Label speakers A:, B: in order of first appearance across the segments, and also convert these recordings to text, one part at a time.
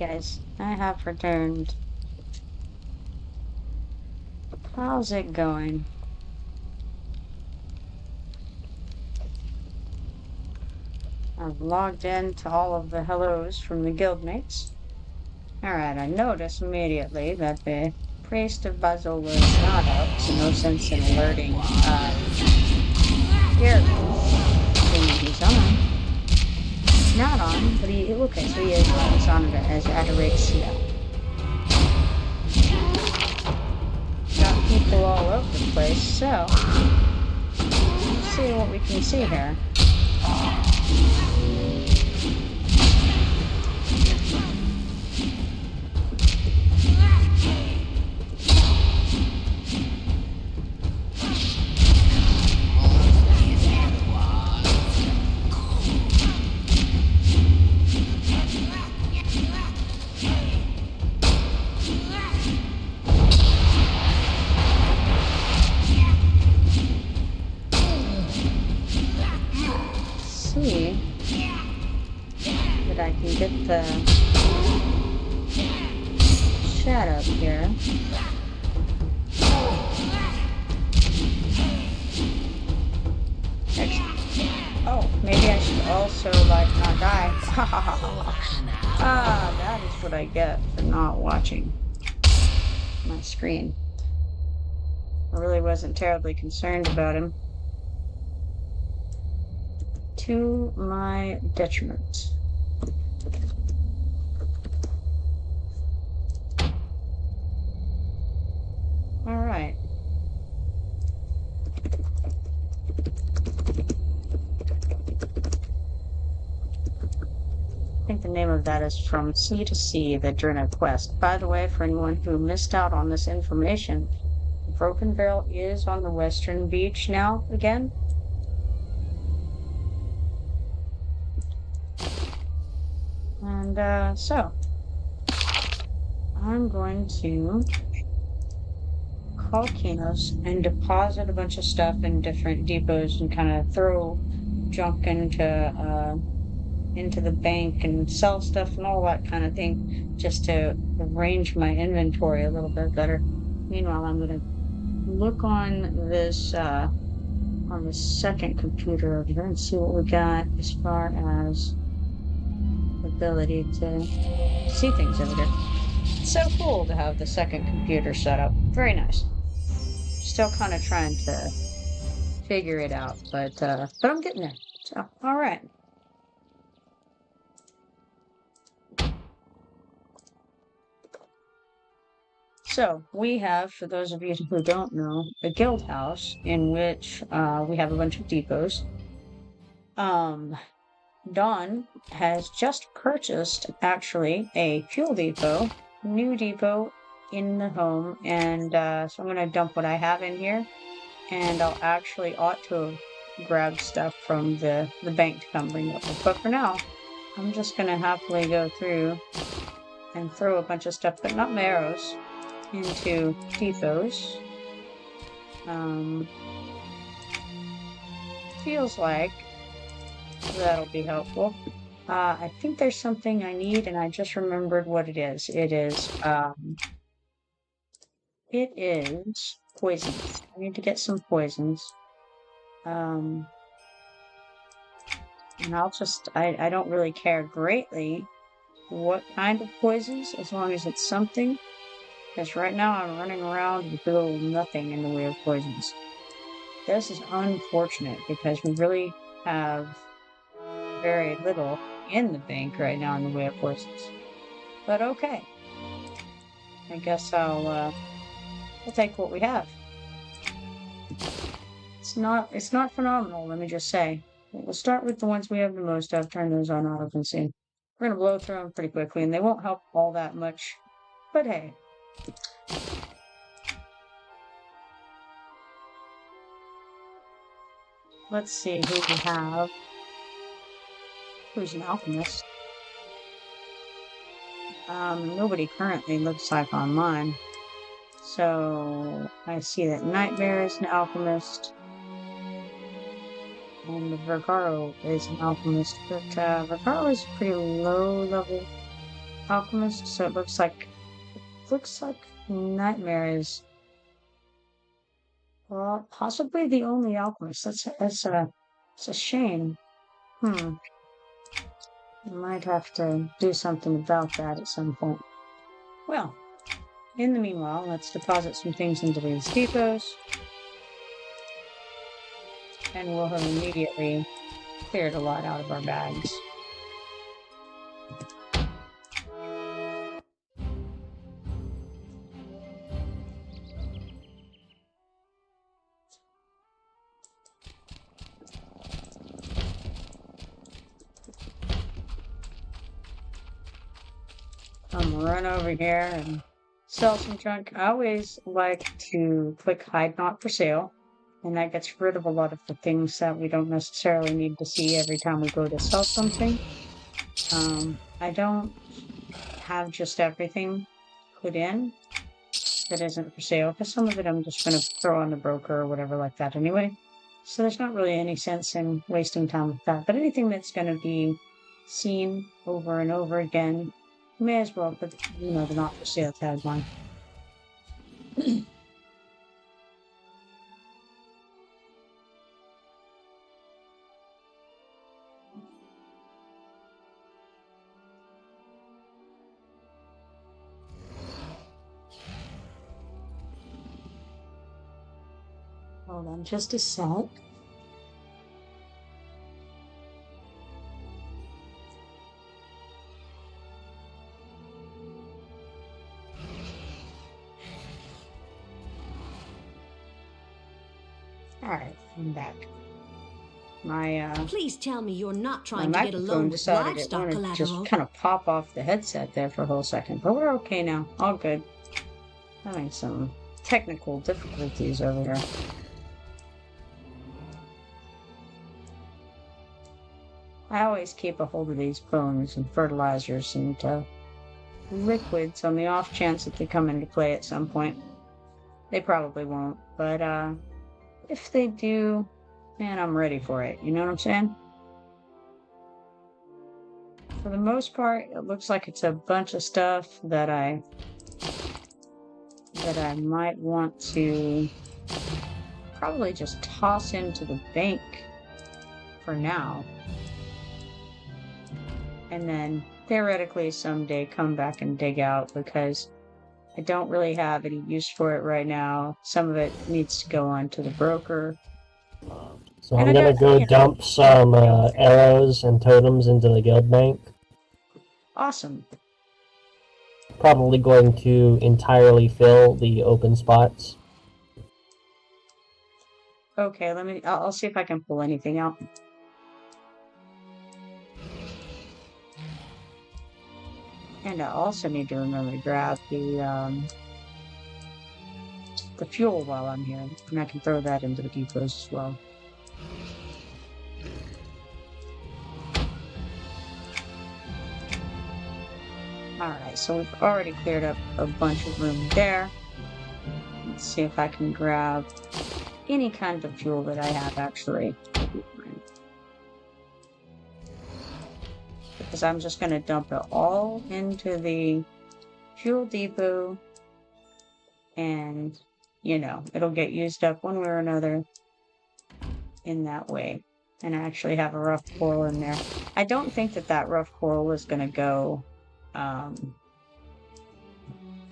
A: Guys, I have returned. How's it going? I've logged in to all of the hellos from the guildmates. Alright, I notice immediately that the priest of Bazola is not up, so no sense in alerting Jeremy, assuming he's on. Not on, but okay, so he is on. He's on as Adoraxia. Got people all over the place, so let's see what we can see here. See that I can get the chat up here. Oh, maybe I should also not die. That is what I get for not watching my screen. I really wasn't terribly concerned about him. To my detriment. Alright. I think the name of that is From Sea to Sea, the Draconic Quest. By the way, for anyone who missed out on this information, Broken Barrel is on the western beach now again. And so I'm going to call Kinos and deposit a bunch of stuff in different depots and kind of throw junk into the bank and sell stuff and all that kind of thing, just to arrange my inventory a little bit better. Meanwhile, I'm going to look on this second computer over here and see what we got as far as ability to see things over there. It's so cool to have the second computer set up. Very nice. Still kind of trying to figure it out, but I'm getting there. So, all right. So we have, for those of you who don't know, a guild house in which we have a bunch of depots. Dawn has just purchased, actually, a fuel depot, new depot in the home, and so I'm going to dump what I have in here, and I'll actually ought to grab stuff from the bank to come bring up. But for now, I'm just going to happily go through and throw a bunch of stuff, but not my arrows, into depots. Feels like that'll be helpful. I think there's something I need, and I just remembered what it is. It is poisons. I need to get some poisons. And I don't really care greatly what kind of poisons, as long as it's something. Because right now I'm running around with little nothing in the way of poisons. This is unfortunate, because we really have very little in the bank right now in the way of poisons. But okay. I guess I'll take what we have. It's not phenomenal, let me just say. We'll start with the ones we have the most of, turn those on occupancy. We're gonna blow through them pretty quickly, and they won't help all that much. But hey. Let's see who we have. Who's an alchemist? Nobody currently looks like online. So I see that Nightmare is an alchemist. And Vergaro is an alchemist, but Vergaro is a pretty low level alchemist, so it looks like Nightmare is well, possibly the only alchemist. It's a shame. I might have to do something about that at some point. Well, in the meanwhile, let's deposit some things into these depots. And we'll have immediately cleared a lot out of our bags. I'm gonna run over here and sell some junk. I always like to click hide not for sale, and that gets rid of a lot of the things that we don't necessarily need to see every time we go to sell something. I don't have just everything put in that isn't for sale, because some of it I'm just going to throw on the broker or whatever like that anyway. So there's not really any sense in wasting time with that. But anything that's going to be seen over and over again, you may as well put, the not for sale tag on. Hold on just a sec. Alright, I'm back.
B: Please tell me you're not trying to get a loan with livestock collateral.
A: Just kind of pop off the headset there for a whole second, but we're okay now. All good. Having some technical difficulties over here. I always keep a hold of these bones and fertilizers and liquids on the off chance that they come into play at some point. They probably won't, but if they do, man, I'm ready for it. You know what I'm saying? For the most part, it looks like it's a bunch of stuff that I might want to probably just toss into the bank for now. And then theoretically someday come back and dig out, because I don't really have any use for it right now. Some of it needs to go on to the broker.
C: So I'm gonna go dump some arrows and totems into the guild bank.
A: Awesome.
C: Probably going to entirely fill the open spots.
A: Okay, I'll see if I can pull anything out. And I also need to remember to grab the fuel while I'm here, and I can throw that into the depots as well. Alright, so we've already cleared up a bunch of room there. Let's see if I can grab any kind of fuel that I have, actually. Because I'm just going to dump it all into the fuel depot, and, it'll get used up one way or another in that way. And I actually have a rough coral in there. I don't think that rough coral is going to go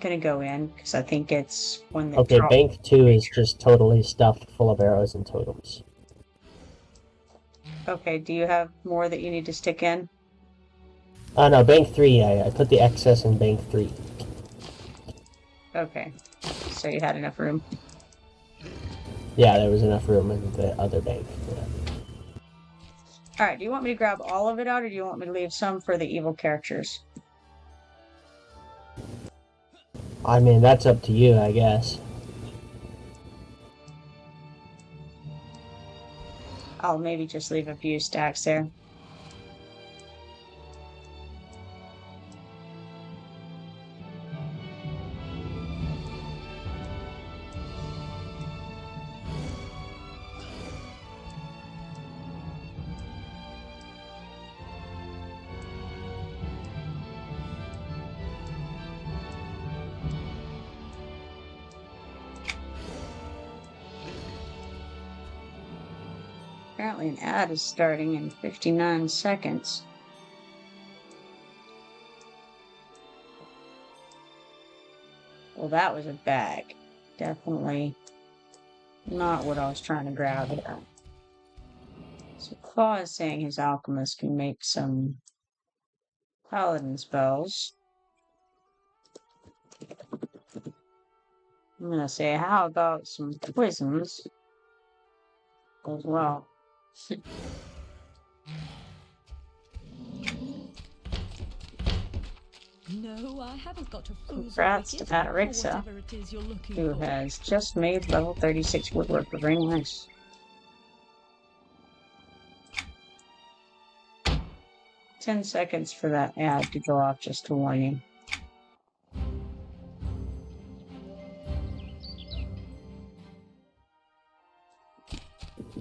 A: in, because I think it's when the
C: Okay, bank 2 is just totally stuffed full of arrows and totems.
A: Okay, do you have more that you need to stick in?
C: No, bank 3, I put the excess in bank 3.
A: Okay, so you had enough room.
C: Yeah, there was enough room in the other bank. Yeah.
A: Alright, do you want me to grab all of it out, or do you want me to leave some for the evil characters?
C: I mean, that's up to you, I guess.
A: I'll maybe just leave a few stacks there. Apparently an ad is starting in 59 seconds. Well, that was a bag. Definitely not what I was trying to grab here. So Claw is saying his alchemist can make some paladin spells. I'm gonna say, how about some poisons as well?
B: No, I haven't got a
A: Congrats to Atarixa, who has just made level 36 woodworker. Very nice. 10 seconds for that ad to go off, just to warn you.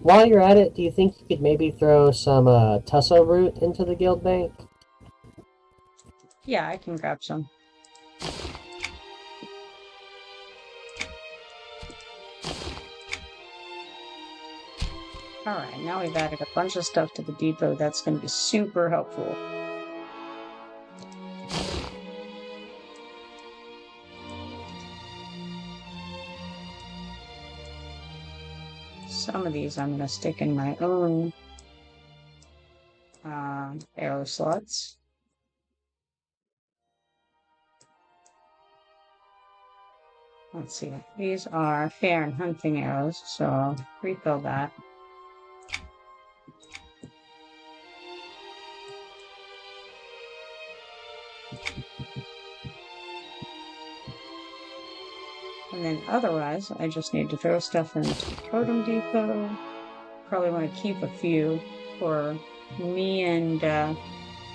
C: While you're at it, do you think you could maybe throw some tusso root into the guild bank?
A: Yeah, I can grab some. Alright, now we've added a bunch of stuff to the depot. That's going to be super helpful. Some of these I'm going to stick in my own arrow slots. Let's see. These are fair and hunting arrows, so I'll refill that. And then otherwise, I just need to throw stuff into the totem depot. Probably want to keep a few for me and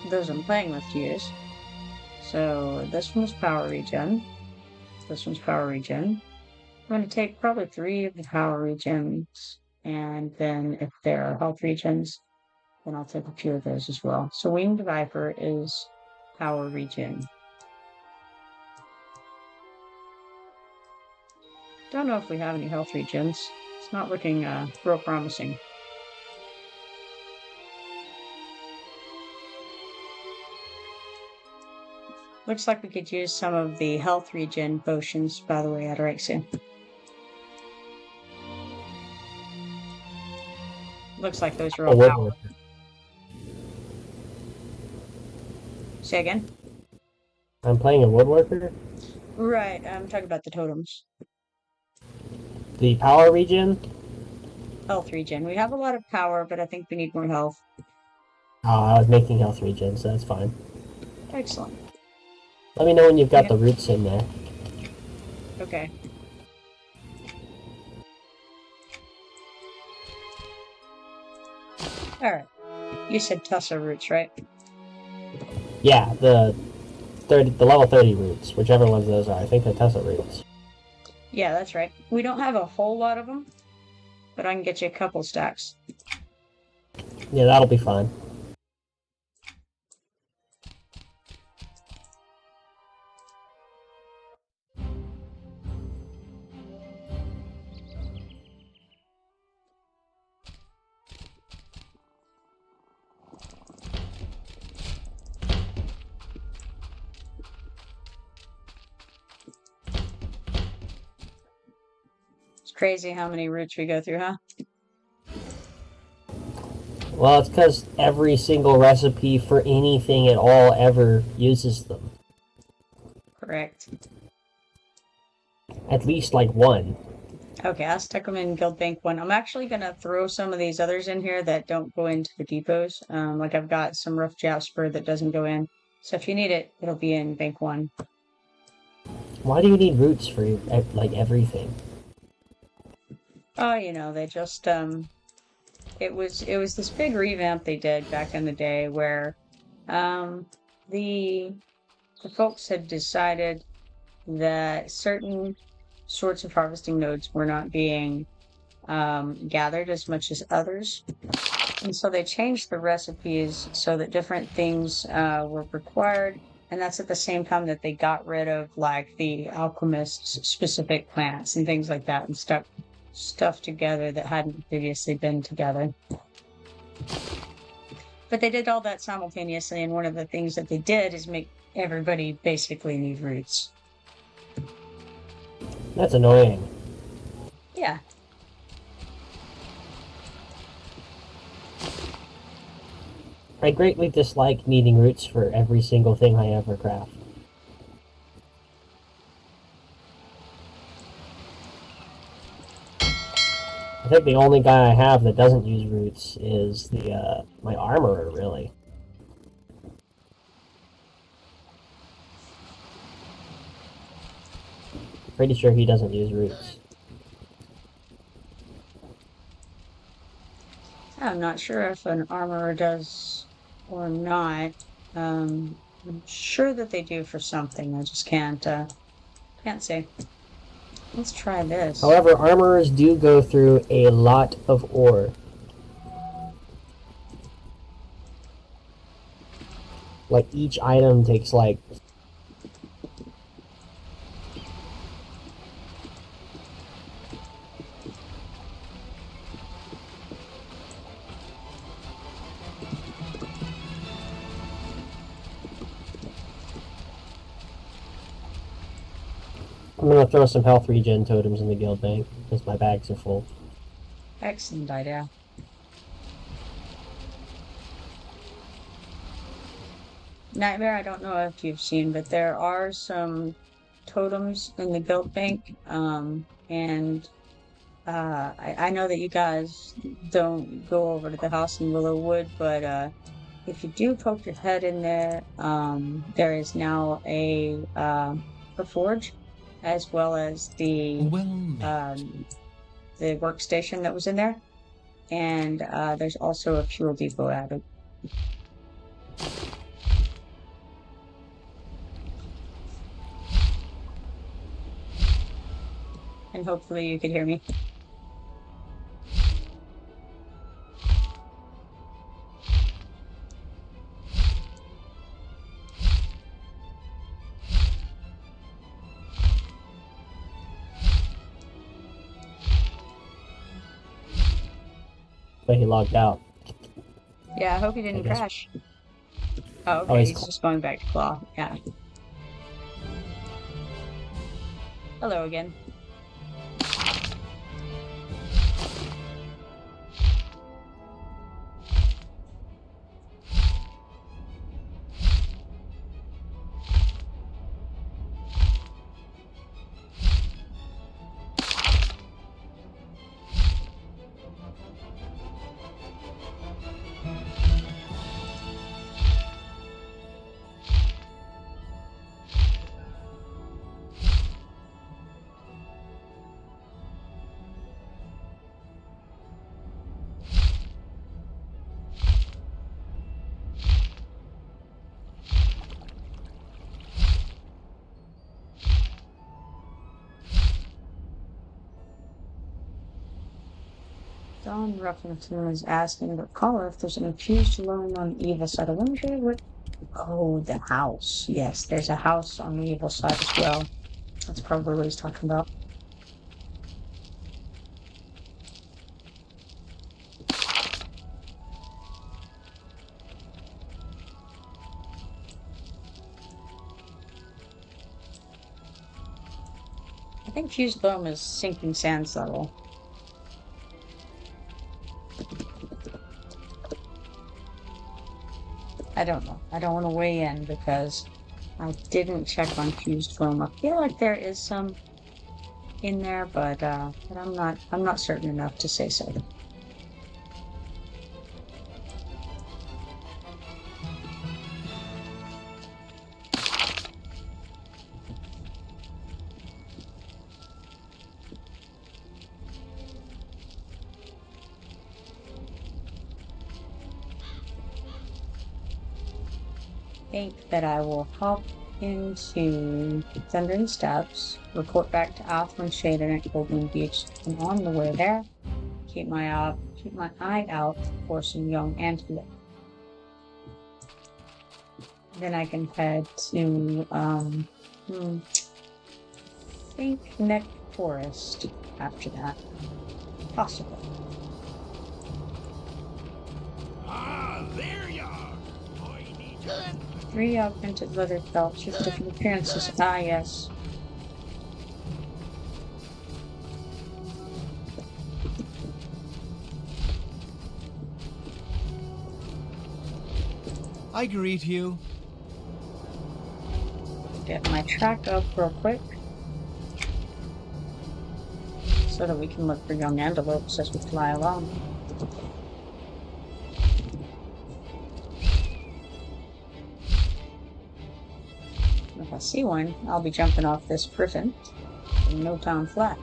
A: those I'm playing with to use. So this one's power regen. This one's power regen. I'm going to take probably 3 of the power regens, and then if there are health regens, then I'll take a few of those as well. So Winged Viper is power regen. Don't know if we have any health regens. It's not looking real promising. Looks like we could use some of the health regen potions, by the way, Ataraxia. Looks like those are all power. Say again?
C: I'm playing a woodworker?
A: Right, I'm talking about the totems.
C: The power regen?
A: Health regen. We have a lot of power, but I think we need more health.
C: Oh, I was making health regen, so that's fine.
A: Excellent.
C: Let me know when you've got the roots in there.
A: Okay. Alright. You said tusso roots, right?
C: Yeah, the level 30 roots, whichever ones those are. I think they're tusso roots.
A: Yeah, that's right. We don't have a whole lot of them, but I can get you a couple stacks.
C: Yeah, that'll be fine.
A: Crazy how many roots we go through, huh?
C: Well, it's because every single recipe for anything at all ever uses them.
A: Correct.
C: At least, like, one.
A: Okay, I'll stick them in Guild Bank 1. I'm actually going to throw some of these others in here that don't go into the depots. Like I've got some rough jasper that doesn't go in. So if you need it, it'll be in Bank 1.
C: Why do you need roots for, like, everything?
A: Oh, you know, they just, it was this big revamp they did back in the day where, the folks had decided that certain sorts of harvesting nodes were not being, gathered as much as others. And so they changed the recipes so that different things, were required. And that's at the same time that they got rid of, like, the alchemist's specific plants and things like that and stuff together that hadn't previously been together. But they did all that simultaneously, and one of the things that they did is make everybody basically need roots.
C: That's annoying.
A: Yeah.
C: I greatly dislike needing roots for every single thing I ever craft. I think the only guy I have that doesn't use roots is the my armorer, really. Pretty sure he doesn't use roots.
A: I'm not sure if an armorer does or not. I'm sure that they do for something. I just can't say. Let's try this.
C: However, armorers do go through a lot of ore. Like, each item takes, like... I'm gonna throw some health regen totems in the guild bank, because my bags are full.
A: Excellent idea. Nightmare, I don't know if you've seen, but there are some totems in the guild bank, and I know that you guys don't go over to the house in Willowwood, but if you do poke your head in there, there is now a forge, as well as the workstation that was in there, and there's also a fuel depot added. And hopefully you can hear me.
C: But he logged out.
A: Yeah, I hope he didn't crash. Oh, okay, he's just going back to claw. Yeah. Hello again. Don Ruffington is asking the caller if there's an infused loan on the evil side. I wonder what... Oh, the house. Yes, there's a house on the evil side as well. That's probably what he's talking about. I think fused loam is sinking sands level. I don't know. I don't want to weigh in because I didn't check on fused foam. I feel like there is some in there, but I'm not certain enough to say so. Think that I will hop into Thundering Steps, report back to Alpha and Shade at Golden Beach, and on the way there, keep my eye out for some young antelope. Then I can head to I think Nek Forest after that. Possible.
D: Ah, there you
A: 3 augmented leather belts with different appearances. Ah, yes.
D: I greet you.
A: Get my track up real quick so that we can look for young antelopes as we fly along. If I see one, I'll be jumping off this griffin in no time flat.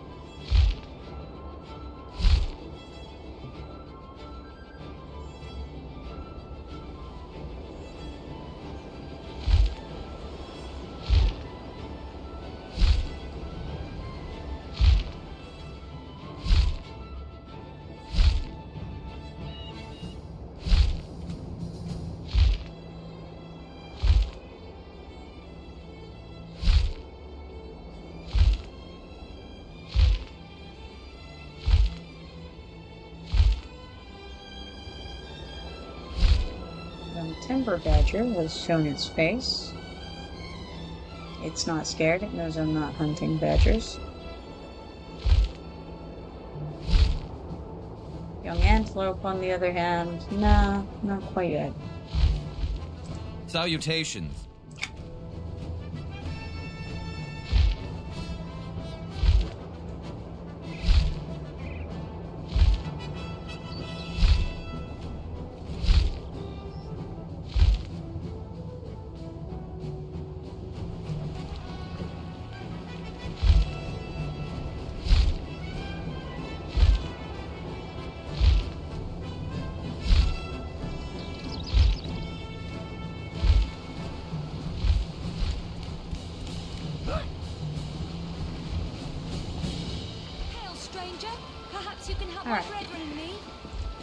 A: Timber badger has shown its face. It's not scared. It knows I'm not hunting badgers. Young antelope, on the other hand, nah, not quite yet.
D: Salutations.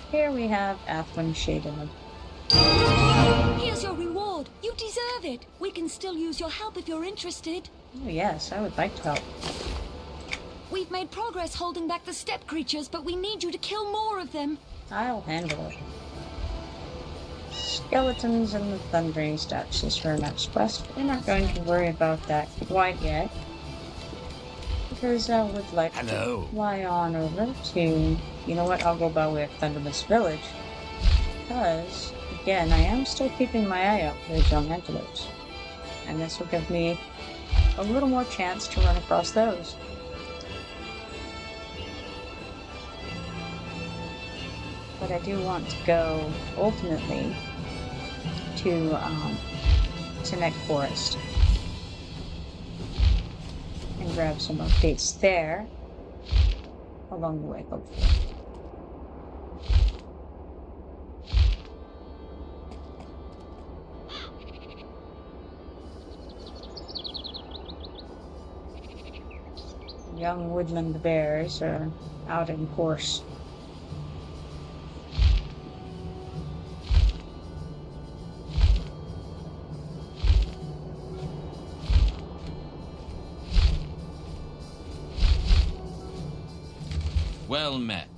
A: Here we have Athwin Shaden.
B: Here's your reward. You deserve it. We can still use your help if you're interested.
A: Oh yes, I would like to help.
B: We've made progress holding back the steppe creatures, but we need you to kill more of them.
A: I'll handle it. Skeletons and the Thundering Steps is her next quest. We're not going to worry about that quite yet, because I would like to fly on over to... You know what? I'll go by way of Thundermist Village, because, again, I am still keeping my eye out for those young antelopes, and this will give me a little more chance to run across those. But I do want to go, ultimately, to Nek Forest and grab some updates there along the way, hopefully. Young woodland bears are out in course.
D: Well met.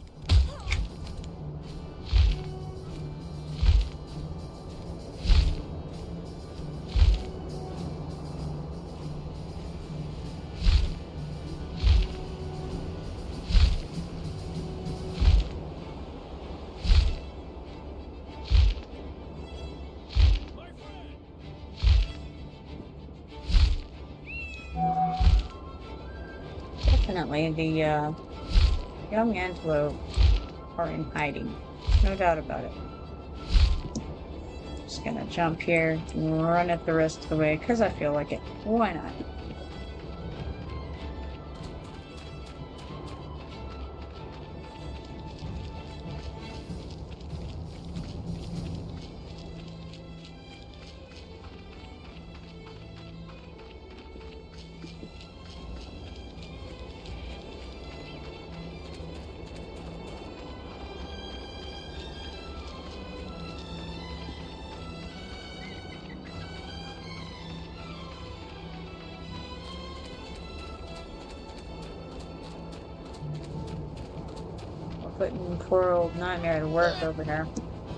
A: Definitely the young antelope are in hiding. No doubt about it. Just gonna jump here and run it the rest of the way because I feel like it. Why not? Putting poor old Nightmare to work over here.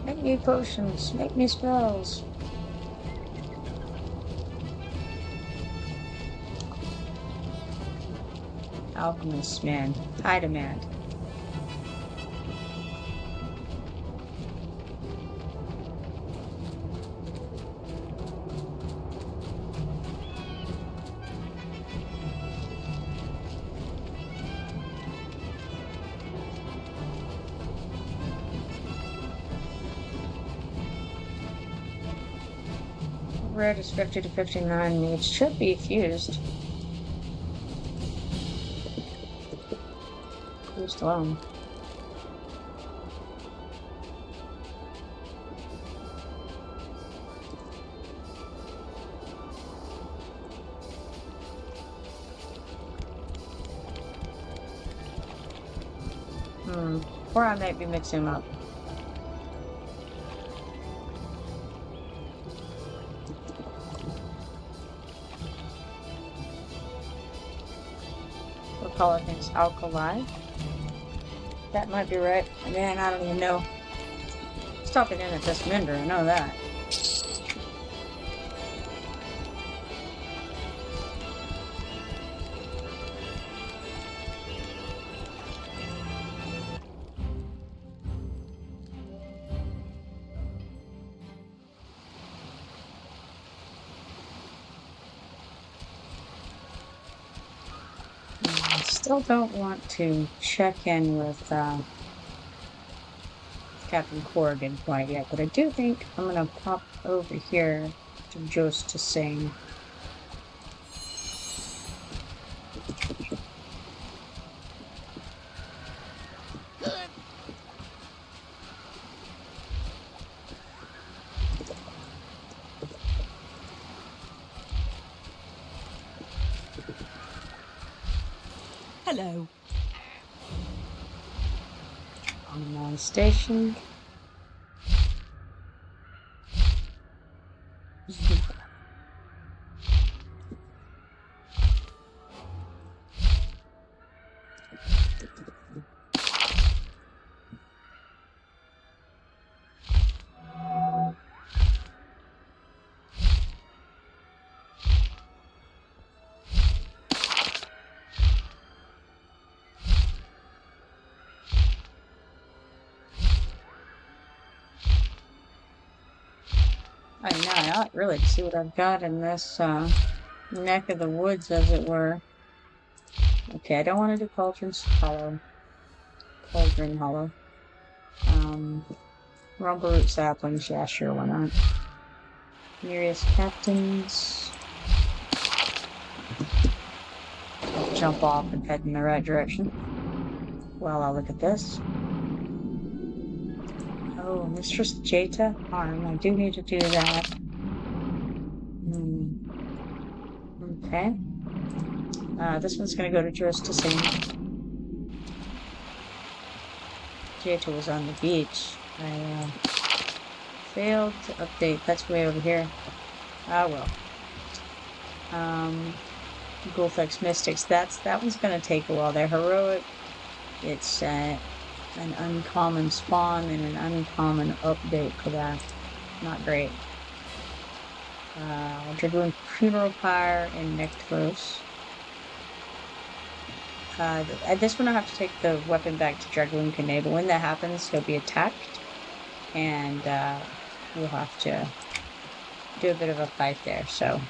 A: Make me potions, make me spells. Alchemist, man. High demand. Red is 50 to 59. It should be fused. Fused alone. Or I might be mixing them up. We'll call it things alkali. That might be right. Man, I don't even know. Stopping in at this vendor, I know that. I still don't want to check in with Captain Corrigan quite yet, but I do think I'm gonna pop over here to Jost to sing.
B: Hello.
A: On station. I know, I ought really to see what I've got in this neck of the woods, as it were. Okay, I don't want to do Cauldron's Hollow. Cauldron Hollow. Rumbleroot saplings, yeah, sure, why not? Nearest captains. I'll jump off and head in the right direction. Well, I'll look at this. Oh, Mistress Jeta Arm. I do need to do that. Okay. This one's gonna go to Jost to sing. Jeta was on the beach. I failed to update. That's way over here. Ah, well. Gulfex Mystics. That one's gonna take a while. They're heroic. It's an uncommon spawn and an uncommon update for that. Not great. Dragoon Funeral Pyre and Nektulos. This one I'll have to take the weapon back to Dragoon Canade, but when that happens, he'll be attacked, and we'll have to do a bit of a fight there, so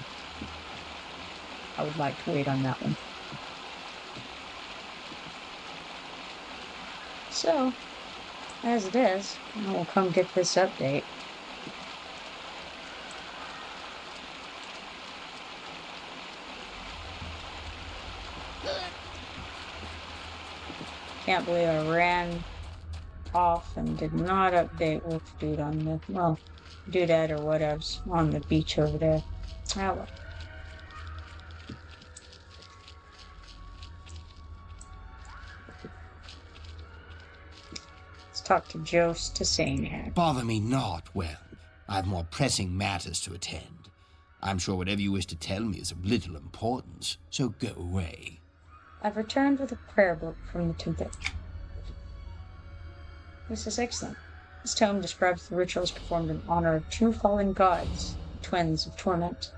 A: I would like to wait on that one. So, as it is, I will come get this update. Can't believe I ran off and did not update Wolf Dude on the, well, Doodad or whatevs on the beach over there. Ah, well. Let's talk to Jost to sing here.
D: Bother me not. Well, I have more pressing matters to attend. I'm sure whatever you wish to tell me is of little importance, so go away.
A: I've returned with a prayer book from the temple. This is excellent. This tome describes the rituals performed in honor of two fallen gods, twins of torment.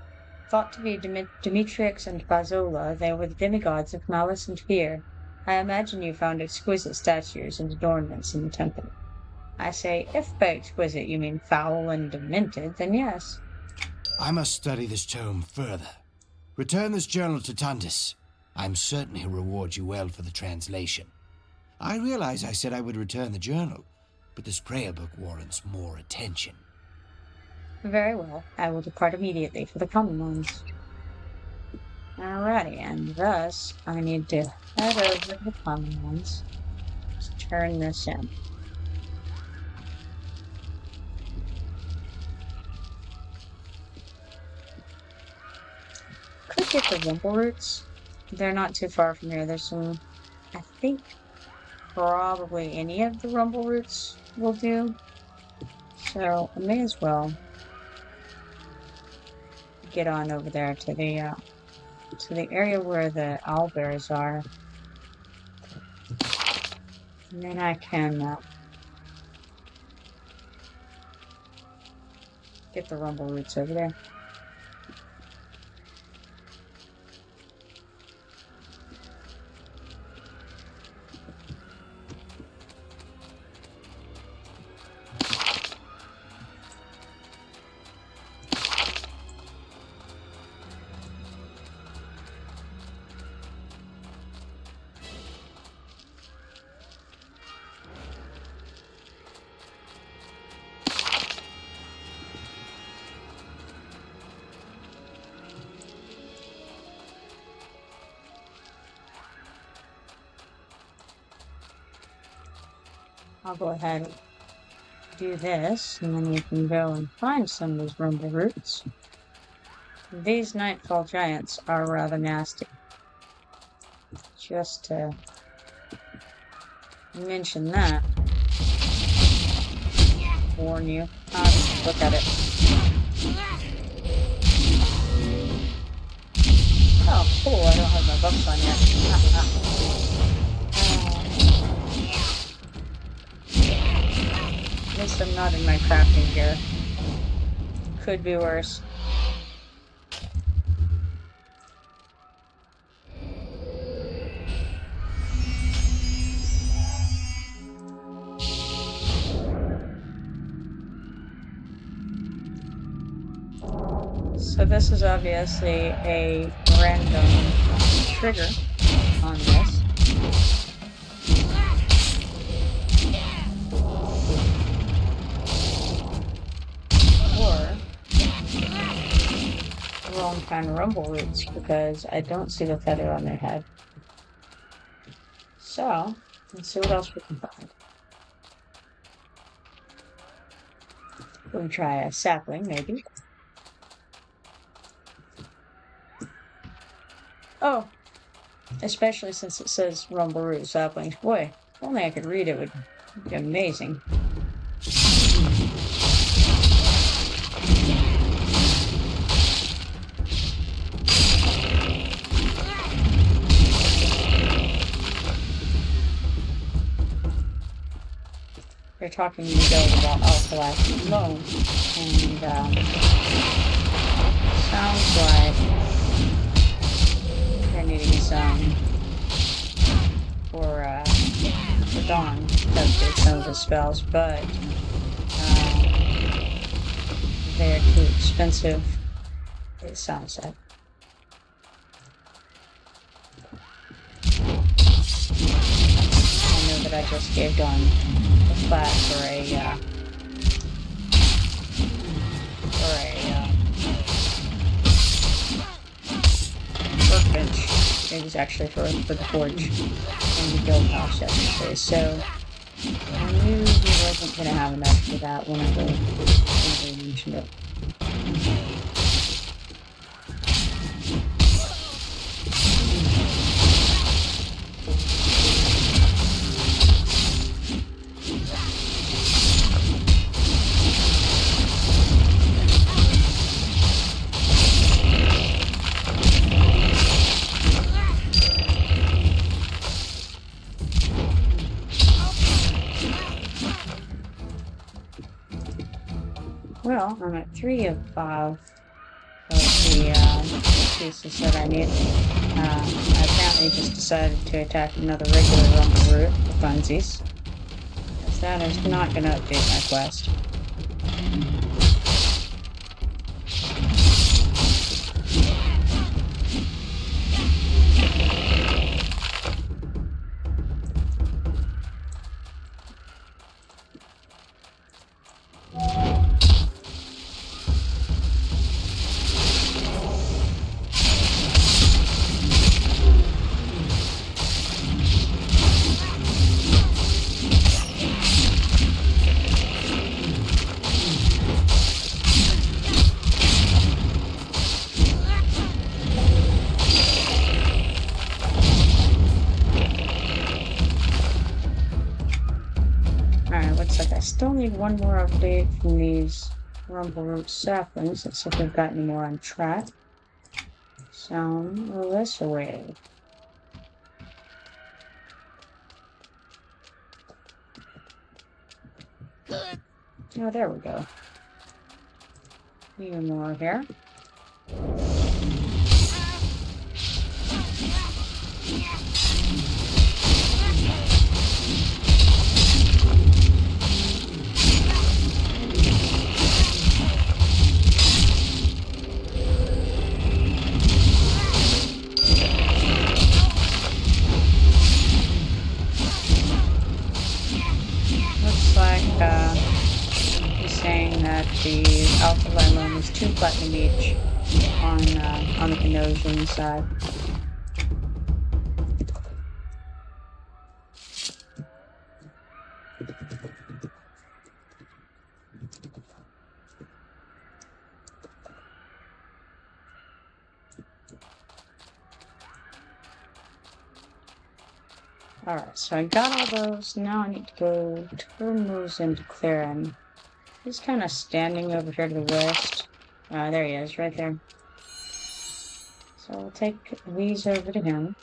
A: thought to be Demetrix and Bazola, they were the demigods of malice and fear. I imagine you found exquisite statues and adornments in the temple. I say, if by exquisite you mean foul and demented, then yes.
D: I must study this tome further. Return this journal to Tundis. I'm certain he'll reward you well for the translation. I realize I said I would return the journal, but this prayer book warrants more attention.
A: Very well. I will depart immediately for the common ones. Alrighty, and thus I need to head over to the common ones. Let's turn this in. Could get the rumbleroots. They're not too far from here. There's some, I think, probably any of the rumbleroots will do. So I may as well get on over there to the area where the owlbears are, and then I can get the rumbleroots over there. I'll go ahead and do this, and then you can go and find some of these rumbleroots. These nightfall giants are rather nasty. Just to mention that. Warn you. Look at it. Oh, cool. I don't have my buffs on yet. At least I'm not in my crafting gear. Could be worse. So this is obviously a random trigger on this. Wrong kind of rumbleroots, because I don't see the feather on their head. So, let's see what else we can find. We'll try a sapling, maybe. Oh, especially since it says rumbleroot saplings. Boy, if only I could read it, would be amazing. They're talking to me about alkaline loam, and sounds like they're needing some for Dawn to update some of the spells, but they're too expensive, it sounds like. I know that I just gave Dawn a flat for a workbench. It was actually for the forge in the guild house yesterday, so I knew he wasn't going to have enough for that whenever he mentioned it. Well, I'm at 3 of 5 of the pieces that I need. I apparently just decided to attack another regular rumbleroot for funsies. Because that is not going to update my quest. Still need one more update from these rumbleroot saplings. Let's see if we've got any more on track. Sound this away. Oh, there we go. Even more here. The alpha lemon is 2 platinum each on the Canosian side. Alright, so I got all those. Now I need to go turn those into clearing. He's kind of standing over here to the west. There he is, right there. So I'll take these over to him.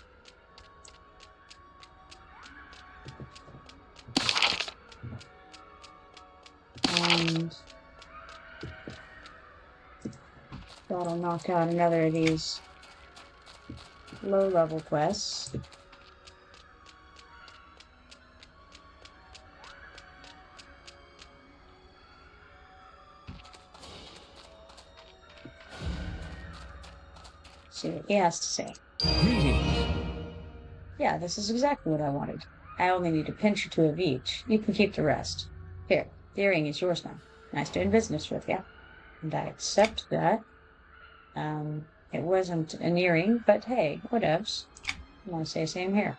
A: And that'll knock out another of these low-level quests. See what he has to say. Yeah, this is exactly what I wanted. I only need a pinch or 2 of each. You can keep the rest. Here, the earring is yours now. Nice doing business with you. And I accept that. It wasn't an earring, but hey, whatevs. I say same here.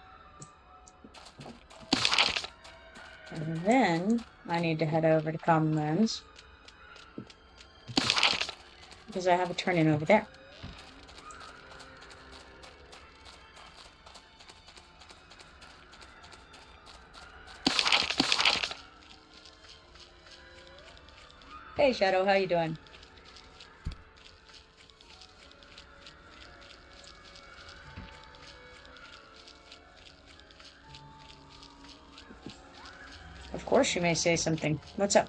A: And then I need to head over to Common Lands. Because I have a turn-in over there. Hey Shadow, how you doing? Of course you may say something. What's up?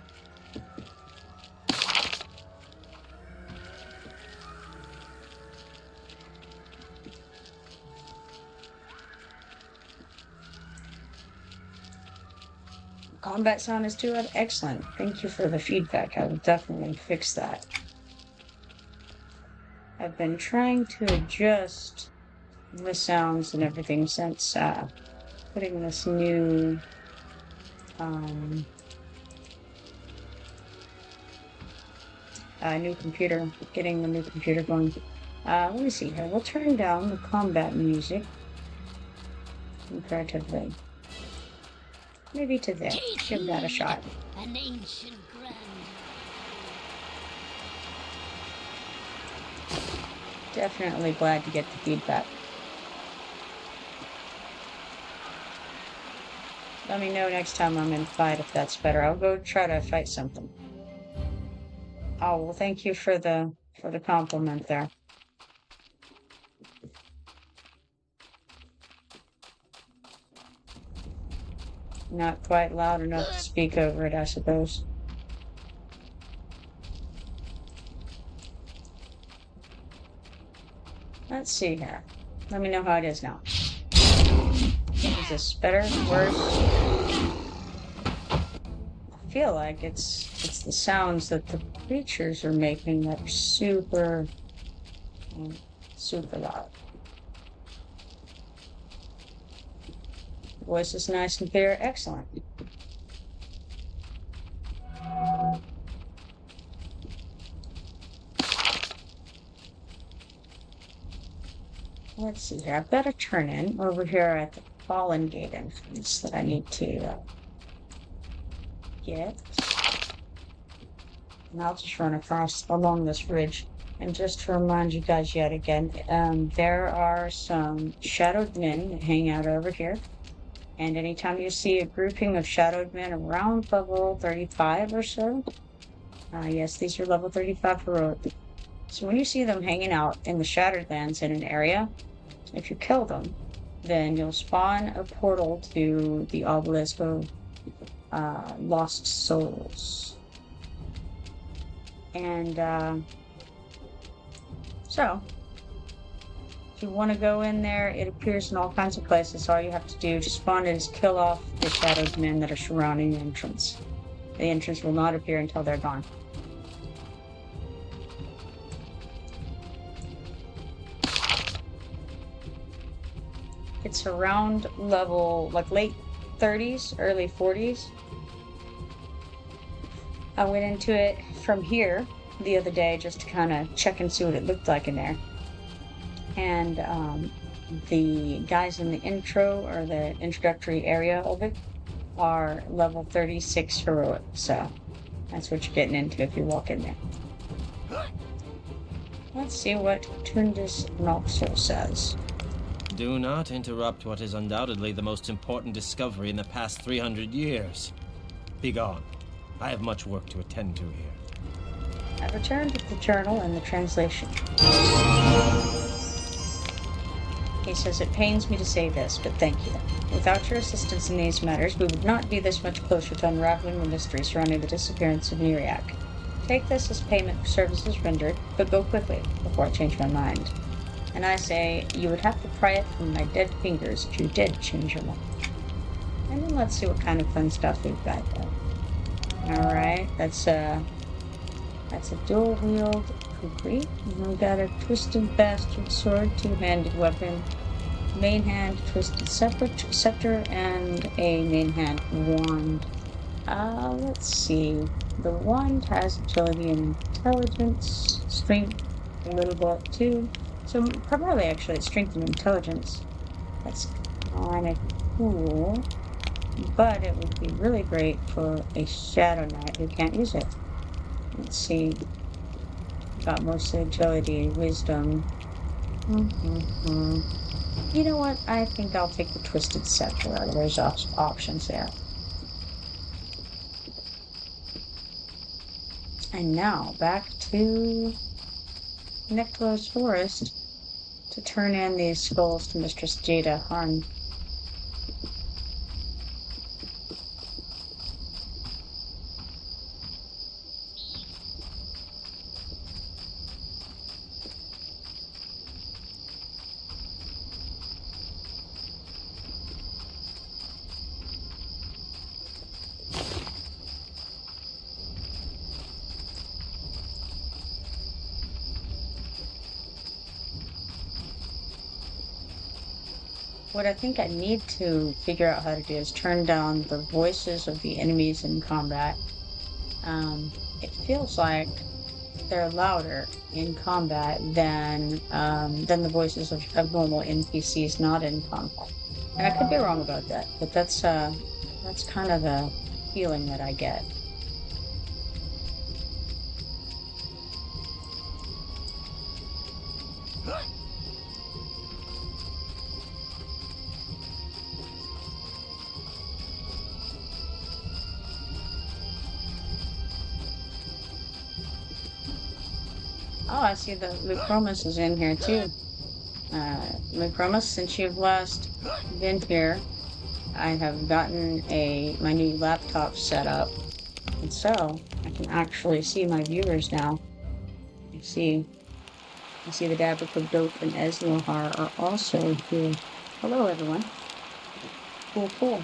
A: Combat sound is too excellent. Thank you for the feedback. I will definitely fix that. I've been trying to adjust the sounds and everything since putting this new new computer, getting the new computer going. Let me see here. We'll turn down the combat music comparatively. Maybe to there. Give that a shot.
B: An ancient grand.
A: Definitely glad to get the feedback. Let me know next time I'm in a fight if that's better. I'll go try to fight something. Oh, well, thank you for the compliment there. Not quite loud enough to speak over it, I suppose. Let's see here. Let me know how it is now. Is this better? Worse? I feel like it's the sounds that the creatures are making that are super loud. Voice is nice and clear. Excellent. Let's see here. I've got a turn in over here at the Fallen Gate entrance that I need to get. And I'll just run across along this ridge. And just to remind you guys yet again, there are some shadowed men that hang out over here. And anytime you see a grouping of shadowed men around level 35 or so, yes, these are level 35 heroic. So when you see them hanging out in the Shattered Lands in an area, if you kill them, then you'll spawn a portal to the Obelisk of Lost Souls. And so, if you want to go in there, it appears in all kinds of places. All you have to do to spawn it is kill off the shadowed men that are surrounding the entrance. The entrance will not appear until they're gone. It's around level, like late 30s, early 40s. I went into it from here the other day just to kind of check and see what it looked like in there. And the guys in the intro, or the introductory area of it, are level 36 heroic. So that's what you're getting into if you walk in there. Let's see what Tundis Noxo says.
E: Do not interrupt what is undoubtedly the most important discovery in the past 300 years. Begone. I have much work to attend to here.
A: I returned with the journal and the translation. He says, it pains me to say this, but thank you. Without your assistance in these matters, we would not be this much closer to unraveling the mystery surrounding the disappearance of Neriak. Take this as payment for services rendered, but go quickly before I change my mind. And I say, you would have to pry it from my dead fingers if you did change your mind. And then let's see what kind of fun stuff we've got there. Alright, that's a dual wield kukri. We've got a twisted bastard sword, two-handed weapon, main hand twisted scepter, and a main hand wand. Let's see. The wand has agility and intelligence, strength, a little bit too. So primarily, actually, it's strength and intelligence. That's kind of cool. But it would be really great for a Shadow Knight who can't use it. Let's see. Got mostly agility and wisdom. You know what? I think I'll take the Twisted Scepter out of those options there. And now, back to Nektulos Forest to turn in these skulls to Mistress Jada Harn. What I think I need to figure out how to do is turn down the voices of the enemies in combat. It feels like they're louder in combat than the voices of normal NPCs not in combat. And I could be wrong about that, but that's kind of the feeling that I get. Oh, I see the Lucromus is in here too. Lucromus, since you've last been here, I have gotten my new laptop set up, and so I can actually see my viewers now. You see I see the Dabbler and Eslohar are also here. Hello, everyone. Cool, cool.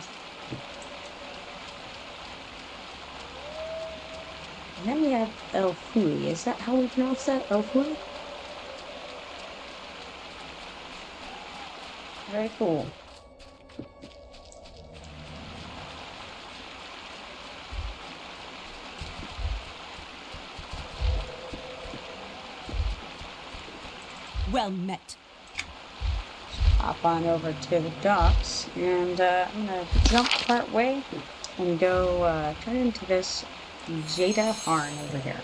A: And then we have Elfui. Is that how we pronounce that? Elfui? Very cool.
B: Well met.
A: Hop on over to the docks, and I'm gonna jump part way and go turn into this Jada Harn over here.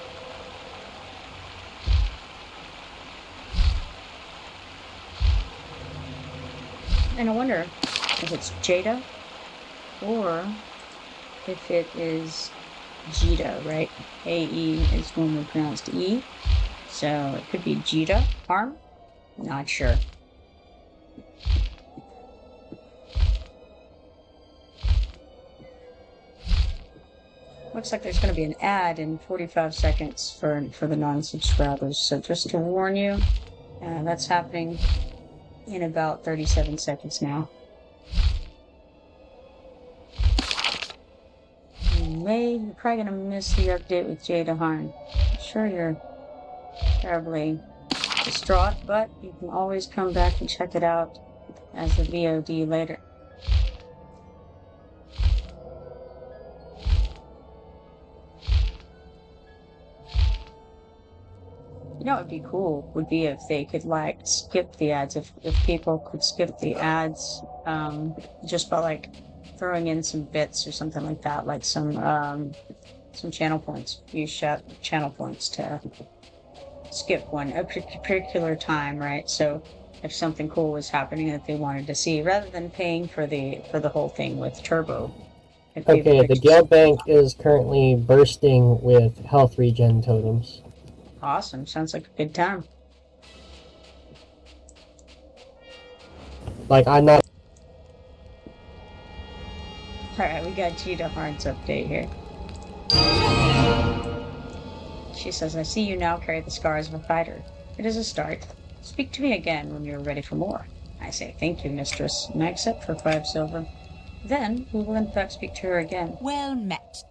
A: And I wonder if it's Jada or if it is Jita, right? A-E is normally pronounced E. So it could be Jita Harm? Not sure. Looks like there's going to be an ad in 45 seconds for the non-subscribers. So just to warn you, that's happening in about 37 seconds now. You're probably going to miss the update with Jada Harn. I'm sure you're terribly distraught, but you can always come back and check it out as the VOD later. You know what would be cool would be if they could like skip the ads, if people could skip the ads just by like throwing in some bits or something like that, like some channel points. Use channel points to skip a particular time, right? So if something cool was happening that they wanted to see, rather than paying for the whole thing with turbo.
C: Okay, the guild bank is currently bursting with health regen totems.
A: Awesome. Sounds like a good time.
C: Like, I'm not...
A: Alright, we got Jita Harn's update here. She says, I see you now carry the scars of a fighter. It is a start. Speak to me again when you're ready for more. I say, thank you, mistress, and I accept for 5 silver. Then, we will in fact speak to her again.
B: Well met.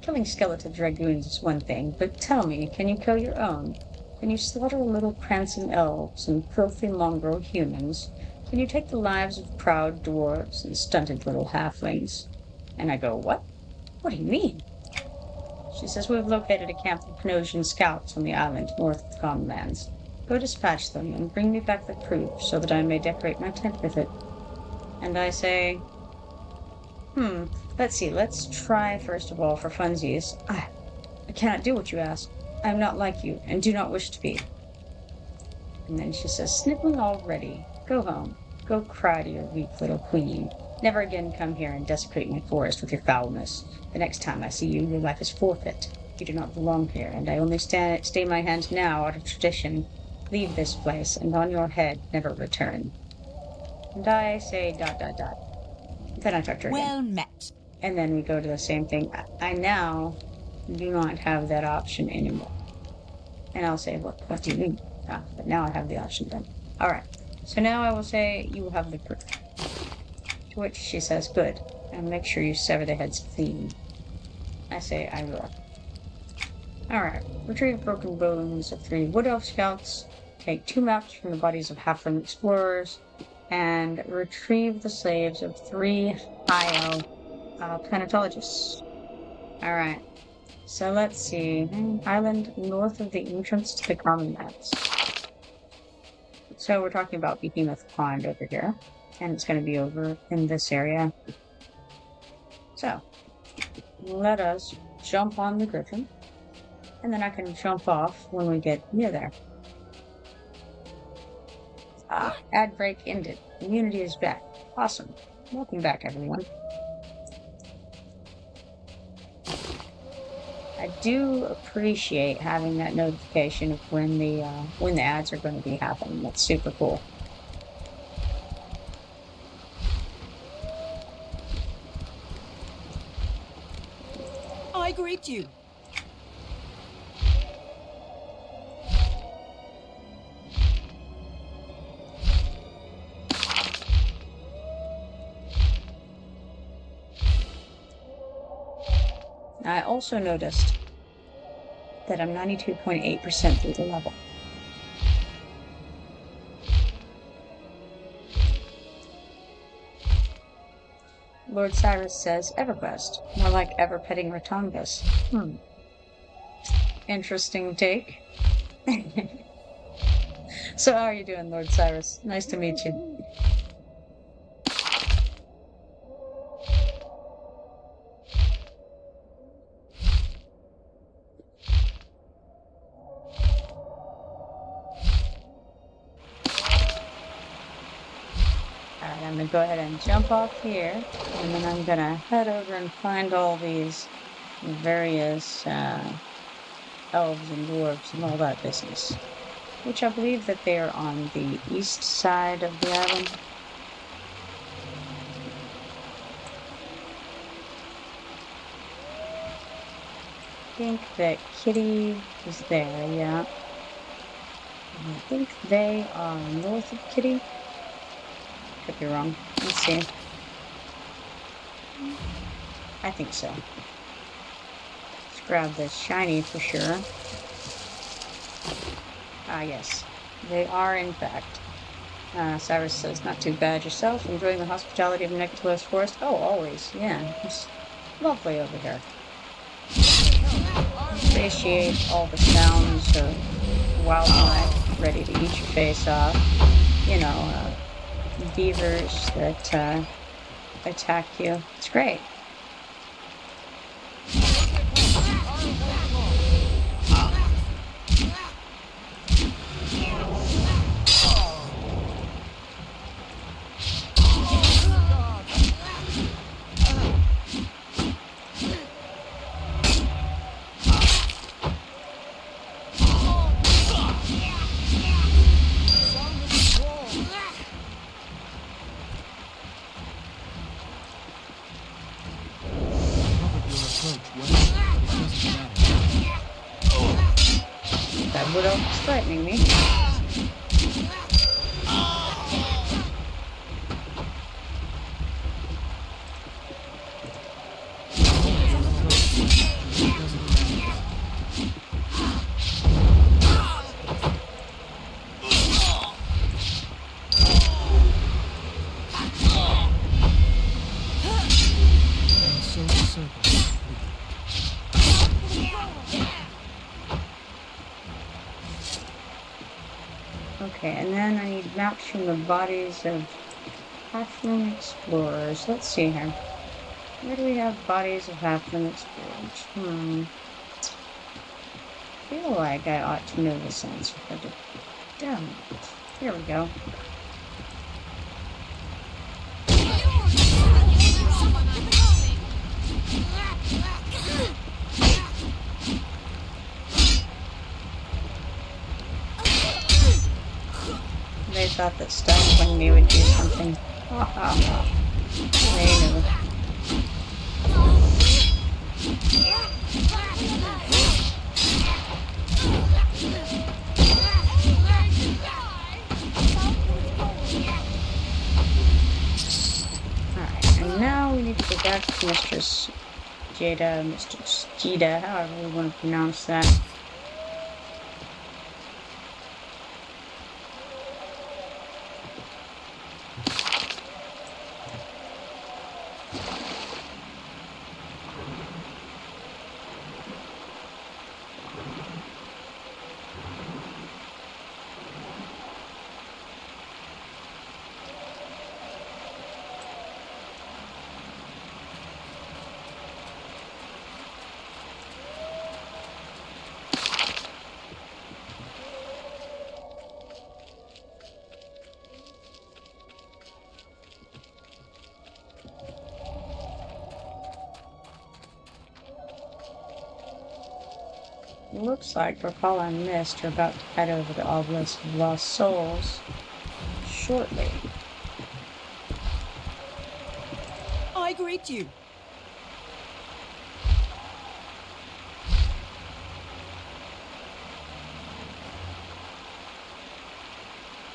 A: Killing skeleton dragoons is one thing, but tell me, can you kill your own? Can you slaughter little prancing elves and filthy mongrel humans? Can you take the lives of proud dwarves and stunted little halflings? And I go, what? What do you mean? She says, we've located a camp of Penosian scouts on the island north of the Commonlands. Go dispatch them and bring me back the proof so that I may decorate my tent with it. And I say, let's see, let's try first of all for funsies. I cannot do what you ask. I am not like you, and do not wish to be. And then she says, sniveling already. Go home. Go cry to your weak little queen. Never again come here and desecrate my forest with your foulness. The next time I see you, your life is forfeit. You do not belong here, and I only stay my hand now out of tradition. Leave this place, and on your head never return. And I say ... Then I talk to her again.
B: Well met.
A: And then we go to the same thing. I now do not have that option anymore. And I'll say, what do you mean? But now I have the option then. Alright. So now I will say, you will have the proof. To which she says, good. And make sure you sever the heads clean. I say, I will. Alright. Retrieve broken bones of 3 wood elf scouts. Take 2 maps from the bodies of halfling explorers. And retrieve the slaves of 3 high elf planetologists. Alright. So let's see. Island north of the entrance to the Commonlands. So we're talking about Behemoth Pond over here. And it's going to be over in this area. So, let us jump on the griffin. And then I can jump off when we get near there. Ad break ended. Immunity is back. Awesome. Welcome back, everyone. I do appreciate having that notification of when the ads are going to be happening. That's super cool.
B: I greet you.
A: I also noticed that I'm 92.8% through the level. Lord Cyrus says EverQuest, more like Ever-Petting Rotungus. Interesting take. So how are you doing, Lord Cyrus? Nice to meet you. Alright, I'm gonna go ahead and jump off here, and then I'm gonna head over and find all these various elves and dwarves and all that business, which I believe that they are on the east side of the island. I think that Kitty is there, yeah. And I think they are north of Kitty. Could be wrong. Let's see. I think so. Let's grab this shiny for sure. Ah, yes. They are, in fact. Cyrus says, not too bad yourself. Enjoying the hospitality of Nek Forest? Oh, always. Yeah. It's lovely over here. Appreciate all the sounds of wildlife ready to eat your face off. You know, beavers that attack you. It's great. That wood elf is frightening me. Okay, and then I need maps from the bodies of halfling explorers. Let's see here. Where do we have bodies of halfling explorers? I feel like I ought to know this answer, but damn it. Here we go. They thought that stifling me would do something. They knew. Alright, and now we need to go back to Mistress Jada, however we want to pronounce that. Looks like we're following Mist. We're about to head over to Obelisk of Lost Souls shortly.
B: I greet you.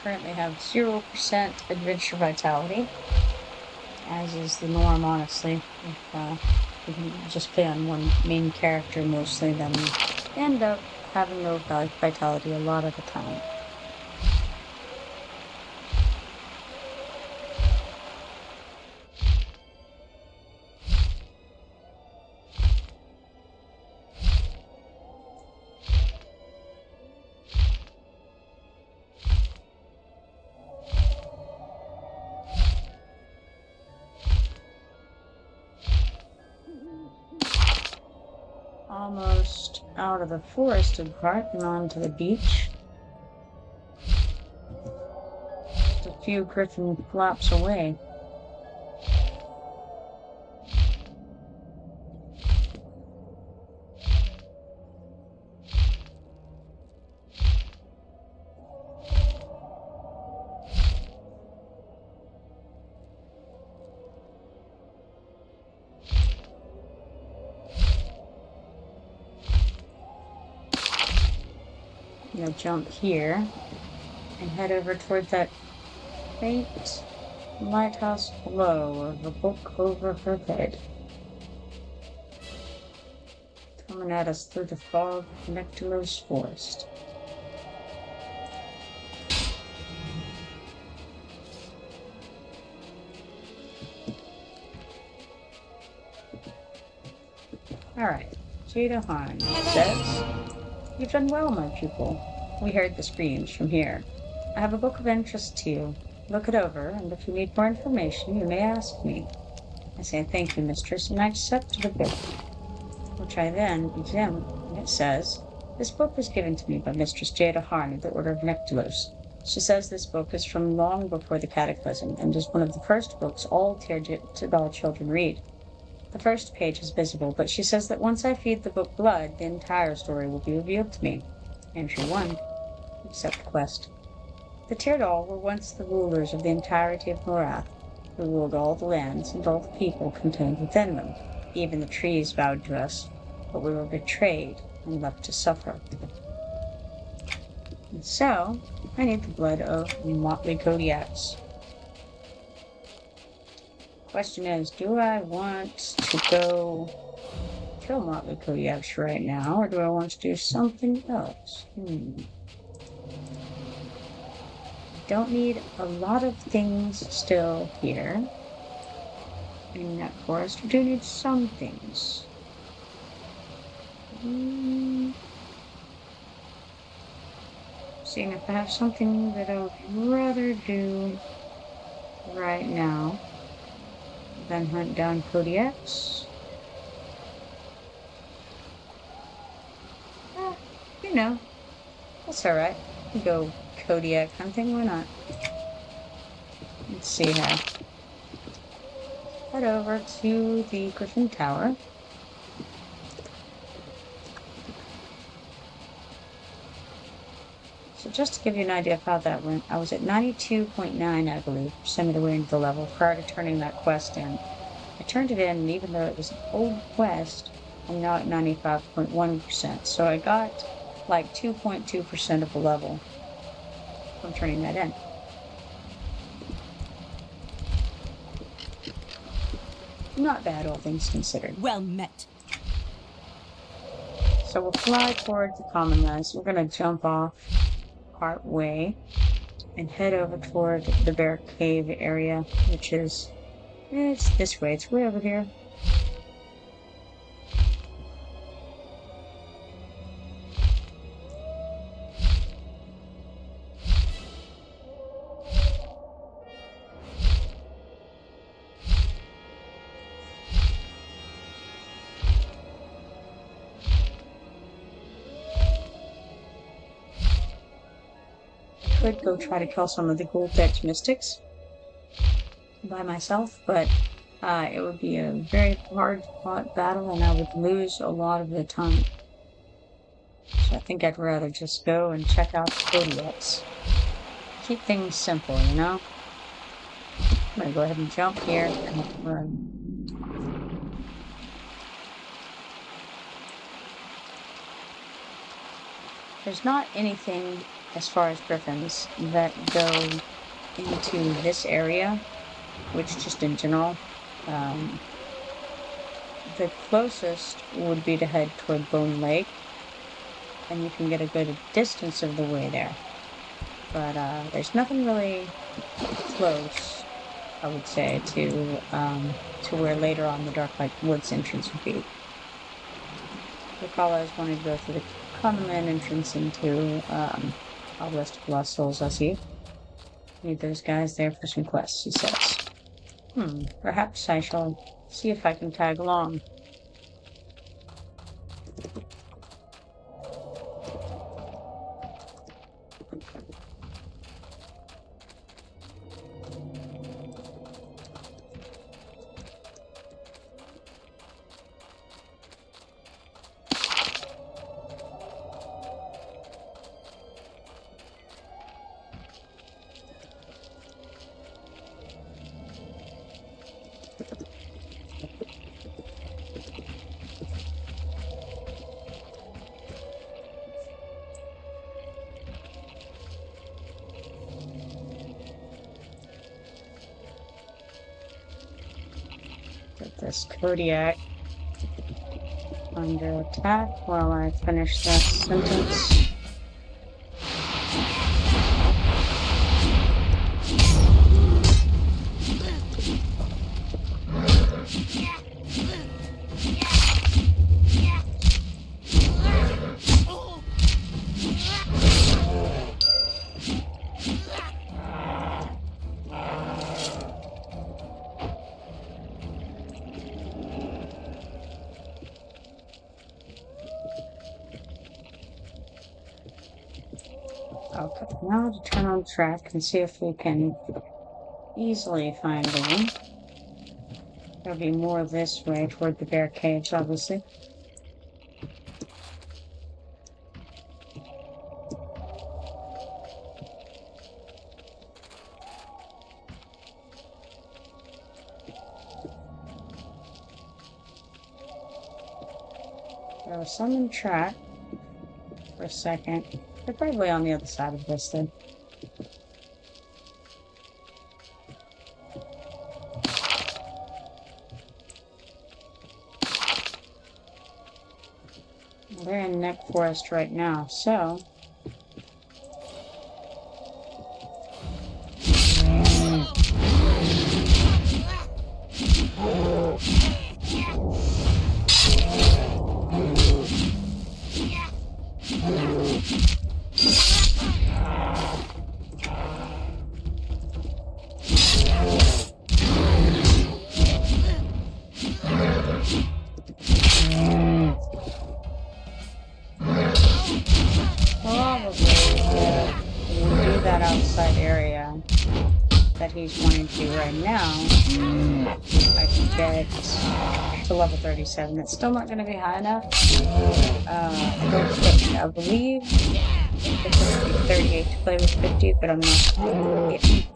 A: Currently have 0% adventure vitality, as is the norm, honestly, with we can just play on one main character mostly, then we end up having low vitality a lot of the time. Almost out of the forested part and onto the beach. Just a few griffin flaps away. I'm gonna jump here and head over toward that faint lighthouse glow of a book over her head. Coming at us through the fog of Nektulos forest. Alright, Jada Hahn says, "You've done well, my pupil. We heard the screams from here. I have a book of interest to you. Look it over, and if you need more information, you may ask me." I say, "Thank you, mistress," and I accept the book, which I then examine, and it says, "This book was given to me by Mistress Jada Harn of the Order of Nektulos. She says this book is from long before the Cataclysm, and is one of the first books all Tidal children read. The first page is visible, but she says that once I feed the book blood, the entire story will be revealed to me. Entry 1. Accept quest. The Tidal were once the rulers of the entirety of Morath, who ruled all the lands and all the people contained within them. Even the trees bowed to us, but we were betrayed and left to suffer. And so, I need the blood of motley Kodiaks. Question is, do I want to go kill motley Kodiaks right now, or do I want to do something else? Don't need a lot of things still here in Nek Forest. We do need some things. Seeing if I have something that I would rather do right now than hunt down Kodiaks. You know, that's alright. We go Kodiak hunting, why not? Let's see here. Head over to the Griffin Tower. So just to give you an idea of how that went, I was at 92.9, I believe, percent of the way into the level prior to turning that quest in. I turned it in, and even though it was an old quest, I'm now at 95.1%. So I got like 2.2% of the level from turning that in. Not bad, all things considered.
B: Well met.
A: So we'll fly toward the common lands. We're going to jump off part way and head over toward the Bear Cave area, which is, it's this way. It's way over here. Could go try to kill some of the Ghoul-Dex Mystics by myself, but it would be a very hard-fought battle, and I would lose a lot of the time. So I think I'd rather just go and check out the Kodiaks. Keep things simple, you know? I'm gonna go ahead and jump here and run. There's not anything as far as griffins that go into this area, which just in general, the closest would be to head toward Bone Lake, and you can get a good distance of the way there. But there's nothing really close, I would say, to where later on the Dark Light Woods entrance would be. Recall I was wanting to go through the common land entrance into Obelisk of Lost Souls, I see. Need those guys there for some quests, he says. Perhaps I shall see if I can tag along. Get this Kodiak under attack while I finish that sentence. Okay, now to turn on track and see if we can easily find one. There'll be more this way toward the bear caves, obviously. There was some in track for a second. They're probably on the other side of this then. They're in Nek Forest right now, so... he's wanting to right now, I can get to level 37. It's still not going to be high enough. I don't think, I believe it's supposed to be 38 to play with 50, but I'm not.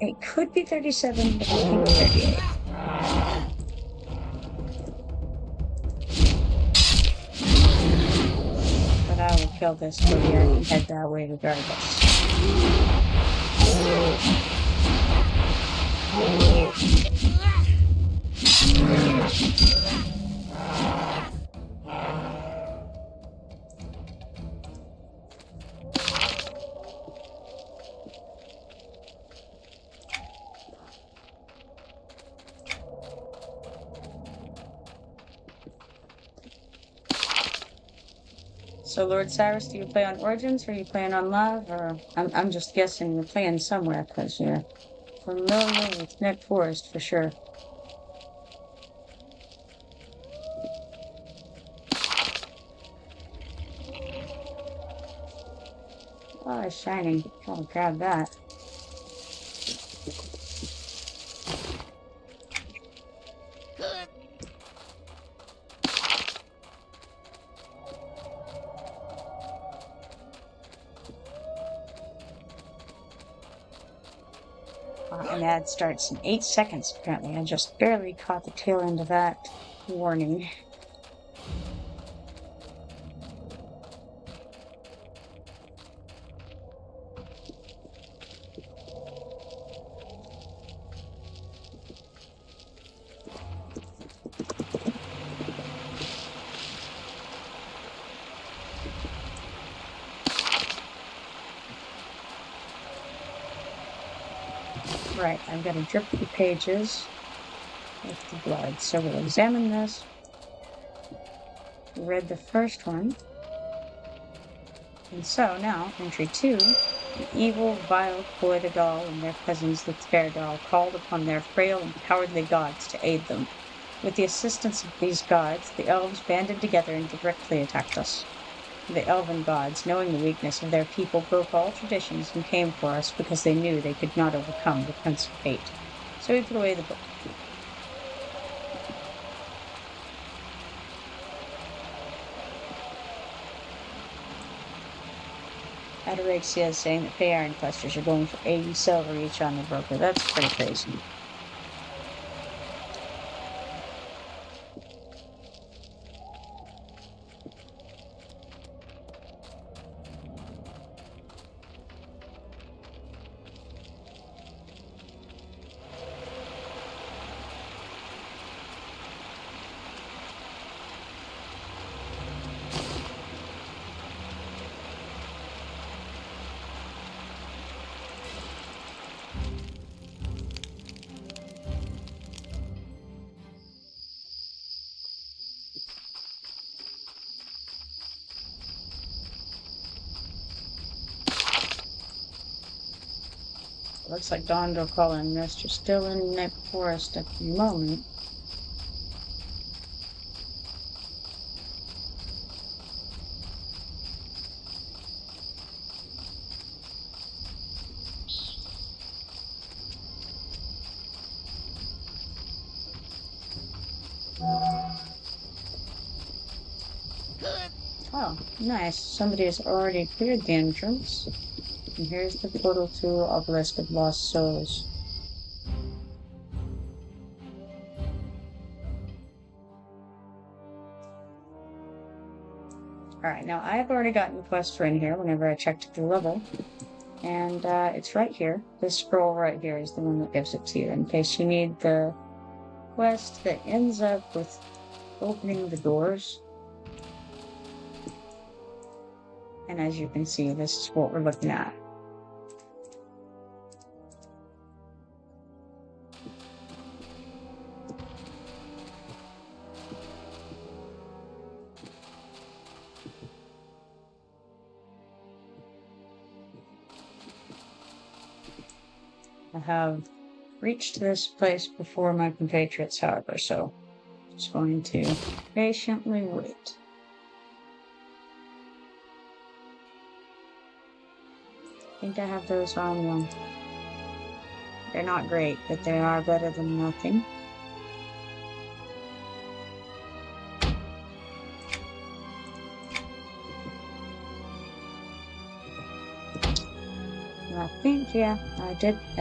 A: It could be 37, but I think 38. But I will kill this so I can head that way regardless. So, Lord Cyrus, do you play on Origins, or are you playing on Live, or I'm just guessing you're playing somewhere because you're familiar with Nek Forest for sure. Oh, it's shining. Gotta grab that. An ad starts in 8 seconds, apparently. I just barely caught the tail end of that warning. Right, I've got to drip the pages with the blood. So we'll examine this. We read the first one. And so now, entry 2, the evil, vile Koidadal and their cousins, the Tverdal, called upon their frail and cowardly gods to aid them. With the assistance of these gods, the elves banded together and directly attacked us. The elven gods, knowing the weakness of their people, broke all traditions and came for us because they knew they could not overcome the Prince of Fate. So we put away the book. Ataraxia is saying that pay iron clusters are going for 80 silver each on the broker. That's pretty crazy. Looks like Dondokala and Nest are still in Nek Forest at the moment. Oh, nice. Somebody has already cleared the entrance. And here's the portal to Obelisk of Lost Souls. Alright, now I've already gotten the quest for in here whenever I checked the level. And it's right here. This scroll right here is the one that gives it to you in case you need the quest that ends up with opening the doors. And as you can see, this is what we're looking at. I have reached this place before my compatriots, however, so I'm just going to patiently wait. I think I have those on one. They're not great, but they are better than nothing. I think, yeah, I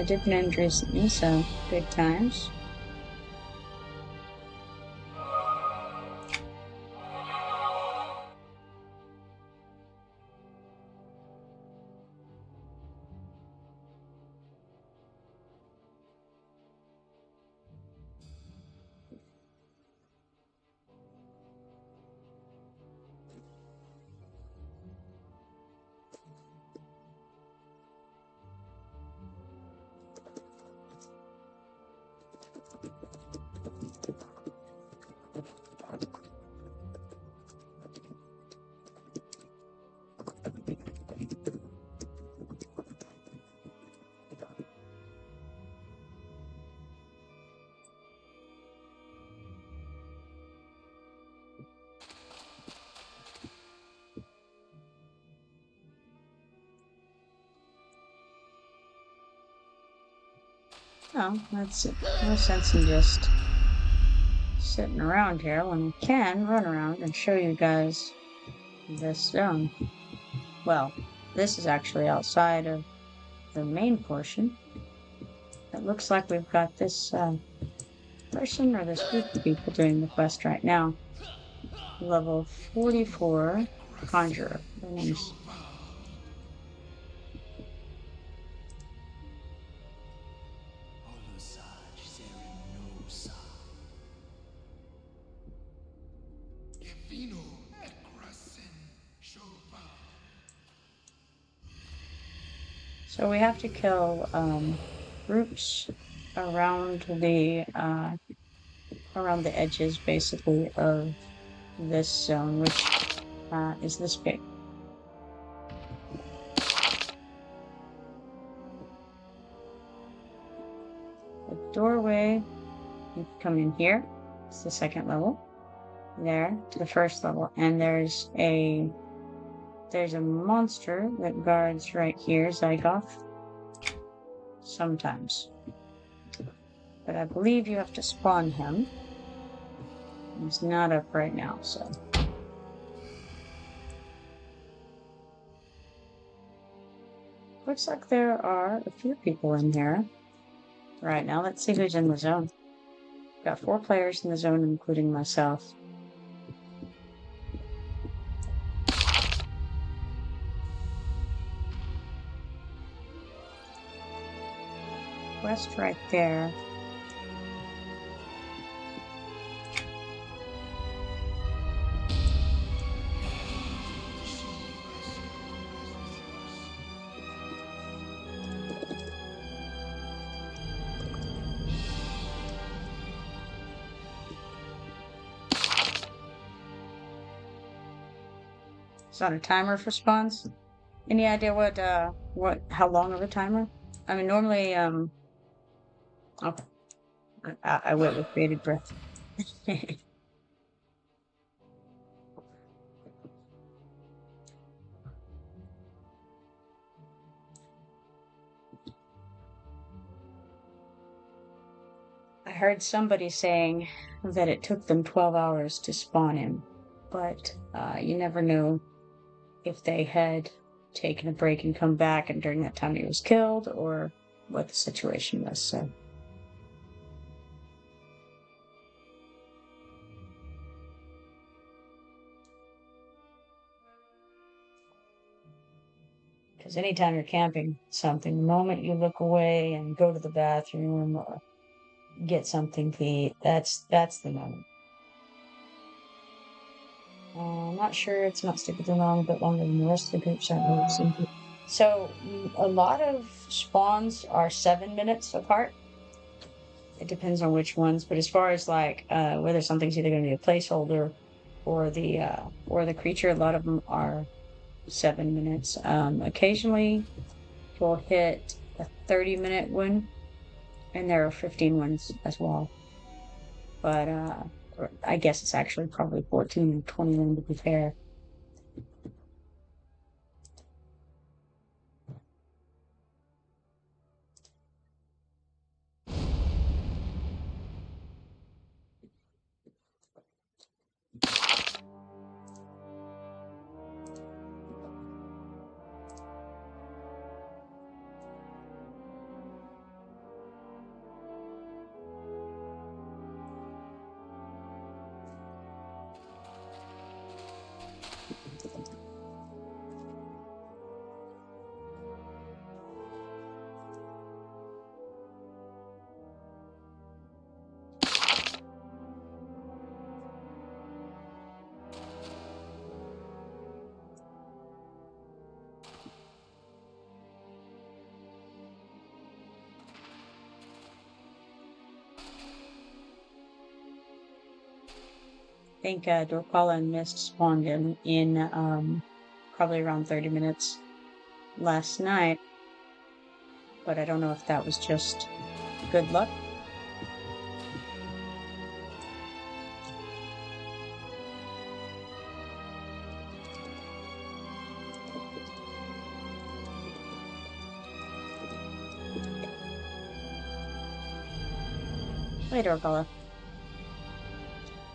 A: did mend recently, so good times. Oh, that's it. No sense in just sitting around here when we can run around and show you guys this zone. Well, this is actually outside of the main portion. It looks like we've got this person or this group of people doing the quest right now. Level 44 Conjurer. Their name's so we have to kill groups around the edges, basically, of this zone, which is this big. The doorway, you come in here. It's the second level. There to the first level, and there's a monster that guards right here, Zygoth. Sometimes, but I believe you have to spawn him. He's not up right now, so. Looks like there are a few people in here right now. Let's see who's in the zone. Got 4 players in the zone, including myself. Quest right there. It's not a timer for spawns. Any idea how long of a timer? I mean, normally, okay. I went with bated breath. I heard somebody saying that it took them 12 hours to spawn him, but you never know if they had taken a break and come back and during that time he was killed, or what the situation was, so. Because anytime you're camping something, the moment you look away and go to the bathroom or get something to eat, that's the moment. I'm not sure it's not sticking too long, but longer than the rest of the groups aren't noticing. So a lot of spawns are 7 minutes apart. It depends on which ones, but as far as like whether something's either going to be a placeholder or the creature, a lot of them are 7 minutes. Occasionally, we'll hit a 30-minute one, and there are 15 ones as well. But I guess it's actually probably 14 and 21 to be fair. I think Dorpala and Mist spawned in probably around 30 minutes last night, but I don't know if that was just good luck. Hey, Dorpala.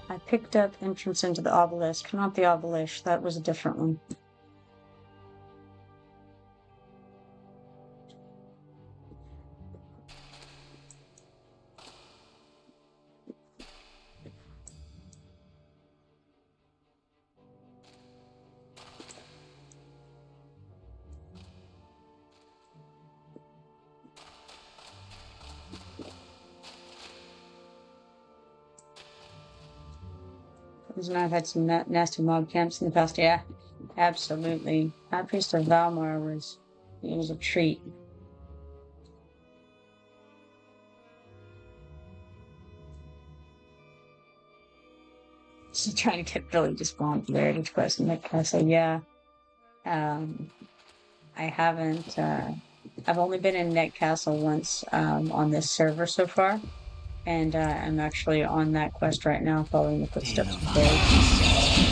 A: I picked up entrance into the obelisk, not the obelisk, that was a different one. And I've had some nasty mob camps in the past. Yeah, absolutely. High Priest of Valmar was a treat. She's trying to get Billy to spawn for the Heritage Quest in Nek Castle. Yeah. I haven't. I've only been in Nek Castle once on this server so far, and I'm actually on that quest right now, following the footsteps of Dirge.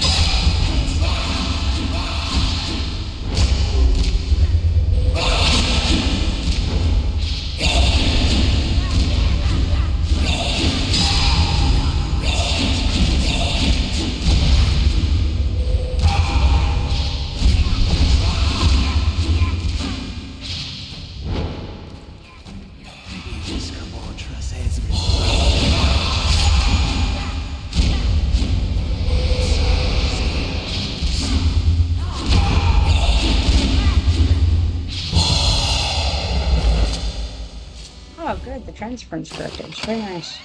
A: Oh, good. The transference corrected. It's very nice.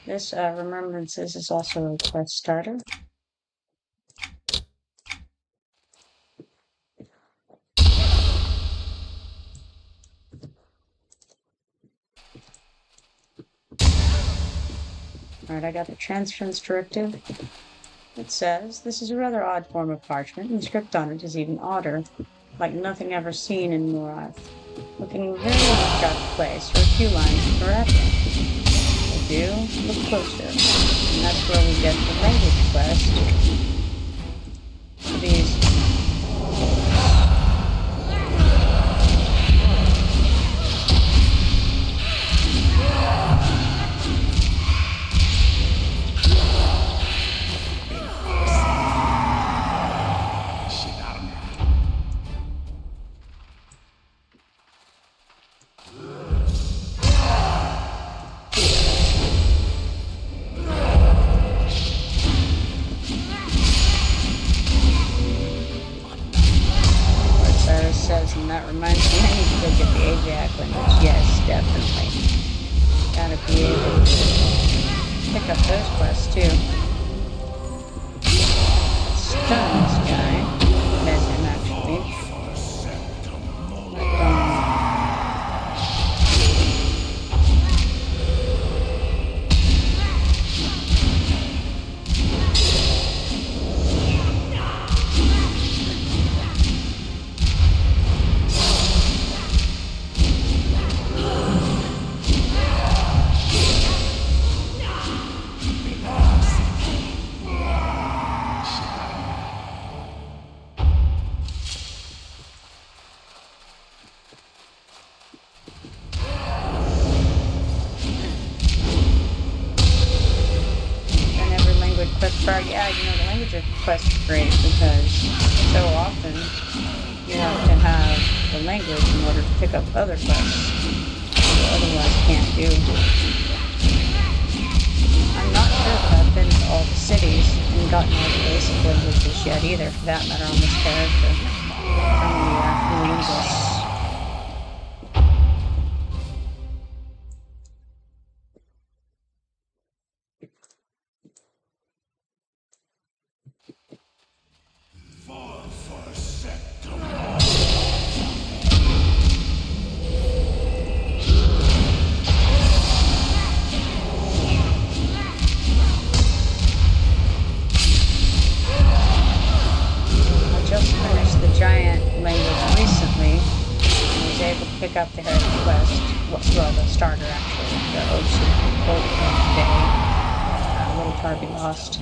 A: This remembrances is also a quest starter. Alright, I got the transference directive. It says, this is a rather odd form of parchment, and the script on it is even odder, like nothing ever seen in Morath. Looking very much out of place, or a few lines correct. I do look closer, and that's where we get the language quest. These and that reminds me, I need to go get the Ajax language. Yes, definitely. Gotta be able to pick up those quests too. Stun this guy. That's him actually. Yeah, you know, the language quest is great because so often you have to have the language in order to pick up other quests that you otherwise can't do. I'm not sure that I've been to all the cities and gotten all the basic languages yet either, for that matter, on this character. From the linguists. Pick up the Heritage Quest, well, the starter actually, the Little Tarby Lost.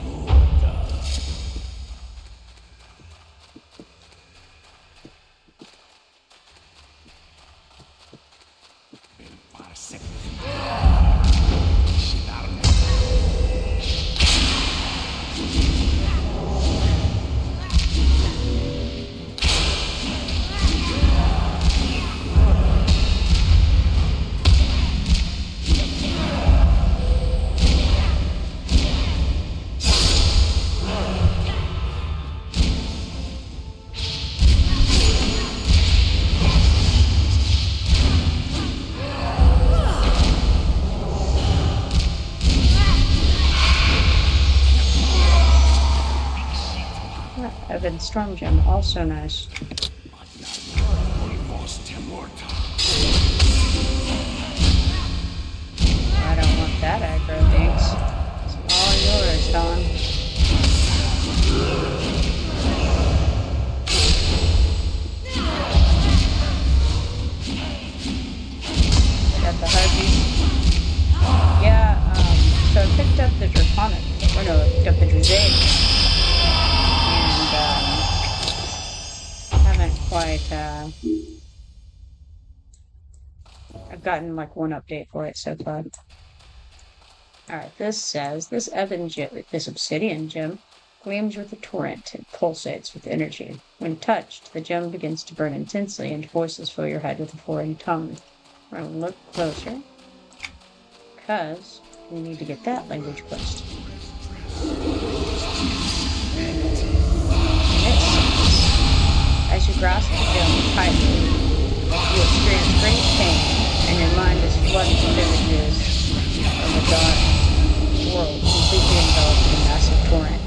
A: Evan Storm Gem, also nice. I don't want that aggro, thanks. It's all yours, Don. up the Draconic, or no, I picked up the Draconic, and haven't quite, I've gotten like one update for it so far. Alright, this says, this obsidian gem gleams with a torrent and pulsates with energy. When touched, the gem begins to burn intensely and voices fill your head with a foreign tongue. We're going to look closer, because we need to get that language quest. And it says, as you grasp the gem tightly, you experience great pain, and your mind is flooded with images of a dark world completely enveloped in a massive torrent.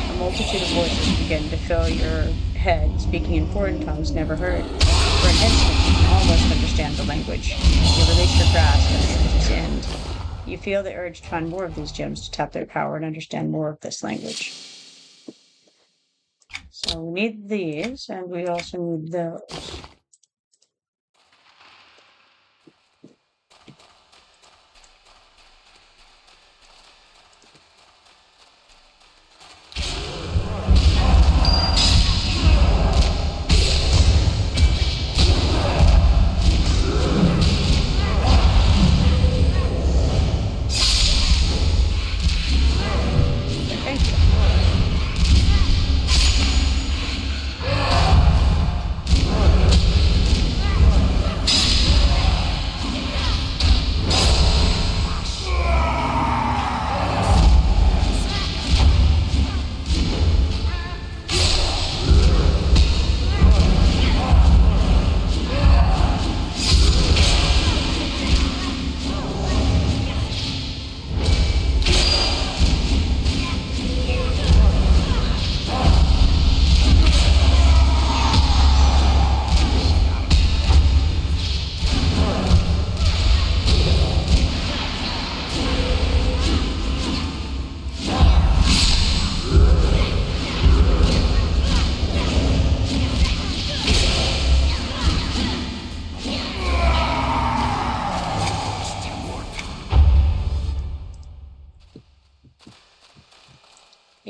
A: A multitude of voices begin to fill your head, speaking in foreign tongues never heard. For an instant, you can almost understand the language. You release your grasp and the images end. You feel the urge to find more of these gems to tap their power and understand more of this language. So we need these, and we also need those.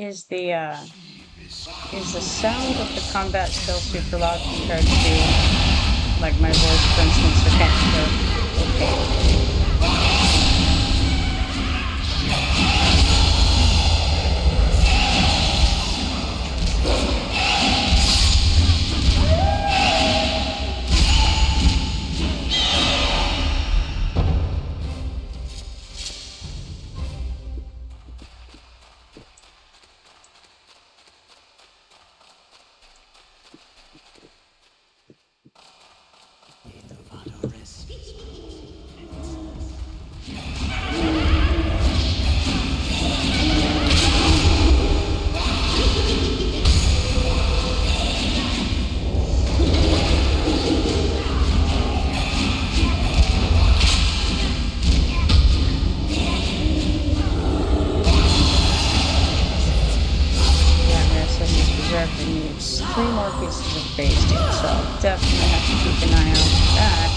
A: Is the sound of the combat still super loud compared to, like, my voice, for instance, or can't hear? Okay. Needs 3 more pieces of basting, so I'll definitely have to keep an eye out for that.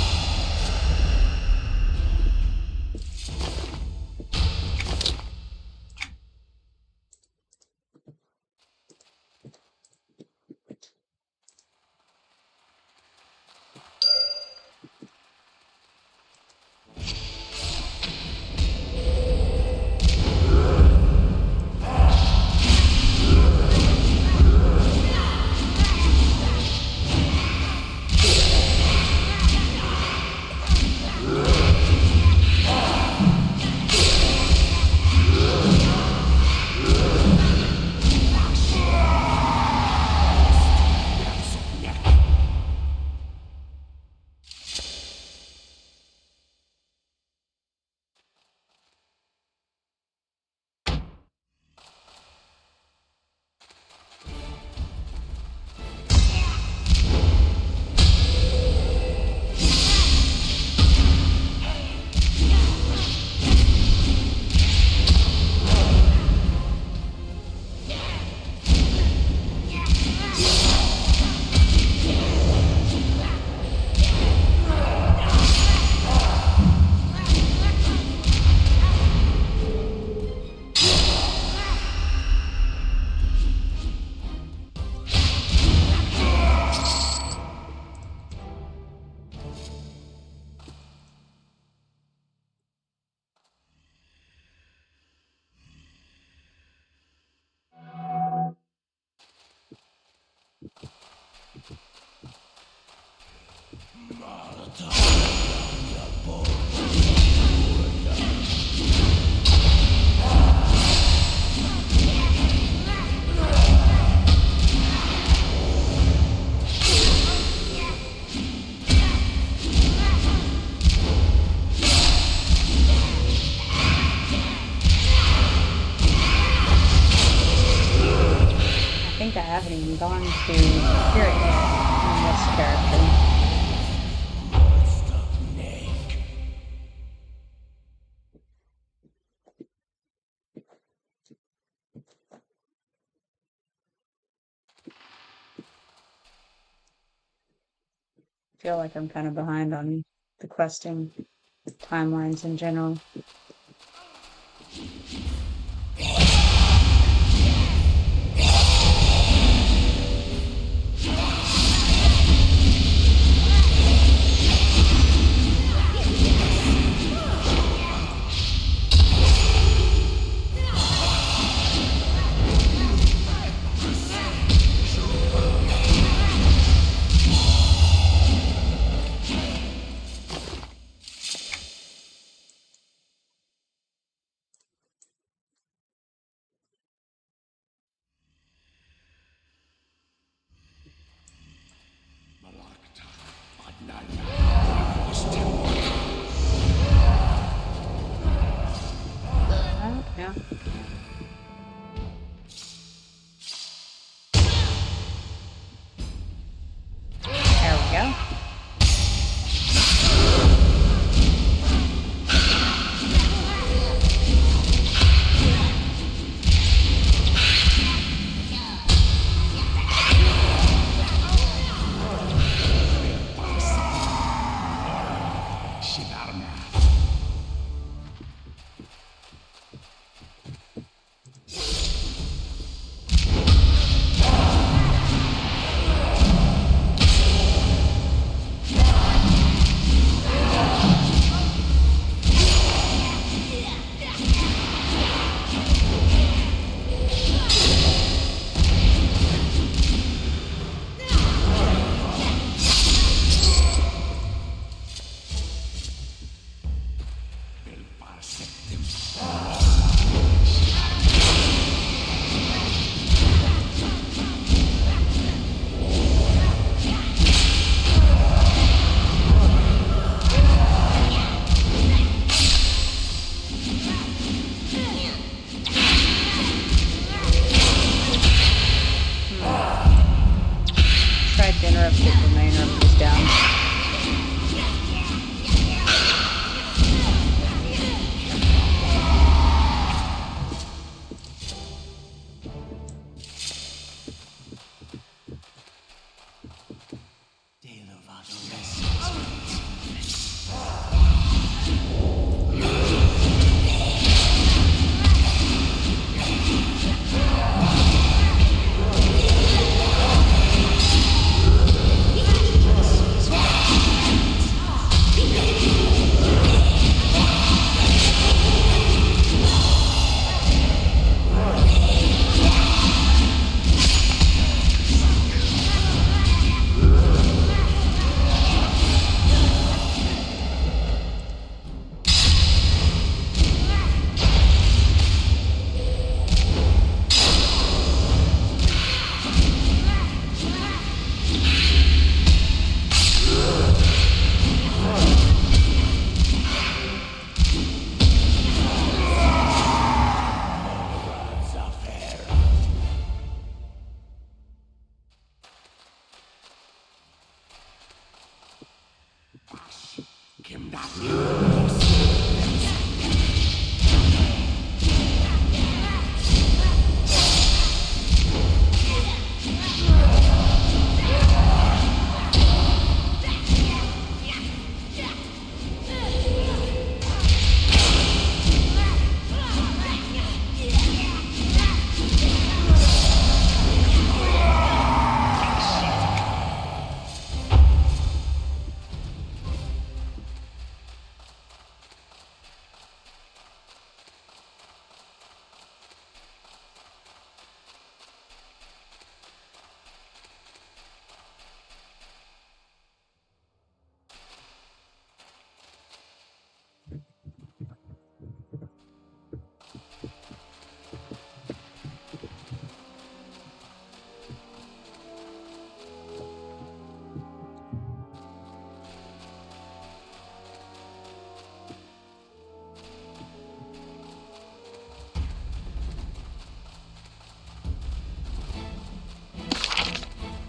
A: I think I haven't even gone to Spirit yet on this character. I feel like I'm kind of behind on the questing timelines in general. Yeah. There we go.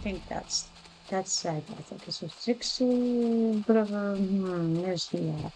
A: think that's sad. I think it's a 60, whatever. Where's he at?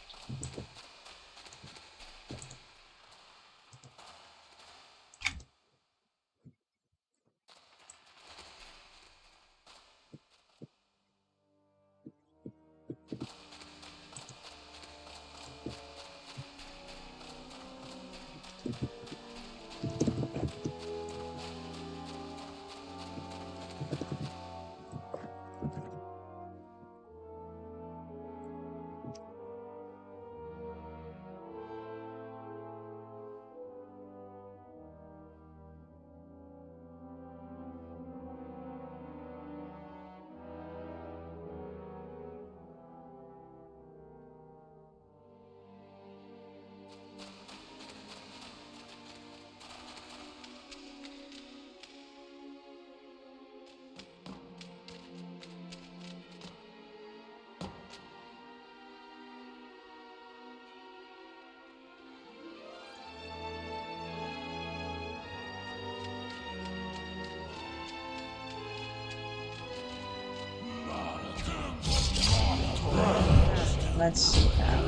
A: Let's see that.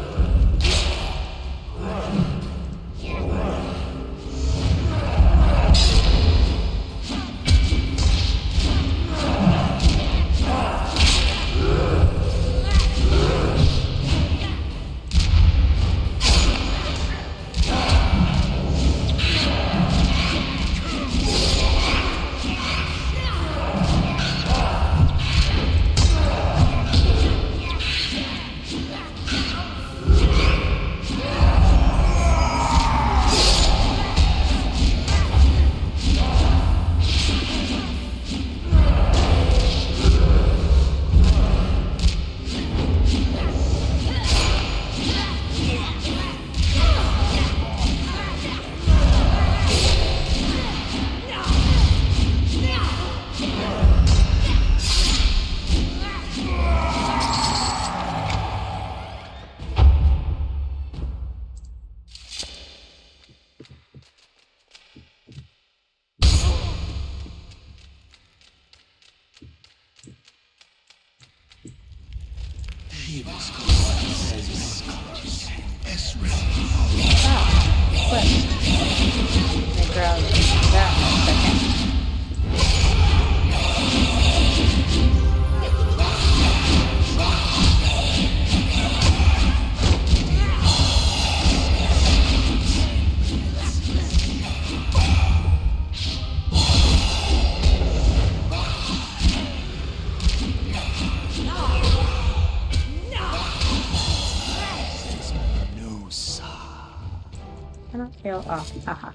A: Cannot fail off. Haha.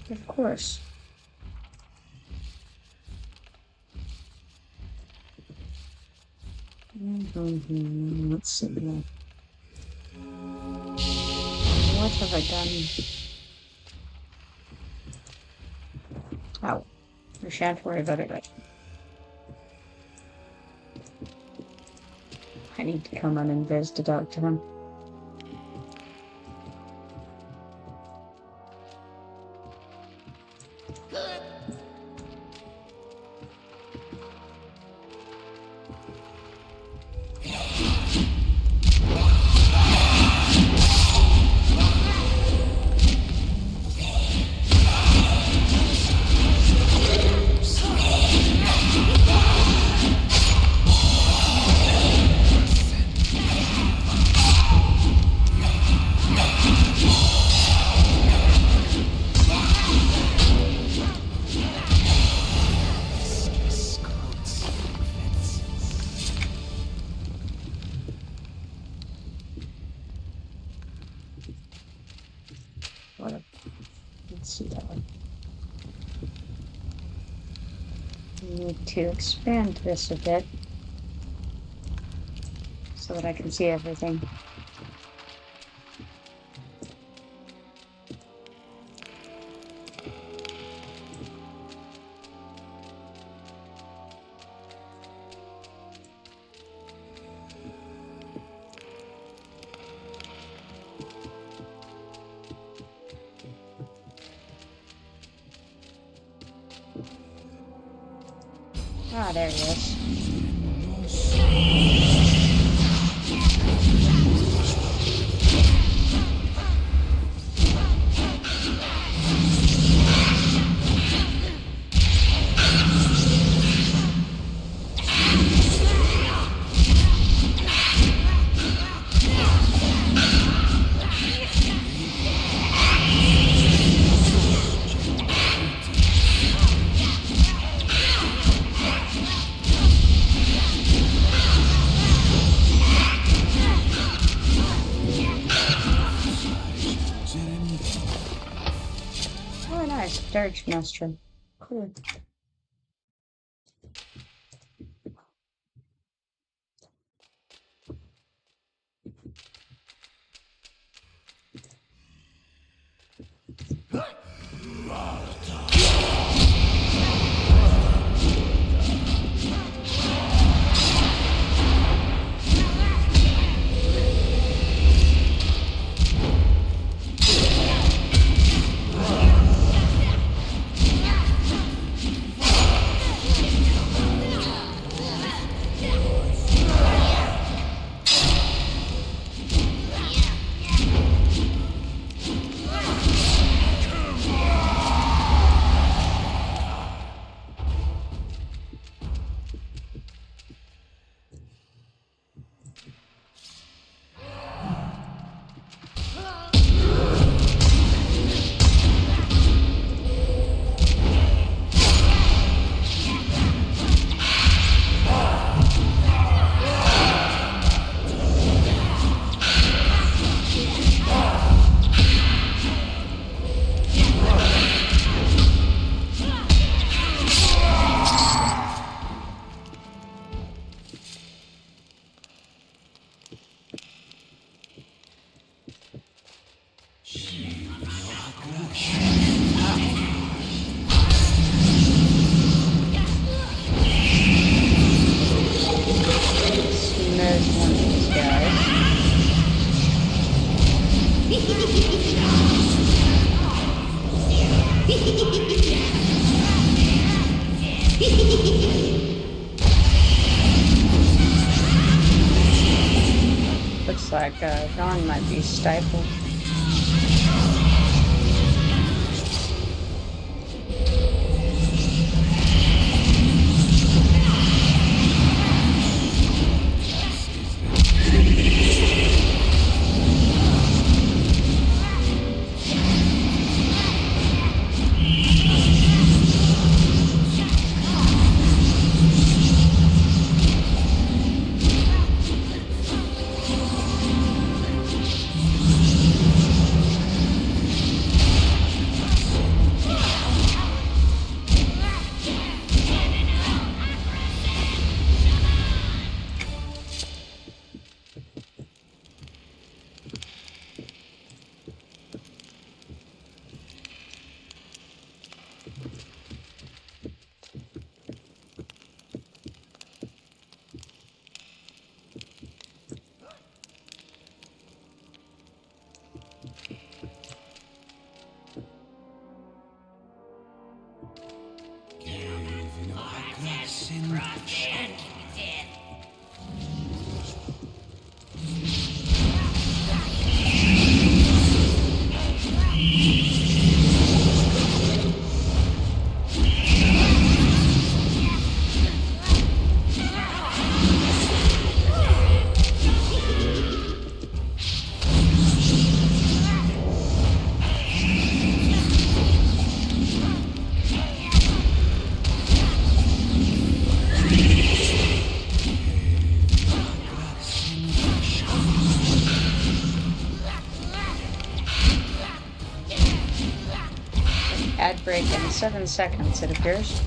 A: Of course. Let's see here. What have I done? Oh, we shan't worry about it right. I need to come on and visit to talk to him. Let's see that one. Need to expand this a bit so that I can see everything. Ah, there he is. Oh, nice. Dirge mushroom. Cool. There's one of these guys. Looks like Dawn might be stifled. Ad break in 7 seconds, it appears.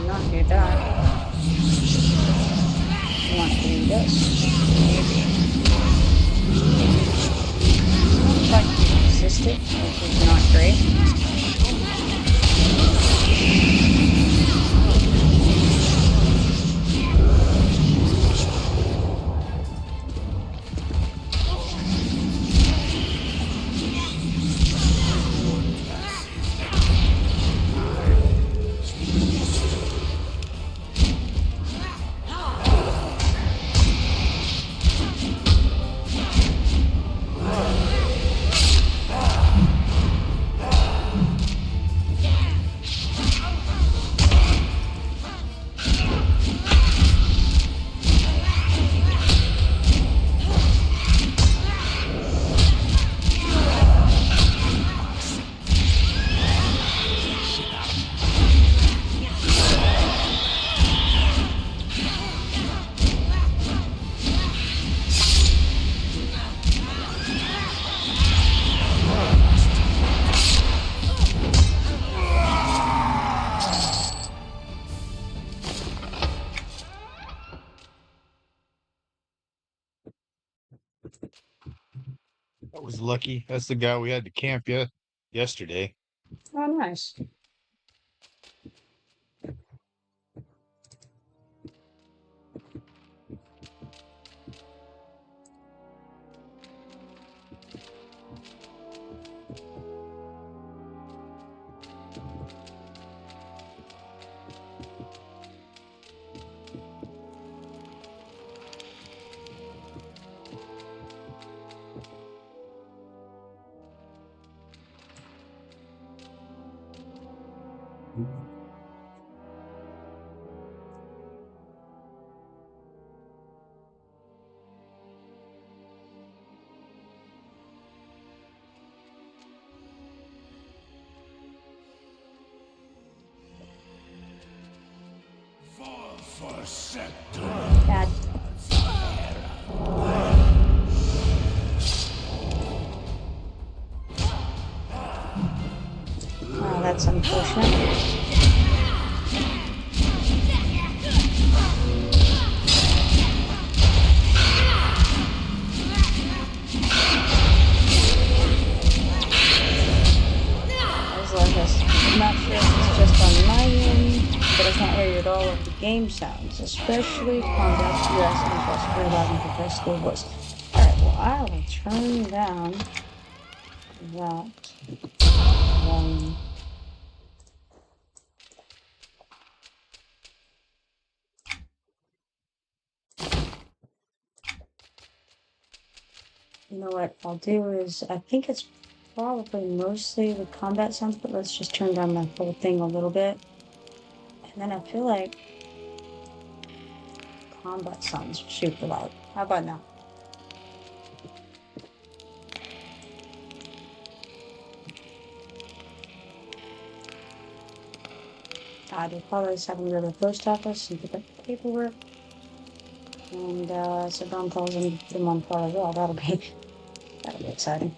A: Not do that. Want to do this? Maybe. Looks like he resisted, which is not great.
F: That was lucky. That's the guy we had to camp yesterday.
A: Oh, nice. Bad. Oh, that's unfortunate. I'm not sure if it's just on my end, but I can't hear you at all of the game sounds, especially combat US and plus very loud and professional voice. Alright, well I will turn down that volume. You know what I'll do is, I think it's probably mostly the combat sounds, but let's just turn down the whole thing a little bit. And then I feel like combat sounds super loud. How about now? I do apologize, having to go to the post office and pick up the paperwork. And so Don calls him put him on fire as well. That'll be exciting.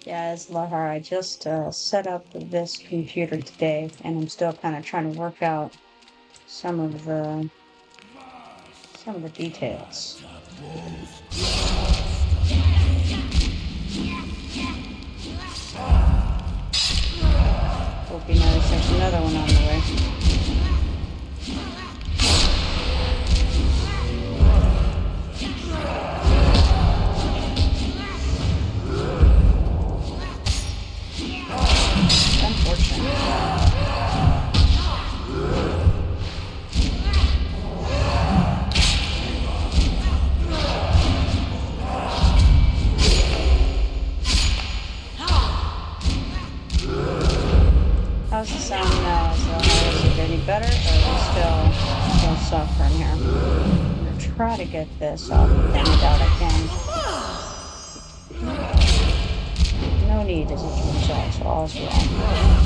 A: Yeah, it's Lahar. I just set up this computer today, and I'm still kind of trying to work out some of the details. try to get this up, and I doubt I can. No need, as it turns out, so all's well.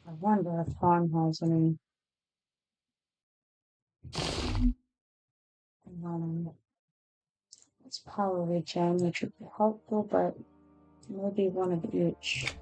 A: I wonder if Han has any. It's probably gem, which would be helpful, but maybe one of each.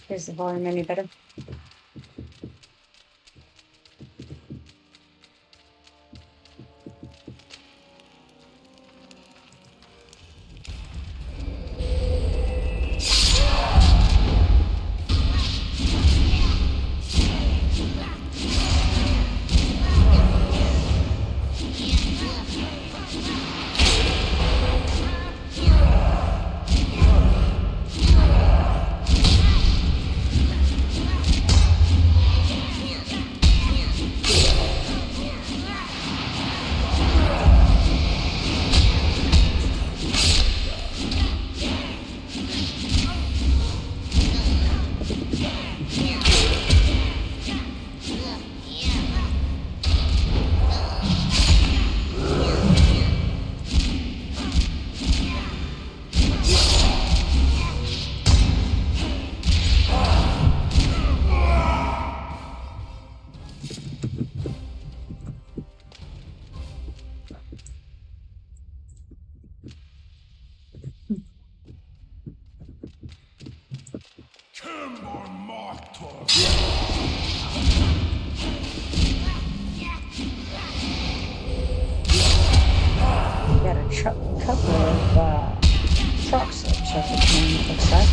A: Is the volume any better? couple of truck slips at the moment, it looks like.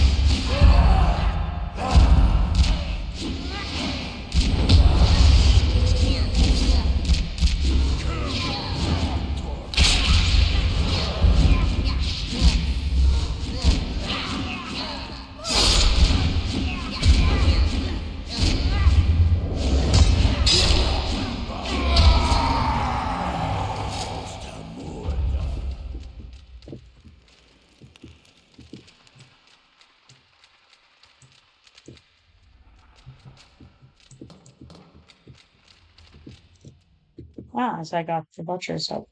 A: As I got the butcher's up.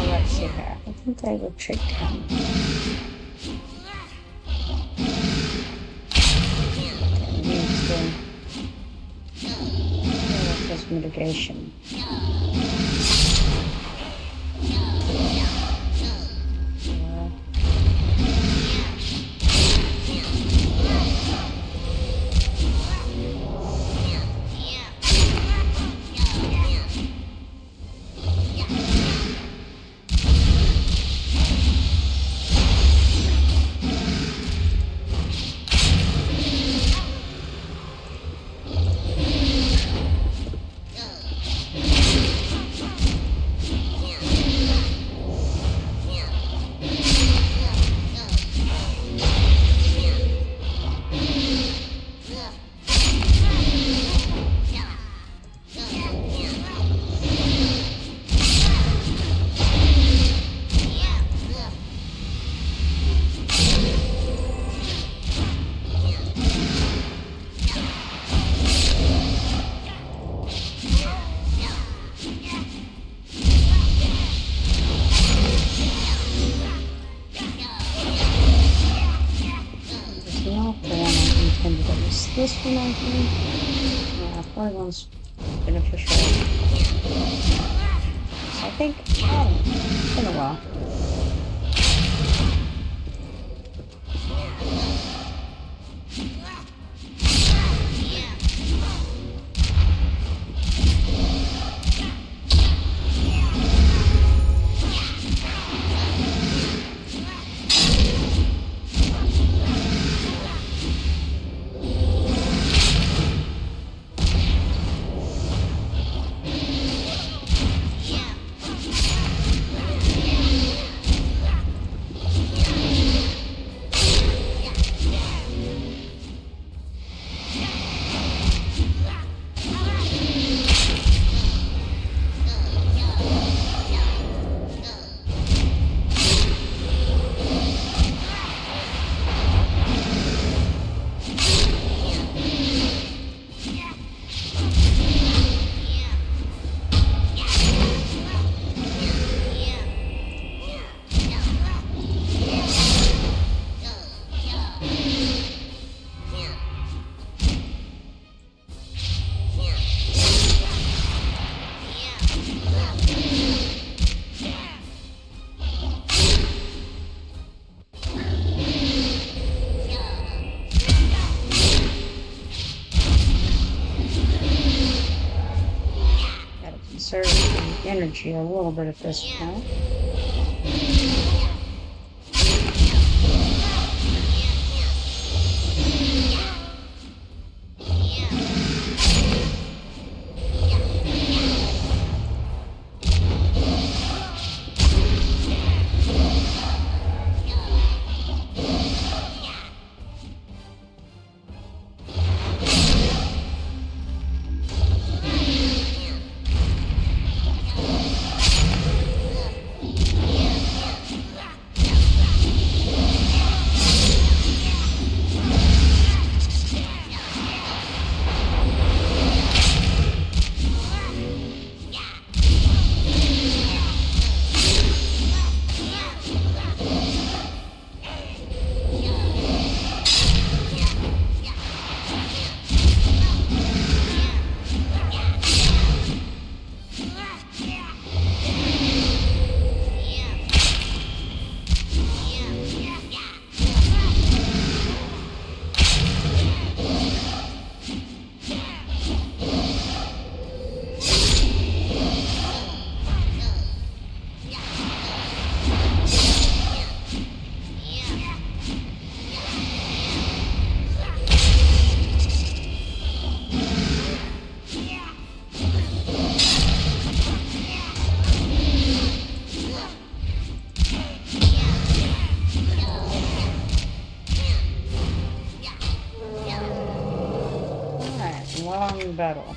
A: Let's see here. I think I will trick him. Mitigation. This one, I think. Yeah, probably one's beneficial. I think. Oh, it's been a while. Conserve the energy a little bit at this point. long battle.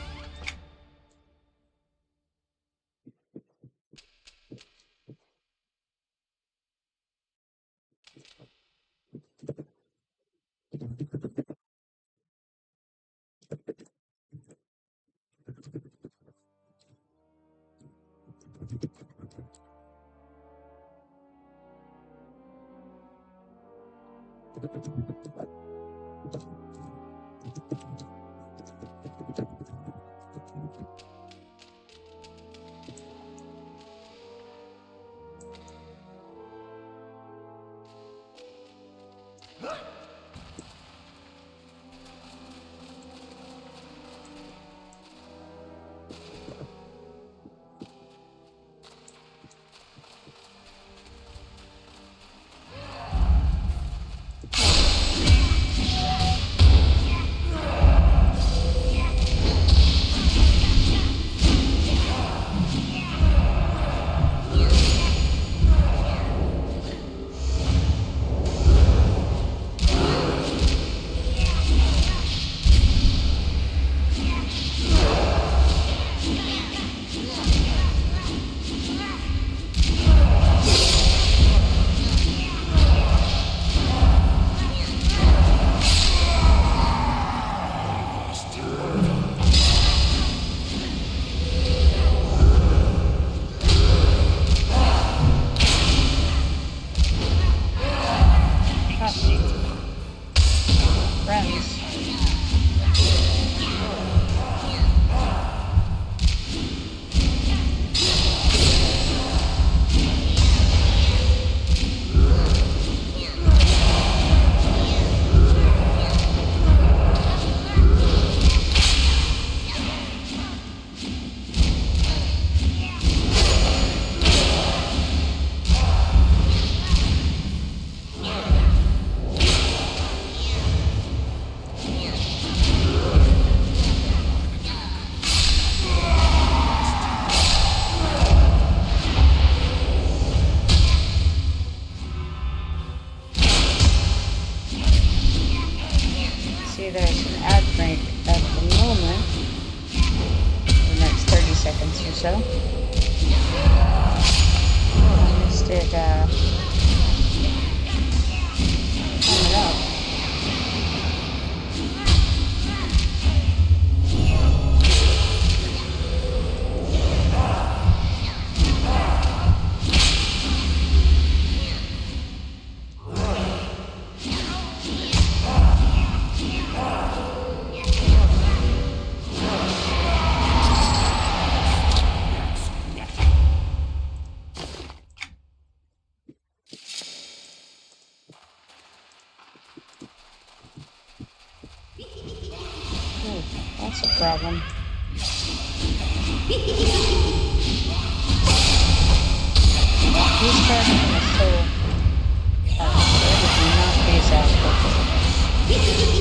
A: There's an ad break at the moment, the next 30 seconds or so. I missed it coming up. That's a problem. These characters are so everything not phase out quickly.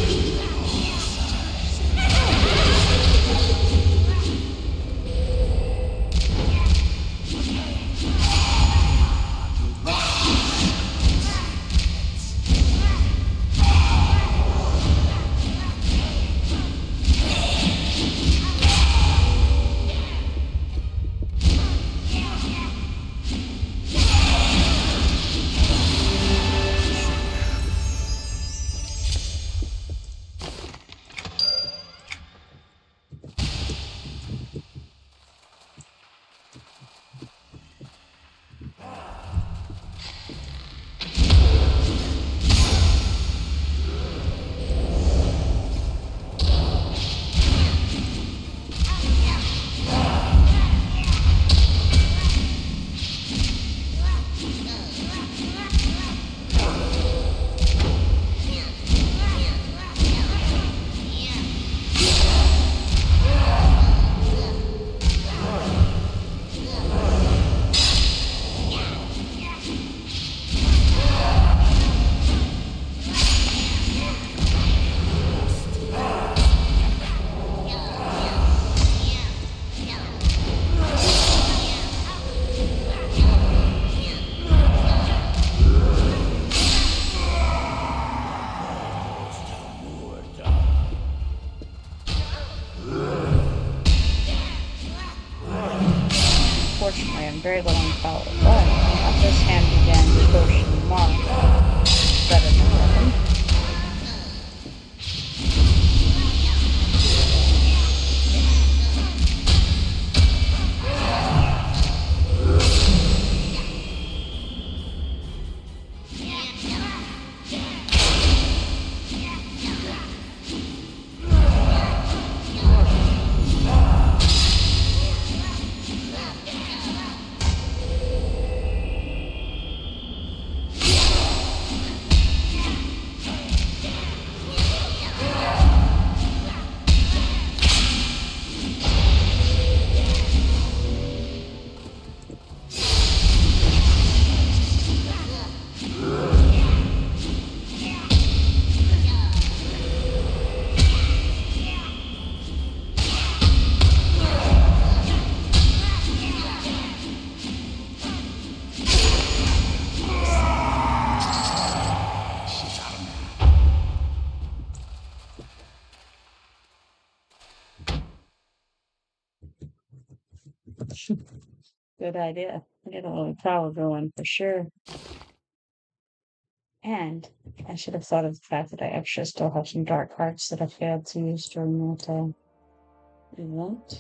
A: Unfortunately, I'm very low on power, but I have this handy dandy potion mark. Better than nothing. Good idea. Get a little power going for sure. And I should have thought of the fact that I actually still have some dark hearts that I failed to use during that event.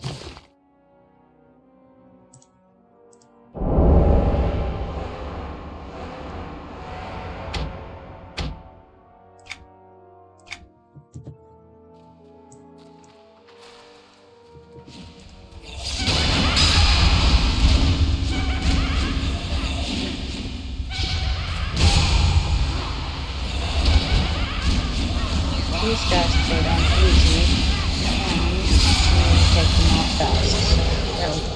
A: These guys go down easy, and I'm going to take them off fast. So there we go.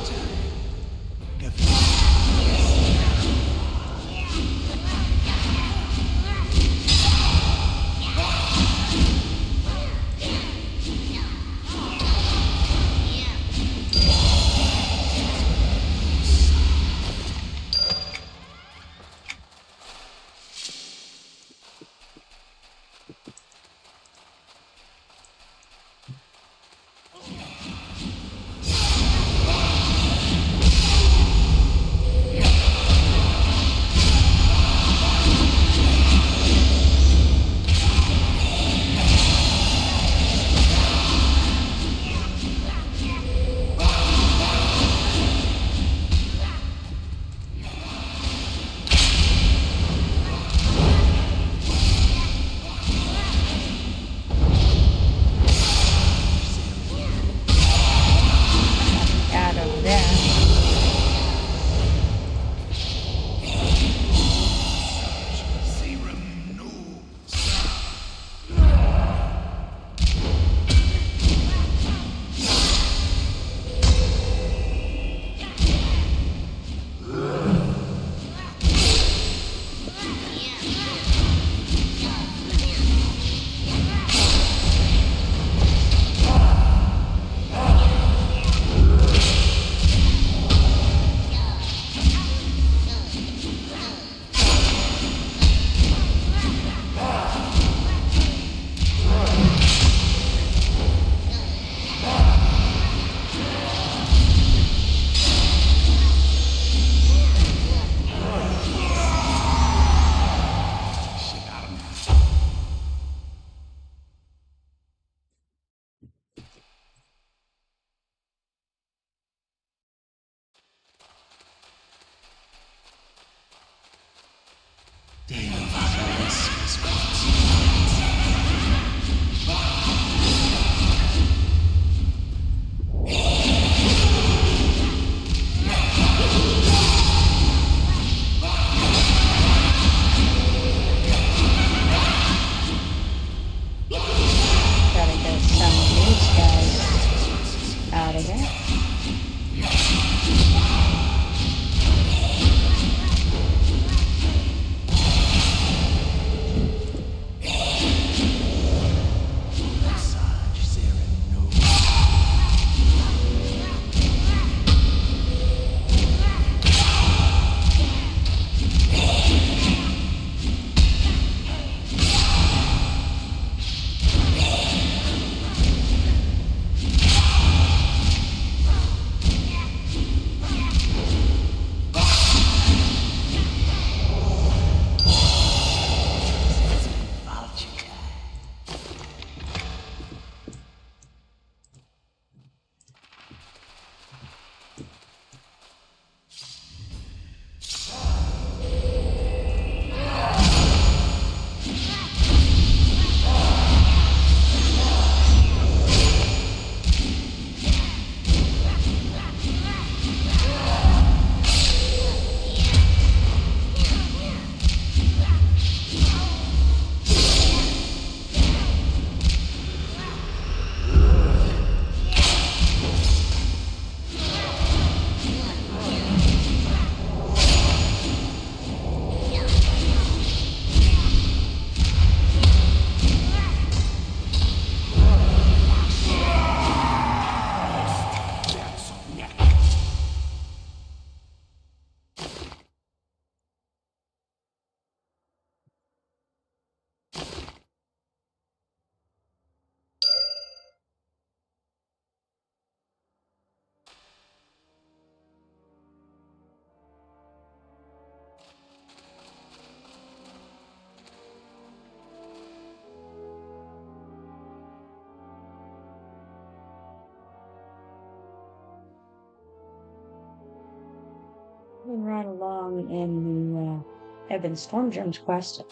A: moving right along in the Ebon Stormgems quest.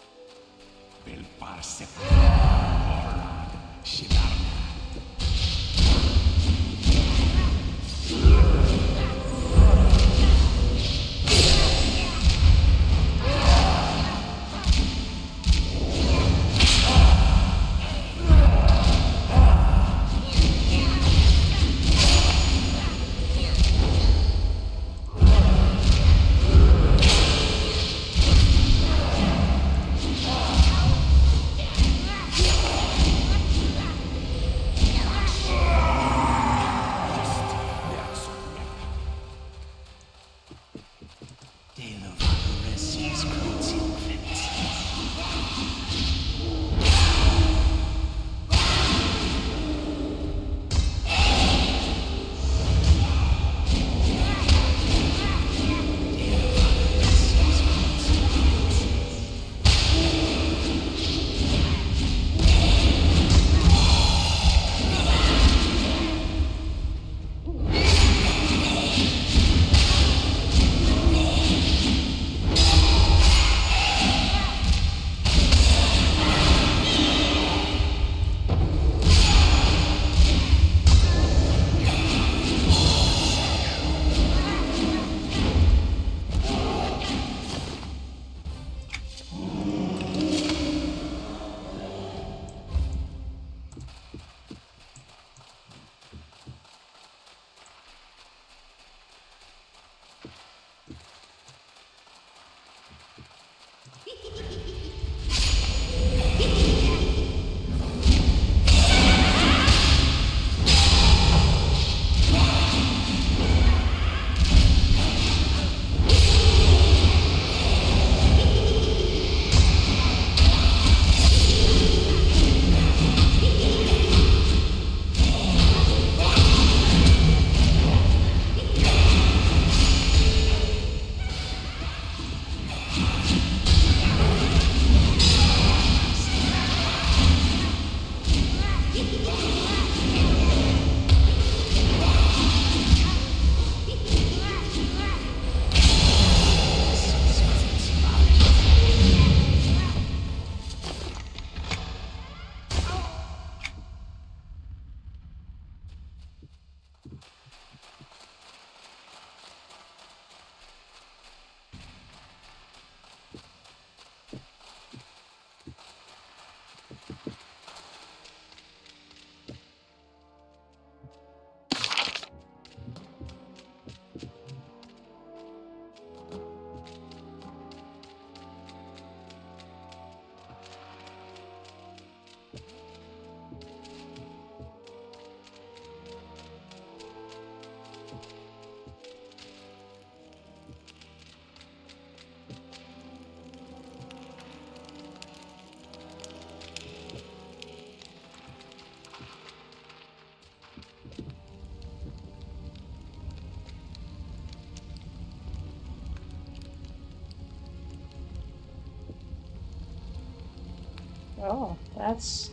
A: Oh, that's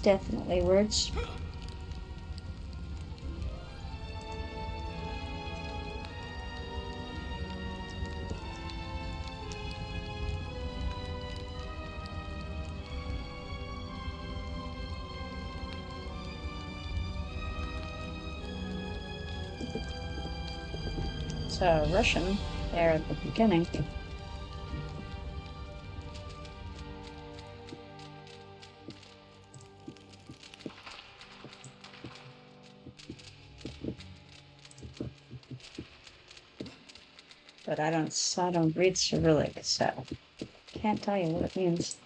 A: definitely words. It's Russian there at the beginning. But I don't read Cyrillic, so can't tell you what it means.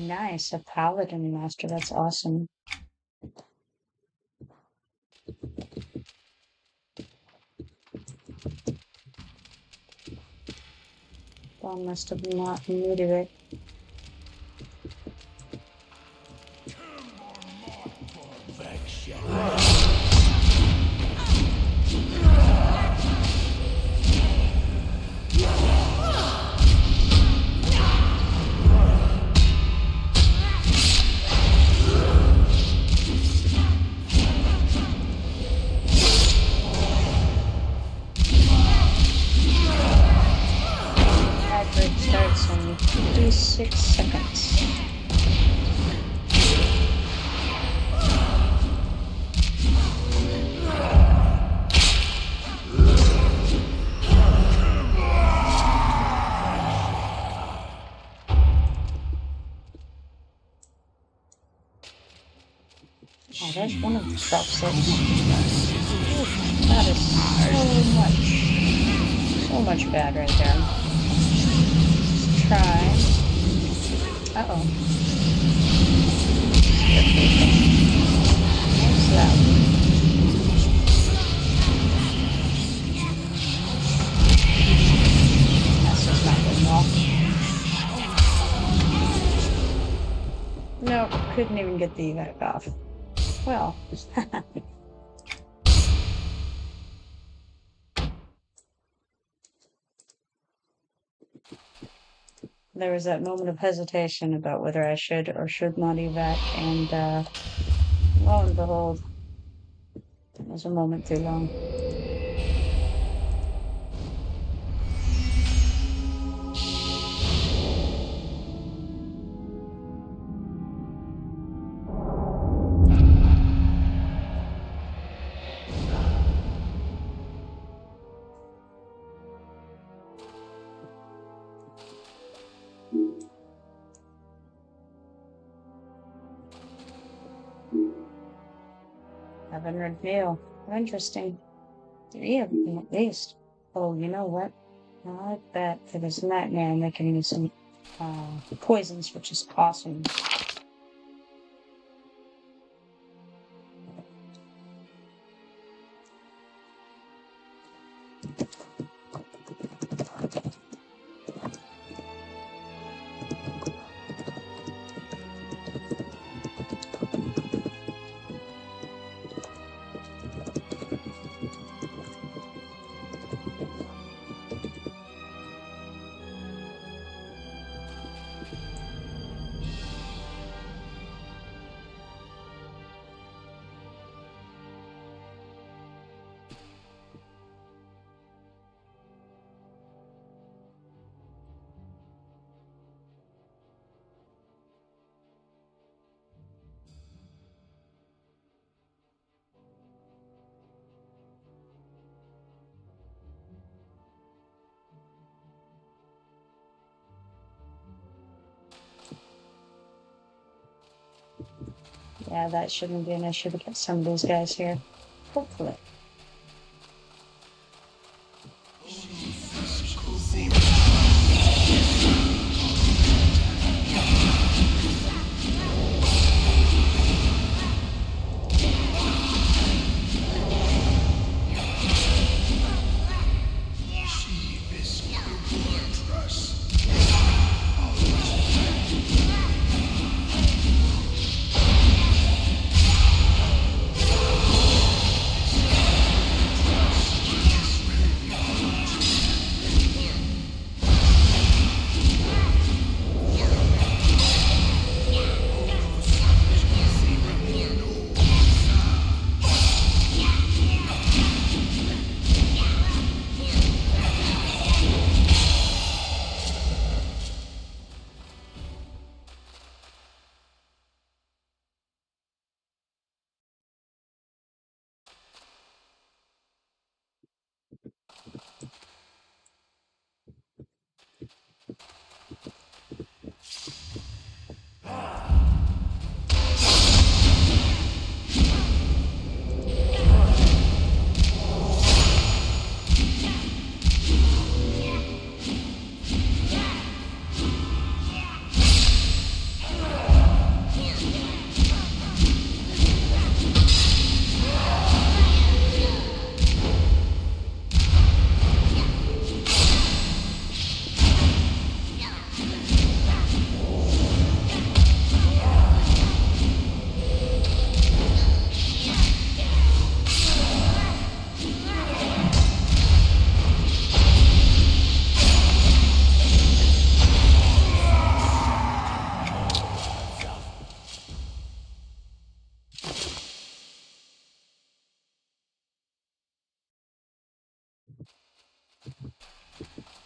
A: nice. A paladin master. That's awesome. I must have not muted it. Advert starts in 56 seconds. Oh, there's one of the crop sets. That is so much bad right there. Let's try. Uh-oh. What's that? That's just not going well. Nope, couldn't even get the evac off. Well. There was that moment of hesitation about whether I should or should not evac, and lo and behold, it was a moment too long. Haven't read meal. Interesting. 3 of them at least. Oh, you know what? I bet for this nightmare making me some poisons, which is awesome. Yeah, that shouldn't be an issue to get some of these guys here. Hopefully.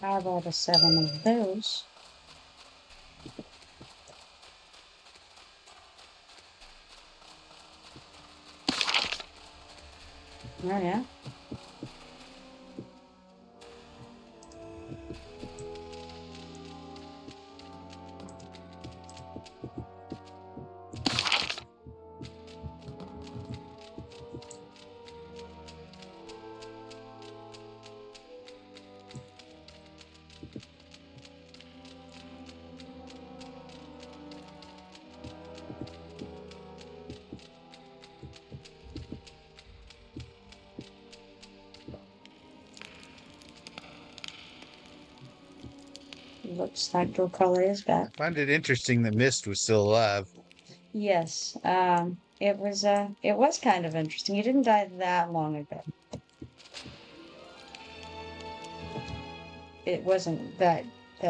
A: How about 7 of those? Oh, yeah. Looks like Draconic is back.
F: I find it interesting that Mist was still alive.
A: Yes, it was kind of interesting. He didn't die that long ago. It wasn't that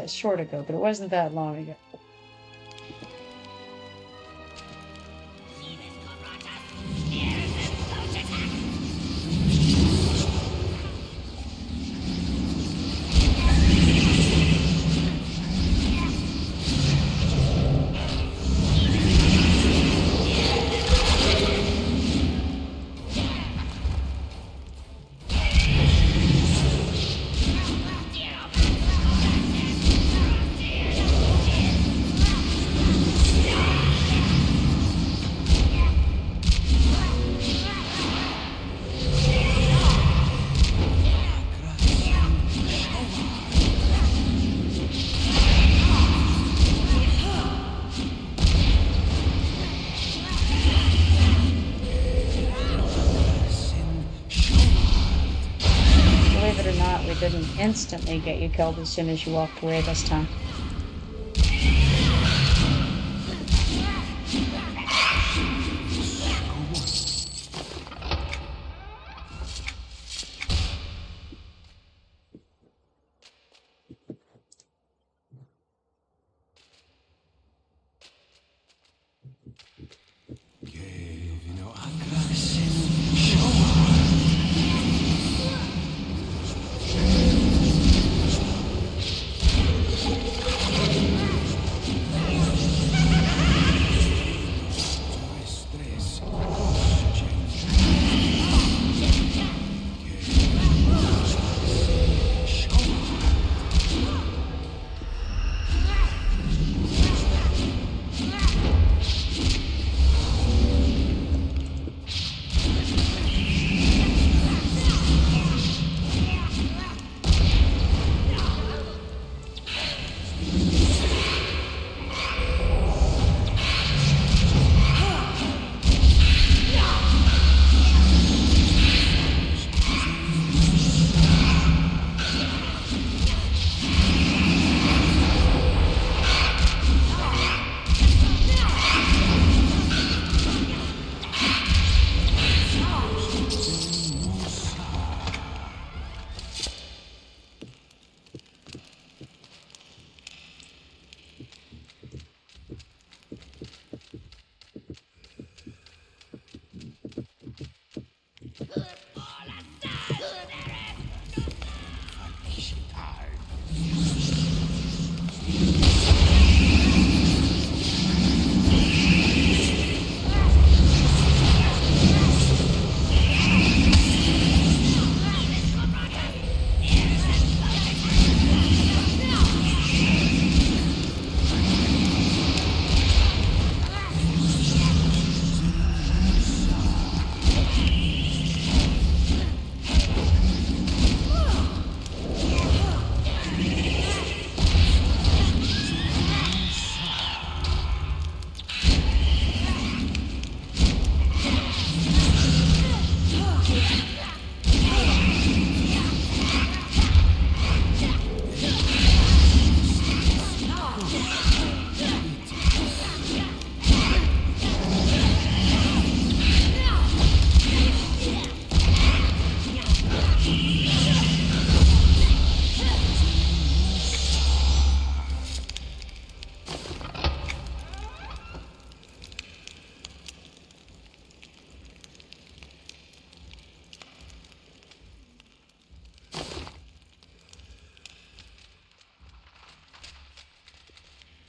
A: short ago, but it wasn't that long ago. Believe it or not, we didn't instantly get you killed as soon as you walked away this time.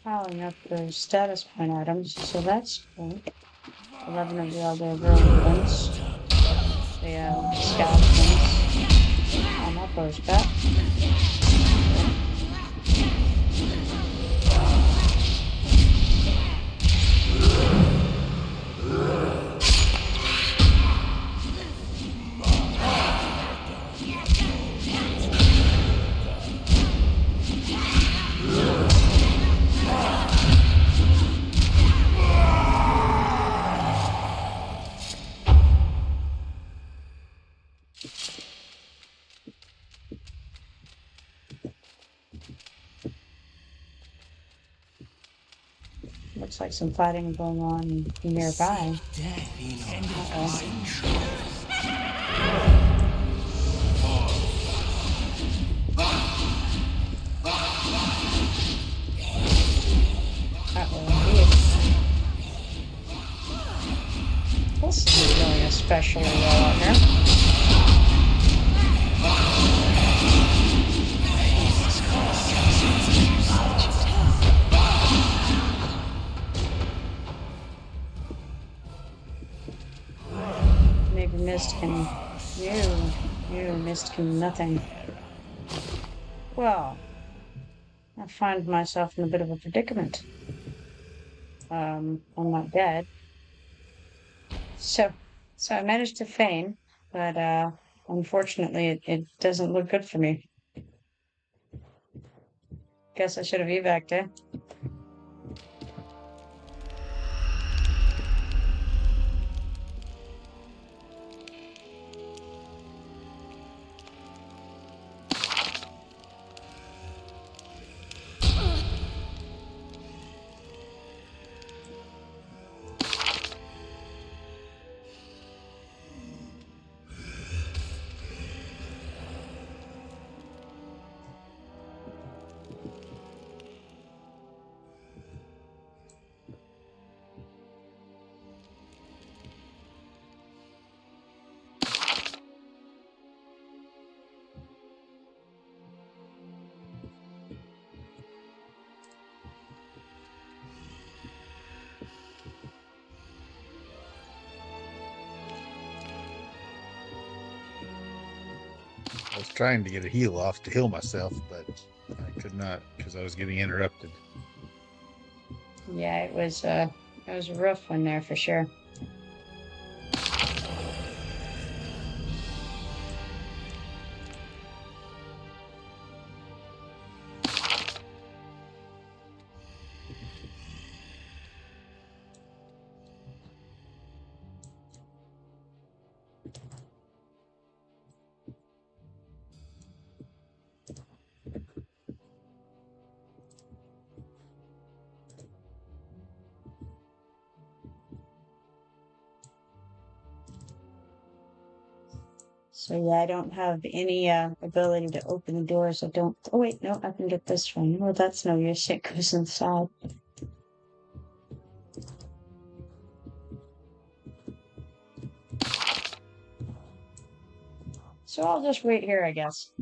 A: piling up those status point items, so that's cool. 11 of the elder ruins. The skeletons. Oh, my bow's back. Looks like some fighting going on nearby. This isn't really especially well out here. Maybe mist can... mist can nothing. Well, I find myself in a bit of a predicament. I'm not dead. So I managed to feign, but unfortunately it doesn't look good for me. Guess I should have evac'd, eh?
F: I was trying to get a heal off to heal myself, but I could not because I was getting interrupted.
A: Yeah, it was a rough one there for sure. So yeah, I don't have any ability to open the doors. I don't. Oh wait, no, I can get this one. Well, that's no use. It goes inside. So I'll just wait here, I guess.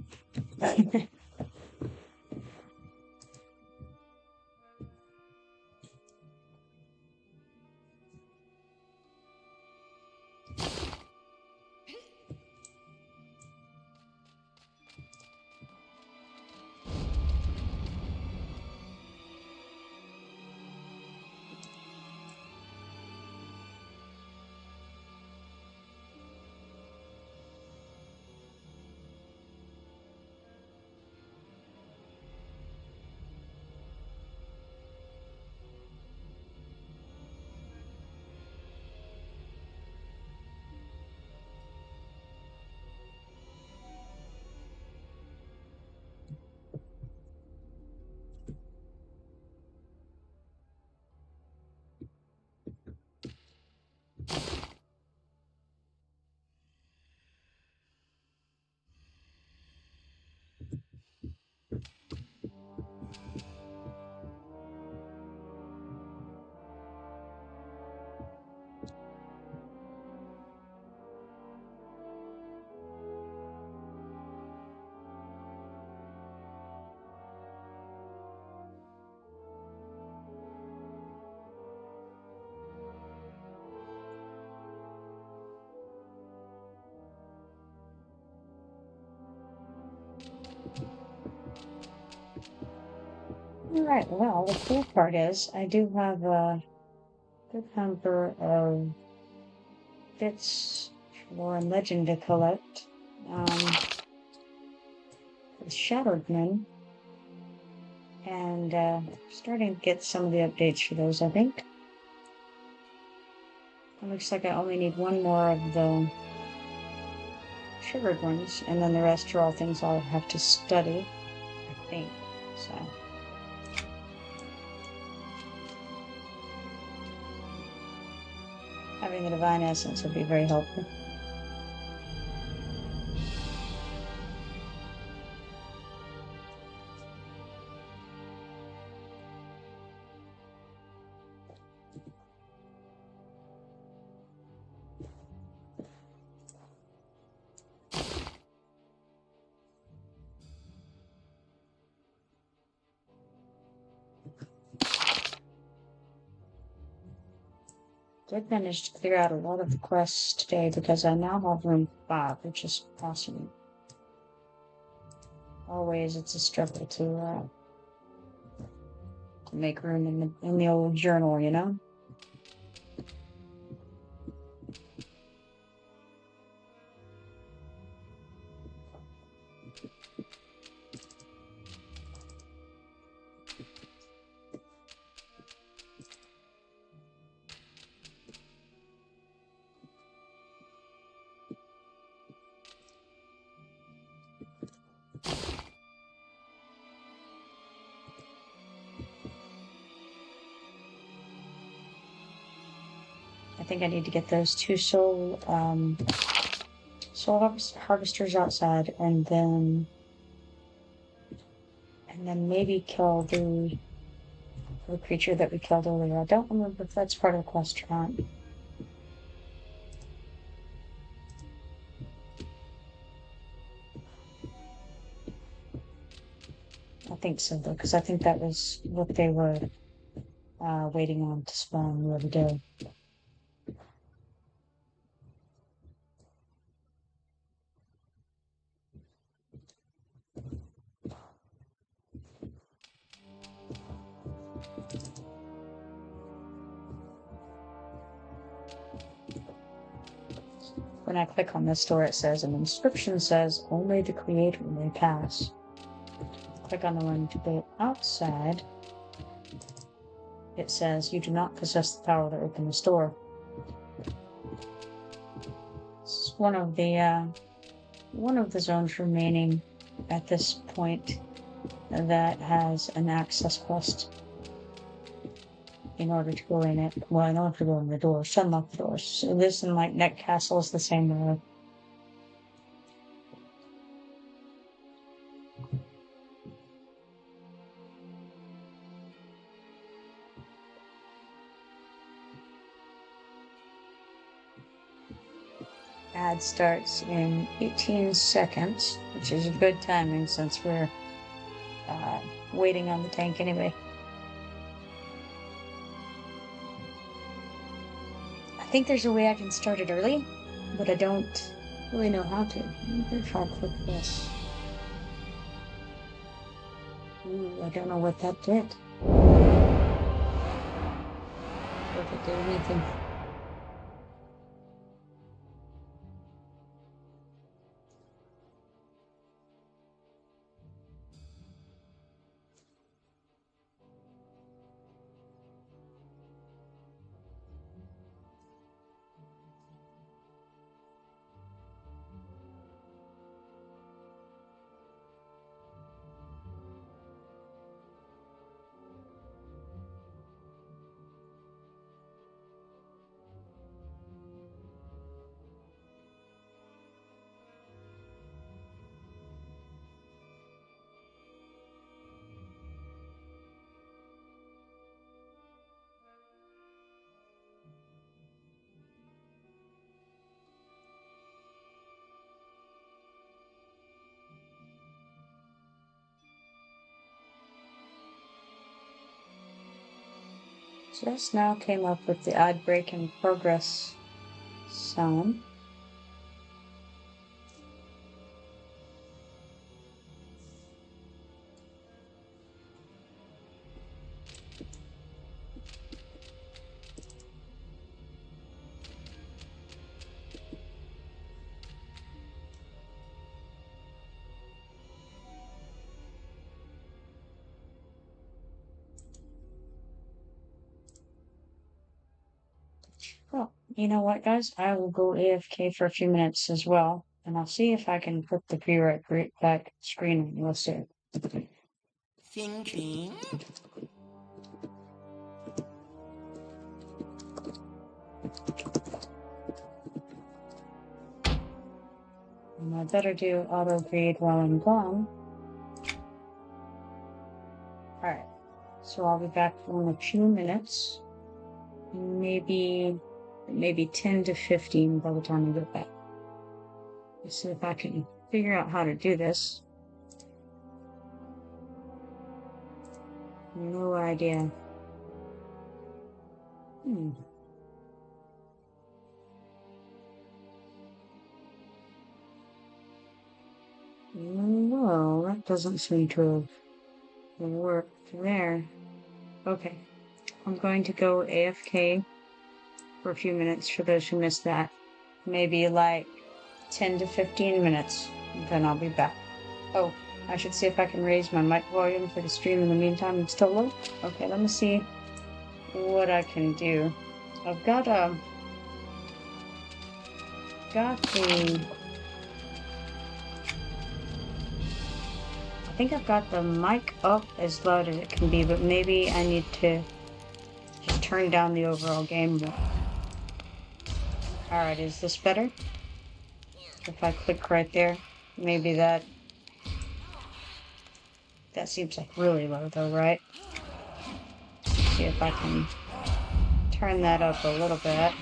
A: Alright, well, the cool part is I do have a good number of bits for legend to collect. The Shadowed Men. And starting to get some of the updates for those, I think. It looks like I only need one more of the sugared ones, and then the rest are all things I'll have to study, I think. So. Having the divine essence would be very helpful. Did manage to clear out a lot of the quests today because I now have room 5, which is awesome. Always, it's a struggle to make room in the old journal, you know. I think I need to get those 2 soul harvesters outside, and then maybe kill the creature that we killed earlier. I don't remember if that's part of the quest or not. I think so, though, because I think that was what they were waiting on to spawn the other day. When I click on this door, it says, an inscription says, only the creator may pass. Click on the one to go outside. It says, you do not possess the power to open this door. It's one of the zones remaining at this point that has an access quest. In order to go in it, well, in order to go in the doors, unlock the doors. So this and like Nek Castle is the same way. Ad starts in 18 seconds, which is good timing since we're waiting on the tank anyway. I think there's a way I can start it early, but I don't really know how to. If I click this. Ooh, I don't know what that did. Or if it did anything. Just now came up with the ad break in progress sound. You know what, guys? I will go AFK for a few minutes as well, and I'll see if I can put the pre-rec back screen. We'll see.
E: Thinking?
A: And I better do auto breed while I'm gone. Alright, so I'll be back in a few minutes. Maybe 10 to 15 by the time I get back. Let's see if I can figure out how to do this. No idea. Well, that doesn't seem to have worked there. Okay, I'm going to go AFK for a few minutes for those who missed that. Maybe like 10 to 15 minutes, then I'll be back. Oh, I should see if I can raise my mic volume for the stream in the meantime. It's still low? Okay, let me see what I can do. I've got the I think I've got the mic up as loud as it can be, but maybe I need to just turn down the overall game. Alright, is this better? If I click right there, maybe that seems like really low though, right? See if I can turn that up a little bit.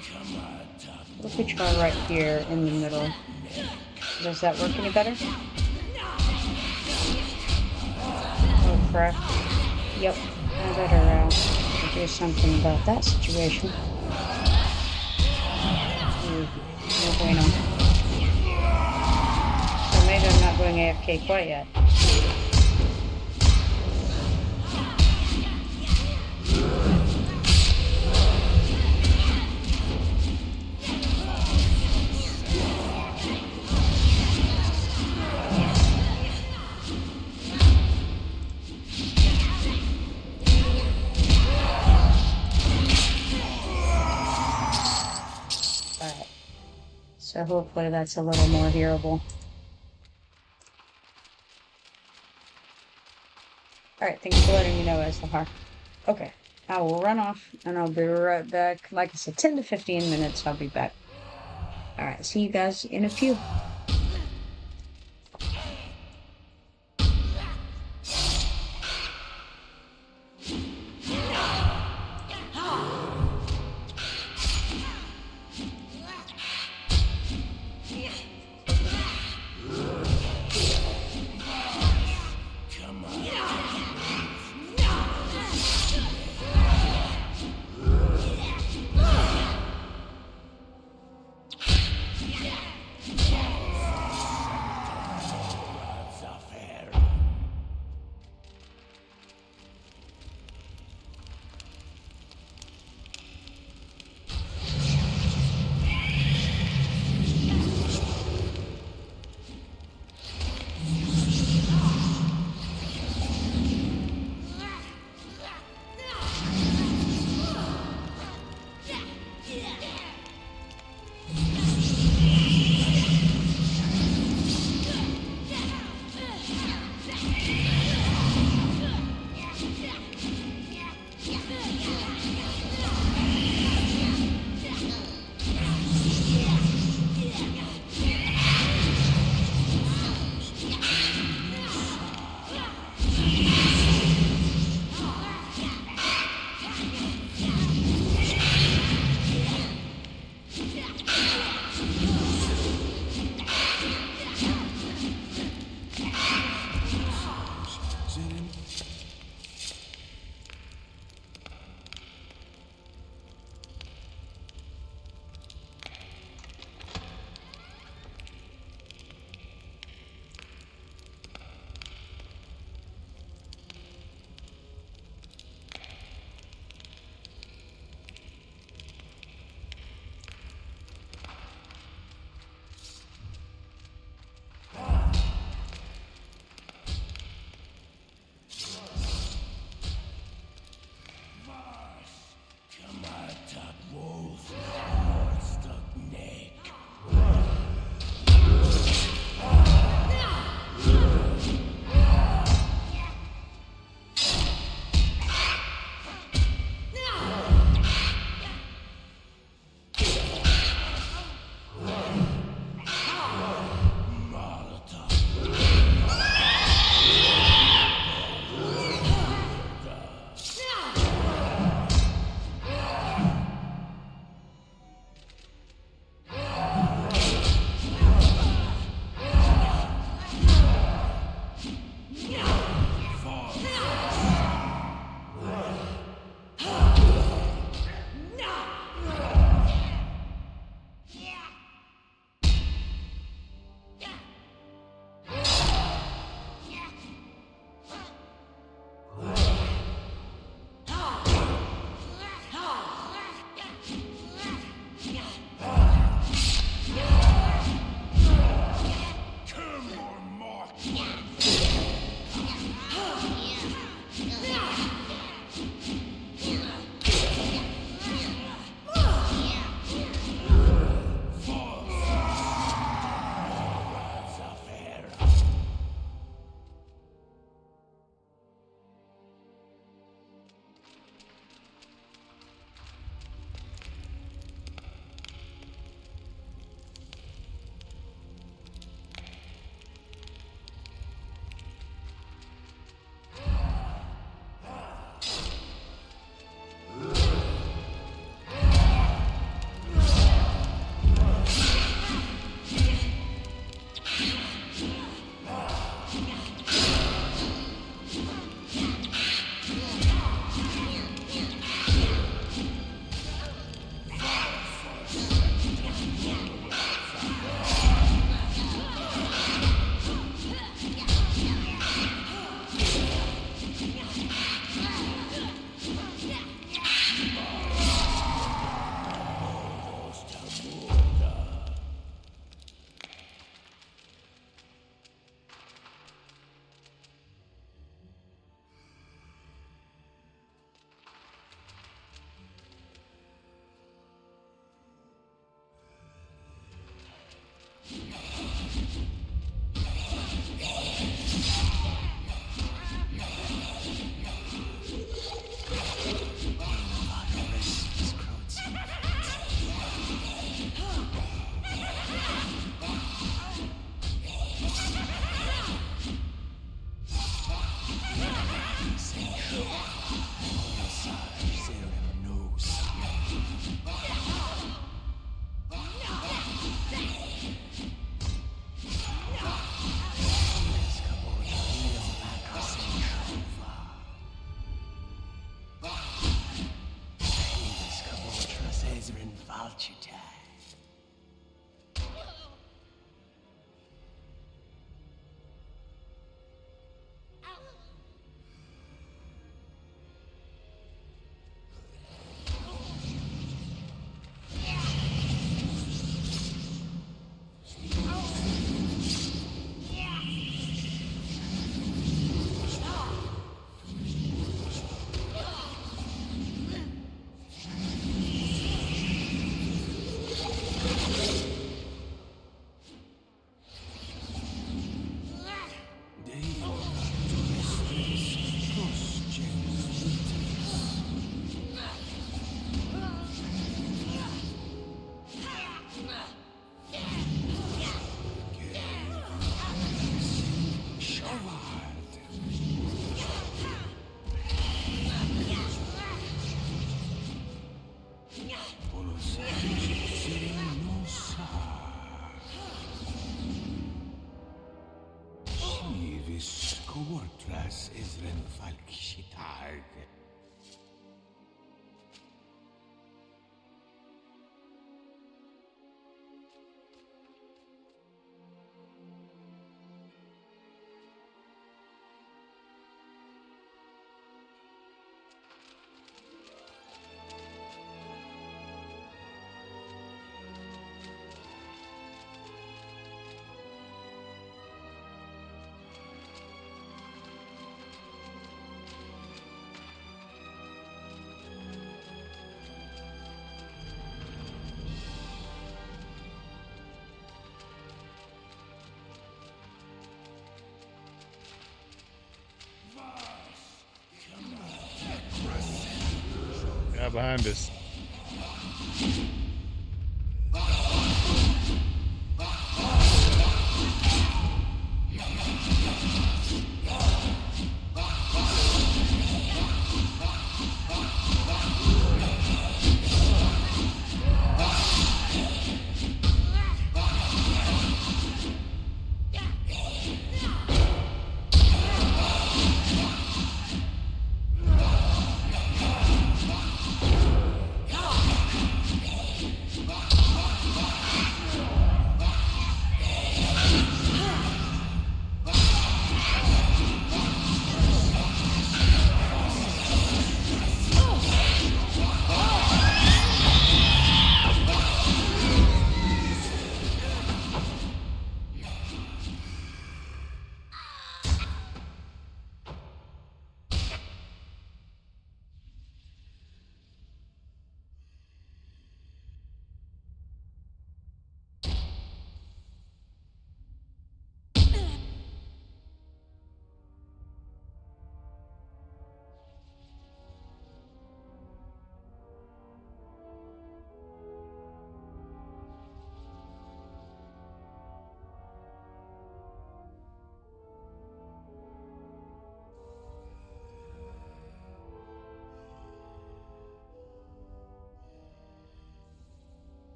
A: What if we try right here in the middle? Does that work any better? Oh crap. Yep, I better do something about that situation. Ooh, no bueno. So maybe I'm not going AFK quite yet. So hopefully that's a little more hearable. Alright, thanks for letting me know, Ezlahar. Okay, I will run off and I'll be right back. Like I said, 10 to 15 minutes, I'll be back. Alright, see you guys in a few.
D: Das ist ein falscher Tag.
F: Yeah, behind us.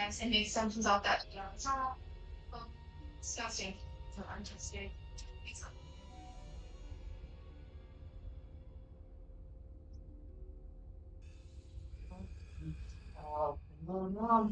G: sometimes and make assumptions off that. You know, it's not disgusting. So I'm just kidding. Oh, no.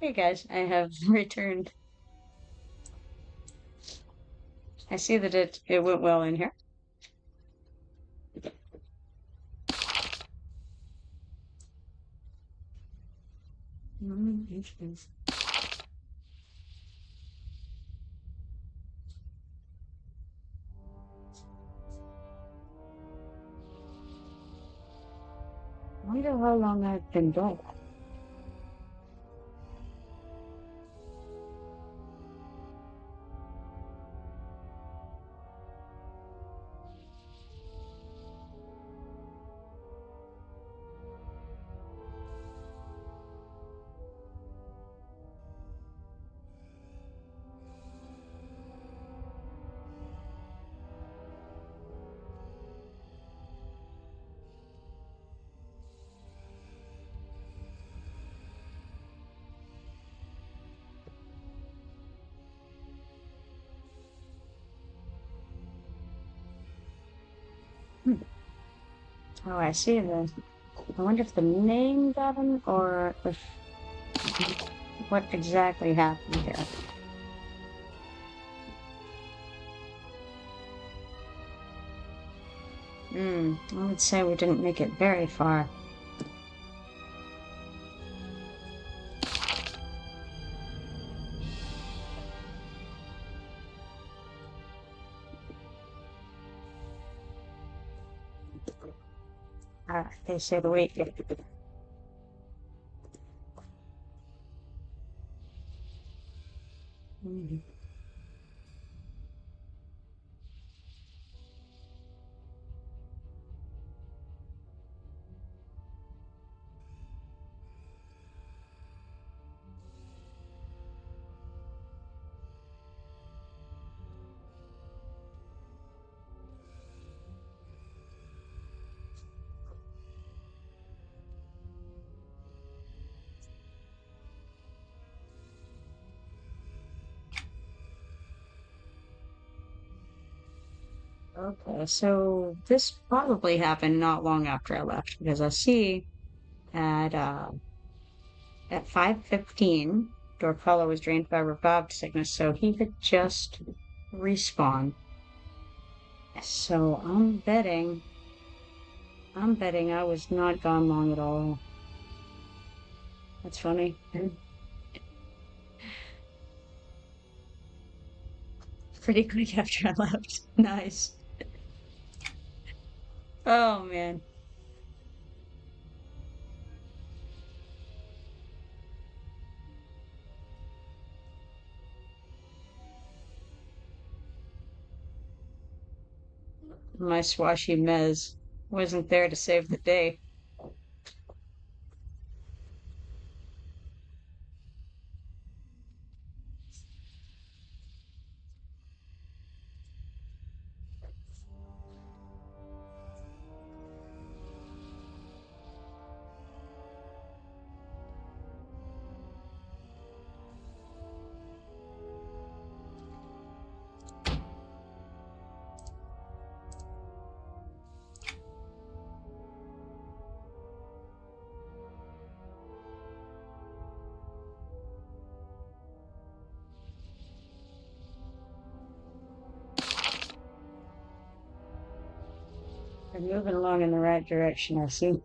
A: Hey guys, I have returned. I see that it went well in here. I wonder how long I've been gone. Oh, I see the. I wonder if the name got him or if what exactly happened here. I would say we didn't make it very far. They say the wait. Okay, so this probably happened not long after I left because I see at 5:15, Dorpella was drained by revived sickness, so he had just respawned. So I'm betting I was not gone long at all. That's funny. Pretty quick after I left. Nice. Oh man. My swashy mez wasn't there to save the day. We're moving along in the right direction, I see.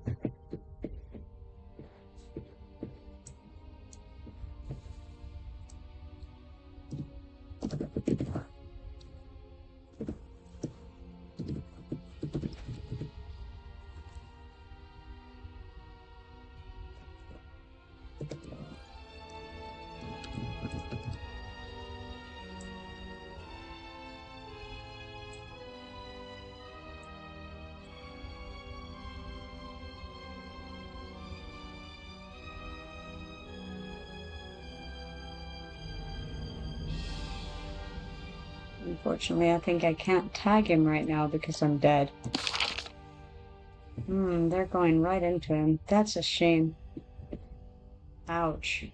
A: Unfortunately, I think I can't tag him right now because I'm dead. They're going right into him. That's a shame. Ouch.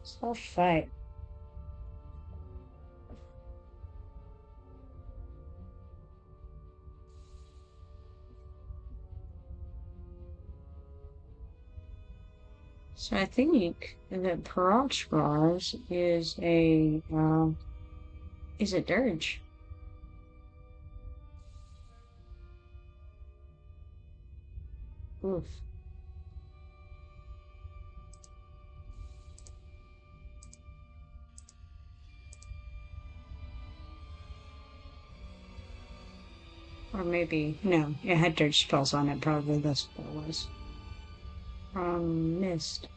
A: So fight. So I think that Peroxbars is a dirge. Oof. Or maybe, no, it had dirge spells on it, probably that's what it was. Mist.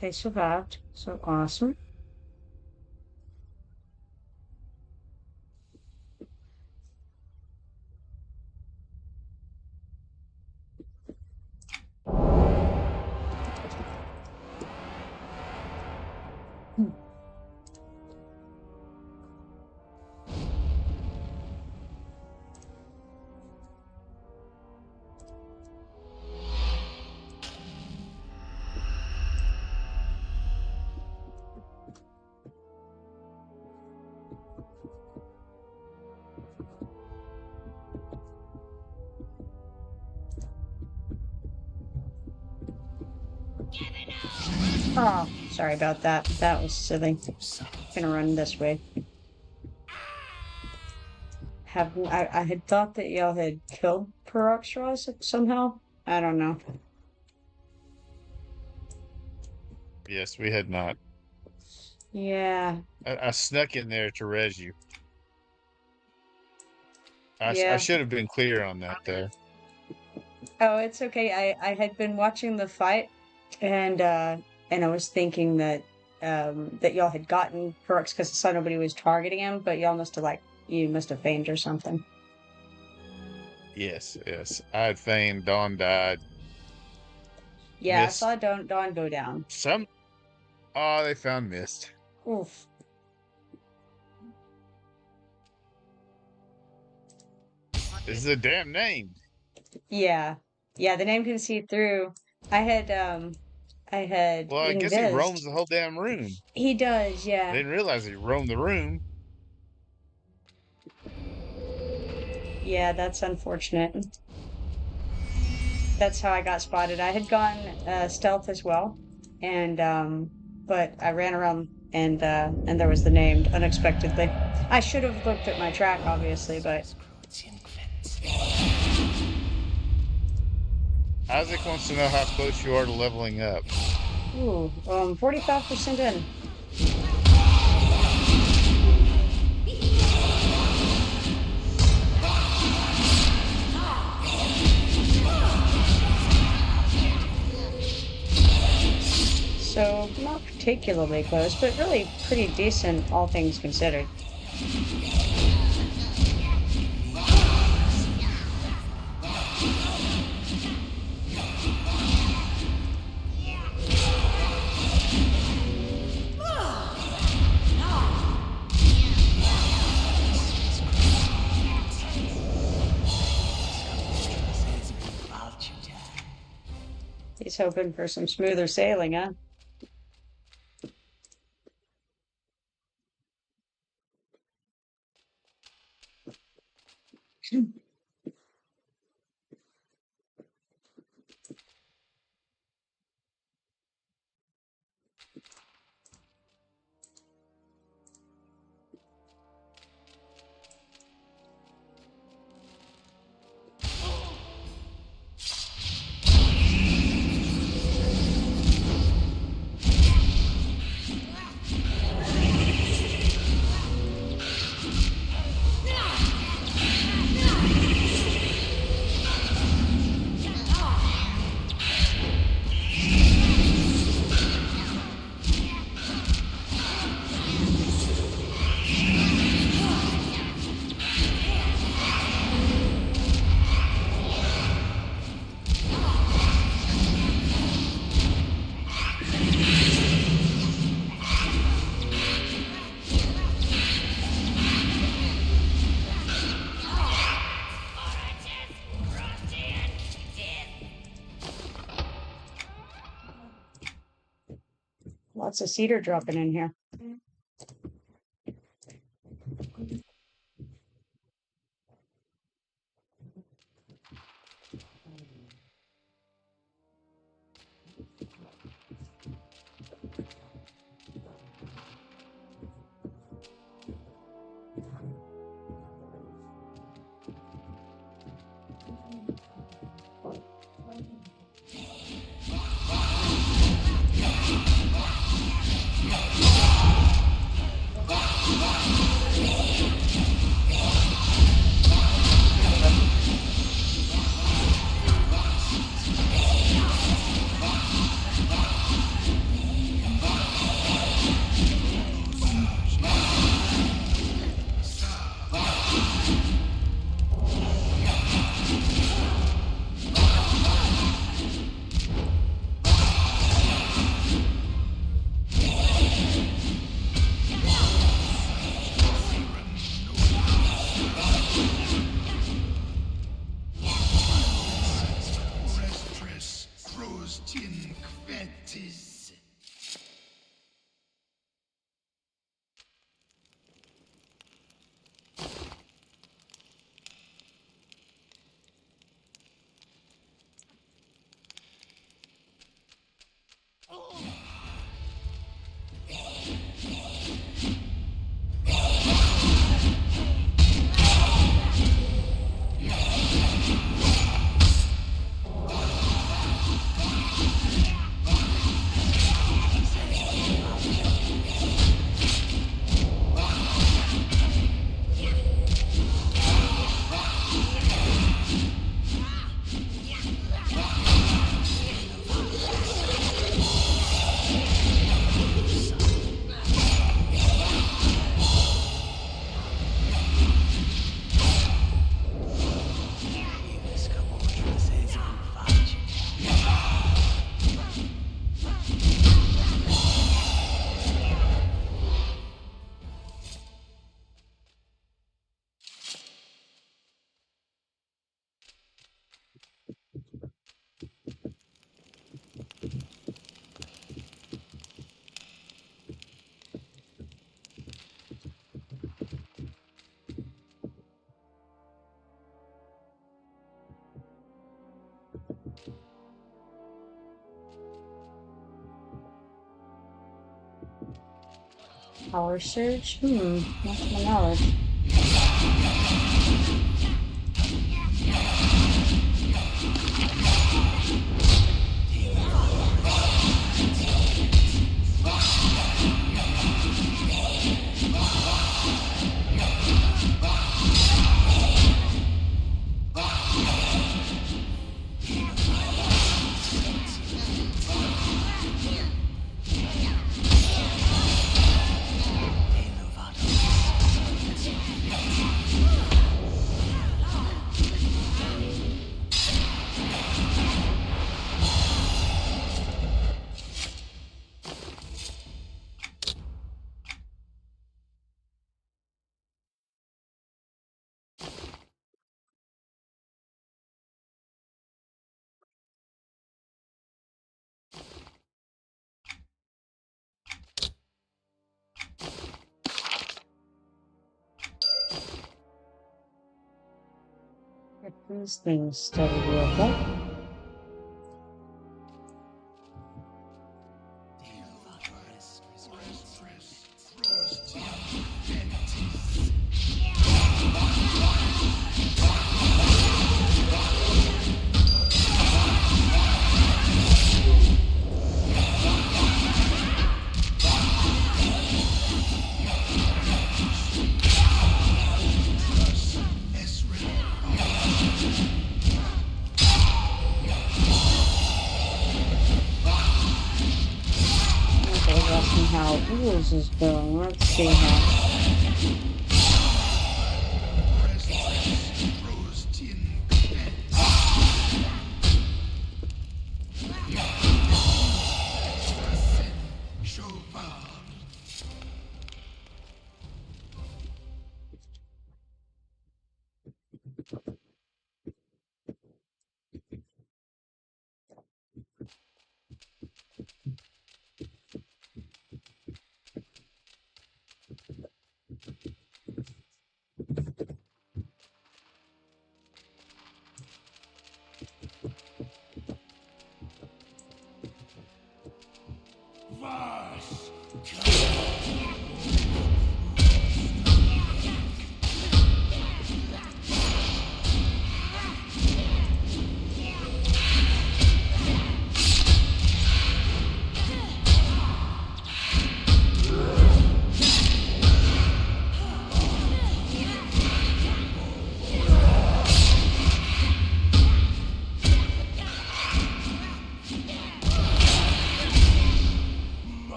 A: They survived, so awesome. Oh, sorry about that. That was silly. Gonna run this way. I had thought that y'all had killed Peroxros somehow? I don't know.
F: Yes, we had not.
A: Yeah.
F: I snuck in there to res you. I
A: Yeah.
F: should have been clear on that there.
A: Oh, it's okay. I had been watching the fight and and I was thinking that that y'all had gotten perks because I saw nobody was targeting him, but y'all must have you must have feigned or something.
F: Yes, yes. I had feigned. Dawn died.
A: Yeah,
F: Mist.
A: I saw Dawn go down.
F: Oh, they found Mist.
A: Oof.
F: This is a damn name.
A: Yeah. Yeah, the name can see through. I had
F: Well, I guess he roams
A: invised.
F: the whole damn room.
A: He does,
F: I
A: yeah.
F: didn't realize he roamed the room.
A: Yeah, that's unfortunate. That's how I got spotted. I had gone stealth as well, and but I ran around and there was the name unexpectedly. I should have looked at my track, obviously, but
F: Isaac wants to know how close you are to leveling up.
A: ooh, 45% in. So not particularly close, but really pretty decent, all things considered. He's hoping for some smoother sailing, huh? Lots of cedar dropping in here. Power surge? What's my knowledge? Get these things studied real quick. How Woes is going. Let's see how.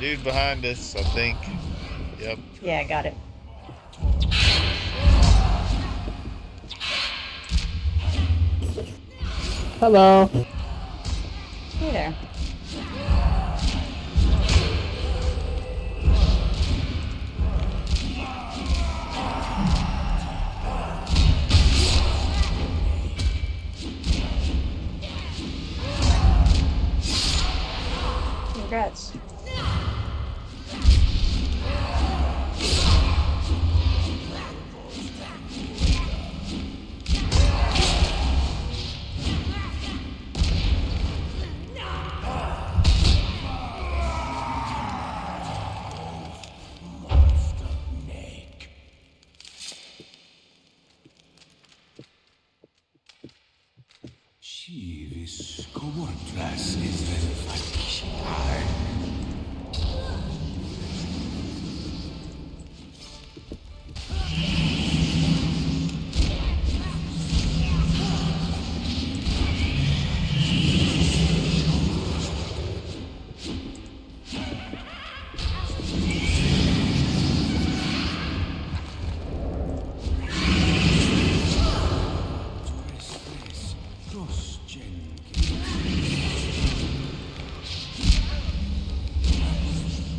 F: dude behind us, I think. Yep.
A: Yeah, I got it.
C: Hello.
A: Hey there. Congrats.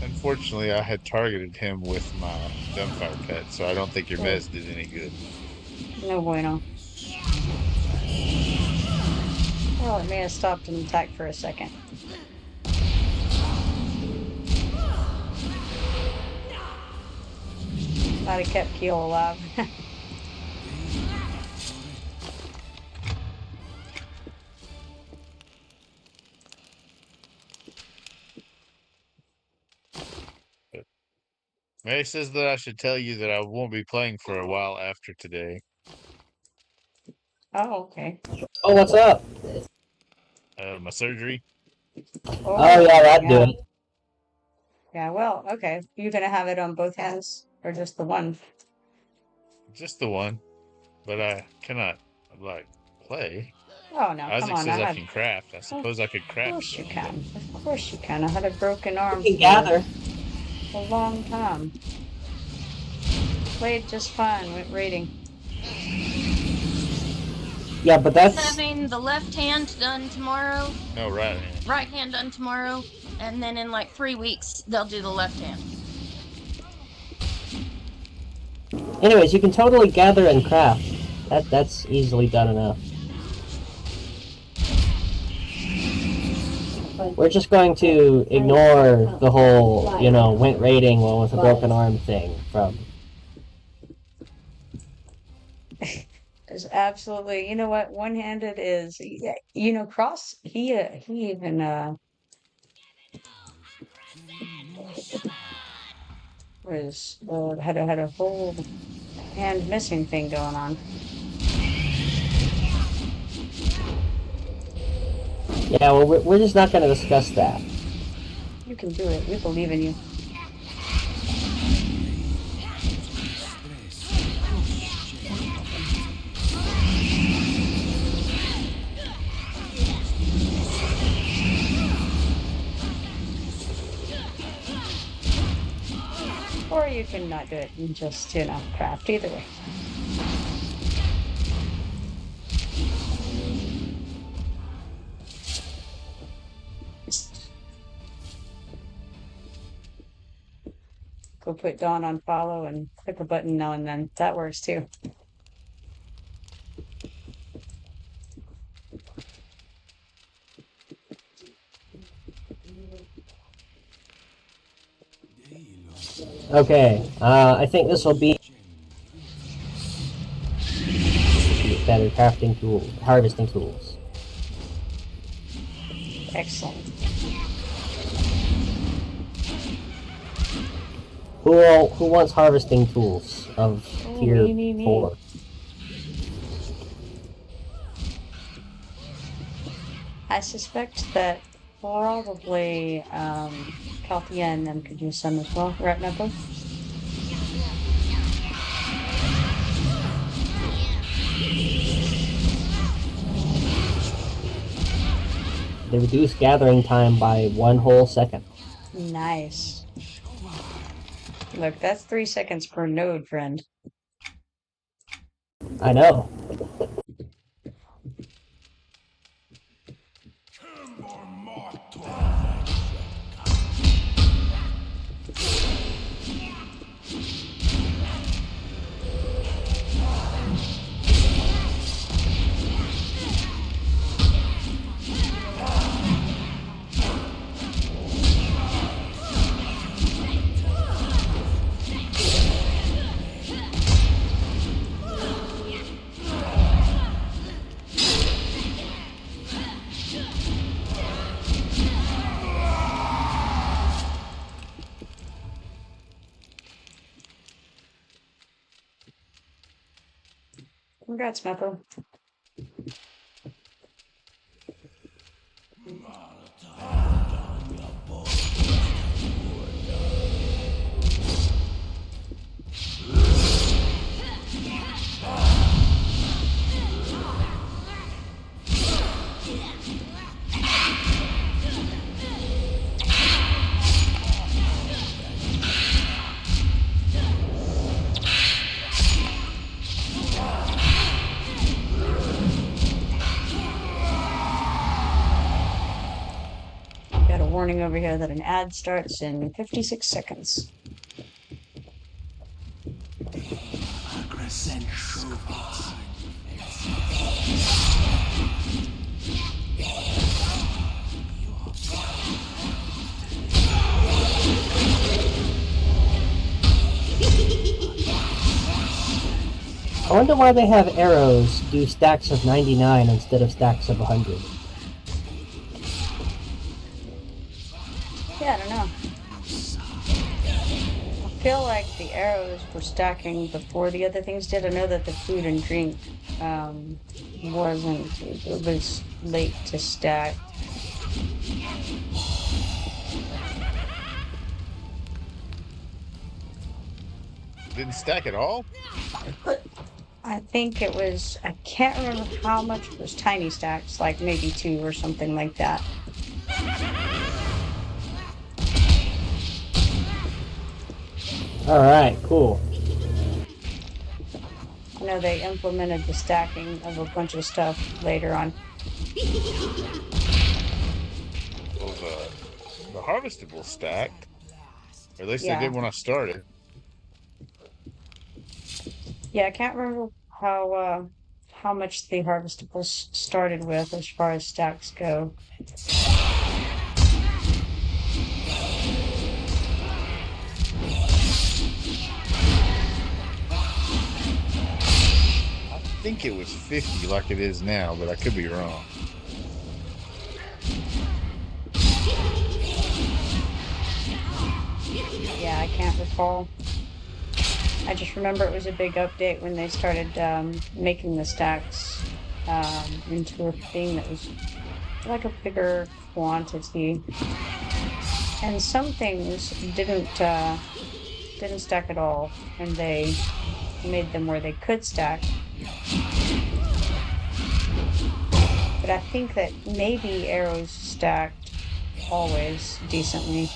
F: Unfortunately, I had targeted him with my gunfire pet, so I don't think your mez did any good.
A: No bueno. Well, it may have stopped an attack for a second. Might have kept Keel alive.
F: May says that I should tell you that I won't be playing for a while after today.
A: Oh, okay.
C: Oh, what's up?
F: My surgery.
C: Oh, yeah, that'd do it.
A: Yeah, well, okay. You gonna have it on both hands or just the one?
F: Just the one, but I cannot like play.
A: Oh no, come
F: Isaac
A: on!
F: says I can craft. I suppose I could
A: Of
F: craft
A: course you
F: some,
A: can. Of course you can. I had a broken arm
C: You can gather.
A: for a long time. Played just fine. Went raiding.
C: Yeah, but that's...
H: Having the left hand done tomorrow.
F: No, right hand.
H: Right hand done tomorrow, and then in like 3 weeks they'll do the left hand.
C: Anyways, you can totally gather and craft. That's easily done enough. We're just going to ignore the whole, you know, went raiding one with a broken arm thing from...
A: Is absolutely, you know what? One-handed is, you know, Cross. He even was had a whole hand missing thing going on.
C: Yeah, well, we're just not going to discuss that.
A: You can do it. We believe in you. Or you can not do it and just, you know, craft. Either way. Go put Dawn on follow and click a button now and then. That works too.
C: Okay, I think this will be better crafting tools, harvesting tools.
A: Excellent.
C: Who wants harvesting tools of tier
A: me.
C: 4?
A: I suspect that probably Calthea and them could use some as well, right, Knuckles?
C: They reduce gathering time by 1 whole second.
A: Nice. Look, that's 3 seconds per node, friend.
C: I know.
A: Congrats, Meppo. Got a warning over here that an ad starts in 56 seconds.
C: I wonder why they have arrows do stacks of 99 instead of stacks of 100.
A: Yeah, I don't know. I feel like the arrows were stacking before the other things did. I know that the food and drink wasn't. It was late to stack.
F: Didn't stack at all?
A: I think it was. I can't remember how much it was. Tiny stacks, like maybe 2 or something like that.
C: Alright, cool.
A: I know they implemented the stacking of a bunch of stuff later on.
F: Well, the harvestable stacked. Or at least
A: Yeah.
F: they did when I started.
A: Yeah, I can't remember how much the harvestables started with as far as stacks go.
F: I think it was 50 like it is now, but I could be wrong.
A: Yeah, I can't recall. I just remember it was a big update when they started making the stacks into a thing that was like a bigger quantity. And some things didn't stack at all, and they made them where they could stack. But I think that maybe arrows stacked always decently.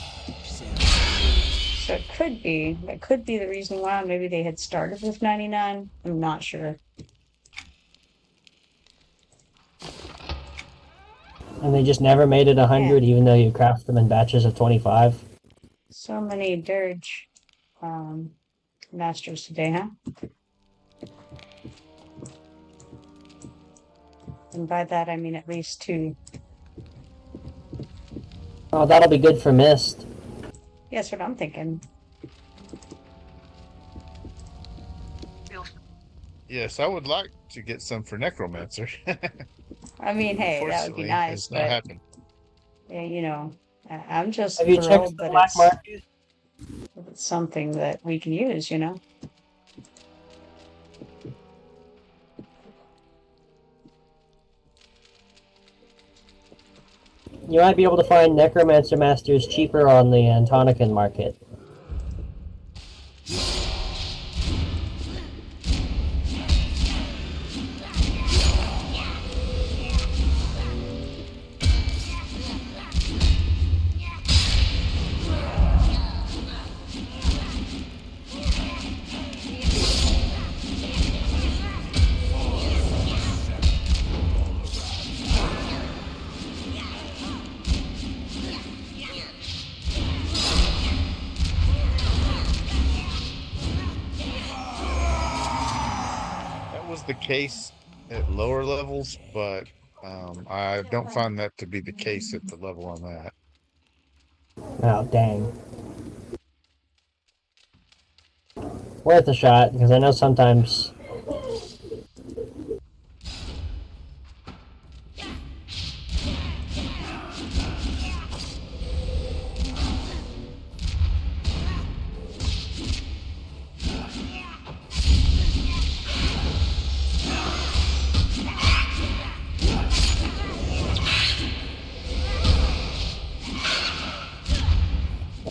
A: So it could be. That could be the reason why. Maybe they had started with 99. I'm not sure.
C: And they just never made it 100, even though you craft them in batches of 25.
A: So many Dirge masters today, huh? And by that I mean at least 2.
C: Oh, that'll be good for Mist.
A: Yeah, that's what I'm thinking.
F: Yes, I would like to get some for Necromancer.
A: I mean, hey, that would be nice,
F: it's not
A: but
F: happened.
A: yeah, you know, I'm just
C: Have you checked
A: thrilled
C: the
A: that
C: black market?
A: it's something that we can use, you know?
C: You might be able to find Necromancer Masters cheaper on the Antonican market.
F: was the case at lower levels, but I don't find that to be the case at the level I'm at.
C: Oh, dang. Worth a shot, because I know sometimes...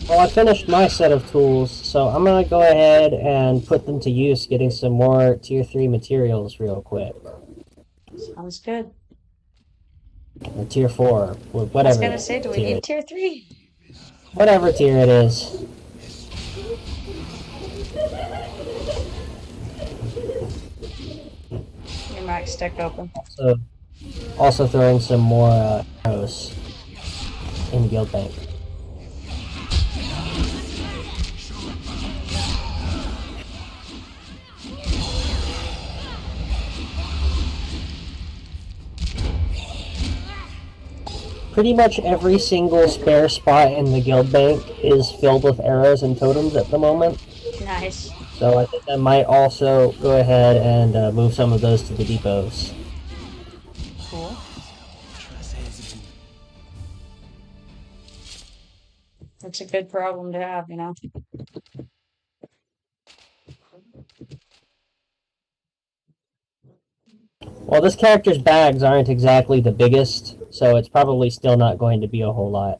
C: Well, I finished my set of tools, so I'm gonna go ahead and put them to use getting some more tier 3 materials real quick.
A: Sounds good.
C: Or tier 4, whatever.
A: I was gonna say, do we
C: tier
A: need tier 3?
C: Whatever tier it is.
A: Your mic stuck open.
C: Also throwing some more arrows in the guild bank. Pretty much every single spare spot in the guild bank is filled with arrows and totems at the moment.
A: Nice.
C: So I think I might also go ahead and move some of those to the depots.
A: Cool. That's a good problem to have, you know.
C: Well, this character's bags aren't exactly the biggest, so it's probably still not going to be a whole lot.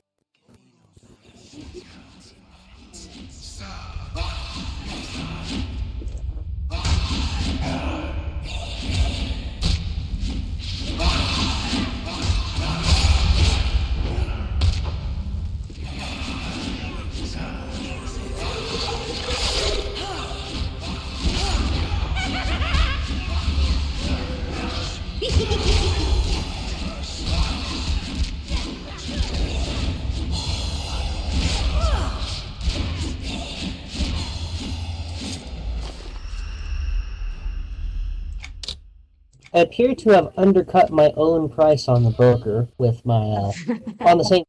C: I appear to have undercut my own price on the broker with my, on the same...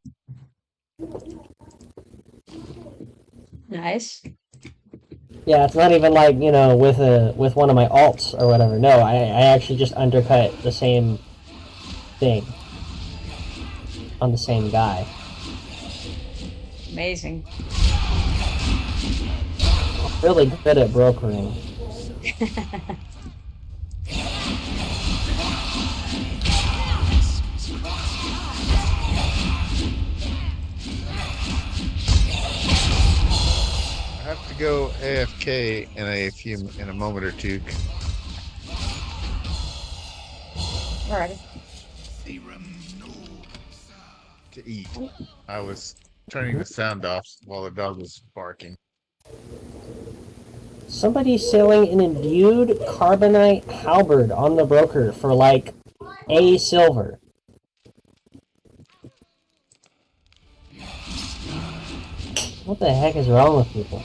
A: Nice.
C: Yeah, it's not even like, you know, with one of my alts or whatever. No, I actually just undercut the same thing on the same guy.
A: Amazing.
C: Really good at brokering.
F: I have to go AFK in a moment or two.
A: Alrighty.
F: To eat. I was turning the sound off while the dog was barking.
C: Somebody's selling an imbued carbonite halberd on the broker for like a silver. What the heck is wrong with people?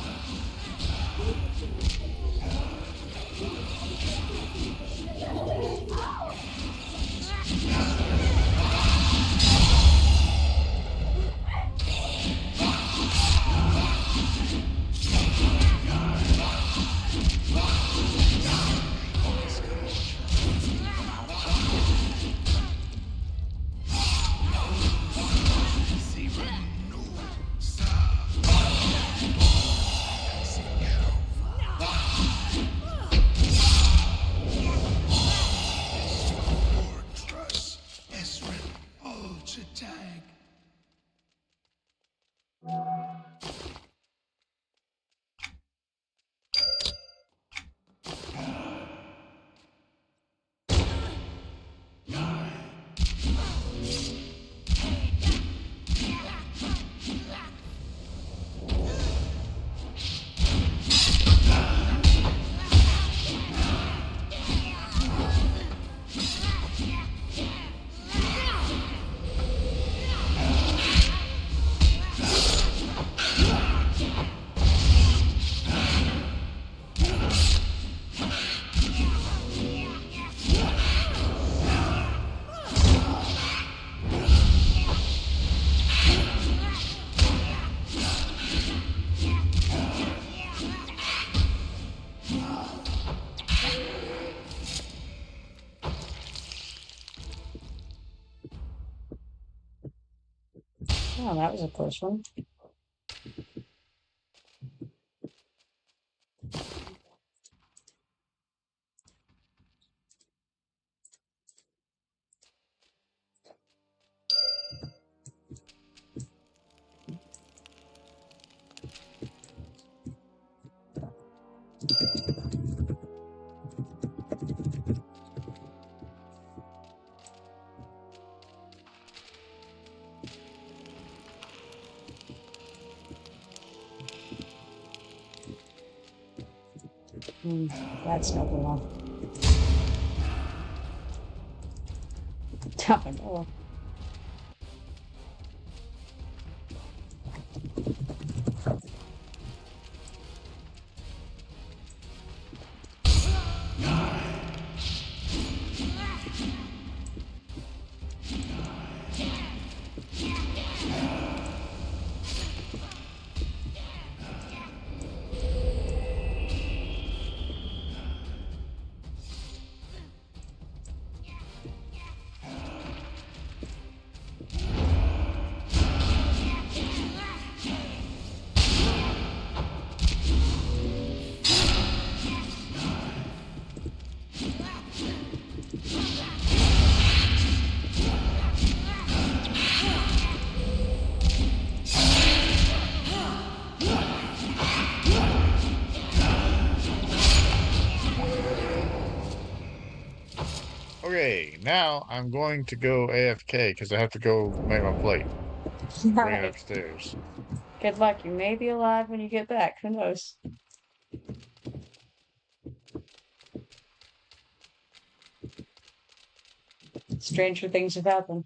A: Oh, that was a close one. That's not the one. Oh, no.
F: Okay, now I'm going to go AFK because I have to go make my plate. Bring it
A: Alright.
F: upstairs.
A: Good luck. You may be alive when you get back. Who knows? Stranger things have happened.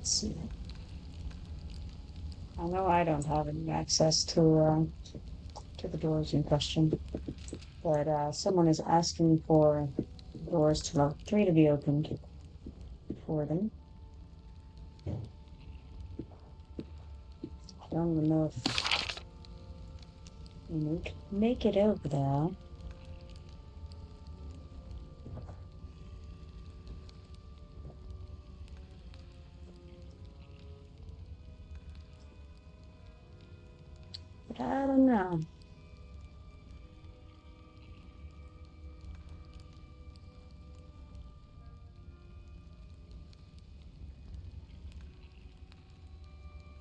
A: let's see. I know I don't have any access to the doors in question, but someone is asking for doors to level 3 to be opened for them. I don't even know if you can make it over there. But I don't know.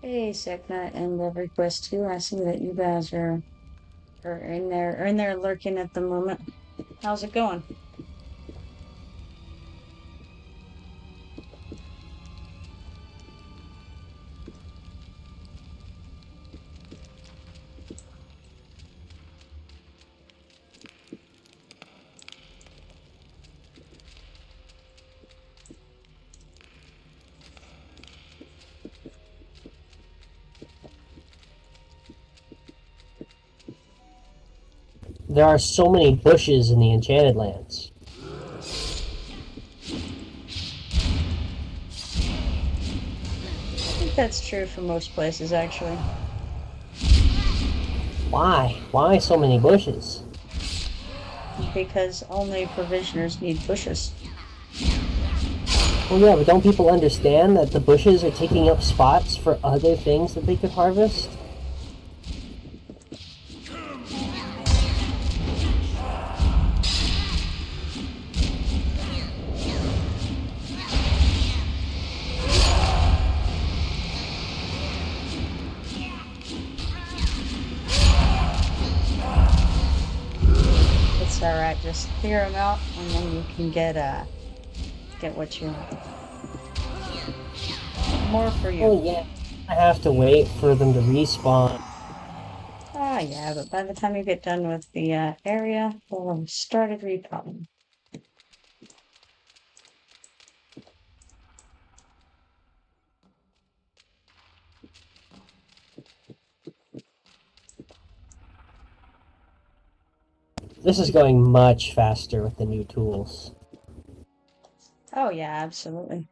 A: Hey, Sekna and EverQuest 2. I see that you guys are in there lurking at the moment. How's it going?
C: There are so many bushes in the Enchanted Lands.
A: I think that's true for most places, actually.
C: Why? Why so many bushes?
A: Because only provisioners need bushes.
C: Well, yeah, but don't people understand that the bushes are taking up spots for other things that they could harvest?
A: It's alright, just clear them out and then you can get what you want. More for you.
C: Oh, yeah. I have to wait for them to respawn.
A: Ah, yeah, but by the time you get done with the area, we'll have started repowering.
C: This is going much faster with the new tools.
A: Oh, yeah, absolutely.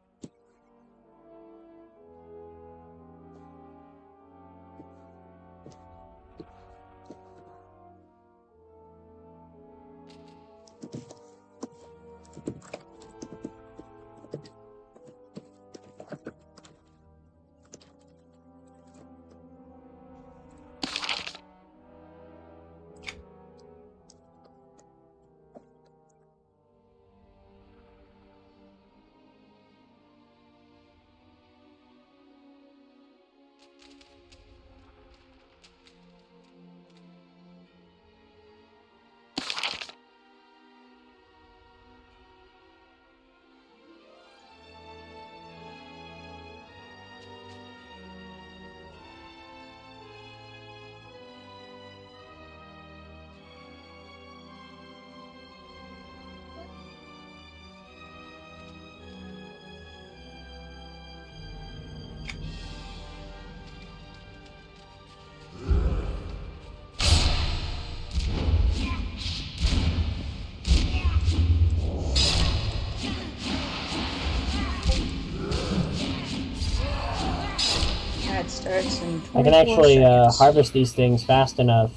A: That starts in 24
C: I can actually
A: seconds.
C: harvest these things fast enough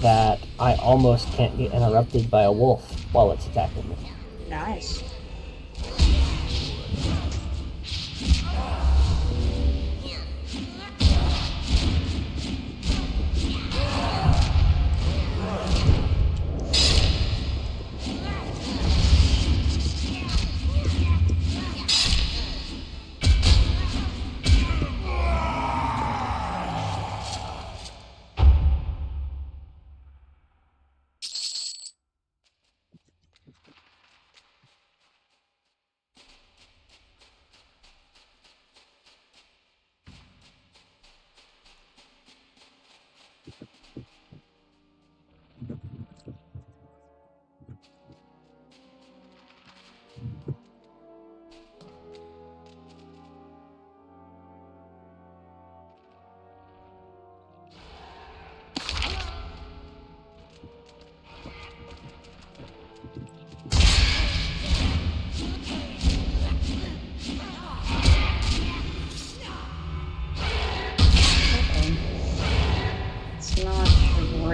C: that I almost can't get interrupted by a wolf while it's attacking me.
A: Nice.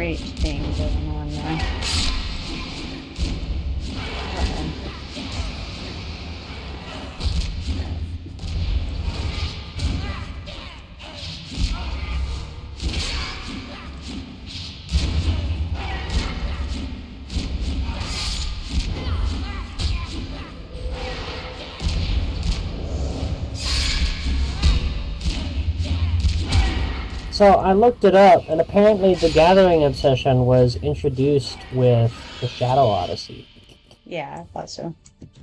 A: great thing going on there. Uh-oh.
C: So I looked it up, and apparently the gathering obsession was introduced with the Shadow Odyssey.
A: Yeah, I thought so.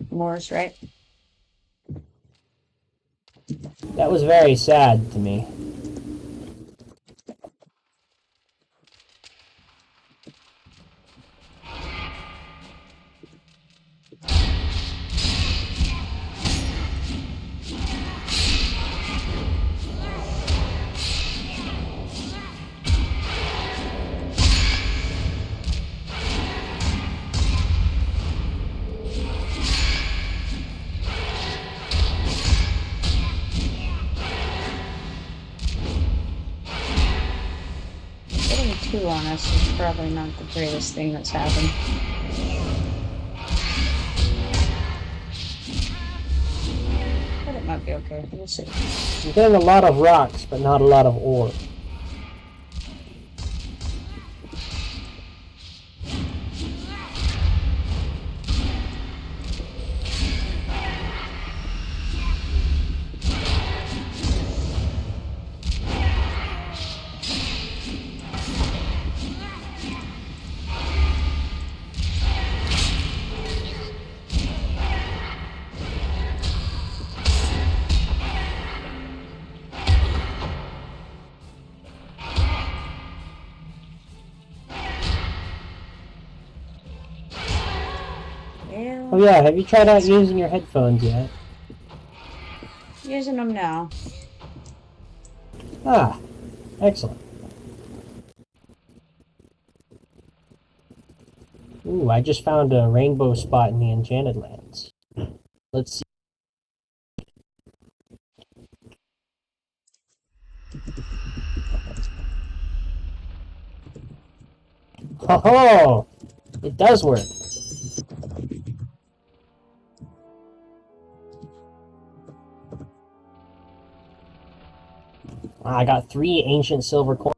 A: Moore's right.
C: That was very sad to me.
A: Getting 2 on us is probably not the greatest thing that's happened. But it might be okay. We'll see.
C: I'm getting a lot of rocks, but not a lot of ore. Oh yeah, have you tried out using your headphones yet?
A: Using them now.
C: Ah, excellent. Ooh, I just found a rainbow spot in the Enchanted Lands. Let's see. Oh, it does work. I got 3 ancient silver coins.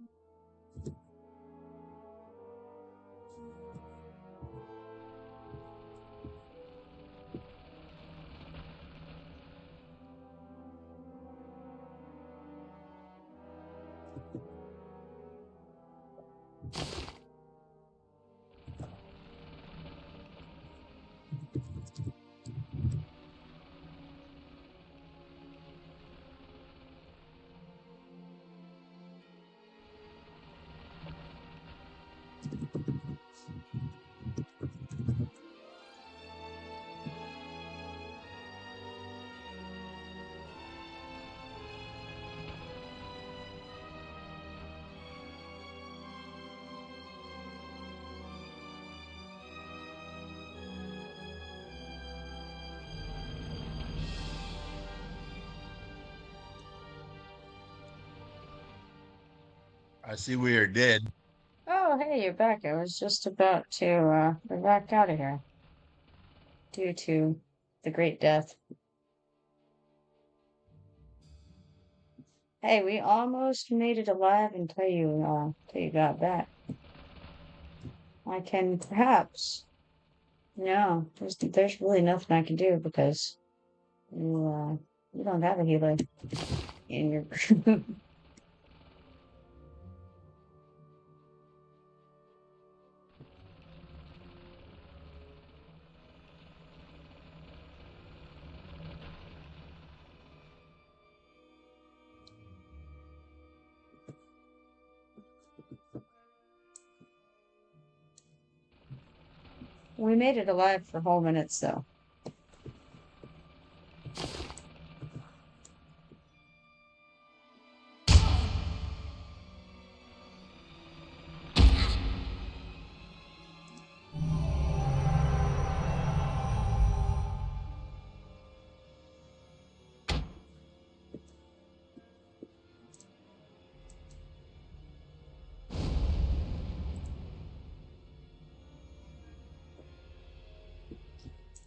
F: I see we are dead.
A: Oh, hey, you're back. I was just about to back out of here due to the Great Death. Hey, we almost made it alive until you got back. I can perhaps. No, there's really nothing I can do because you don't have a healer in your group. We made it alive for whole minutes though.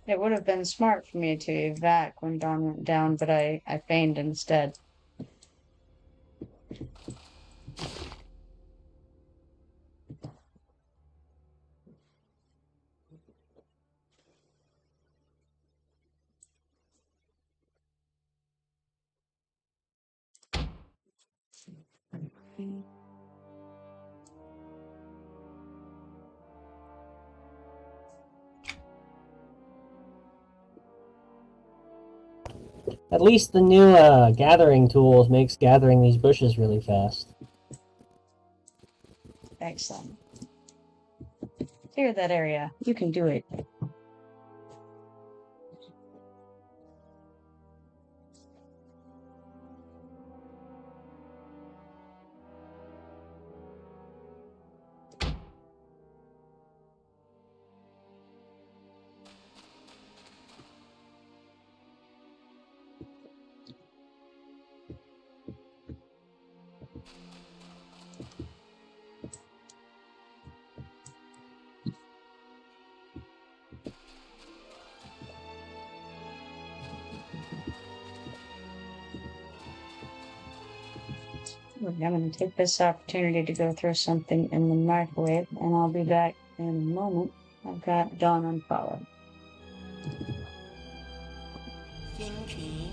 A: It would have been smart for me to evac when Dawn went down, but I feigned instead.
C: At least the new gathering tools makes gathering these bushes really fast.
A: Excellent. Clear that area. You can do it. I'm going to take this opportunity to go throw something in the microwave, and I'll be back in a moment. I've got Dawn on follow.
B: Thinking.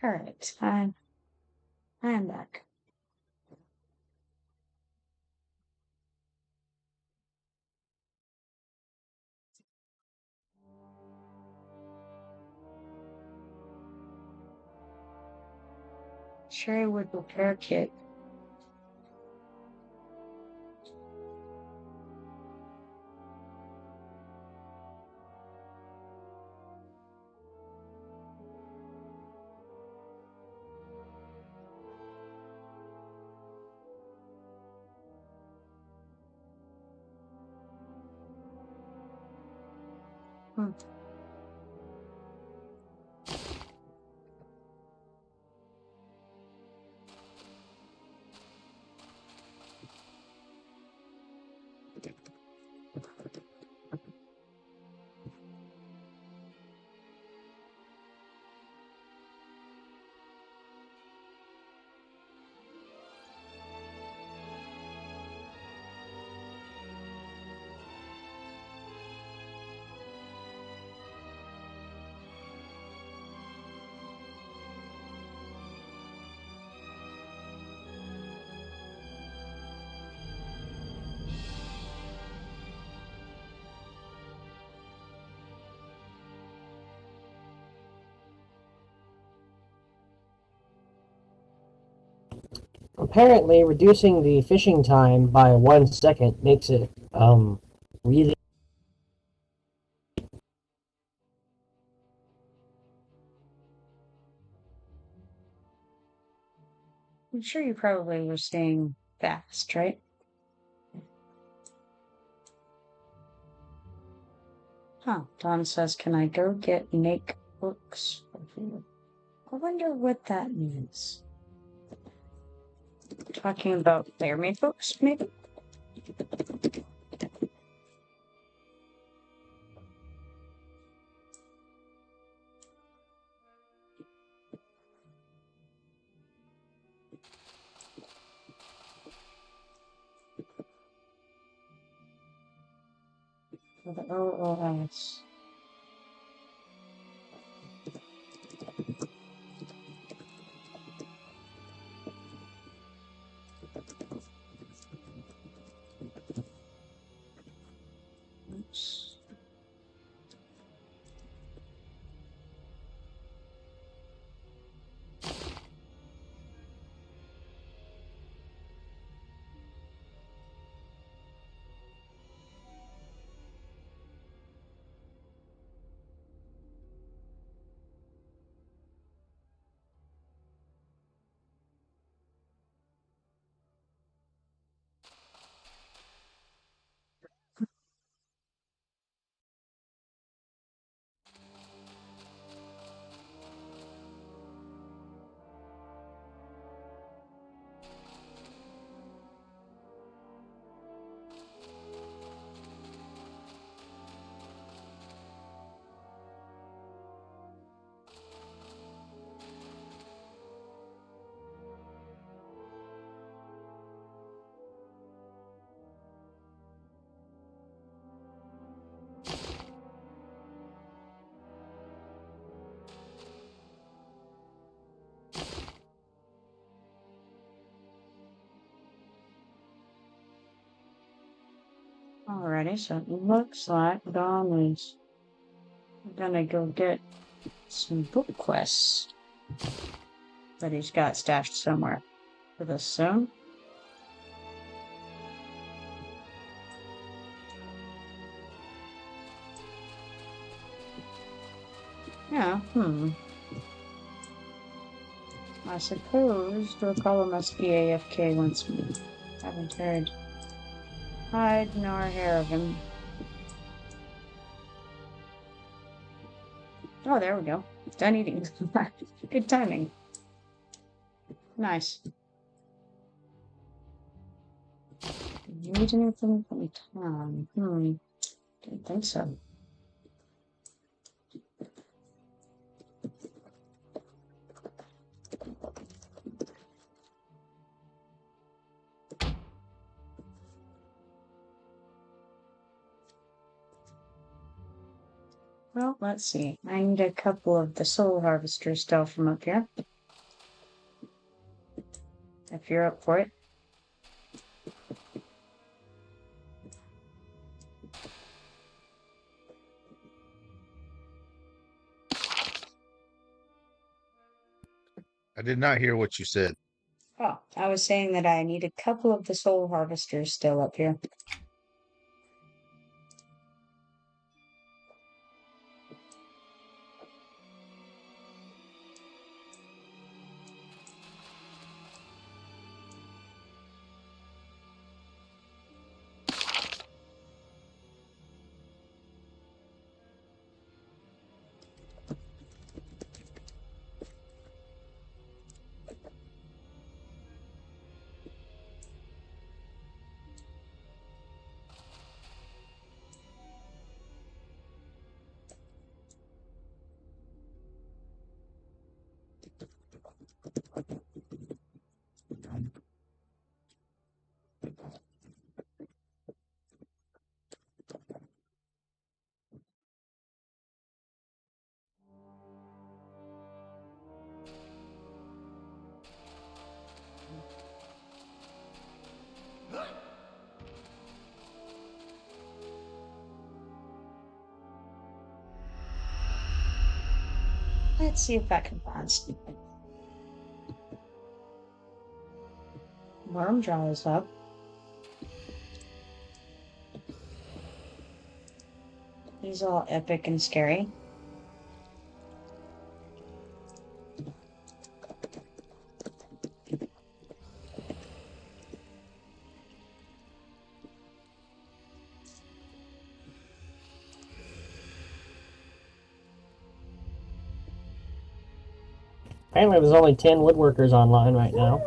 A: All right, I am back. Cherry wood repair kit.
C: Apparently, reducing the fishing time by 1 second makes it really.
A: I'm sure you probably were staying fast, right? Huh. Don says, can I go get Nek books? I wonder what that means. Talking about player-made books, maybe? For the OOS. Oops. Alrighty, so it looks like Don is gonna go get some book quests that he's got stashed somewhere with us soon. Yeah, I suppose Dracula must be AFK once we haven't heard hide nor hair of him. Oh, there we go. Done eating. Good timing. Nice. Need anything from town? Don't think so. Well, let's see. I need a couple of the soul harvester stuff from up here. If you're up for it.
F: I did not hear what you said.
A: Oh, I was saying that I need a couple of the soul harvesters still up here. Let's see if I can find something. Worm jaw is up. He's all epic and scary.
C: Apparently there's only 10 woodworkers online right now.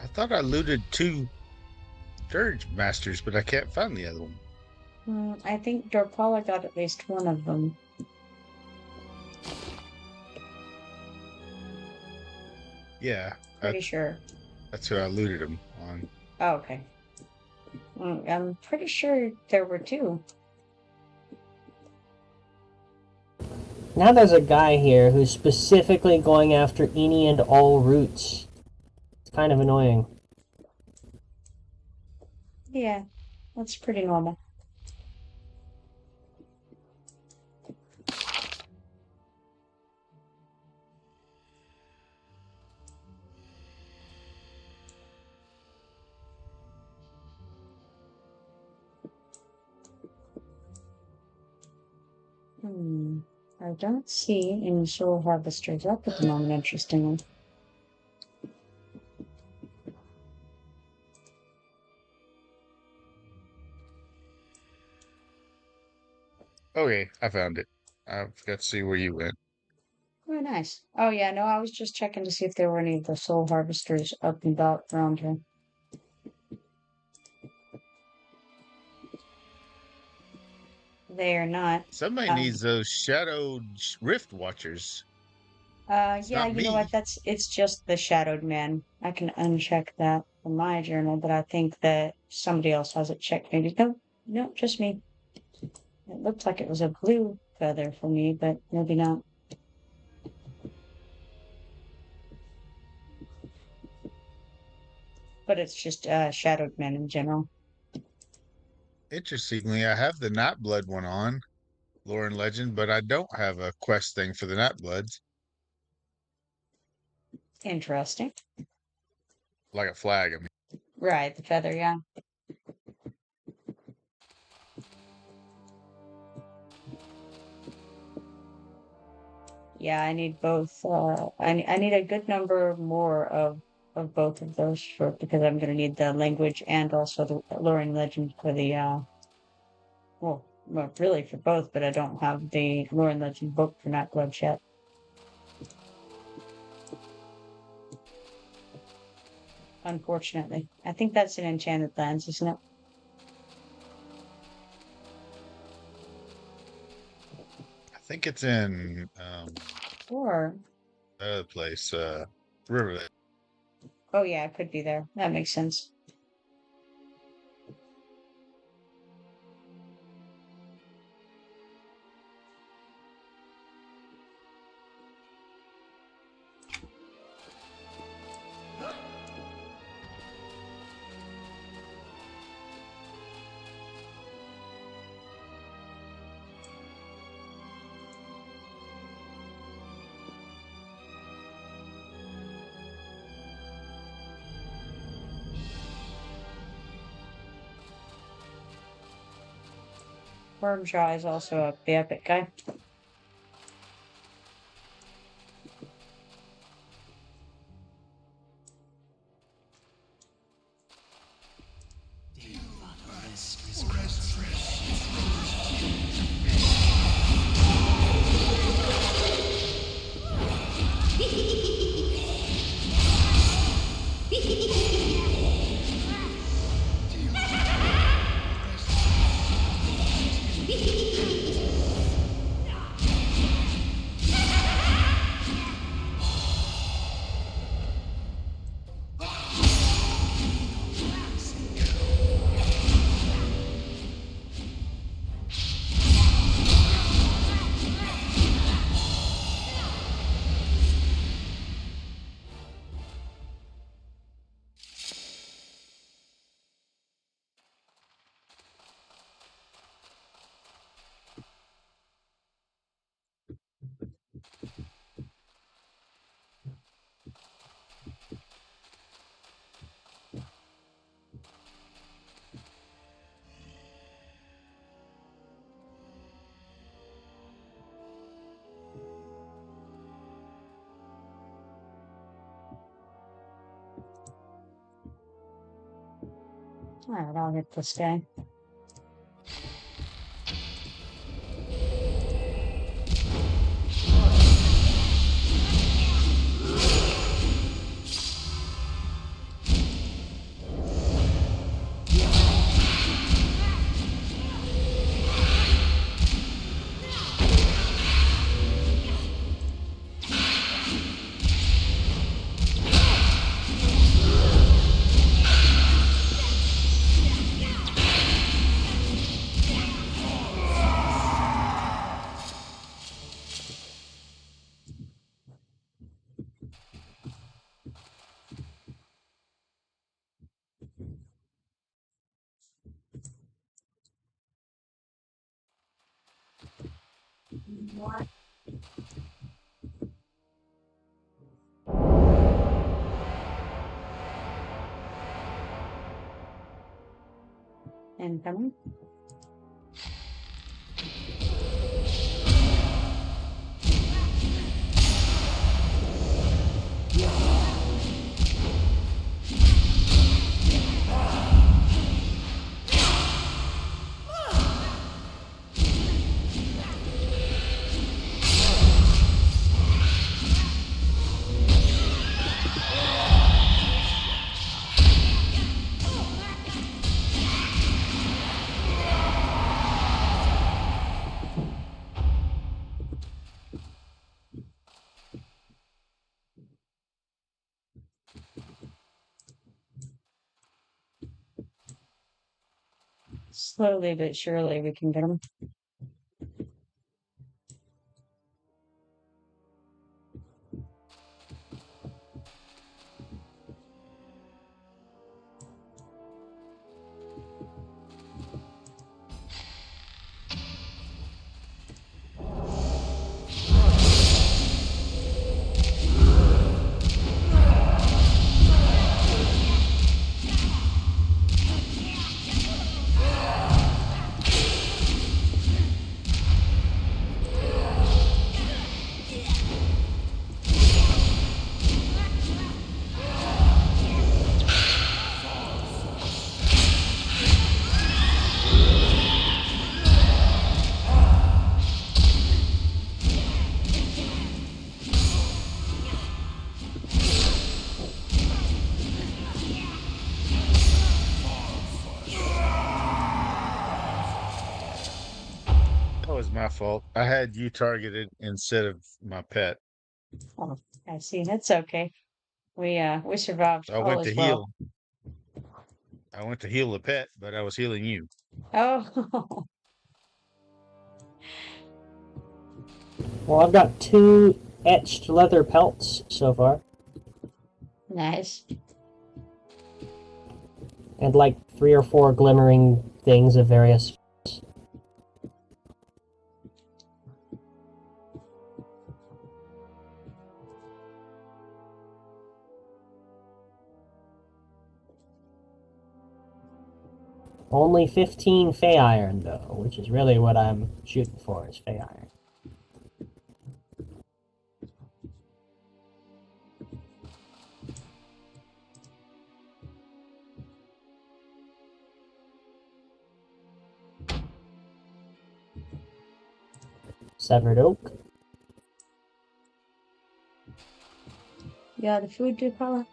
F: I thought I looted 2 Dirge masters, but I can't find the other one.
A: I think Dorpala got at least one of them.
F: Yeah,
A: Pretty sure.
F: that's who I looted them on.
A: Oh, okay. I'm pretty sure there were 2.
C: Now there's a guy here who's specifically going after any and all roots. It's kind of annoying.
A: Yeah, that's pretty normal. I don't see any soul harvesters up at the moment, interestingly.
F: Okay, I found it. I've got to see where you went.
A: Oh, nice. Oh, yeah, no, I was just checking to see if there were any of the soul harvesters up and about around here. They are not.
F: Somebody needs those shadowed rift watchers.
A: Yeah,
F: not
A: you know
F: me.
A: what? It's just the shadowed man. I can uncheck that from my journal, but I think that somebody else has it checked. Maybe no, just me. It looked like it was a blue feather for me, but maybe not. But it's just shadowed men in general.
F: Interestingly, I have the Nightblood one on, lore and legend, but I don't have a quest thing for the Nightbloods.
A: Interesting.
F: Like a flag, I mean.
A: Right, the feather, yeah. Yeah, I need both. I need a good number more of both of those for because I'm going to need the language and also the lore and legend for the well, really for both, but I don't have the lore and legend book for Not Gloves yet. Unfortunately, I think that's an enchanted lands, isn't it?
F: I think it's in
A: Or
F: another place, River.
A: oh yeah, it could be there. That makes sense. Wormjaw is also the epic guy. Alright, I'll hit this guy. Incoming. Slowly but surely we can get them.
F: That was my fault. I had you targeted instead of my pet.
A: Oh, I see. That's okay. We survived.
F: I
A: All
F: went to
A: is well.
F: heal. I went to heal the pet, but I was healing you.
A: Oh,
C: Well, I've got 2 etched leather pelts so far,
A: nice.
C: and like 3 or 4 glimmering things of various. Only 15 Fey Iron, though, which is really what I'm shooting for, is Fey Iron. Severed Oak.
A: Yeah, the food do color.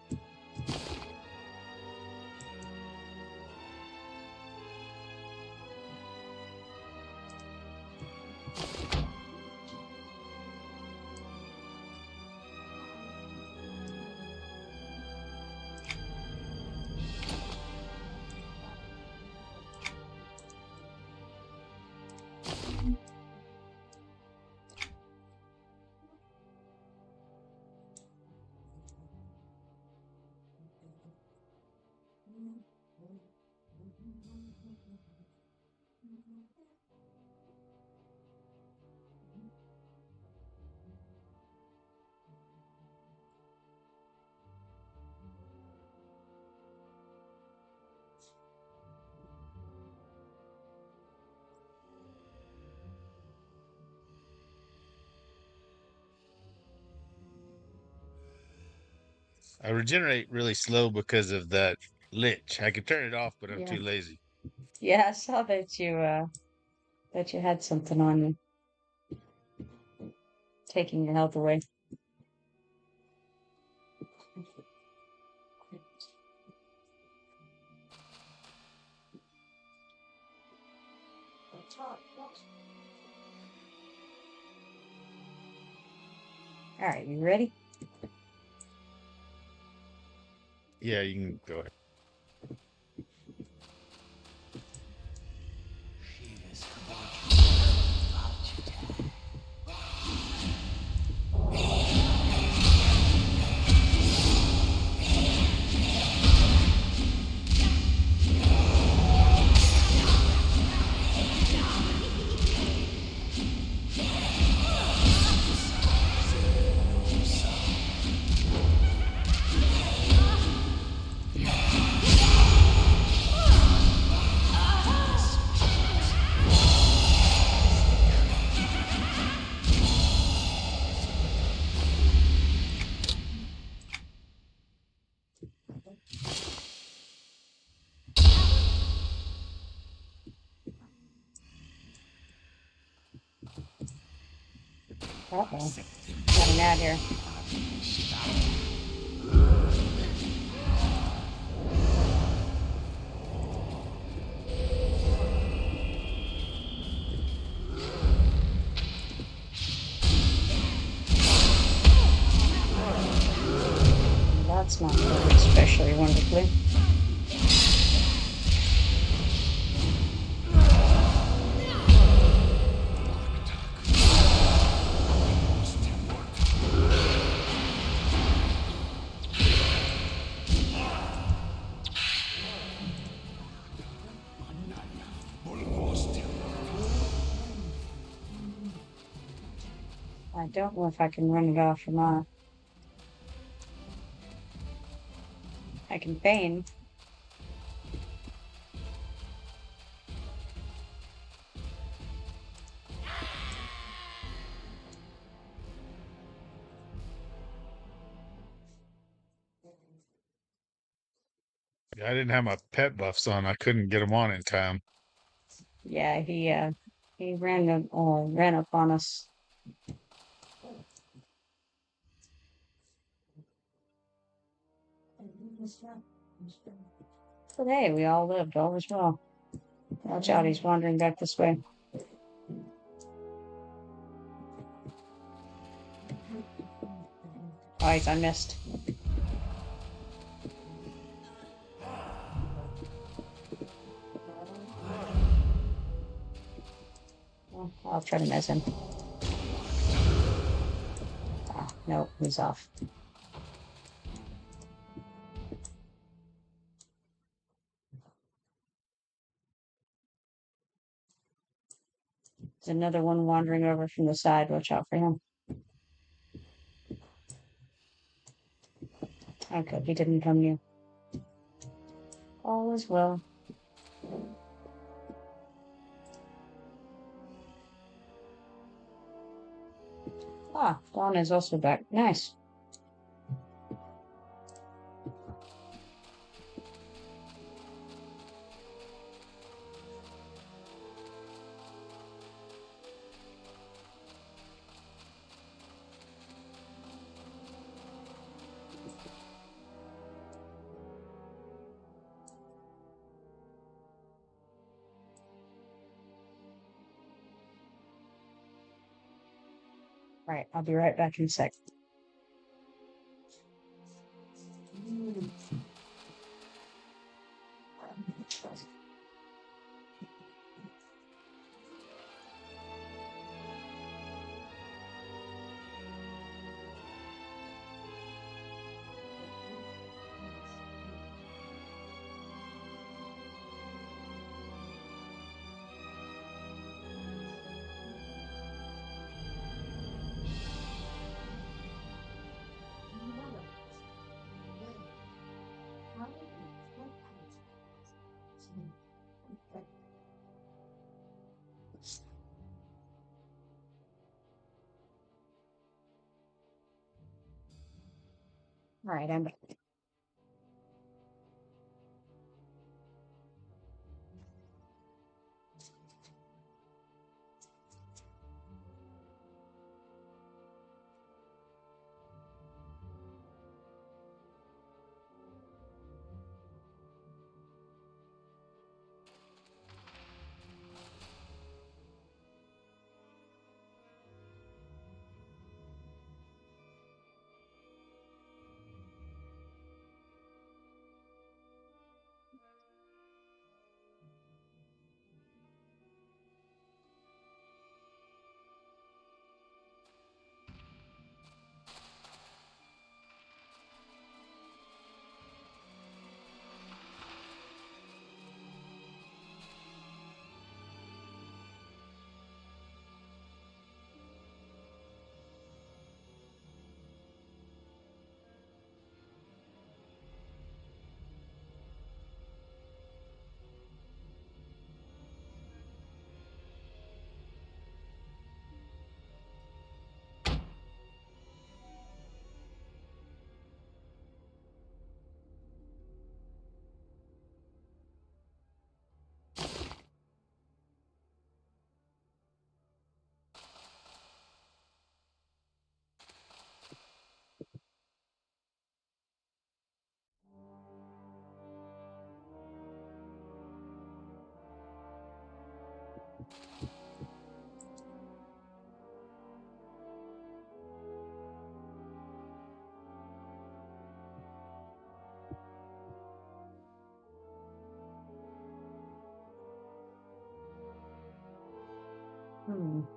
F: I regenerate really slow because of that lich. I could turn it off, but I'm
A: Yeah.
F: too lazy.
A: Yeah, I saw that you had something on you, taking your health away. All right, you ready?
F: Yeah, you can go ahead.
A: Uh-oh. Got an ad here. That's not going especially wonderfully. I don't know if I can run it off or not. I can feign.
F: Yeah, I didn't have my pet buffs on. I couldn't get them on in time.
A: Yeah, he ran up on us. But hey, we all lived, all was well. Watch out, he's wandering back this way. Oh, he's unmissed. Well, I'll try to miss him. Oh, no, he's off. There's another one wandering over from the side. Watch out for him. Okay, he didn't come near. All is well. Ah, Dawn is also back. Nice. Right, I'll be right back in a sec. All right, I'm back.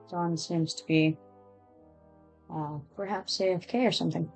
A: Dawn seems to be perhaps AFK or something.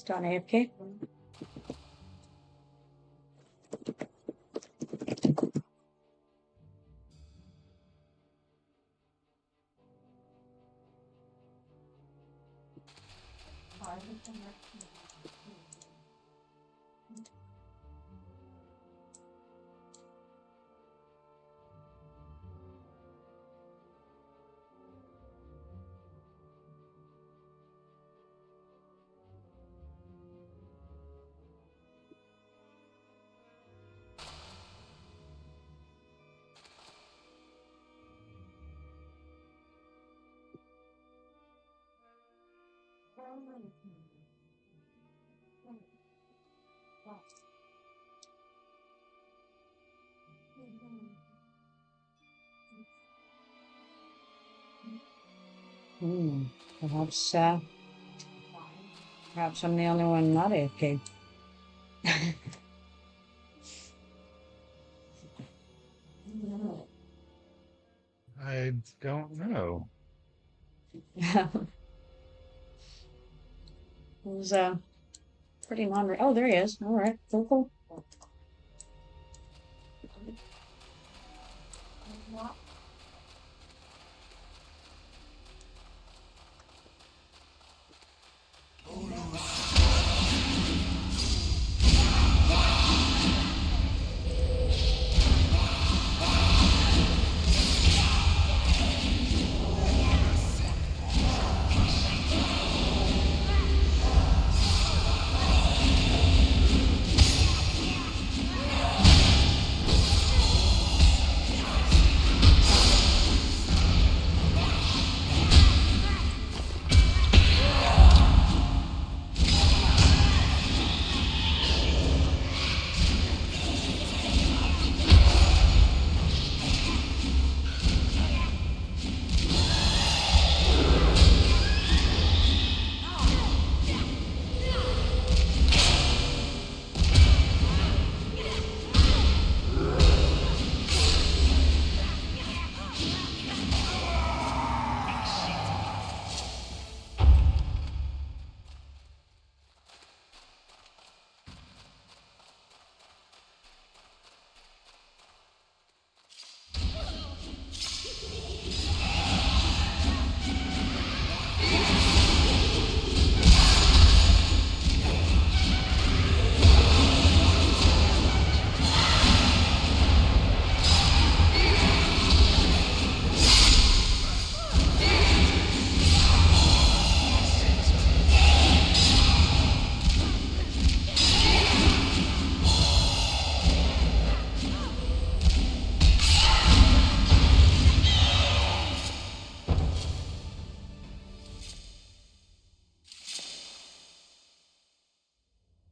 A: Dawn AFK. Perhaps, perhaps I'm the only one not AFK.
F: I don't know.
A: It was pretty non. Oh, there he is. All right, cool.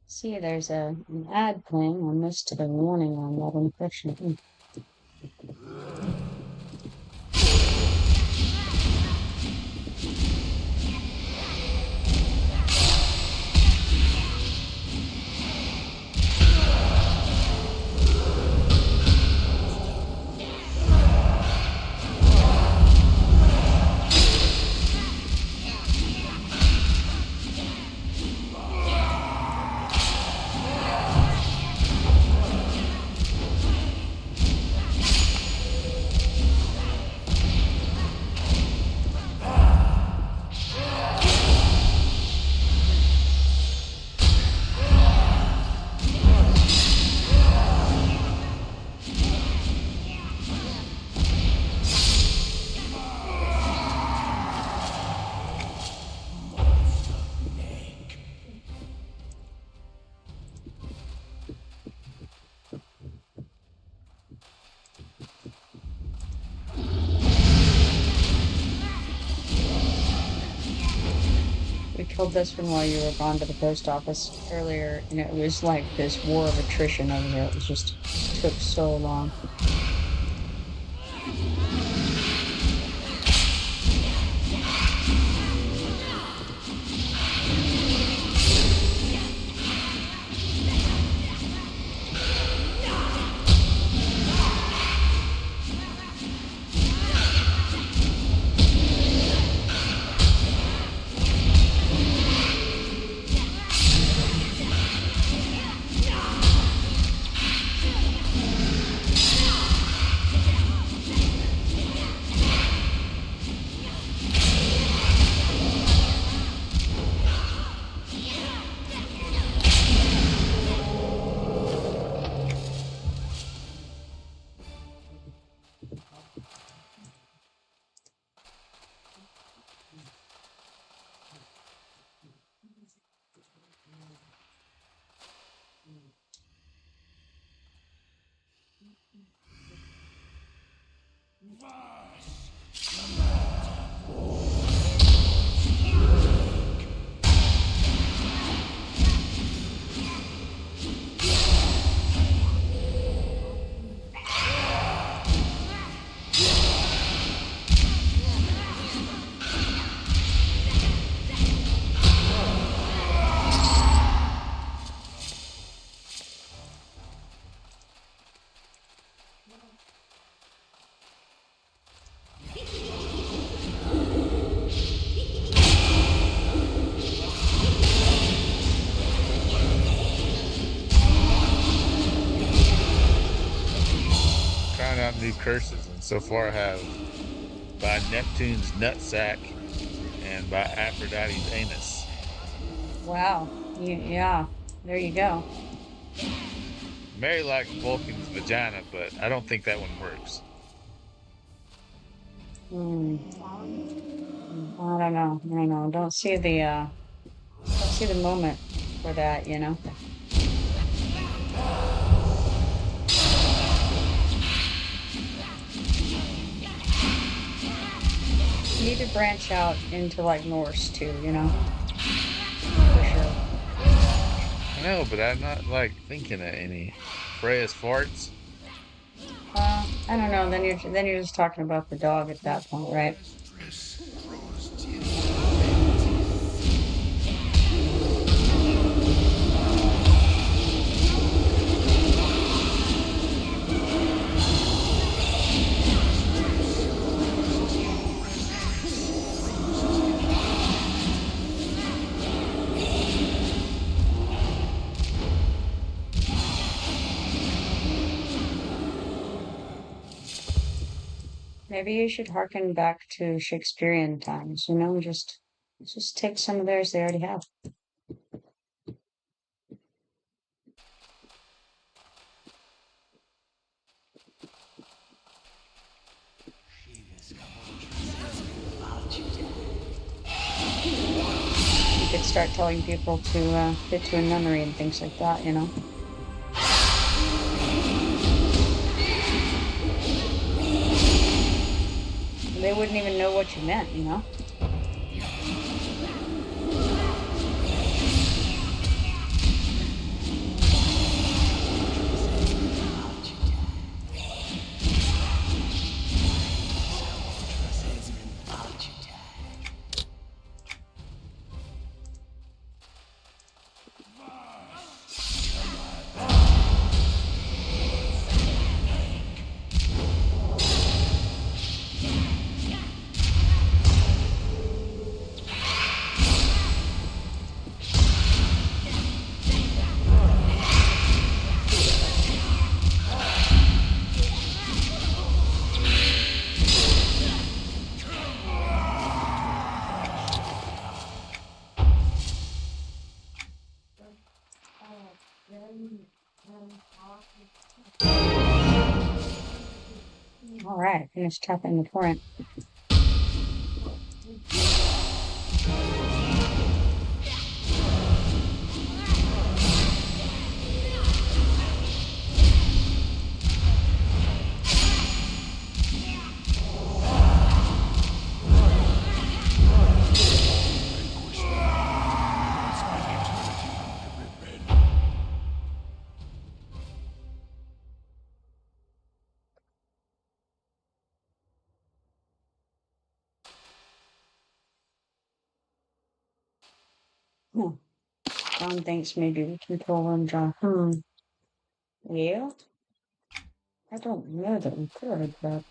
A: See, there's an ad playing. I missed a warning on that, unfortunately. killed this one while you were gone to the post office earlier, and it was like this war of attrition over there. It was just took so long.
F: Trying out new curses, and so far I have by Neptune's nutsack and by Aphrodite's anus.
A: Wow. Yeah. There you go.
F: Mary likes Vulcan's vagina, but I don't think that one works.
A: I don't know. I don't know. Don't see the moment for that, you know. You need to branch out into like Norse too, you know. For sure.
F: I know, but I'm not like thinking of any. Freya's farts.
A: I don't know. Then you're just talking about the dog at that point, right? Maybe you should harken back to Shakespearean times, you know, just take some of theirs they already have. You could start telling people to fit to a nunnery and things like that, you know. They wouldn't even know what you meant, you know. All right, finished tapping the torrent. John thinks maybe we can kill him, John. Yeah? I don't know that we could, but...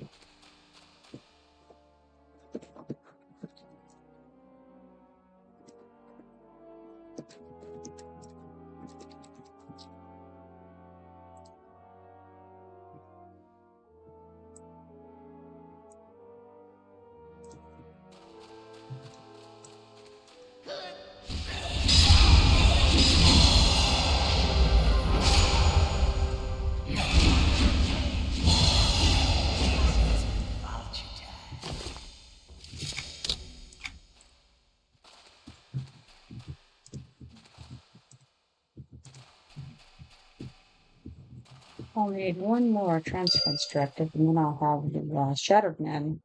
A: I'll need one more transference directive, and then I'll have the Shattered Man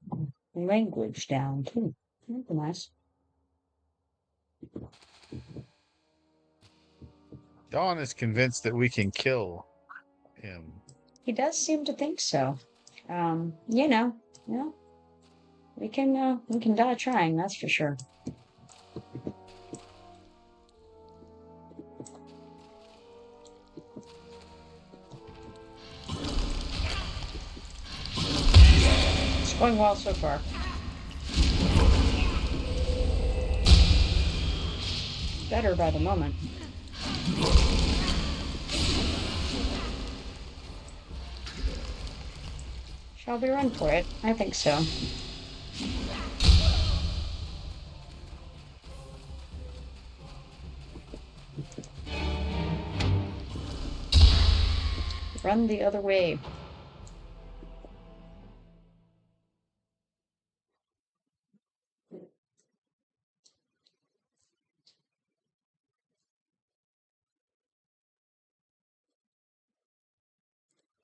A: language down, too. That'd be nice.
F: Dawn is convinced that we can kill him.
A: He does seem to think so. You know, yeah. We can die trying, that's for sure. It's going well so far. Better by the moment. Shall we run for it? I think so. Run the other way.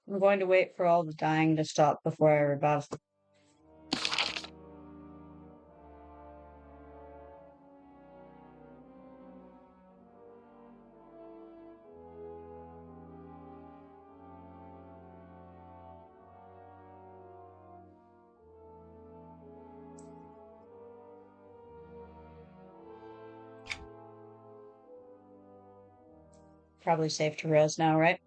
A: I'm going to wait for all the dying to stop before I rebuff. Probably safe to res now, right?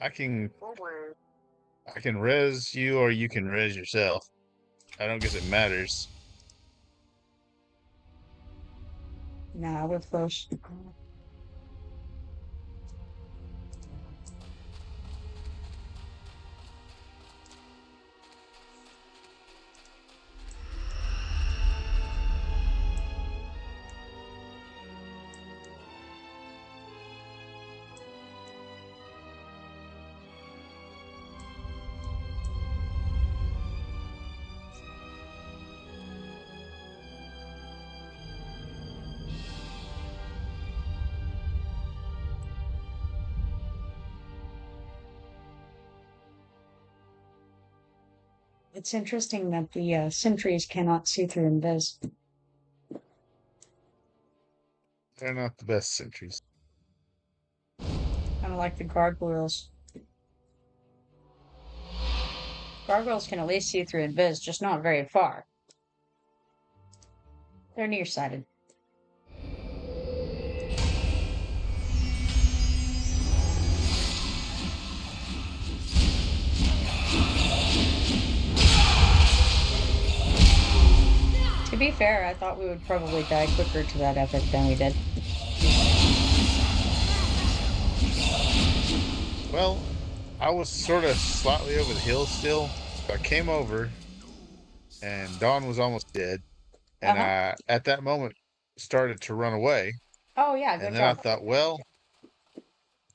F: I can res you or you can res yourself. I don't guess it matters.
A: Nah, we're close. It's interesting that the sentries cannot see through invis.
F: They're not the best sentries.
A: Kind of like the gargoyles. Gargoyles can at least see through invis, just not very far. They're nearsighted. To be fair, I thought we would probably die quicker to that epic than we did.
F: Well, I was sort of slightly over the hill still. So I came over, and Dawn was almost dead. And I, at that moment, started to run away.
A: Oh yeah, good
F: And then
A: job.
F: I thought, well,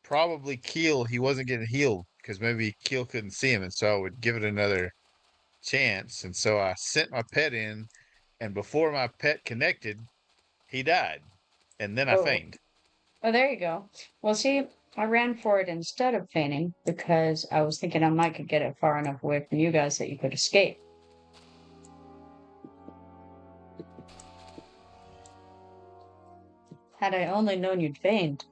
F: probably Keel, he wasn't getting healed because maybe Keel couldn't see him. And so I would give it another chance. And so I sent my pet in, and before my pet connected, he died. And then I fainted.
A: Oh, there you go. Well, see, I ran for it instead of feigning because I was thinking I might could get it far enough away from you guys that you could escape. Had I only known you'd faint.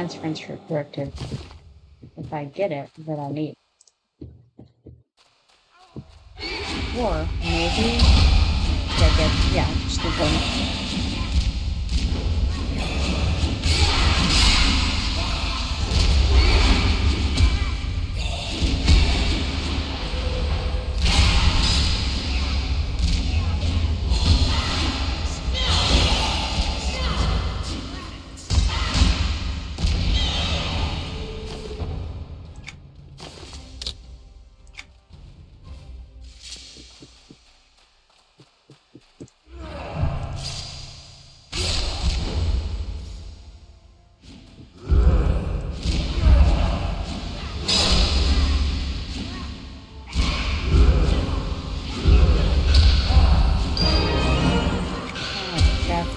A: transference corrected. If I get it, then I'll need. Or maybe I get, yeah, just keep going.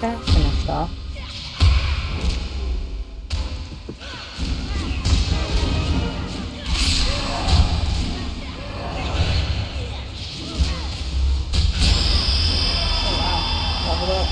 A: That finished off. Oh wow, leveled up.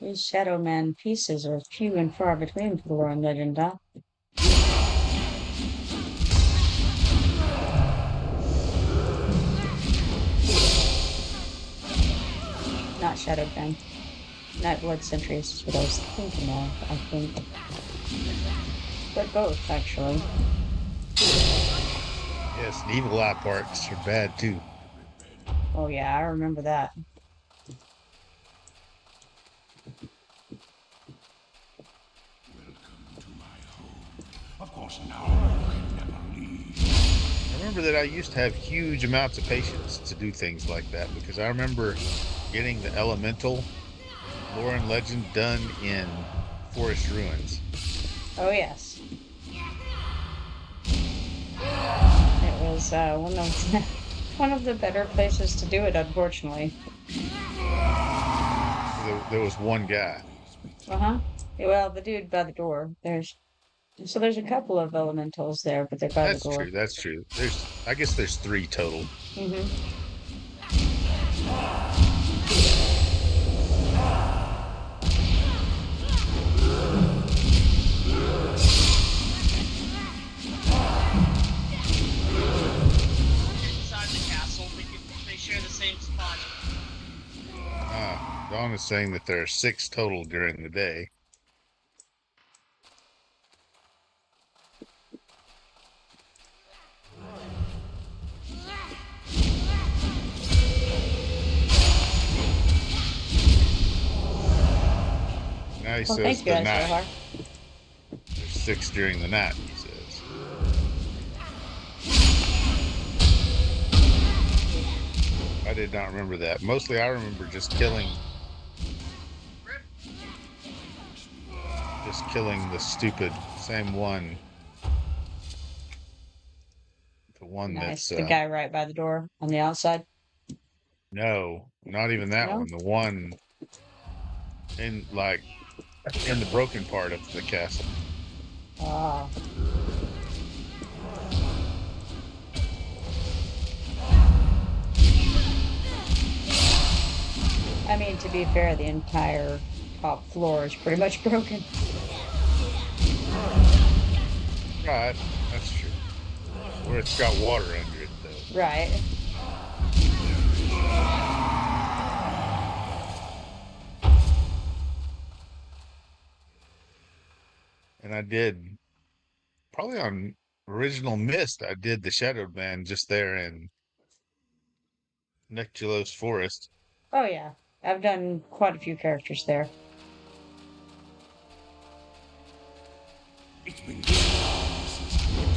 A: These Shadow Man pieces are few and far between for the lore and legend, huh? Not Shadow Man. Nightblood Sentries is what I was thinking of, I think. But both, actually.
F: Yes, and evil eye parts are bad too.
A: Oh yeah, I remember that.
D: Of course, now you can never leave.
F: I remember that I used to have huge amounts of patience to do things like that because I remember getting the elemental lore and legend done in Forest Ruins.
A: Oh yes. It was one of the better places to do it, unfortunately.
F: There was one guy.
A: Uh-huh. Well, the dude by the door. There's a couple of elementals there, but they're by the
F: That's
A: door.
F: true. That's true. I guess there's 3 total.
A: Mm-hmm.
I: Inside the castle, they share the same spot.
F: Dawn is saying that there are 6 total during the day. Now he says the night. There's 6 during the night, he says. I did not remember that. Mostly I remember just killing the stupid same one. The one
A: Nice.
F: that's
A: The guy right by the door on the outside.
F: no, not even that
A: No?
F: one. The one in the broken part of the castle.
A: Ah. I mean, to be fair, the entire top floor is pretty much broken.
F: Right, that's true. Where it's got water under it, though.
A: Right.
F: And I did, probably on original Mist, I did the Shadowed Man just there in Nektulos Forest.
A: Oh yeah, I've done quite a few characters there.
J: It's been always return.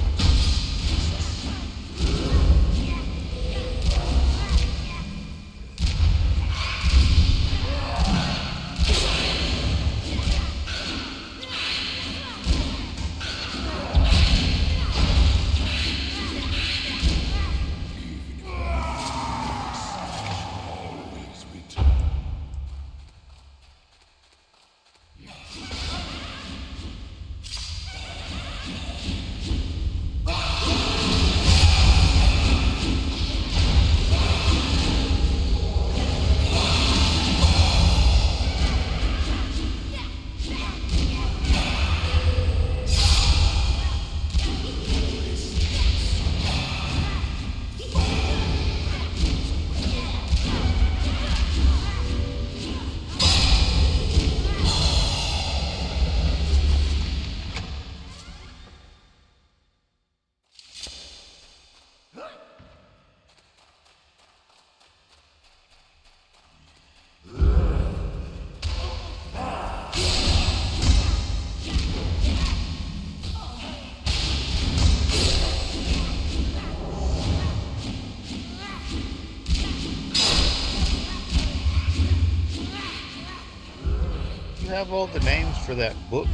F: You have all the names for that book?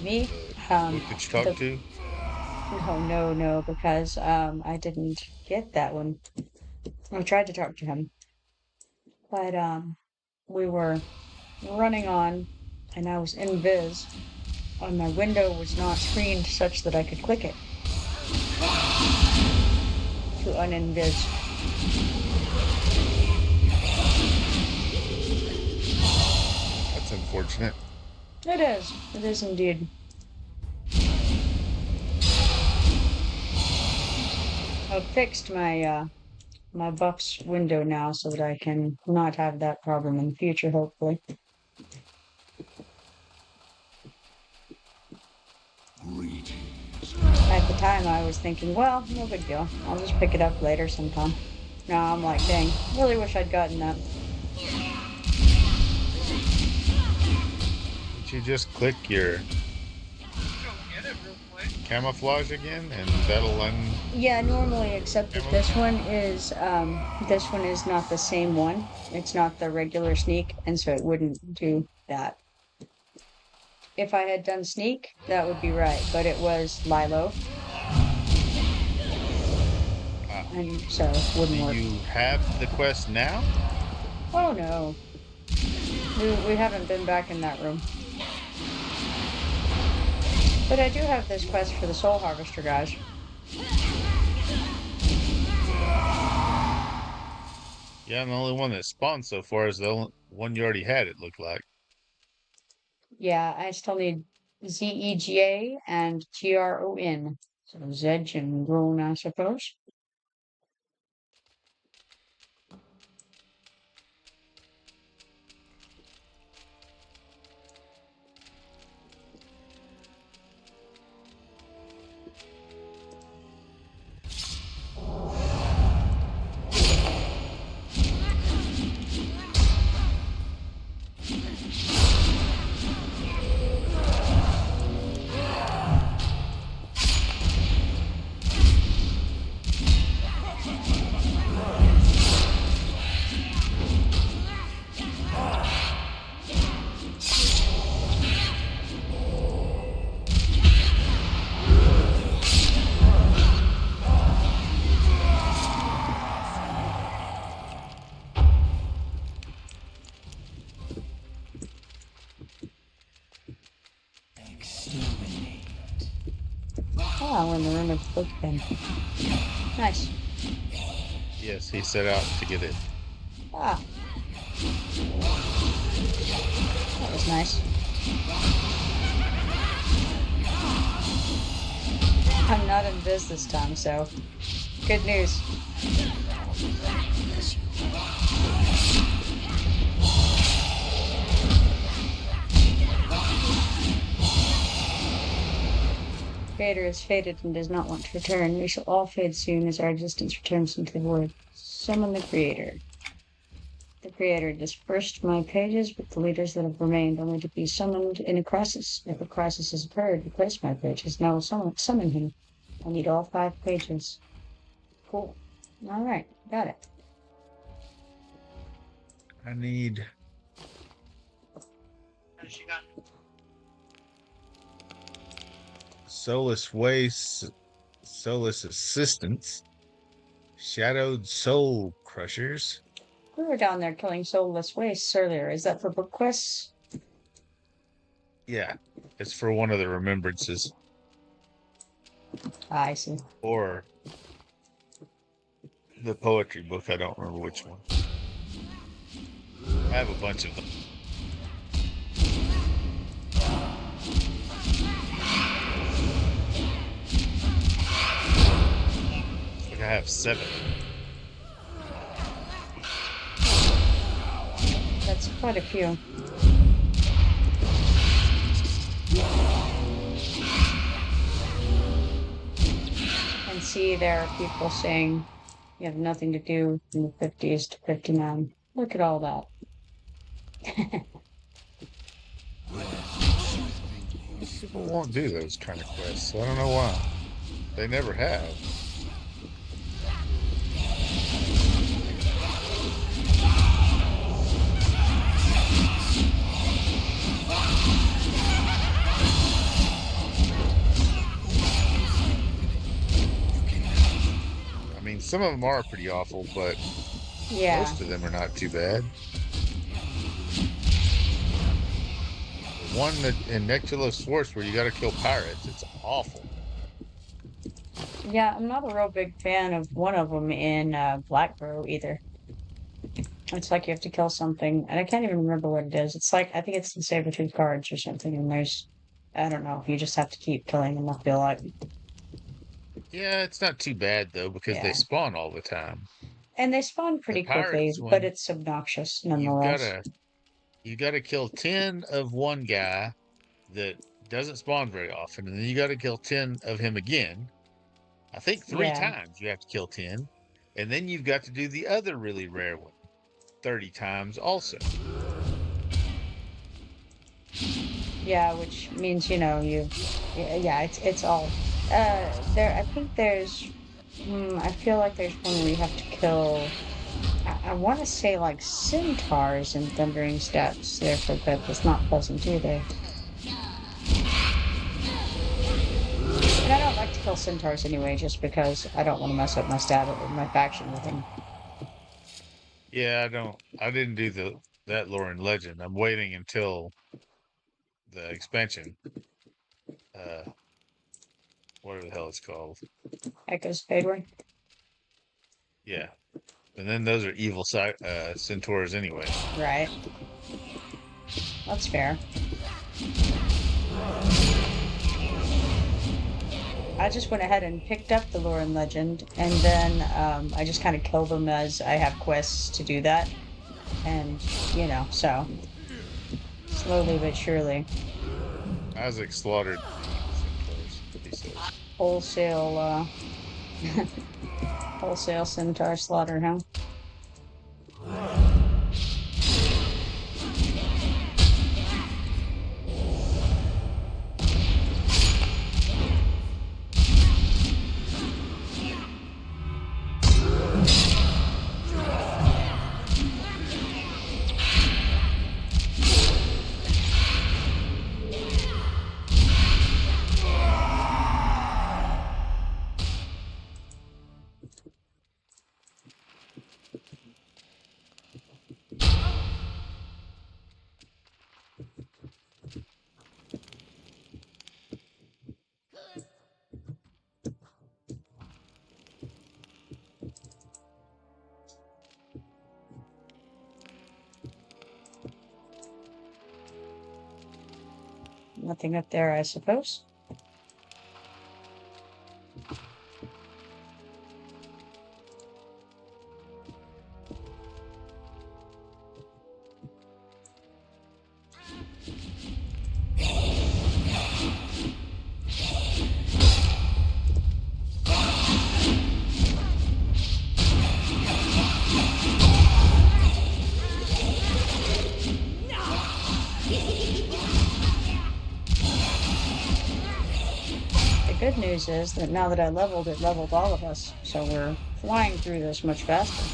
A: Me?
F: Book that you talked to?
A: No, because I didn't get that one. I tried to talk to him, but we were running on, and I was in Viz, and my window was not screened such that I could click it to uninvis.
F: That's unfortunate.
A: It is. It is indeed. I've fixed my buffs window now so that I can not have that problem in the future, hopefully.
J: Greetings.
A: At the time, I was thinking, well, no big deal. I'll just pick it up later sometime. Now I'm like, dang, really wish I'd gotten that.
F: Did you just click your
I: Go get it real quick.
F: camouflage again, and that'll
A: Yeah, normally, except that this one is not the same one. It's not the regular sneak, and so it wouldn't do that. If I had done sneak, that would be right, but it was Lilo, and so it wouldn't
F: Do
A: work.
F: you have the quest now?
A: Oh no. We haven't been back in that room. But I do have this quest for the Soul Harvester guys.
F: Yeah, and the only one that spawned so far is the one you already had, it looked like.
A: Yeah, I still need ZEGA and GRON. So Zedge and Groan, I suppose. Oh, we're in the room of the book then. Nice.
F: Yes, he set out to get it.
A: Ah. That was nice. I'm not in biz this time, so good news. Creator is faded and does not want to return. We shall all fade soon as our existence returns into the void. Summon the Creator. The Creator dispersed my pages with the leaders that have remained, only to be summoned in a crisis. If a crisis has occurred, replace my pages. Now summon him. I need all 5 pages. Cool. Alright, got it.
F: I need.
I: She got
F: Soulless Waste, Soulless Assistance, Shadowed Soul Crushers.
A: We were down there killing soulless wastes earlier. Is that for book quests?
F: Yeah, it's for one of the remembrances.
A: I see.
F: Or the poetry book, I don't remember which one. I have a bunch of them. I think I have 7.
A: That's quite a few. And see, there are people saying you have nothing to do from the 50s to 59. Look at all that.
F: People won't do those kind of quests. I don't know why. They never have. I mean, some of them are pretty awful, but
A: Yeah.
F: most of them are not too bad. The one that in Nektulos Forest where you got to kill pirates, it's awful.
A: Yeah, I'm not a real big fan of one of them in Blackborough either. It's like you have to kill something, and I can't even remember what it is. It's like, I think it's the saber-tooth guards or something, and there's, I don't know, you just have to keep killing them, I feel like.
F: Yeah, it's not too bad though because they
A: Yeah.
F: spawn all the time.
A: And they spawn pretty
F: The
A: quickly,
F: pirates
A: but
F: one,
A: it's obnoxious
F: you've
A: nonetheless.
F: gotta kill 10 of one guy that doesn't spawn very often, and then you gotta kill 10 of him again. I think 3
A: Yeah.
F: times you have to kill 10, and then you've got to do the other really rare one 30 times also.
A: Yeah, which means, you know, yeah, it's all, there, I think there's, I feel like there's one where you have to kill, I want to say like centaurs and thundering steps there for a bit. That's not pleasant either. And I don't like to kill centaurs anyway, just because I don't want to mess up my stat or my faction with them.
F: Yeah, I didn't do that lore in Legend. I'm waiting until the expansion. Whatever the hell it's called.
A: Echoes Fadeward.
F: Yeah. And then those are evil centaurs anyway.
A: Right. That's fair. I just went ahead and picked up the lore and legend, and then I just kind of kill them as I have quests to do that. And, you know, so slowly but surely.
F: Isaac slaughtered centaurs, he says.
A: Wholesale, wholesale centaur slaughter, huh? Nothing up there, I suppose. The good news is that now that I leveled, it leveled all of us, so we're flying through this much faster.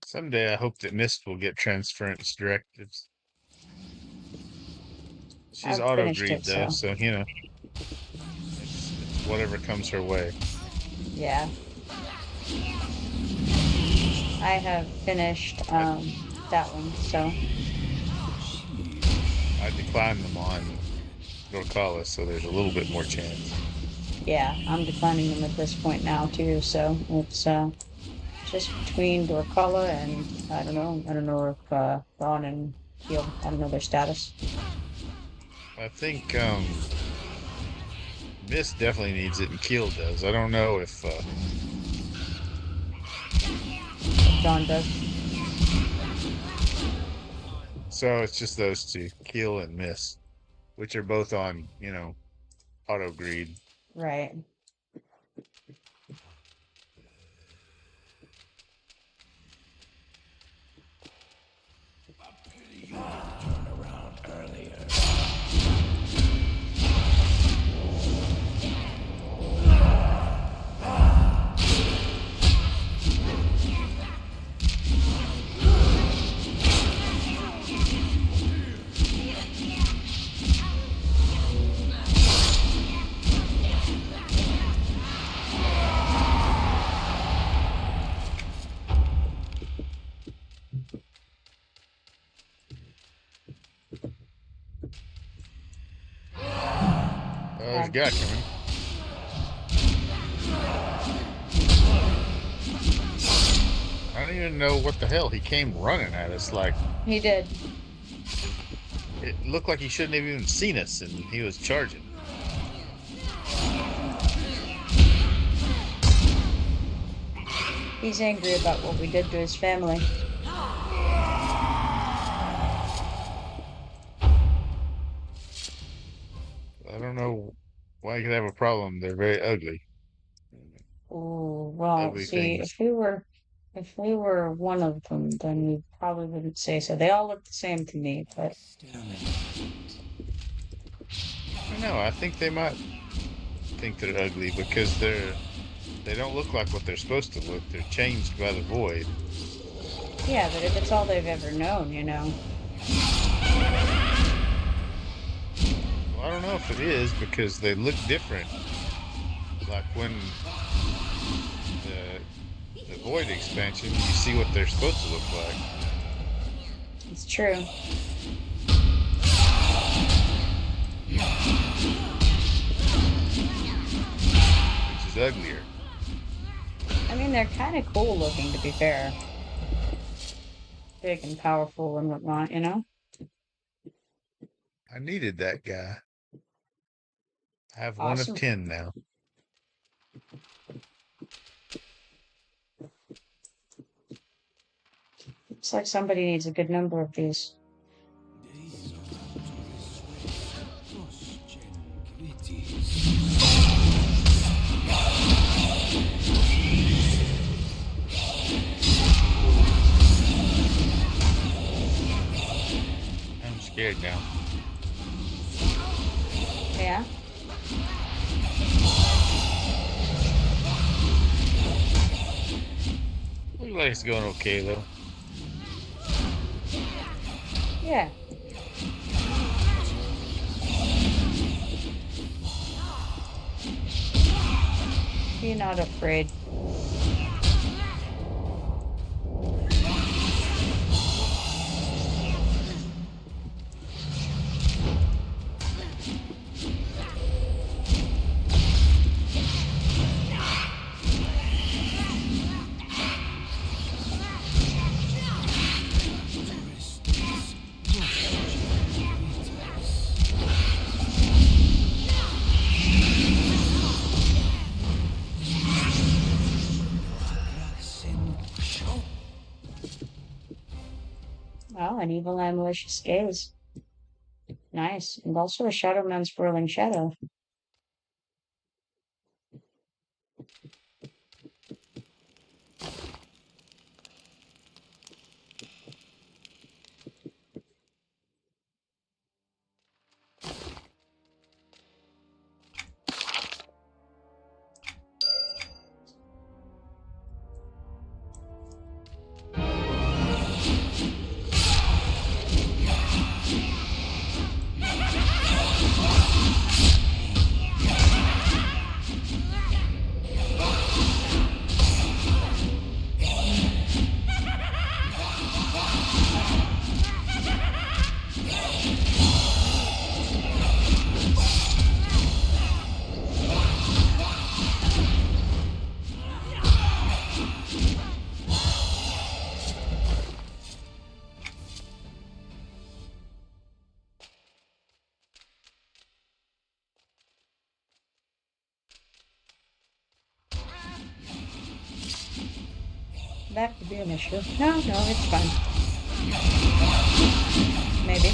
F: Someday I hope that Mist will get transference directives. She's
A: I've
F: auto
A: finished
F: greed
A: it,
F: though,
A: so
F: so you know, it's whatever comes her way.
A: yeah. I have finished that one, so
F: I declined them on Dorkalis, so there's a little bit more chance.
A: yeah, I'm declining them at this point now too, so it's just between Dorkala and I don't know if Ron and Keel, I don't know their status.
F: I think Mist definitely needs it, and Keel does. I don't know if
A: John does.
F: so. It's just those two, Keel and Mist, which are both on, you know, auto greed.
A: Right.
F: There's a guy coming. I don't even know what the hell he came running at us. Like,
A: He did.
F: it looked like he shouldn't have even seen us, and he was charging.
A: He's angry about what we did to his family.
F: I don't know why he could have a problem. They're very ugly.
A: Oh, well,
F: Ugly
A: see,
F: things.
A: if we were one of them, then we probably wouldn't say so. They all look the same to me, but
F: I don't know. I think they might think they're ugly because they don't look like what they're supposed to look. They're changed by the void.
A: yeah, but if it's all they've ever known, you know.
F: Well, I don't know if it is because they look different. Like when the void expansion, you see what they're supposed to look like.
A: It's true.
F: Which is uglier.
A: I mean, they're kind of cool looking, to be fair. Big and powerful and whatnot, you know?
F: I needed that guy. I have one of
A: Awesome.
F: 10 now.
A: Looks like somebody needs a good number of these.
F: I'm scared now.
A: Yeah?
F: Looks like it's going okay though.
A: Yeah. Be not afraid. Oh, an evil eye malicious gaze. Nice. And also a shadow man's whirling shadow. That could be an issue. No, it's fine. Maybe.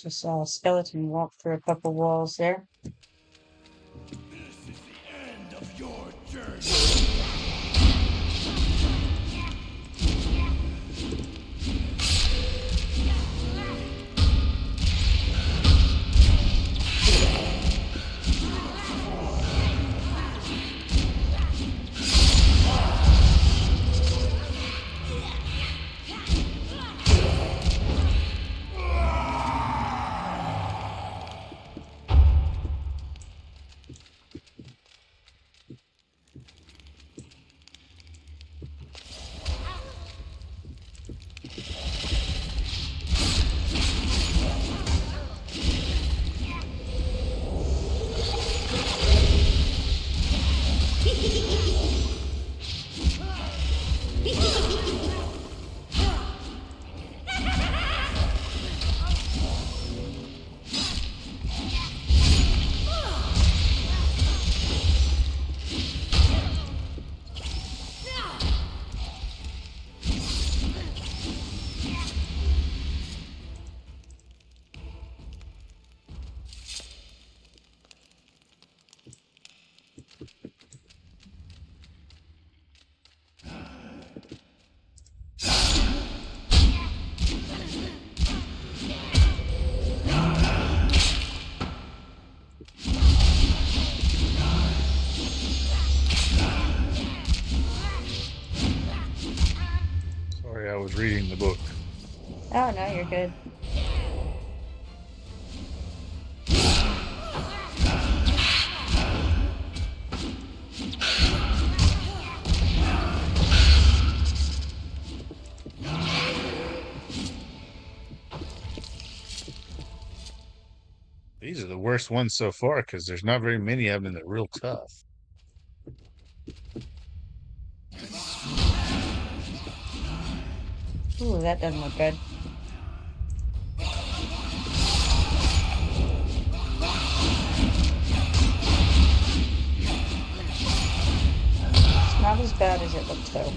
A: Just saw a skeleton walk through a couple walls there.
J: This is the end of your journey.
F: Sorry, I was reading the book.
A: Oh, no, you're good.
F: These are the worst ones so far because there's not very many of them and they're real tough.
A: Ooh, that doesn't look good. It's not as bad as it looked, though.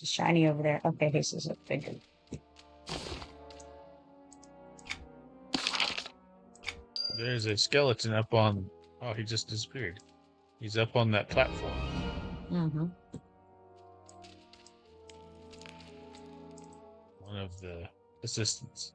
A: It's shiny over there. Okay, this is a bigger.
F: There's a skeleton up on. Oh, he just disappeared. He's up on that platform.
A: Mm-hmm.
F: One of the assistants.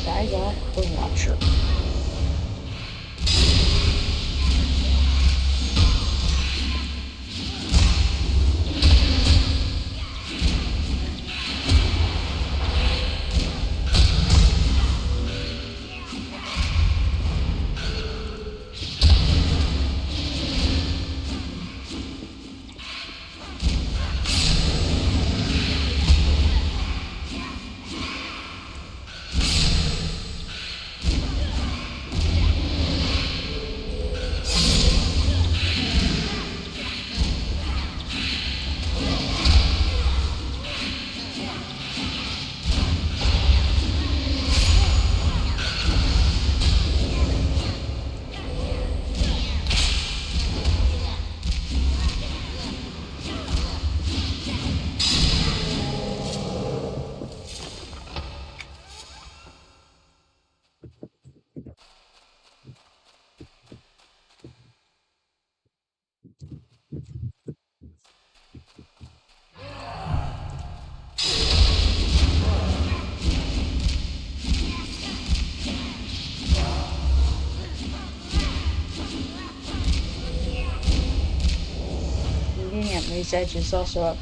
A: I got the Watcher. Razor's Edge is also up.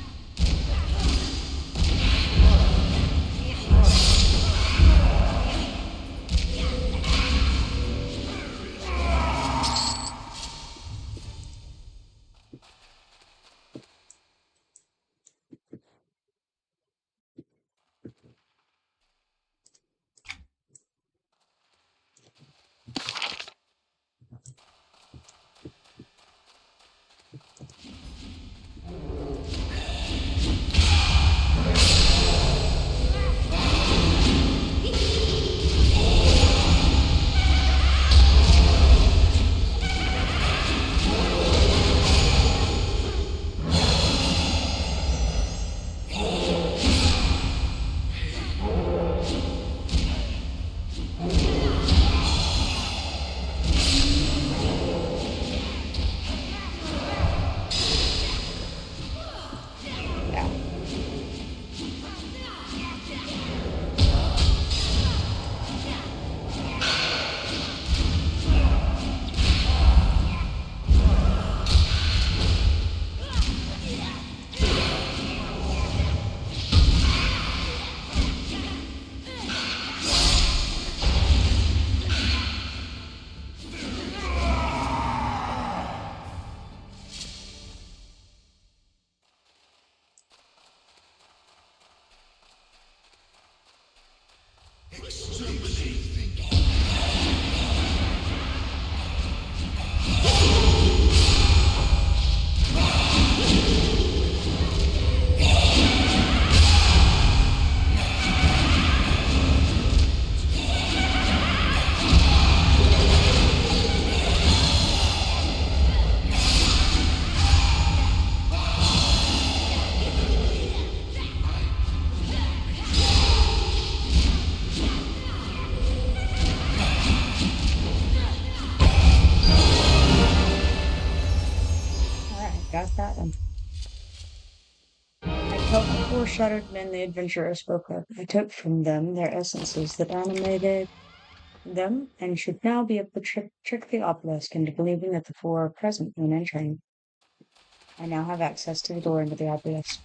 A: Got that one. I killed the 4 shattered men the adventurer spoke of. I took from them their essences that animated them, and should now be able to trick the obelisk into believing that the 4 are present when entering. I now have access to the door into the obelisk.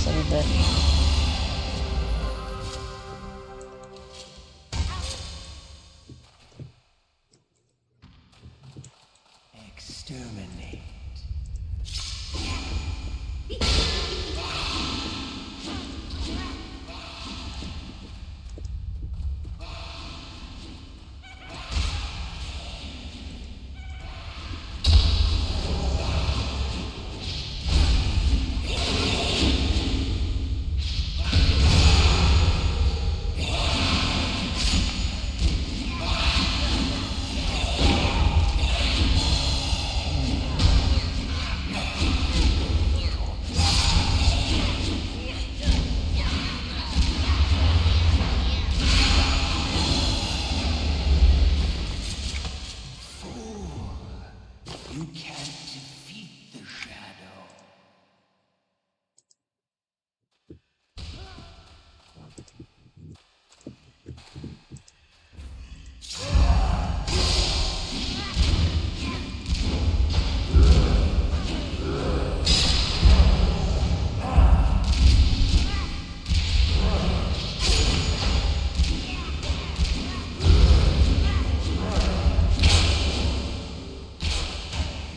A: this little bit.
J: Exterminate. You can't defeat the shadow.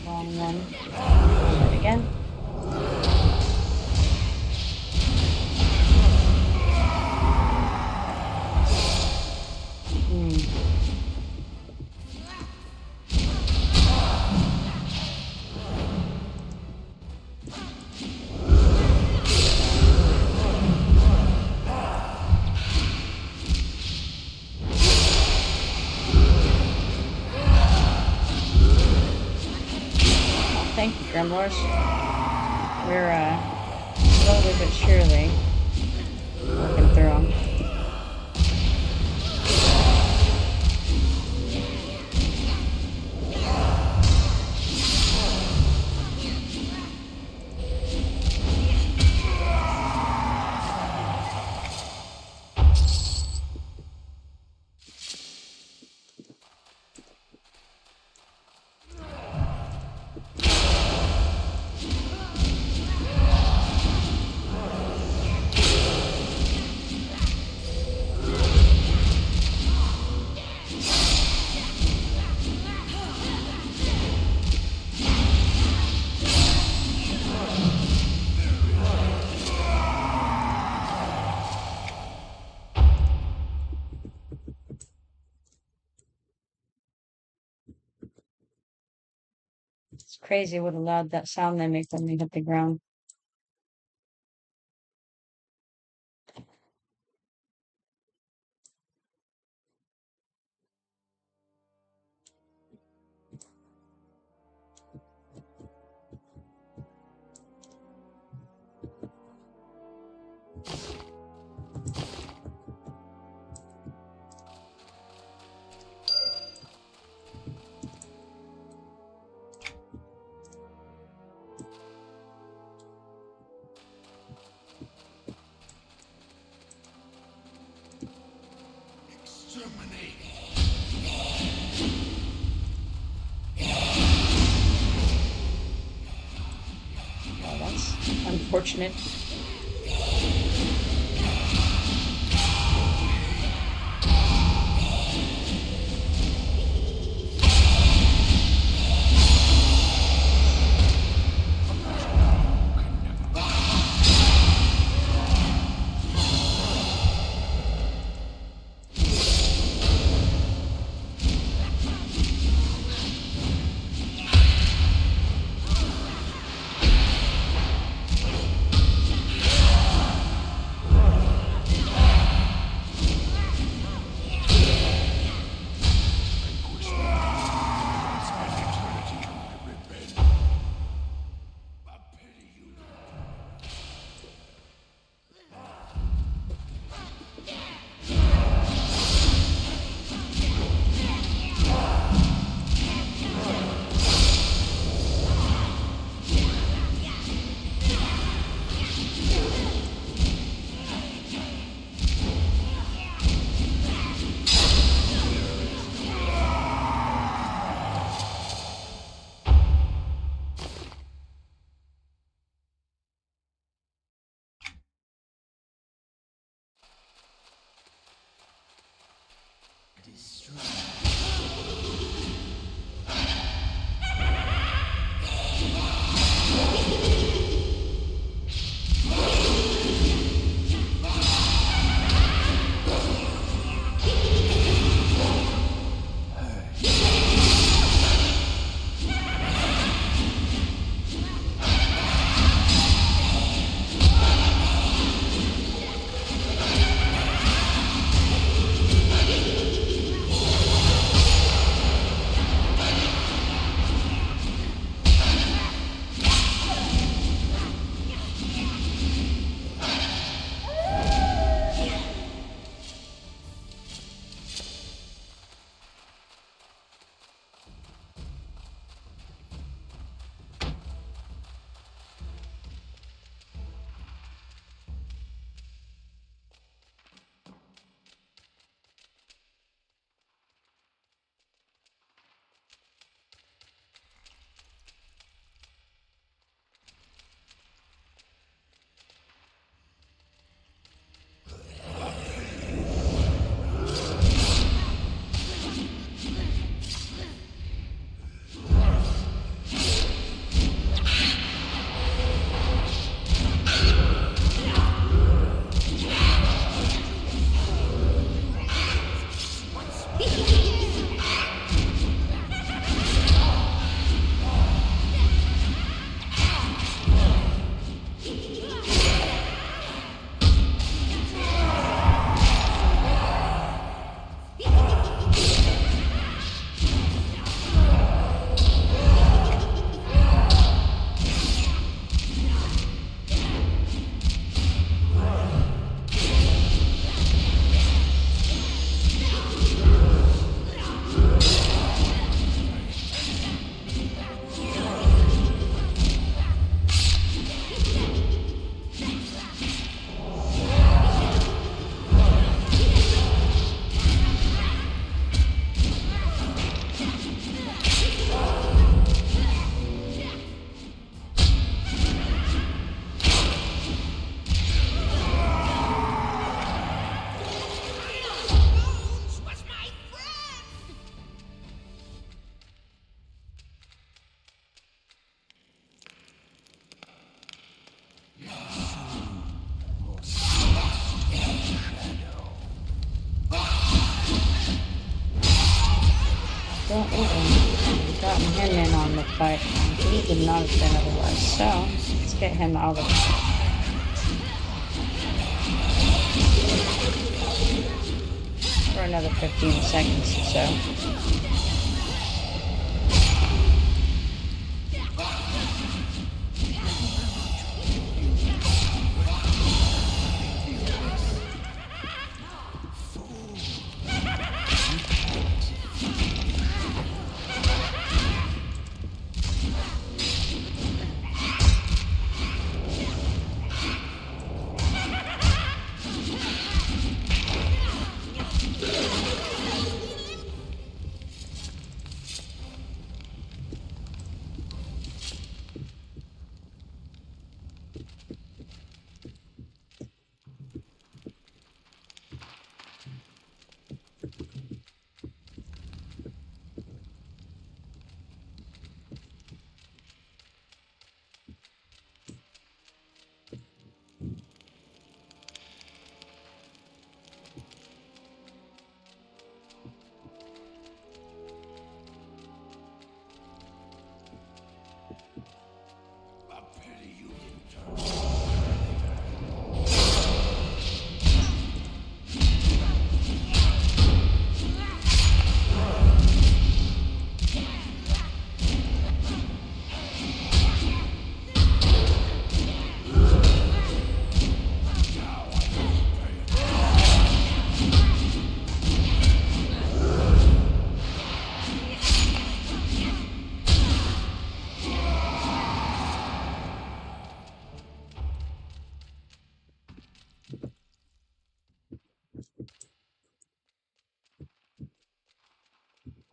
A: Wrong one. Try it again. Thank you, Gremlins. We're, slowly but surely working through them. It's crazy what loud that sound they make when they hit the ground.
J: Exterminate.
A: Oh, that's unfortunate. Gotten him in on the fight. He would not have been otherwise. So let's get him out of it. For another 15 seconds or so.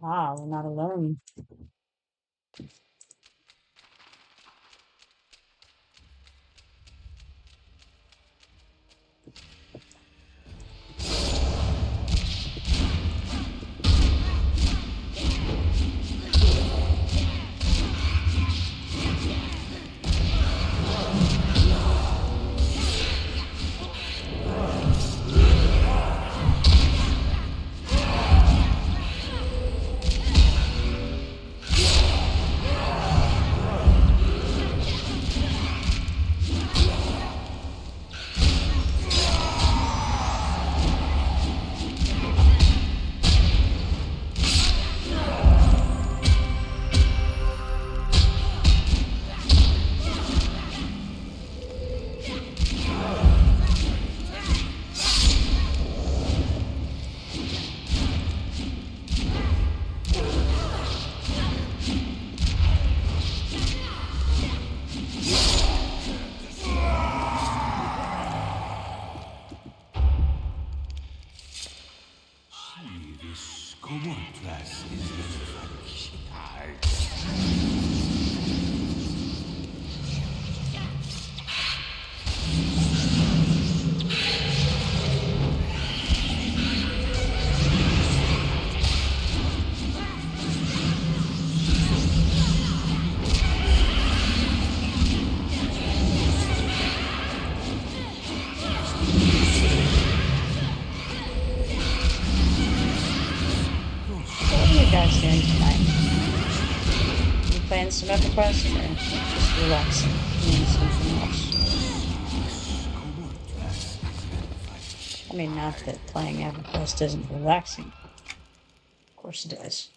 A: Ah, we're not alone. What are you guys doing tonight? You playing some EverQuest or just relaxing? Doing something else? I mean, not that playing EverQuest isn't relaxing. Of course it is.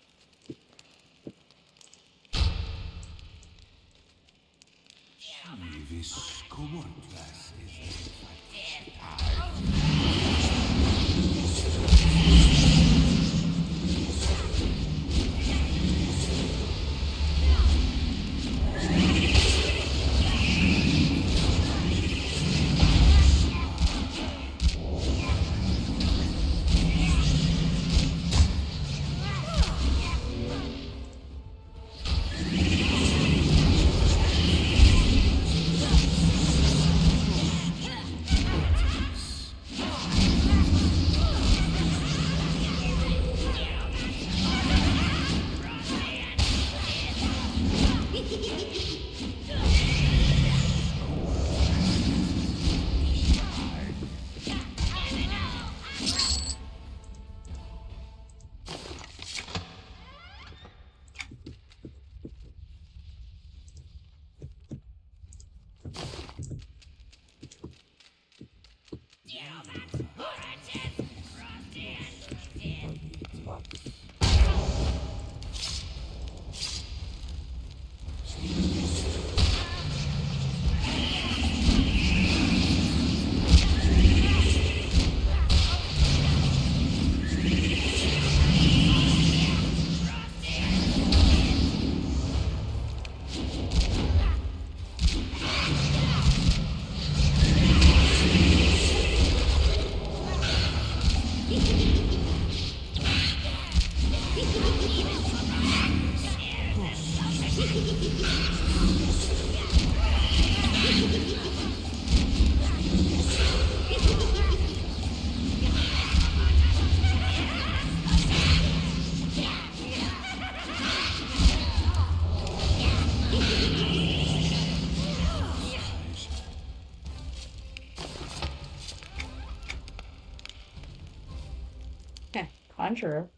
A: Conjurer.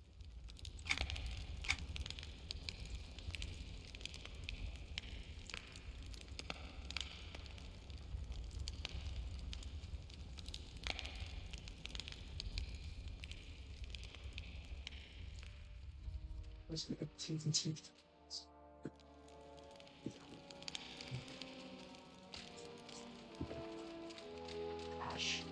A: Gosh.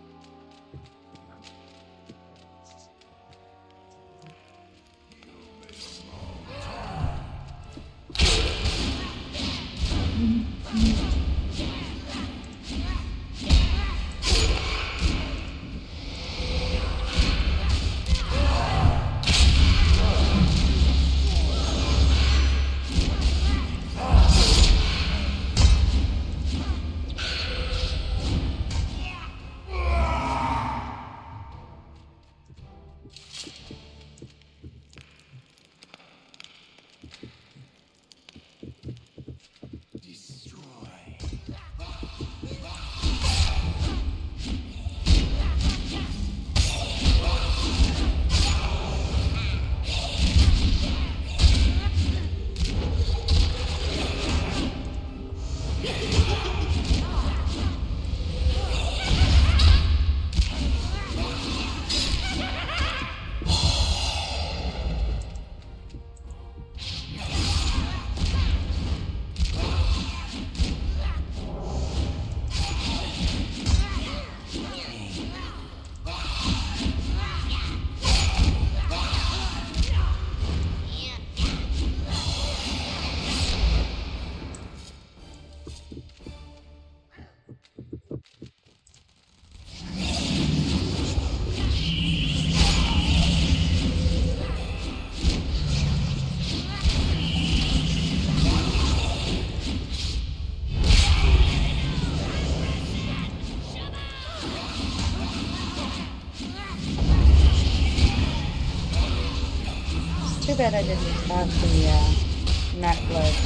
A: Too bad I didn't have the necklace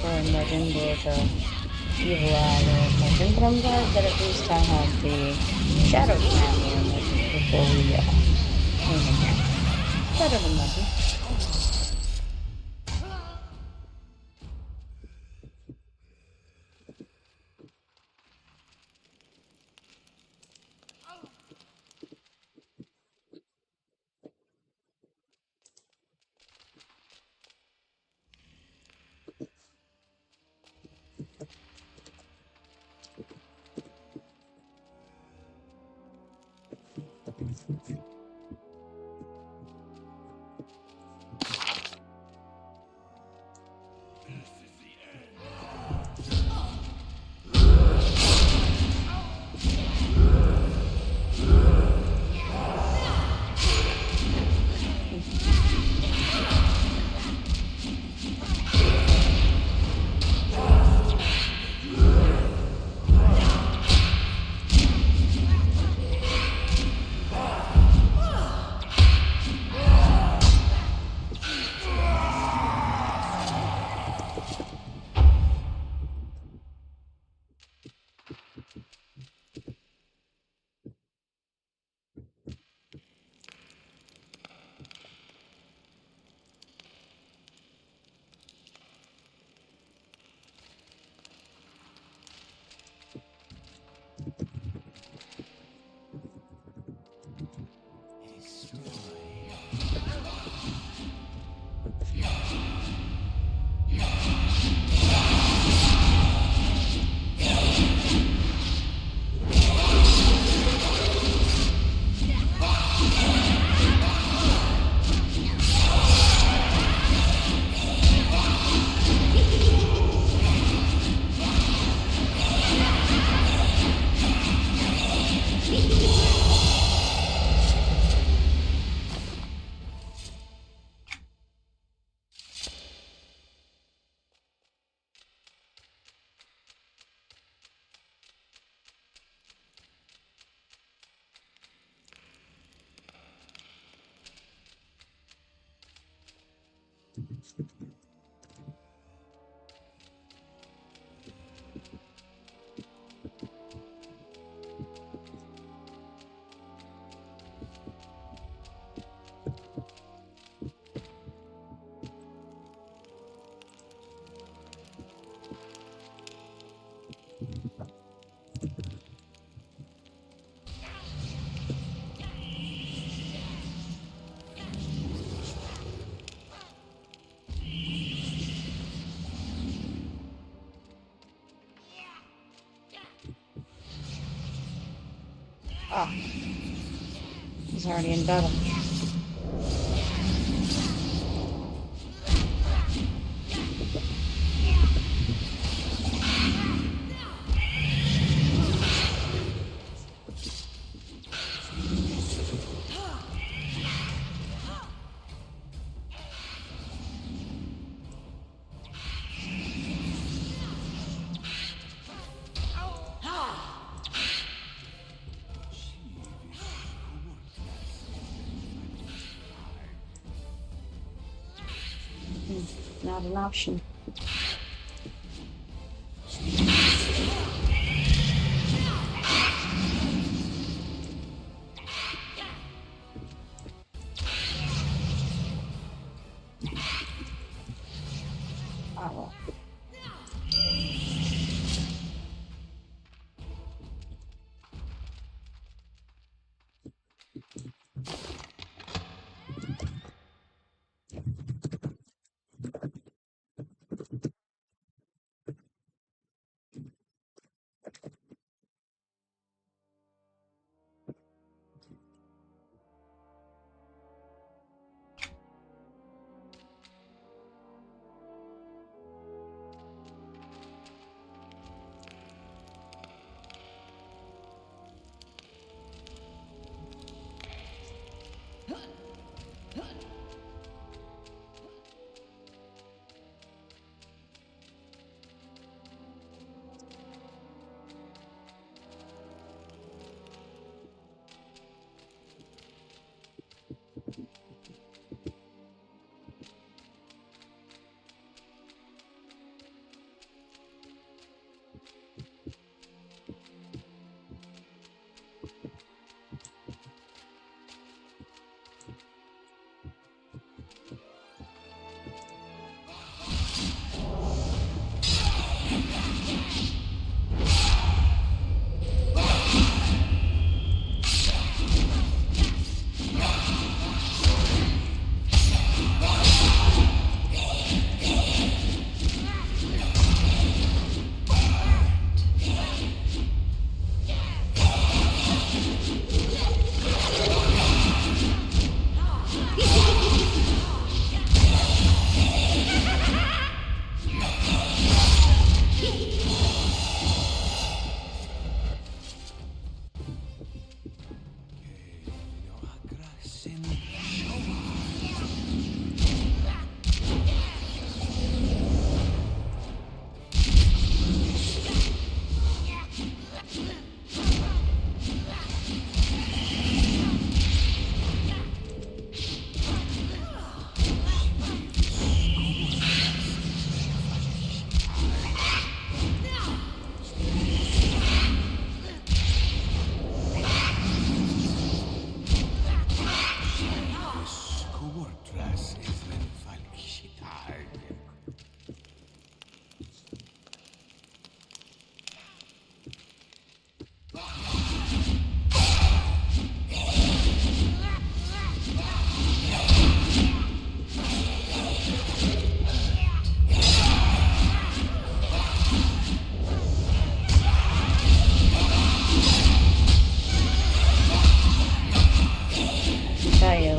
A: during the indoor evil eye or something, but I'm glad that at least I have the shadow plant before we came in here. Better than nothing. Ah, he's already in battle. Not an option. Ah, well.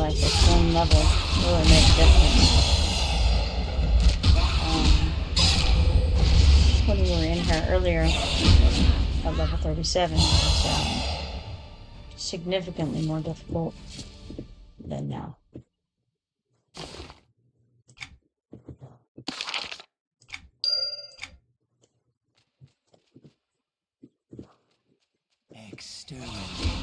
A: like this one level really makes a difference. When we were in here earlier at level 37, it was significantly more difficult than now.
J: Exterminate.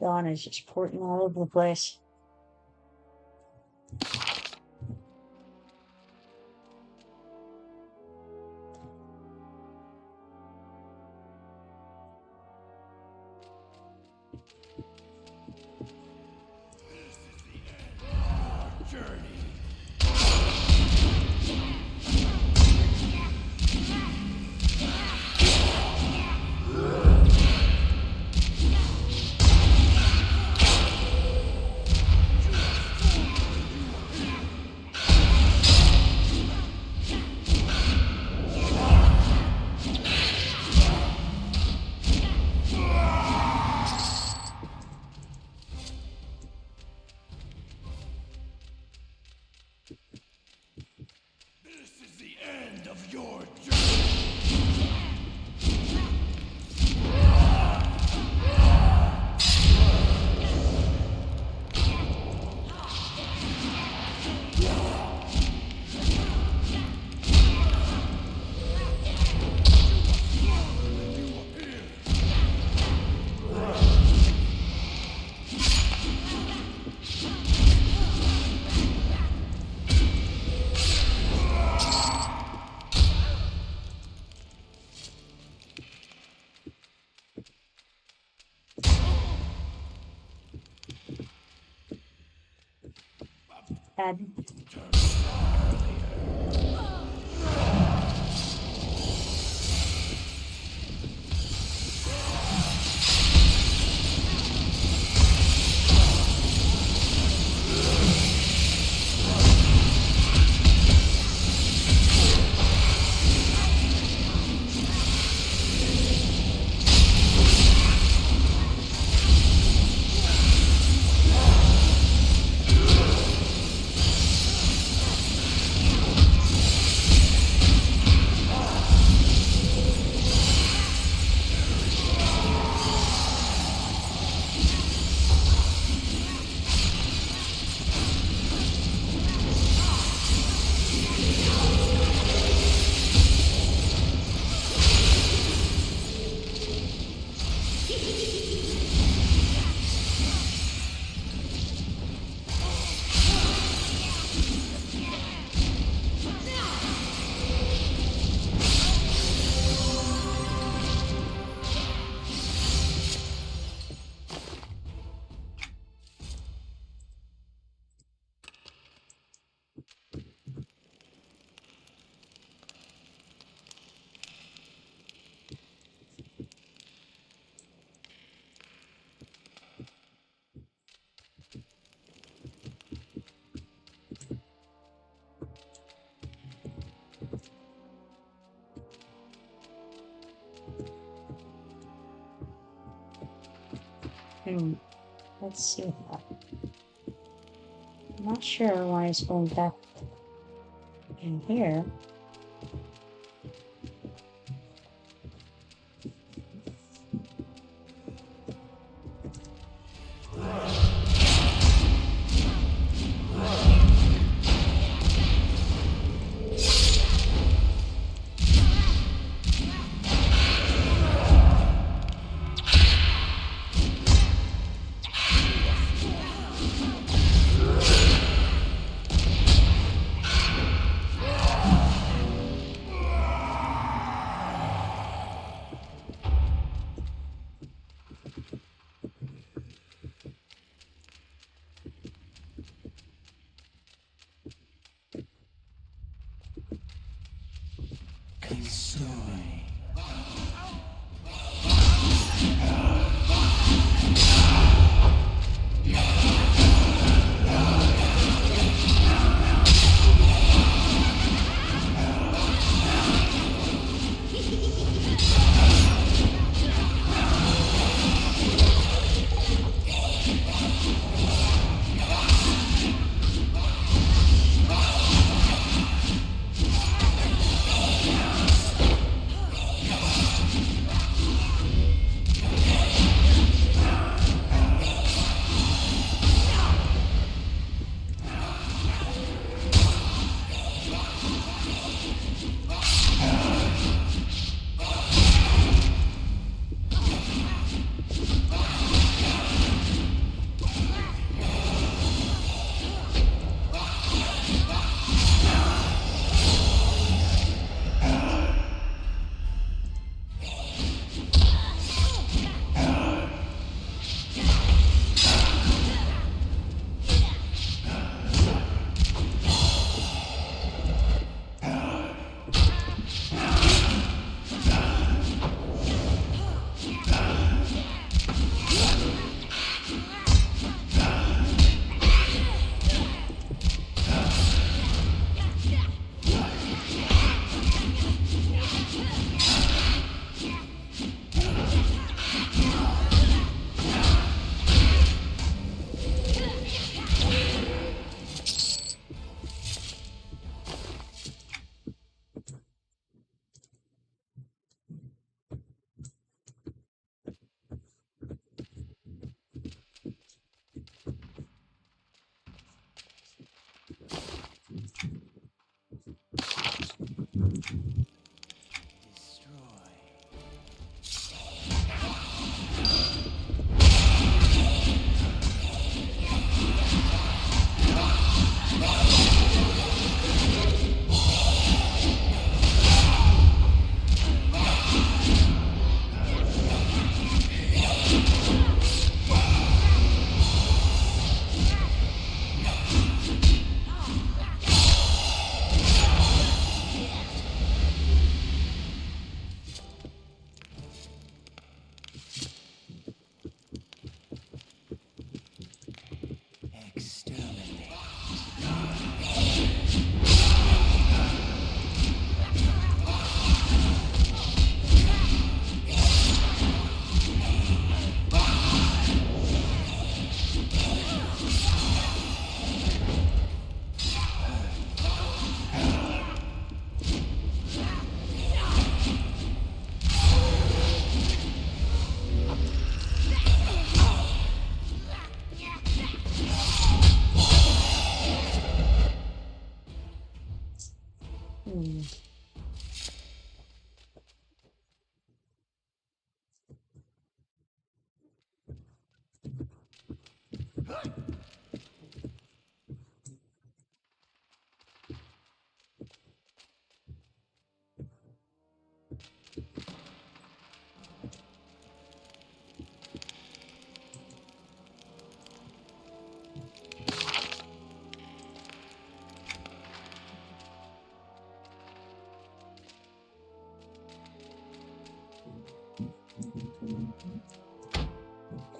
A: Dawn is just porting all over the place. Add. Let's see that. I'm not sure why it's going back in here.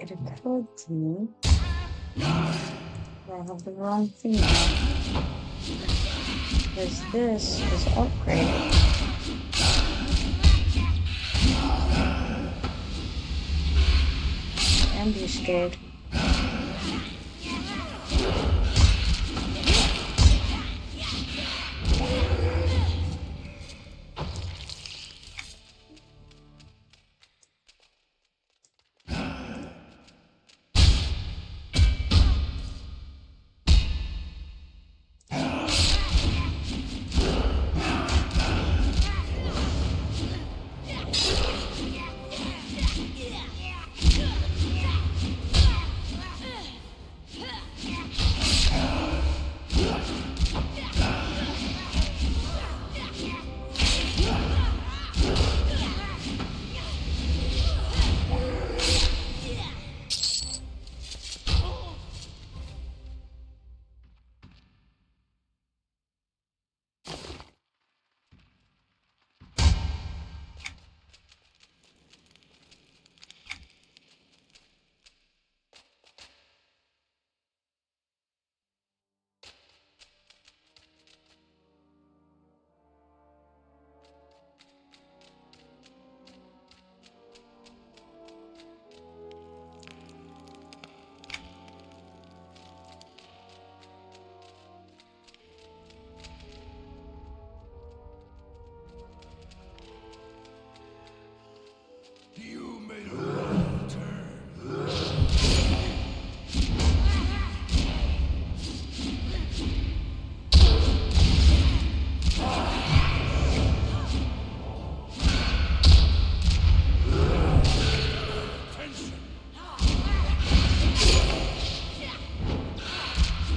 A: It occurred to me that I have the wrong thing on. Because this is upgraded. ambuscade.
J: You made a wrong turn.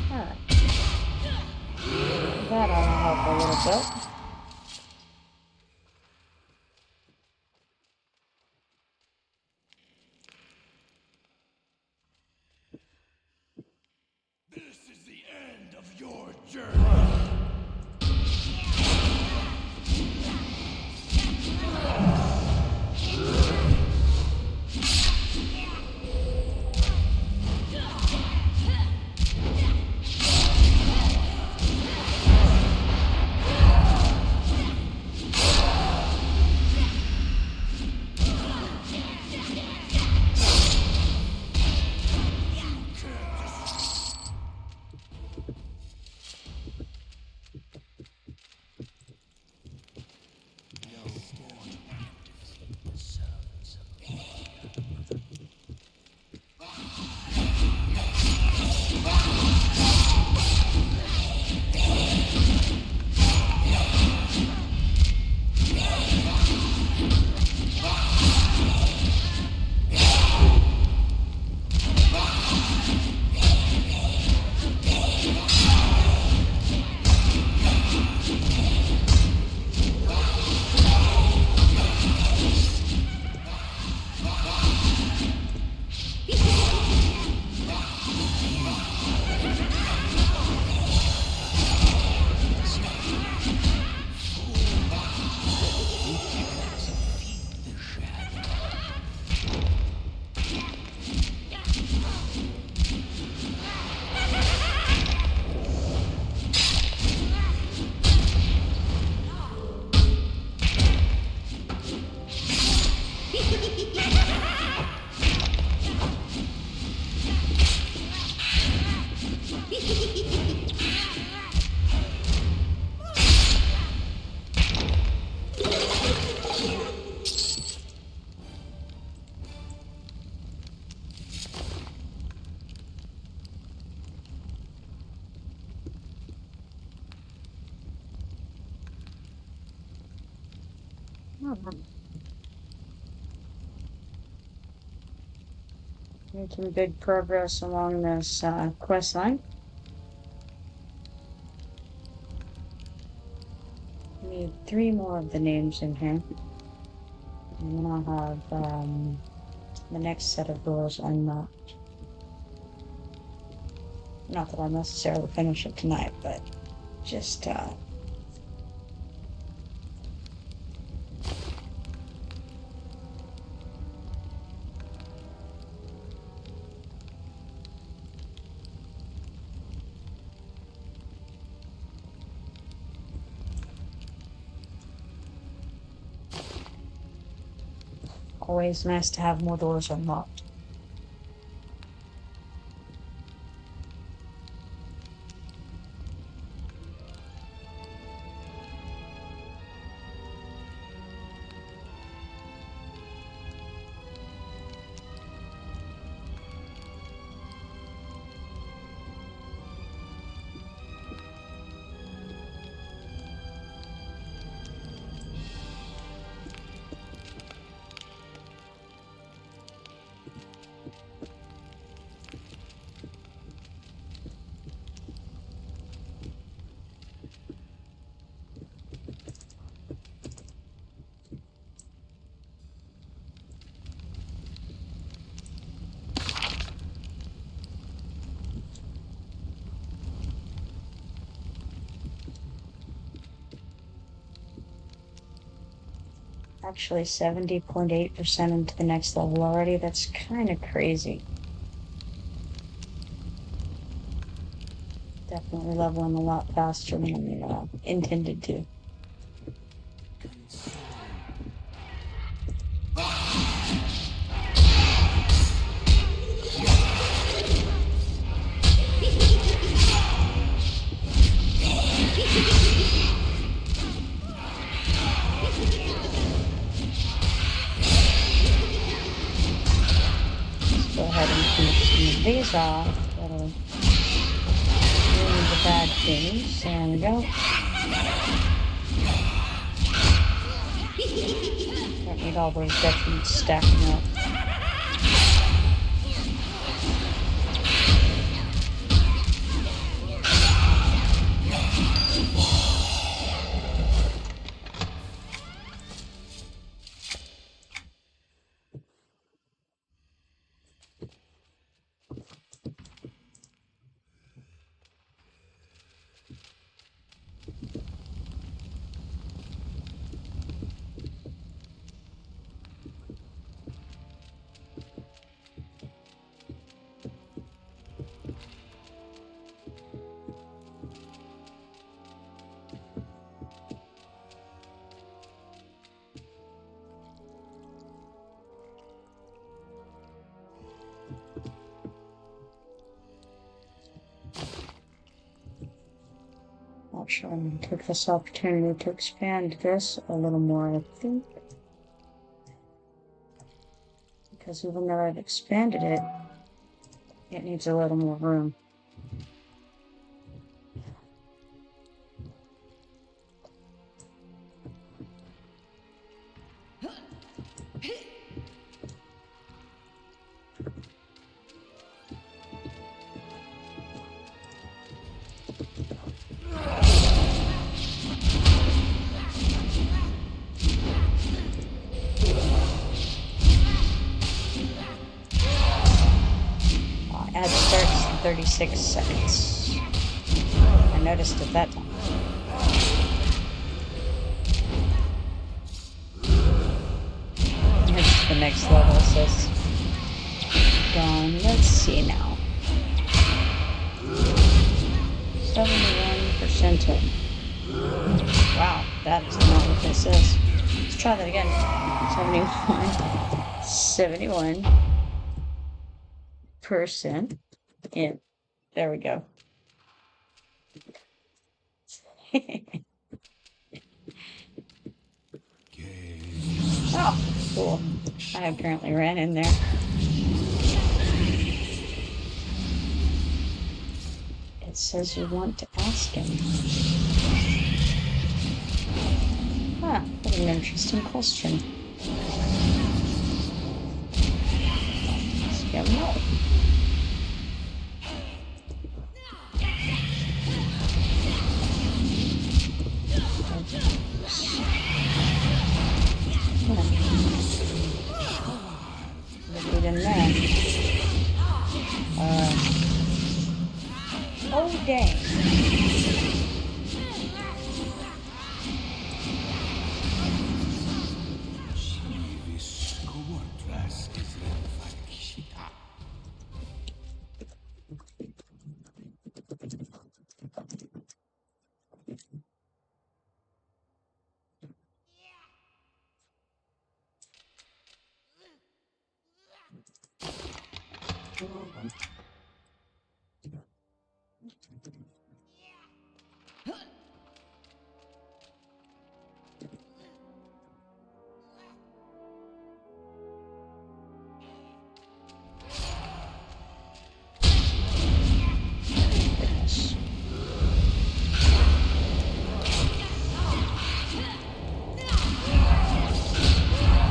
A: Alright. That ought to help a little bit.
J: This is the end of your journey.
A: Making good progress along this quest line. Need 3 more of the names in here. And then I'll have the next set of doors unlocked. Not that I'll necessarily finish it tonight, but just always nice to have more doors unlocked. Actually 70.8% into the next level already. That's kind of crazy. Definitely leveling a lot faster than I intended to. Go ahead and finish some of these off. That'll remove the bad things. There we go. Don't need all those detriments stacking up. Actually, I'm going to take this opportunity to expand this a little more, I think. Because even though I've expanded it, it needs a little more room. Ad starts in 36 seconds. I noticed at that time. It's the next level, says done. Let's see now. 71% in. Wow, that is not what this is. Let's try that again. 71% in. There we go. Oh, cool. I apparently ran in there. It says you want to ask him. Huh, what an interesting question. Ask him what? Look in there. Oh dang.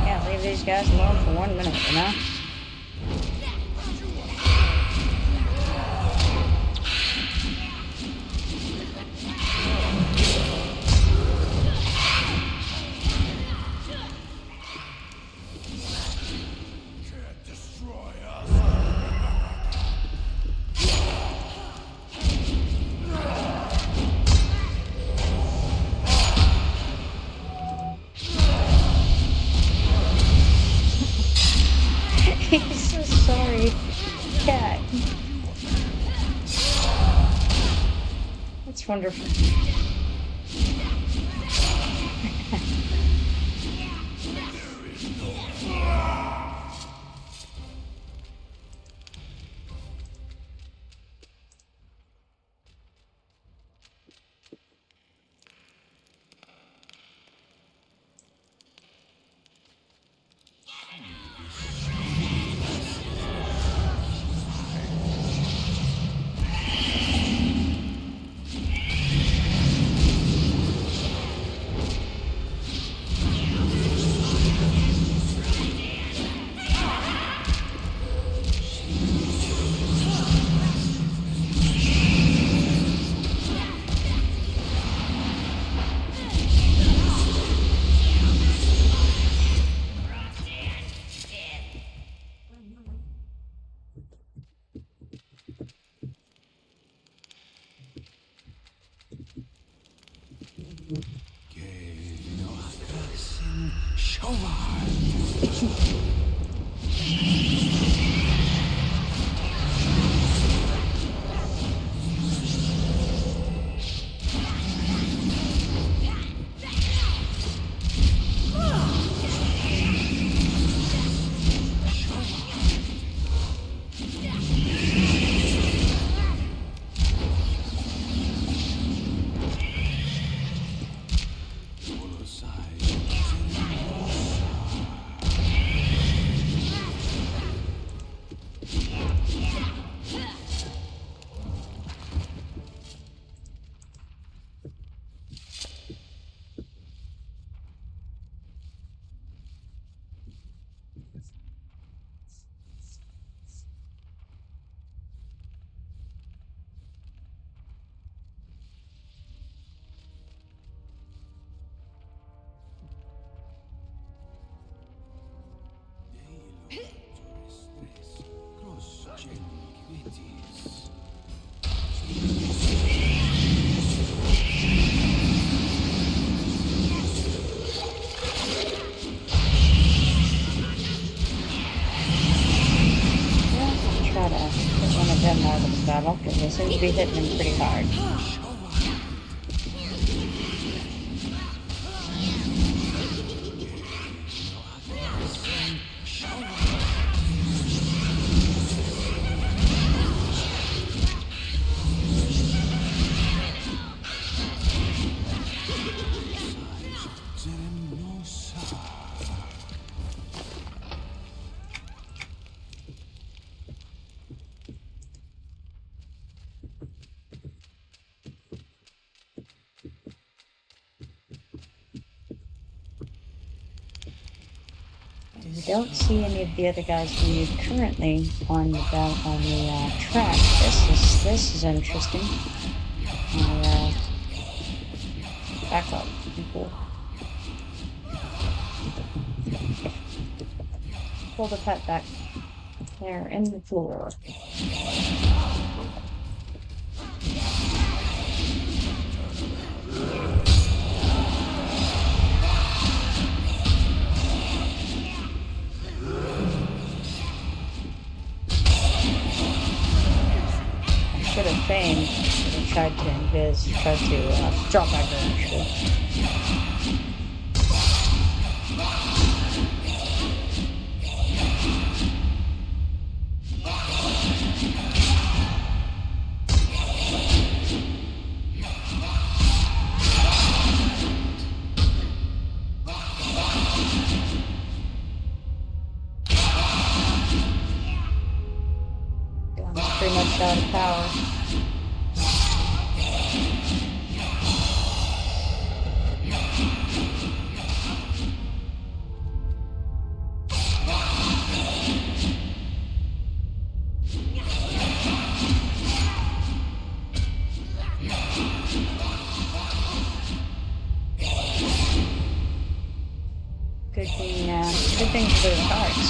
A: Can't leave these guys alone for 1 minute, you know? big cat. That's wonderful. Because they seem to be hitting him pretty hard. We don't see any of the other guys we need currently on the track. This is interesting. Back up, people. Pull the pet back. There, in the floor. Should have feigned, should have tried to invis, tried to drop back there actually. Pretty much out of power. Good thing for the cards.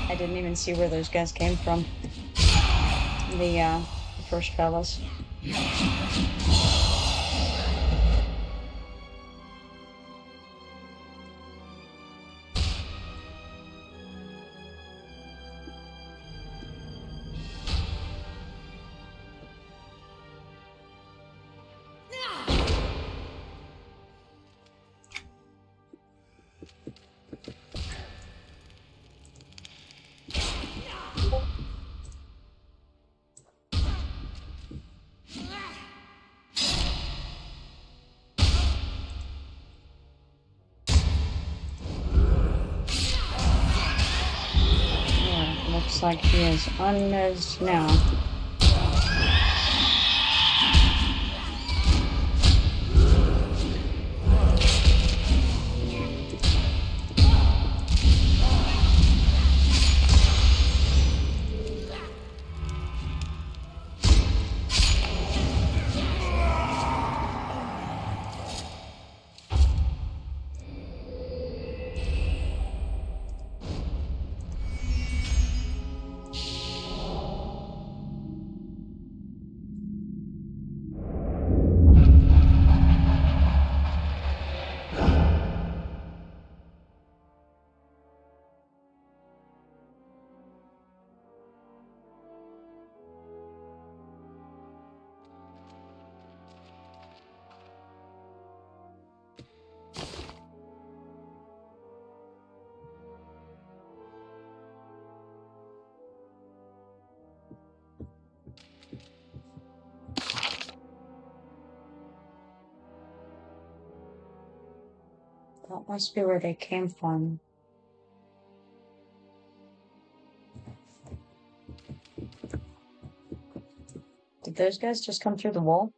A: I didn't even see where those guys came from. the first fellas. Looks like he is unnosed now. That must be where they came from. Did those guys just come through the wall?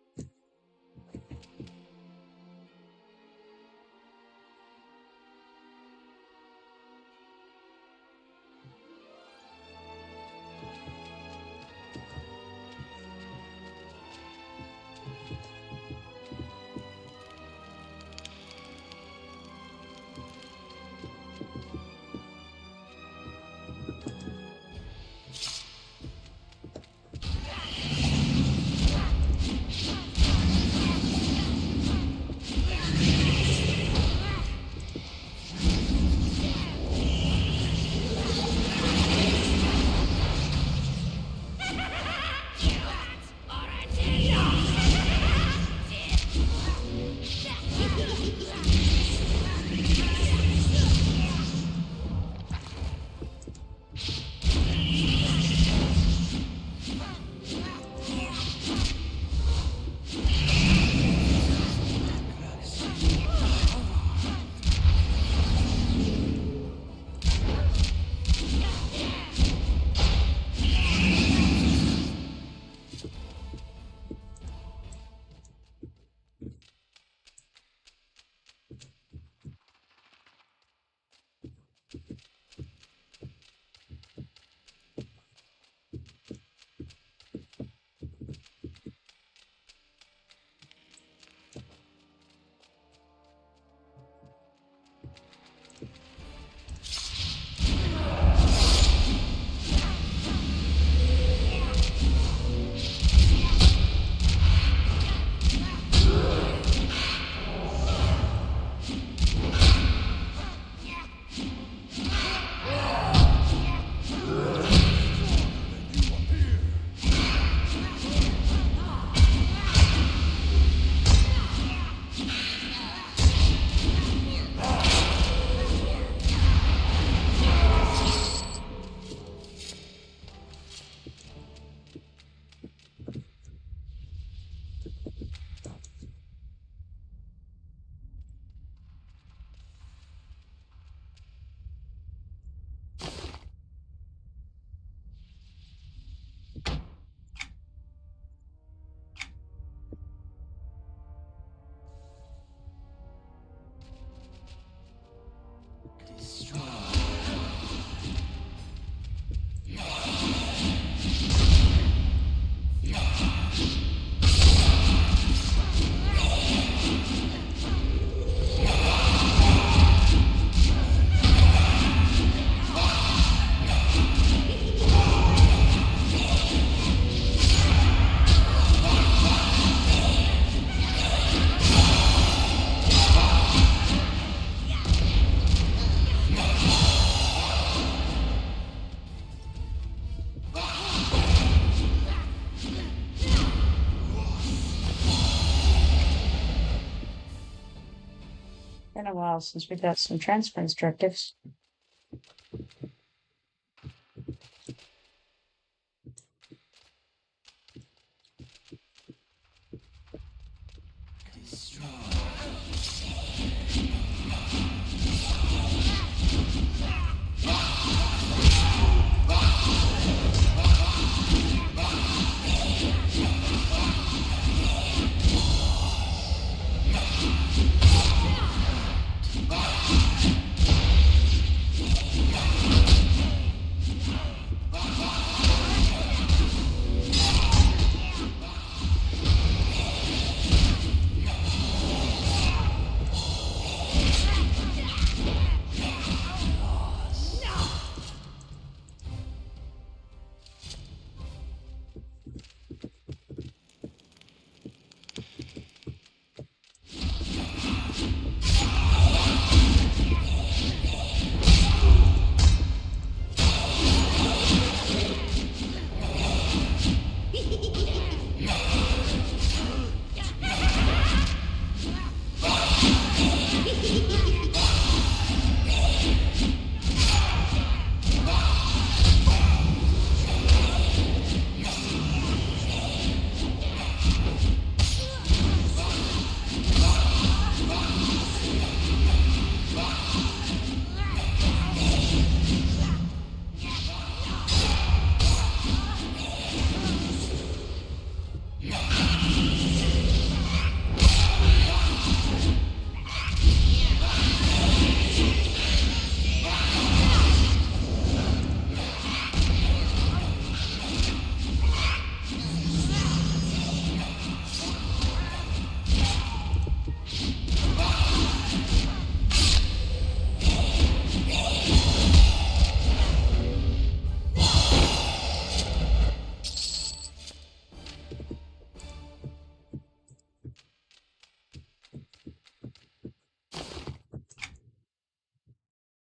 A: Been a while since we got some transference directives.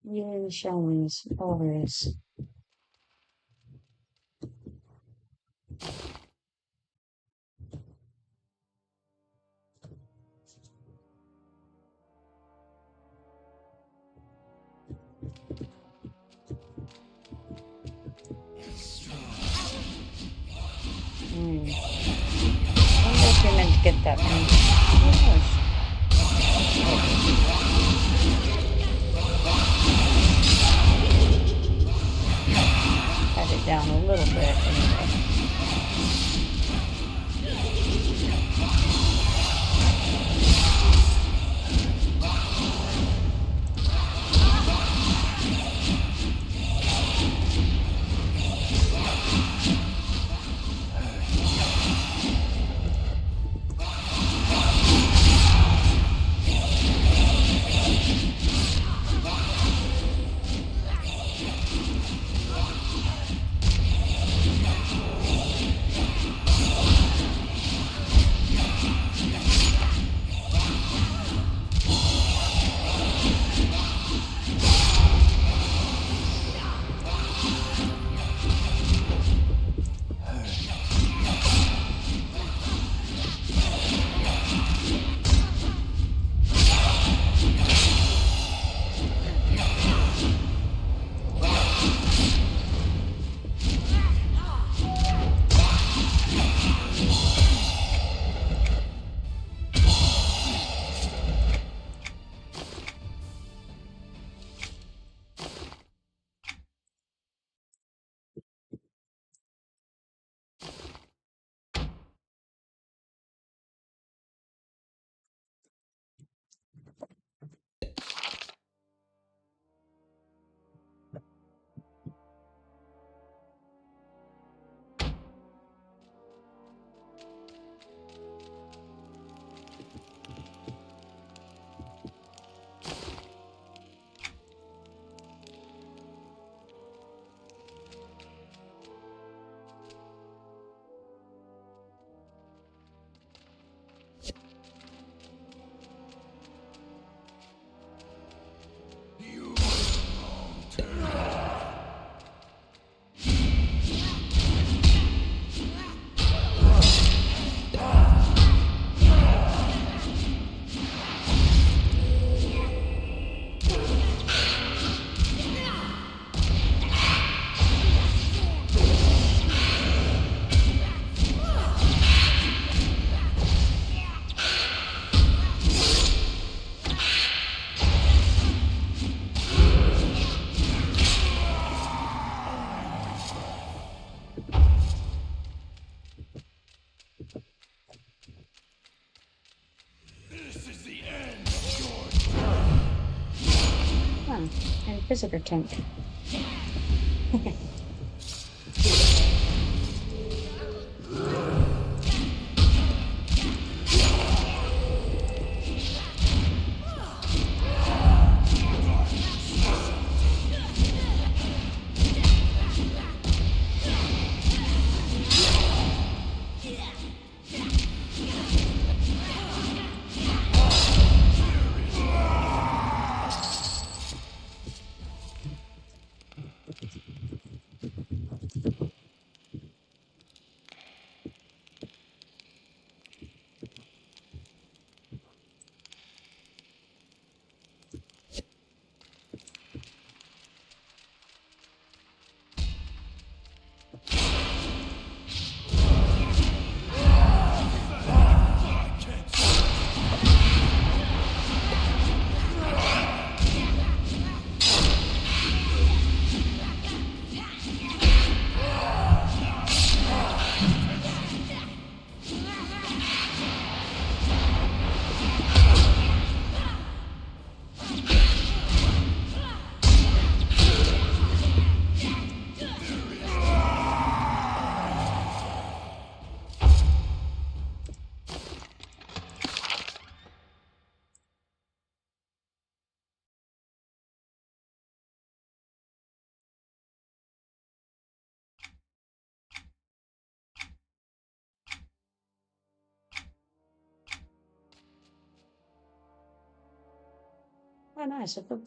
A: Yay, showings, always. I wonder if you're meant to get that one. Who knows? Cut it down a little bit anyway. visitor tent. Oh, nice. Oh,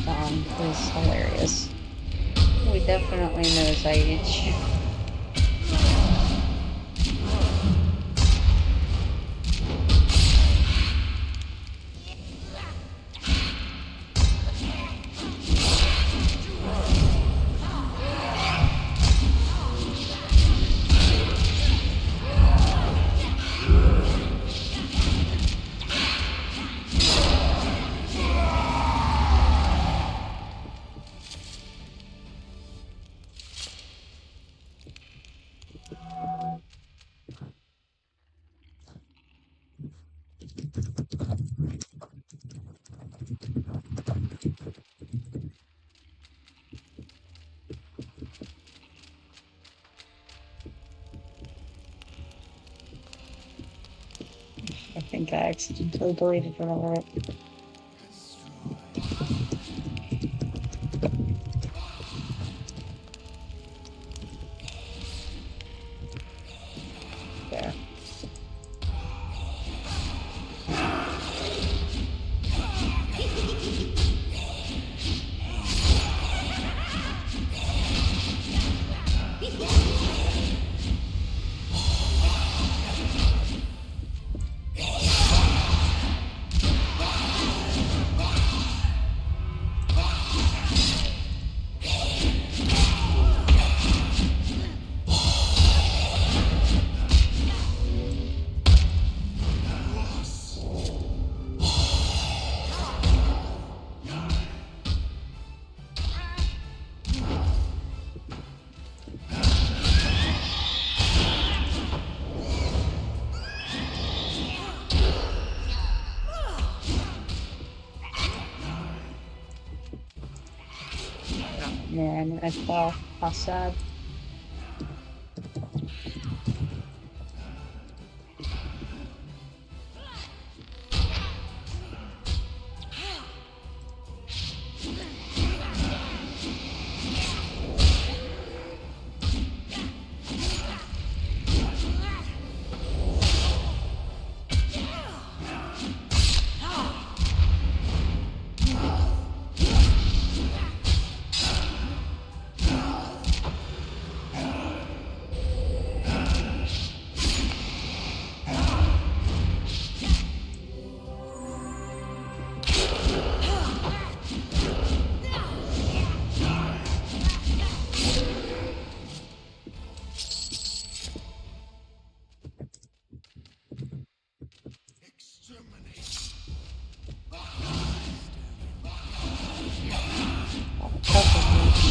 A: Don is hilarious. We definitely knows age. I think I accidentally deleted it already. There. as well. How sad.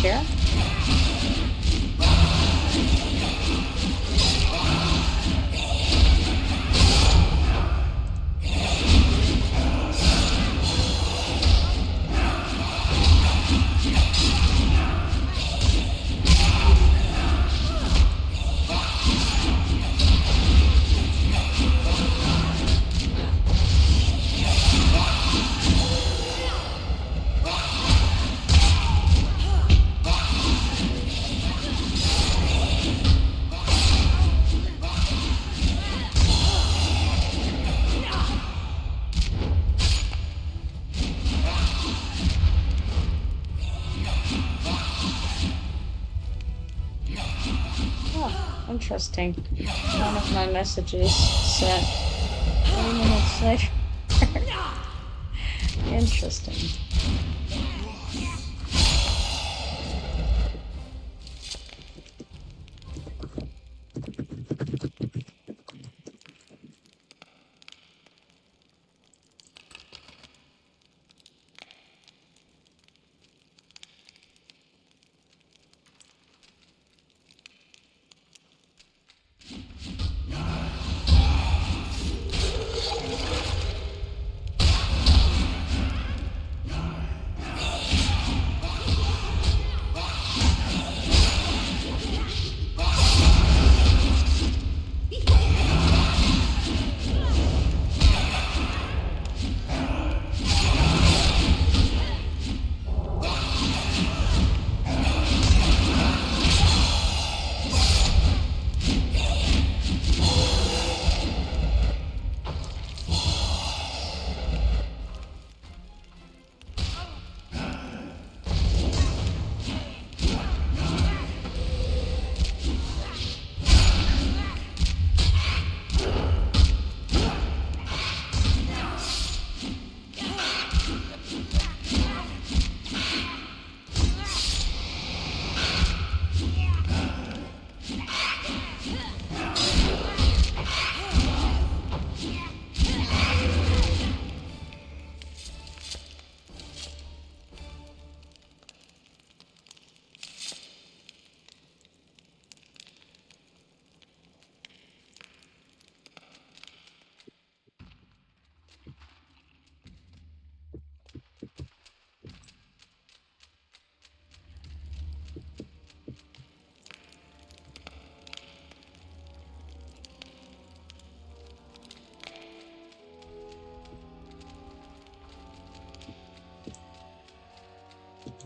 A: Share. Interesting. One of my messages sent 3 minutes later. Interesting.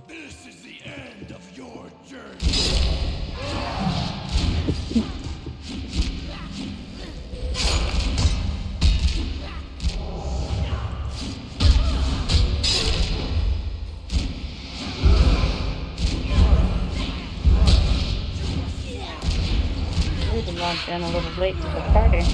J: This is the end of your journey.
A: We can launch in a little late to the party.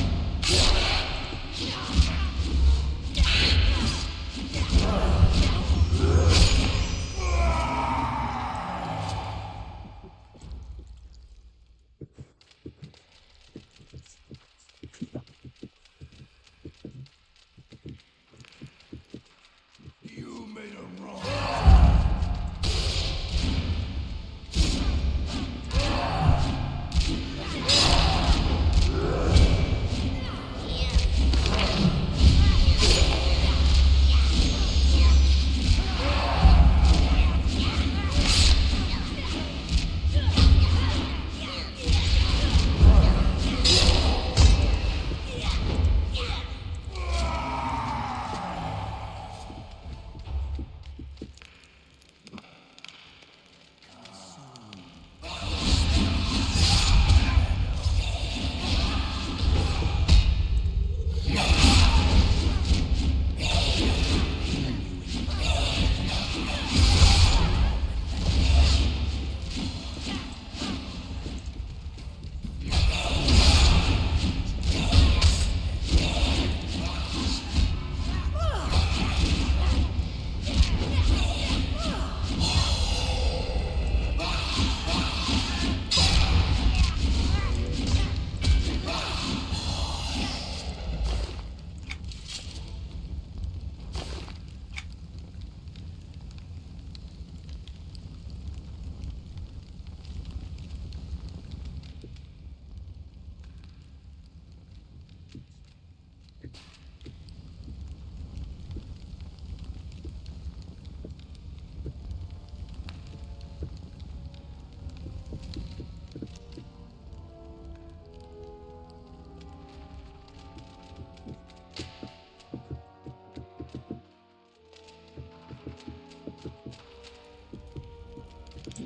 J: You made a wrong.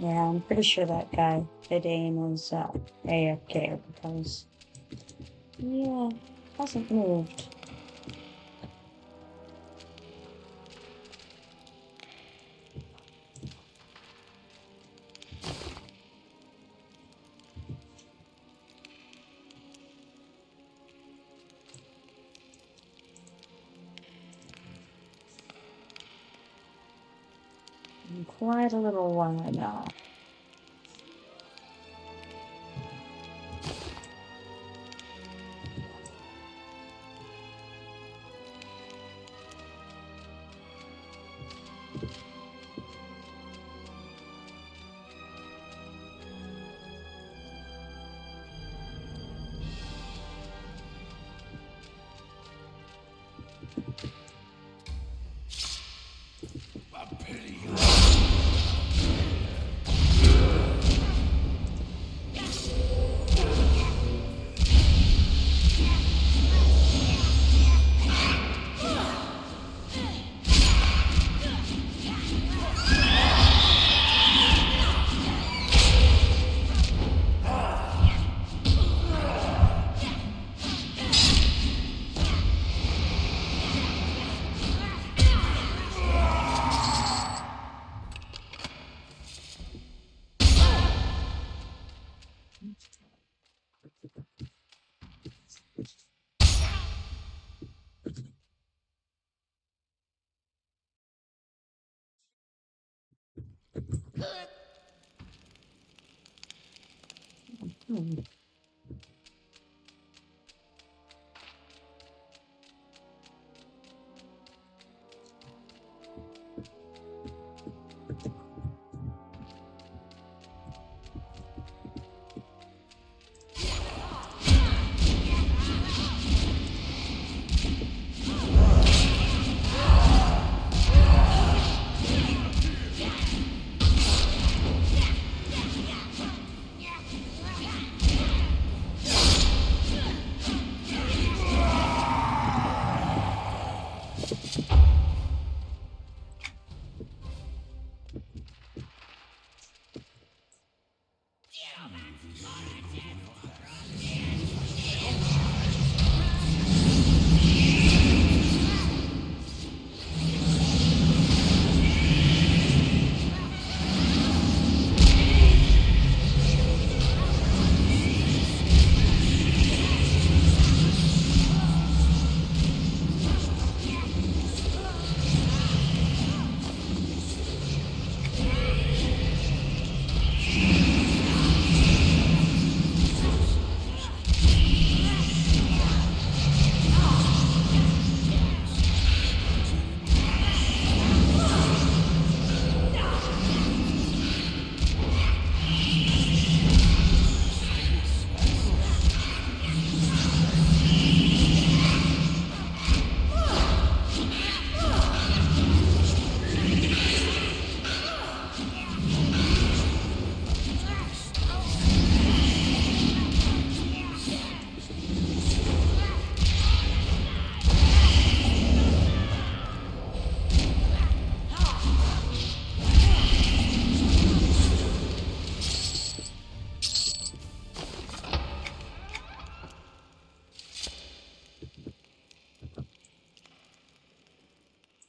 A: Yeah, I'm pretty sure that guy, Vidane, is AFK because, yeah, hasn't moved. In quite a little while now.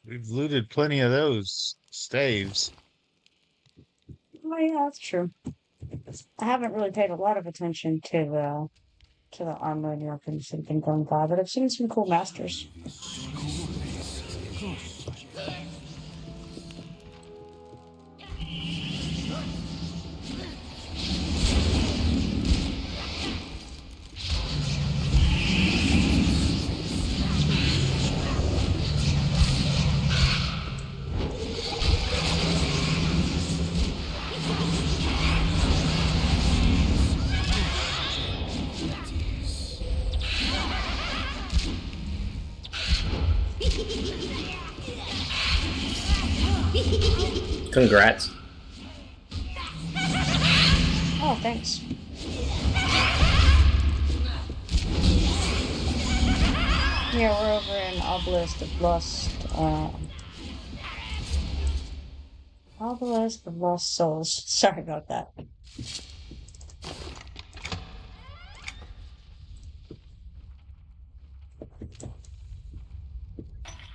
F: We've looted plenty of those staves.
A: Oh yeah, that's true. I haven't really paid a lot of attention to the armor and weapons that have been going by, but I've seen some cool masters.
K: Congrats.
A: Oh, thanks. Yeah, we're over in Obelisk of Lost. Obelisk of Lost Souls. Sorry about that.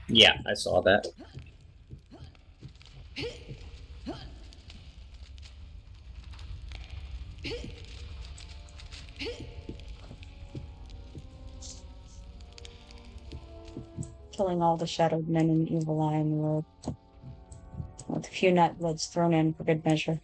K: Yeah, I saw that.
A: Killing all the shadowed men and evil eye in the world. With a few nightbloods thrown in for good measure.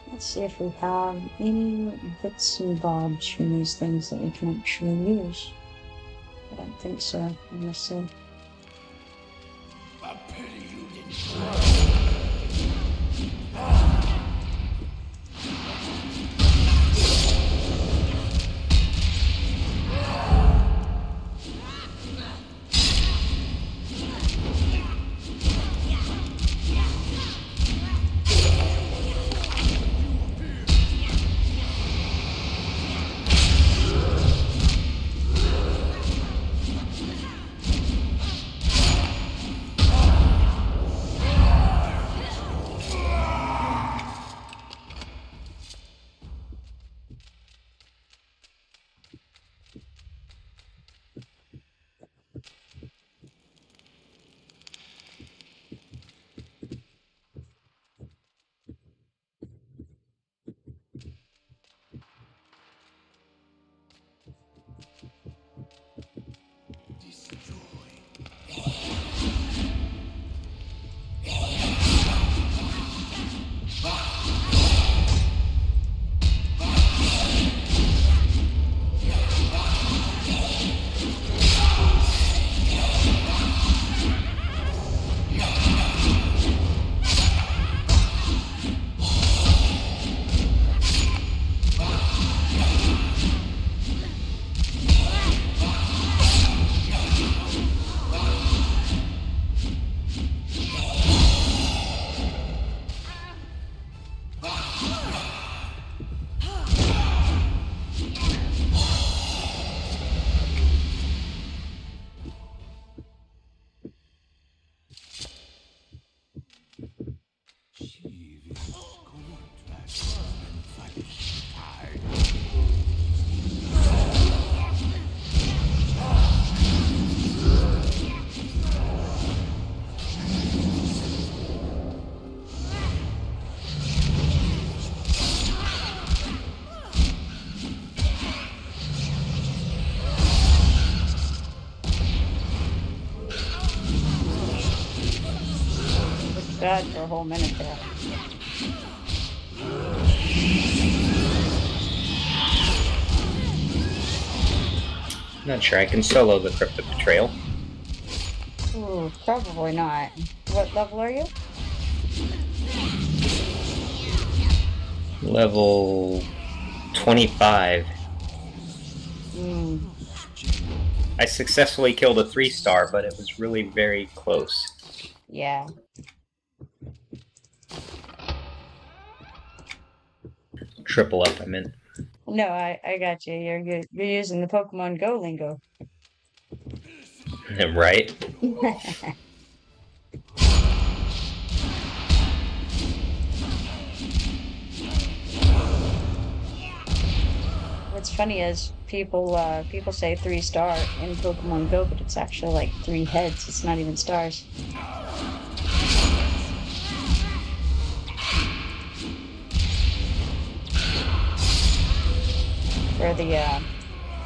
A: Let's see if we have any bits and bobs from these things that we can actually use. I don't think so. I'm gonna see.
J: A pity you didn't try.
A: God, for a whole minute there.
K: Not sure I can solo the Cryptic Betrayal.
A: Ooh, probably not. What level are you?
K: Level 25. I successfully killed a 3-star, but it was really very close.
A: Yeah.
K: Triple up, I meant.
A: No, I got you. You're using the Pokemon Go lingo.
K: Right?
A: What's funny is people say 3-star in Pokemon Go, but it's actually like 3 heads. It's not even stars.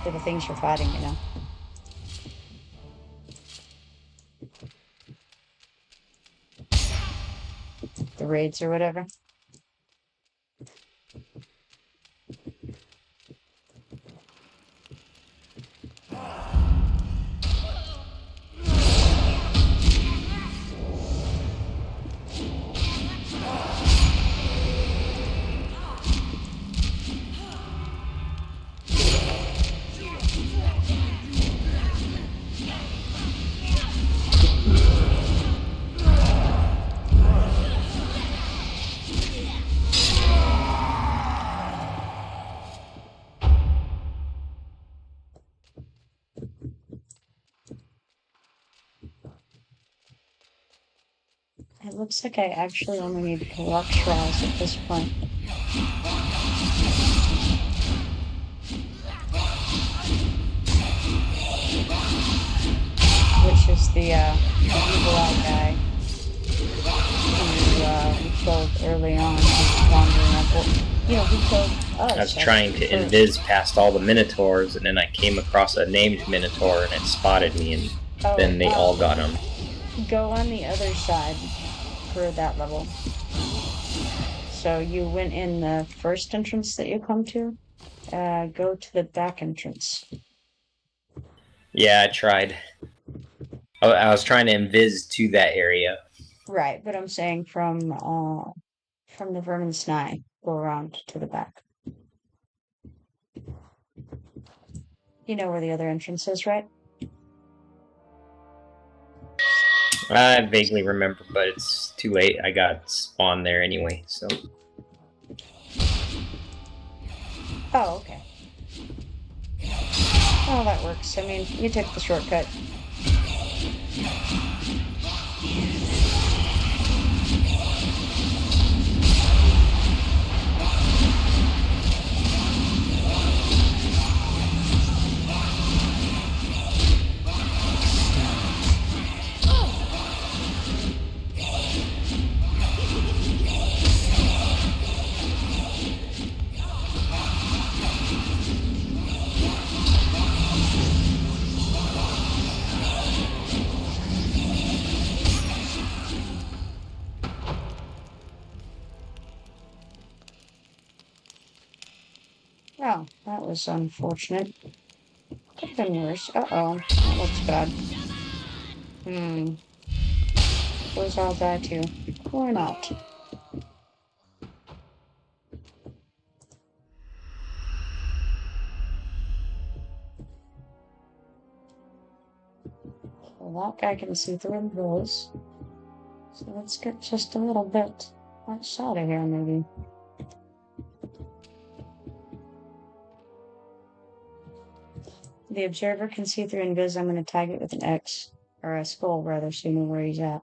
A: For the things you're fighting, you know. The raids or whatever. It looks like I actually only need rock straws at this point. Which is the evil eye guy who we killed early on. Who's wandering up. Well, you know, who killed us.
K: I was trying to invis past all the minotaurs, and then I came across a named minotaur, and it spotted me, and then they all got him.
A: Go on the other side for that level. So you went in the first entrance that you come to. Go to the back entrance.
K: Yeah, I tried. I was trying to invis to that area.
A: Right, but I'm saying from the Vermin's Nigh, go around to the back. You know where the other entrance is, right?
K: I vaguely remember, but it's too late. I got spawned there anyway, so.
A: Oh, okay. Oh, that works. I mean, you took the shortcut. Oh, that was unfortunate. Could have been worse. Uh-oh, that looks bad. Suppose I'll die too. Why not? Well, that guy can see through the woes. So let's get just a little bit outside of here, maybe. The observer can see through invis. I'm going to tag it with an X, or a skull rather, so you know where he's at.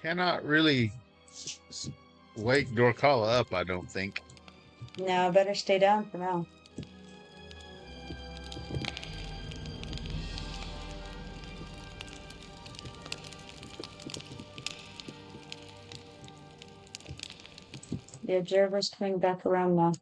F: Cannot really wake Dorkala up, I don't think.
A: No, better stay down for now. The observer's coming back around now.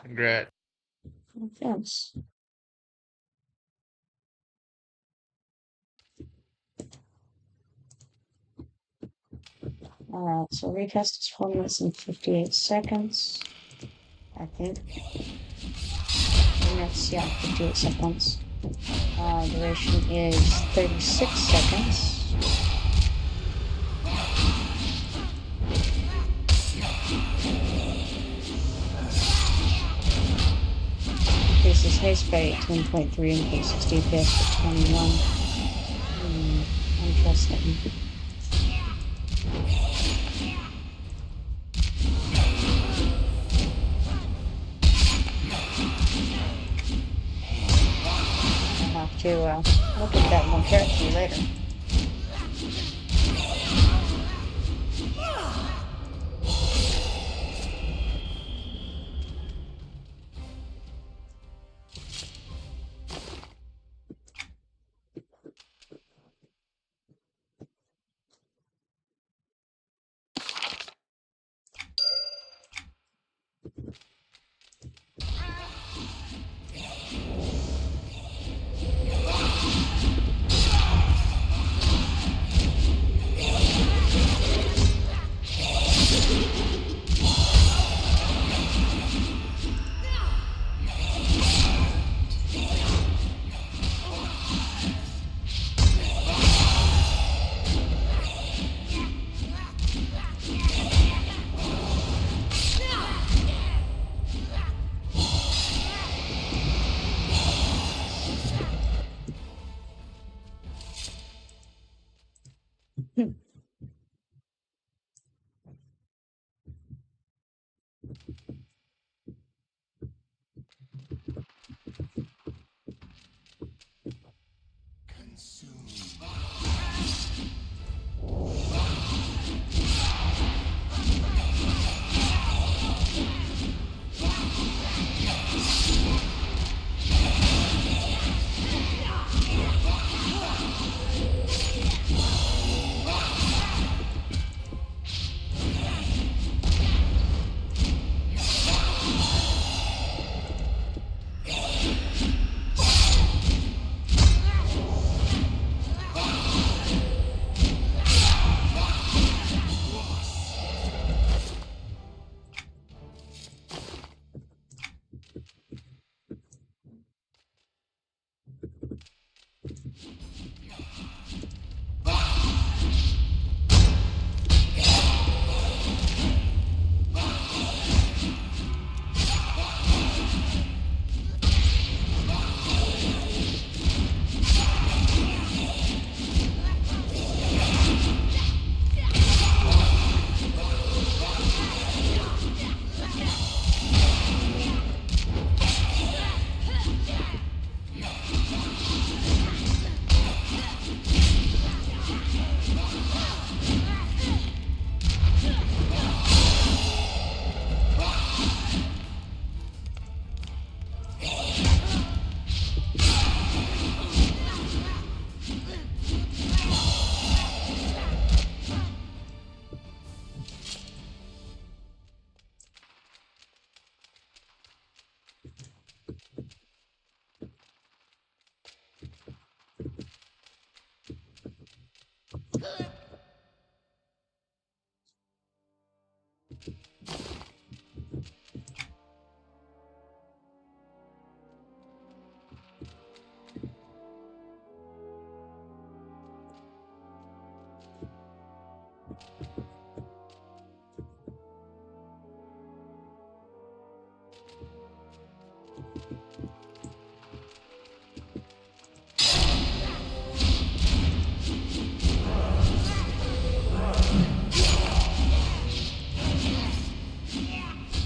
F: Congrats.
A: Thanks. Alright, so recast is 4 minutes and 58 seconds. I think. And that's, yeah, 58 seconds. Duration is 36 seconds. Increases haste by 18.3, increases DPS by 21. fascinating. I'll have to look at that more carefully later.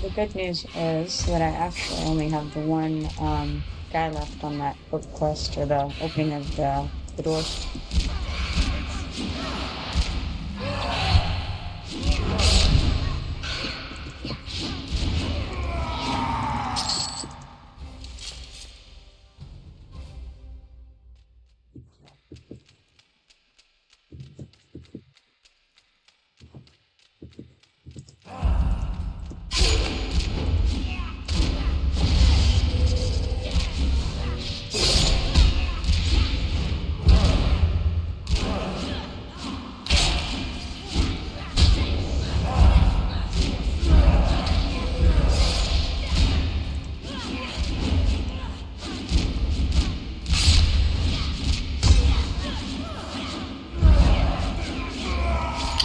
A: The good news is that I actually only have the one guy left on that book quest, or the opening of the doors.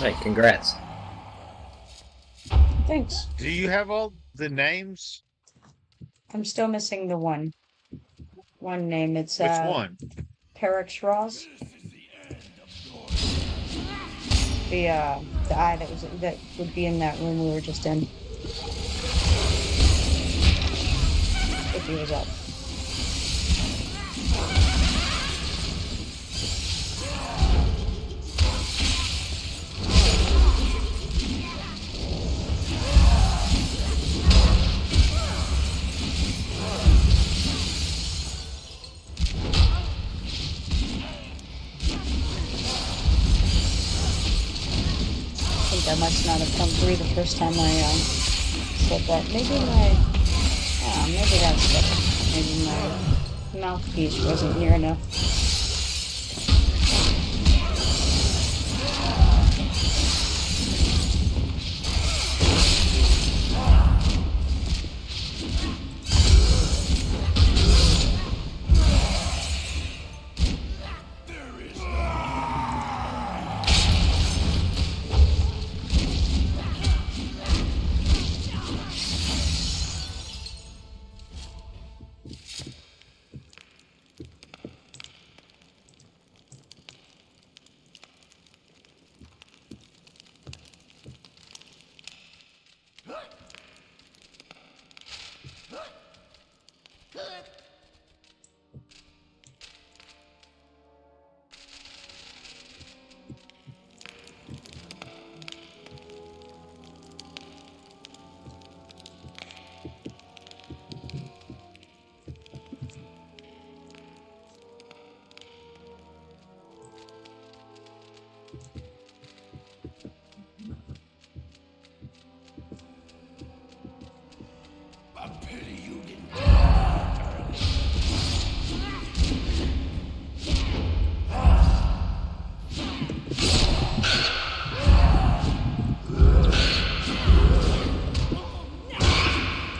K: Right, congrats.
A: Thanks.
F: Do you have all the names?
A: I'm still missing the one name. It's
F: Which one?
A: Perix Ross. the eye that would be in that room we were just in. If he was up. I must not have come through the first time I said that. Maybe maybe that's it. Maybe my mouthpiece wasn't near enough.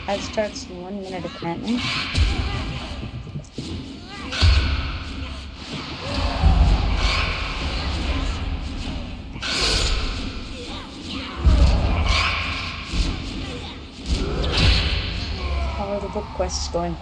A: That starts in 1 minute apparently. How are the book quests going?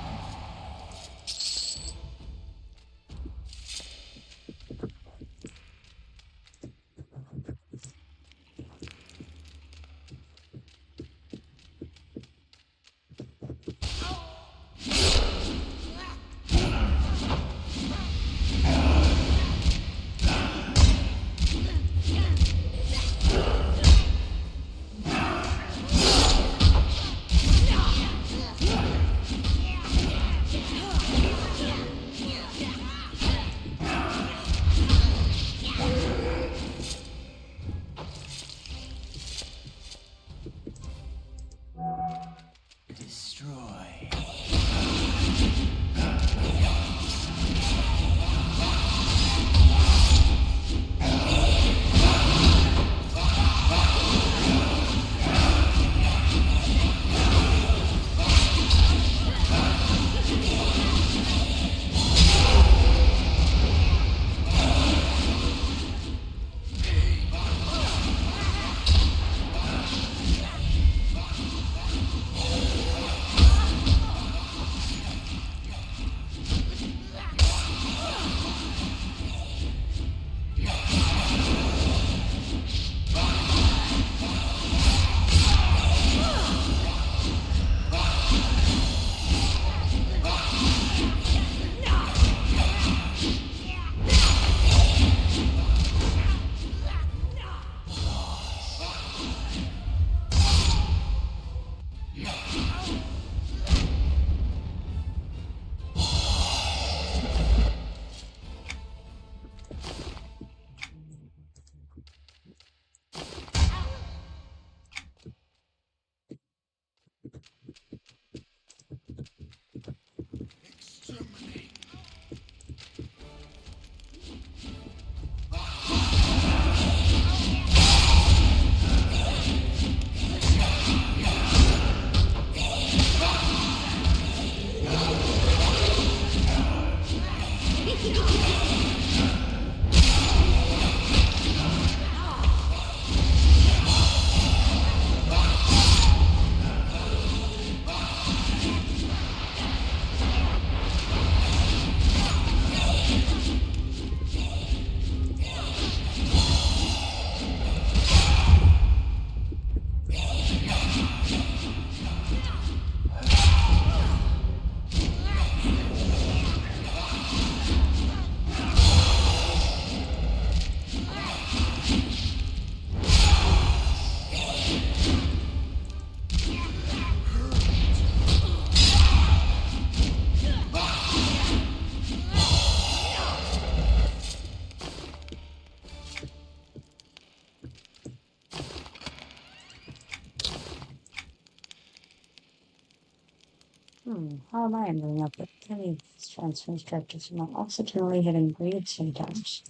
A: How am I ending up with any transfer structures? I'm accidentally hitting breed sometimes.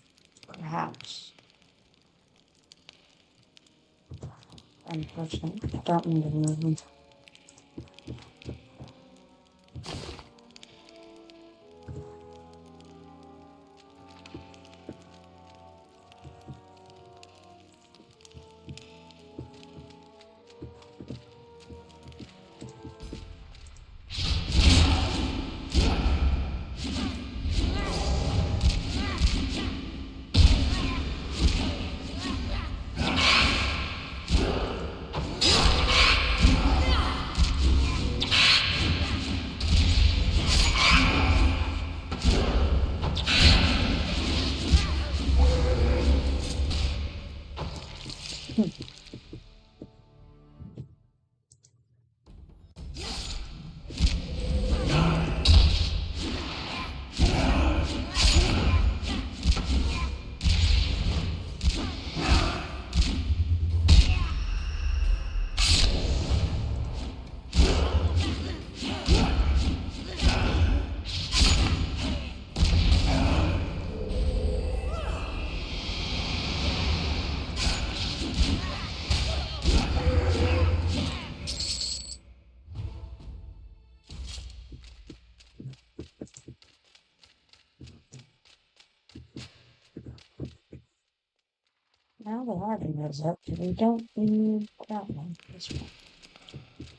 A: Perhaps. Unfortunately, I don't need to move them. Now the harbinger is up, we don't need that one. This one.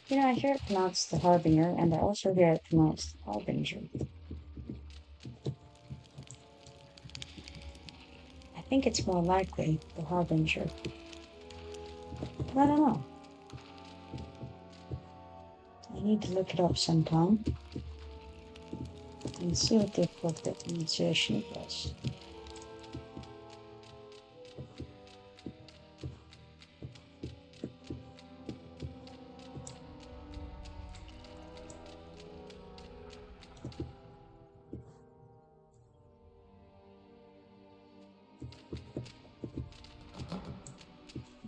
A: You know, I hear it pronounced the harbinger, and I also hear it pronounced the harbinger. I think it's more likely the harbinger. But I don't know. I need to look it up sometime and see what the appropriate pronunciation was.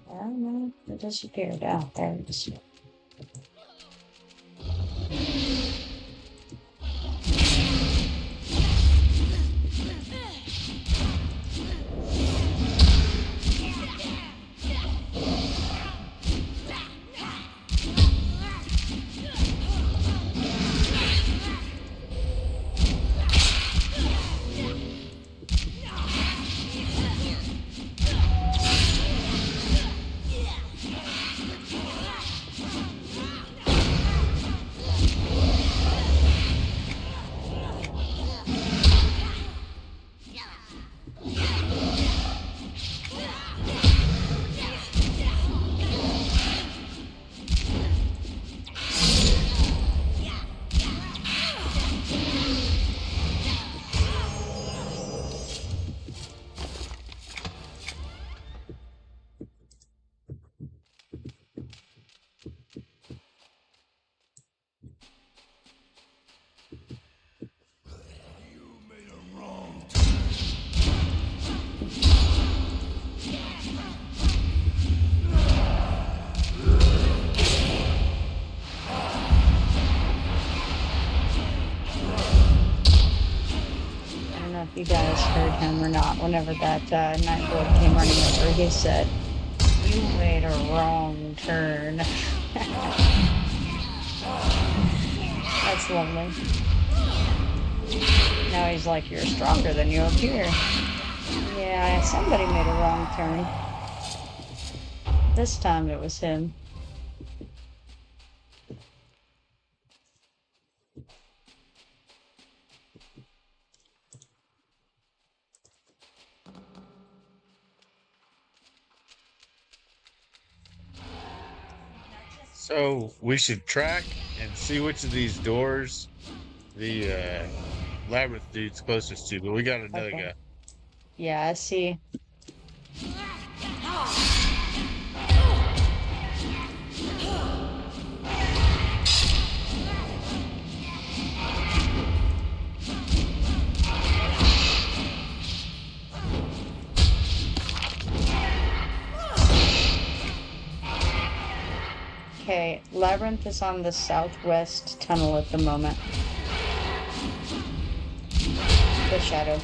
A: Oh no, it disappeared. Oh, there it is. You guys heard him or not. Whenever that night lord came running over, he said, "You made a wrong turn." That's lovely. Now he's like, "You're stronger than you appear." Yeah, somebody made a wrong turn. This time it was him.
F: So we should track and see which of these doors the labyrinth dude's closest to, but we got another guy.
A: Yeah, I see. Okay, Labyrinth is on the southwest tunnel at the moment. The shadow.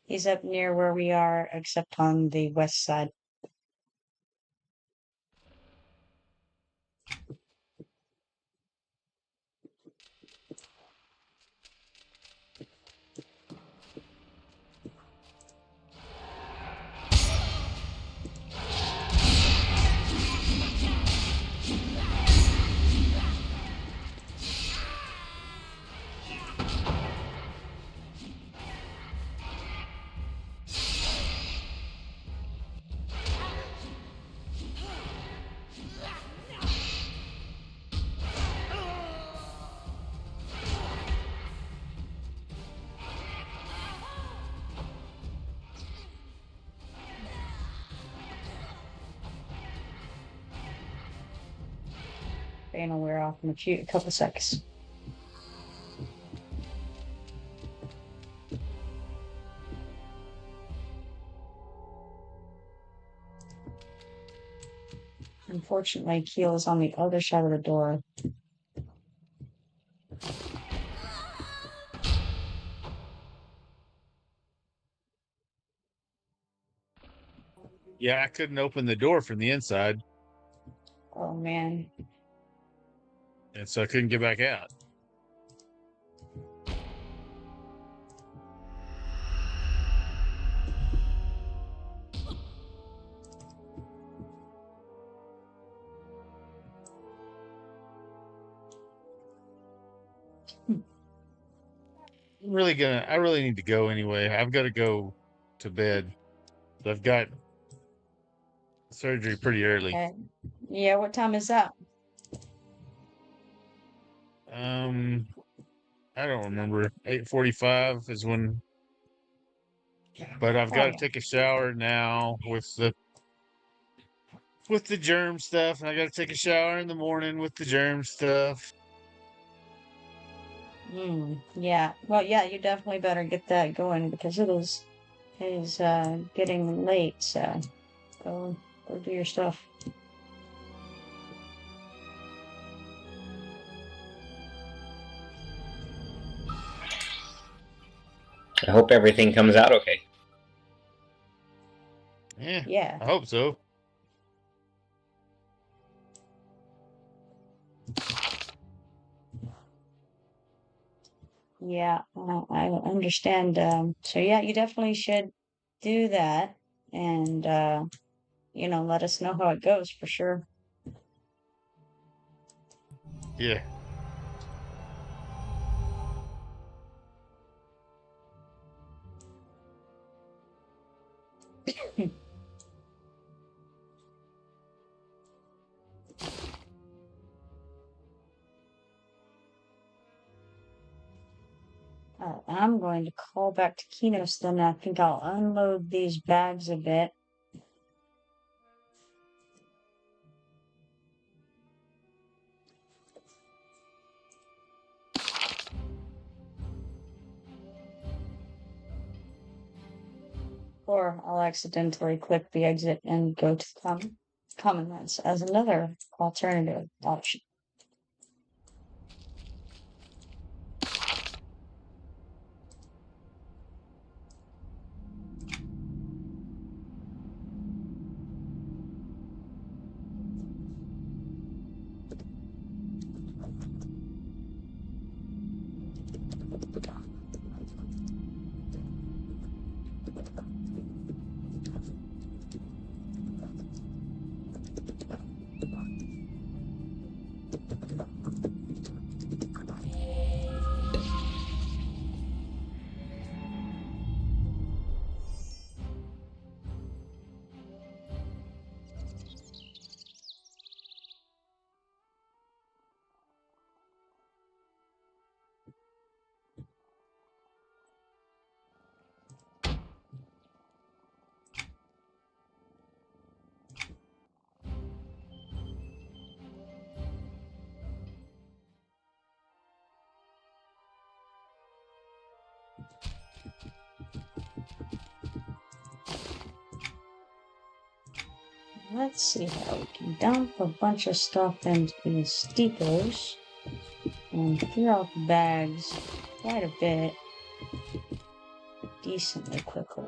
A: He's up near where we are, except on the west side. Pain will wear off in a couple seconds. Unfortunately, Keel is on the other side of the door.
F: Yeah, I couldn't open the door from the inside,
A: Oh man.
F: and so I couldn't get back out. I really need to go anyway. I've got to go to bed. I've got surgery pretty early.
A: Okay. Yeah, what time is that?
F: I don't remember. 8:45 is when, but I've got to take a shower now with the germ stuff, and I got to take a shower in the morning with the germ stuff.
A: Yeah. Well, yeah, you definitely better get that going because it is getting late, so go do your stuff.
K: I hope everything comes out okay.
A: Yeah.
F: I hope so.
A: Yeah, I understand. So yeah, you definitely should do that and let us know how it goes for sure.
F: Yeah.
A: I'm going to call back to Kinos, then I think I'll unload these bags a bit. Or I'll accidentally click the exit and go to common ones as another alternative option. Let's see how we can dump a bunch of stuff into these steeples and clear out the bags quite a bit, decently quickly.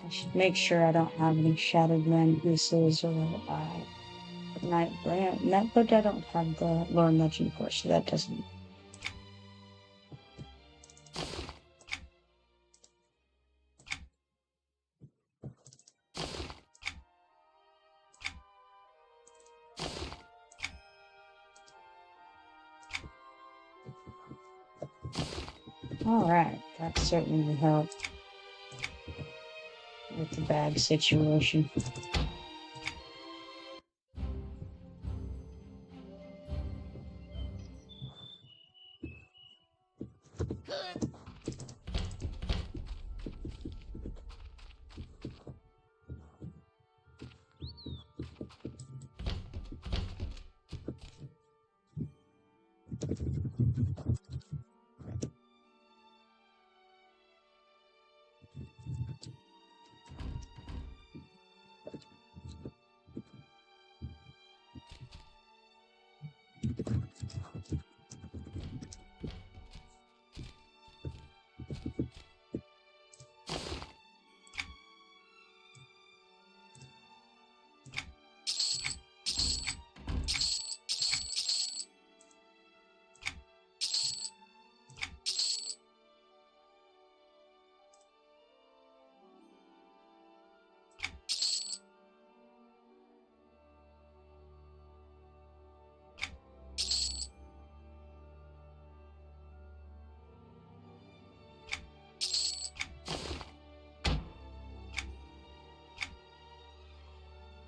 A: I should make sure I don't have any shattered land pieces or night, but I don't have the lower legend course, so that doesn't. Alright, that certainly helped with the bag situation.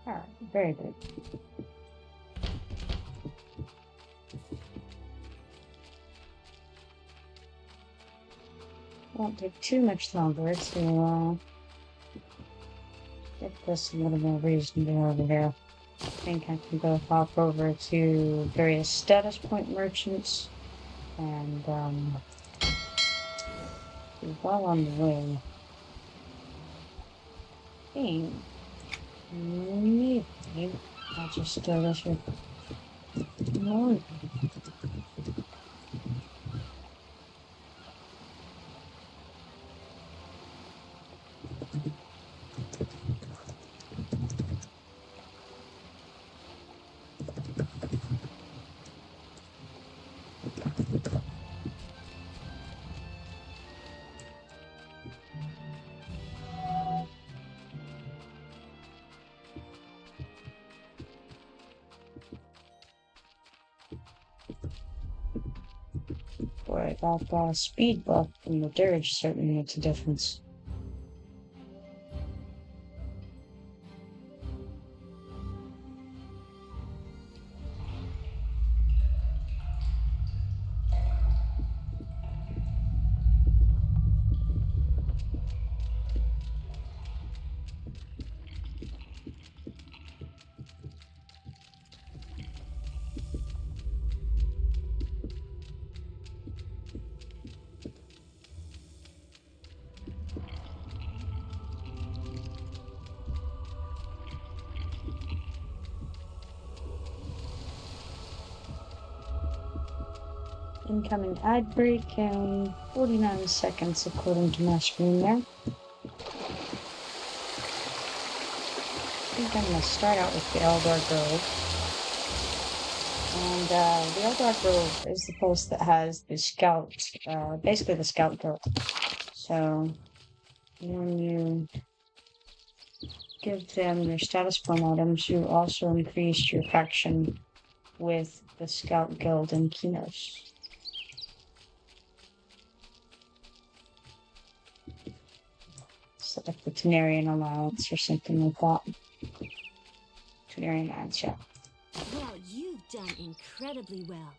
A: Alright, very good. Won't take too much longer to get this a little more reasonable over here. I think I can go hop over to various status point merchants and while on the way, maybe I'll just do this with more. Boy, that speed buff from the Dirge certainly makes a difference. Incoming ad break in 49 seconds according to my screen there. I think I'm going to start out with the Eldar Grove. And the Eldar Grove is the place that has the scout, basically the scout grove. So when you give them their status point items, you also increase your faction with the Scout Guild in Kinos. Set up the Tenarian Alliance or something like that. Tenarian Alliance, yeah.
B: Well, you've done incredibly well.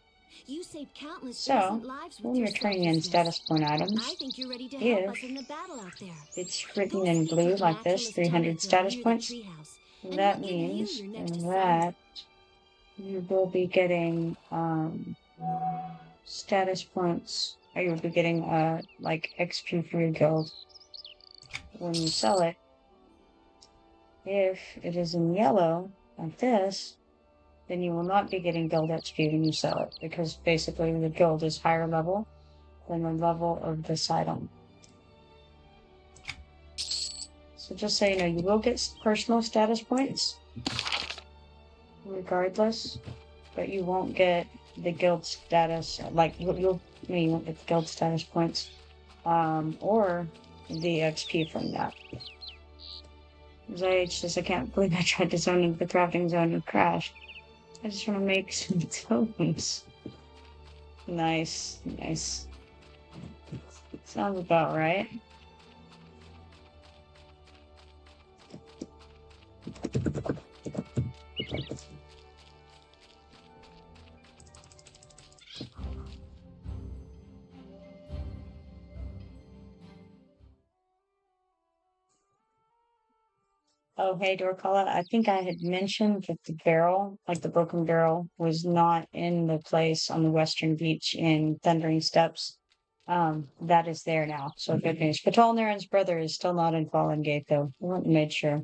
B: You saved countless
A: So,
B: innocent lives with
A: when
B: your
A: you're turning in
B: selflessness.
A: status point items,
B: I think you're ready to help us
A: if
B: in the battle out there.
A: it's written
B: Go
A: in
B: speak
A: blue
B: with
A: like this,
B: Naturalist
A: 300
B: Tumblethorn
A: status
B: near the
A: points,
B: treehouse, and
A: that
B: he'll give you
A: means
B: your next
A: that
B: assignment.
A: you will be getting status points, or you'll be getting like XP for your guild when you sell it. If it is in yellow, like this, then you will not be getting guild XP when you sell it, because basically the guild is higher level than the level of this item. So just so you know, you will get personal status points, regardless, but you won't get the guild status, like, you won't get the guild status points, or the XP from that. Zayach says, I can't believe I tried to zone into the crafting zone and crashed. I just want to make some totems. Nice, nice. Sounds about right. Oh, hey, Dorkala. I think I had mentioned that the barrel, like the broken barrel, was not in the place on the western beach in Thundering Steps. That is there now, so good news. Patal Naren's brother is still not in Fallen Gate, though. We went and made sure.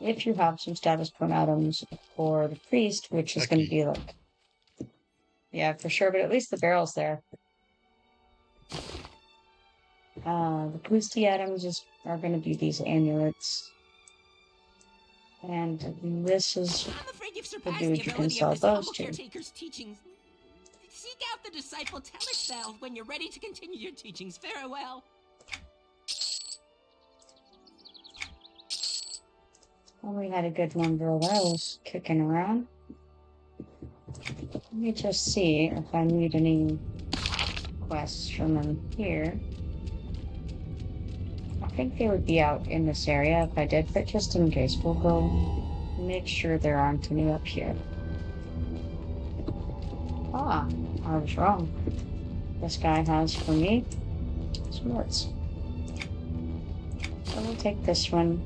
A: If you have some status point items for the priest, which is going to be like, yeah, for sure, but at least the barrel's there. The boosty items are going to be these amulets. And this is the dude you can sell those to.
L: Teachings. Seek out the disciple Telexel when you're ready to continue your teachings. Farewell.
A: Well, we had a good number of those kicking around. Let me just see if I need any quests from them here. I think they would be out in this area if I did, but just in case, we'll go make sure there aren't any up here. Ah, I was wrong. This guy has for me sports. So we'll take this one,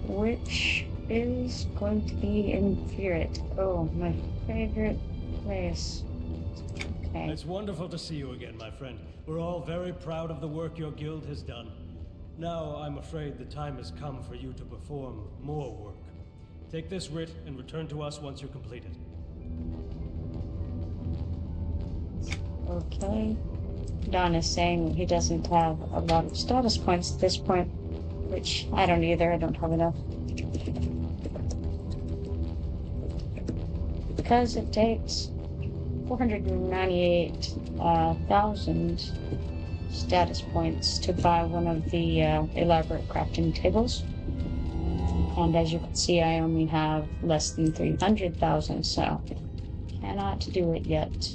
A: which is going to be Infuriate. Oh, my favorite place. Okay.
M: It's wonderful to see you again, my friend. We're all very proud of the work your guild has done. Now, I'm afraid the time has come for you to perform more work. Take this writ and return to us once you're completed.
A: Okay. Don is saying he doesn't have a lot of status points at this point, which I don't either. I don't have enough. Because it takes 498,000 status points to buy one of the elaborate crafting tables. And as you can see, I only have less than 300,000, so cannot do it yet.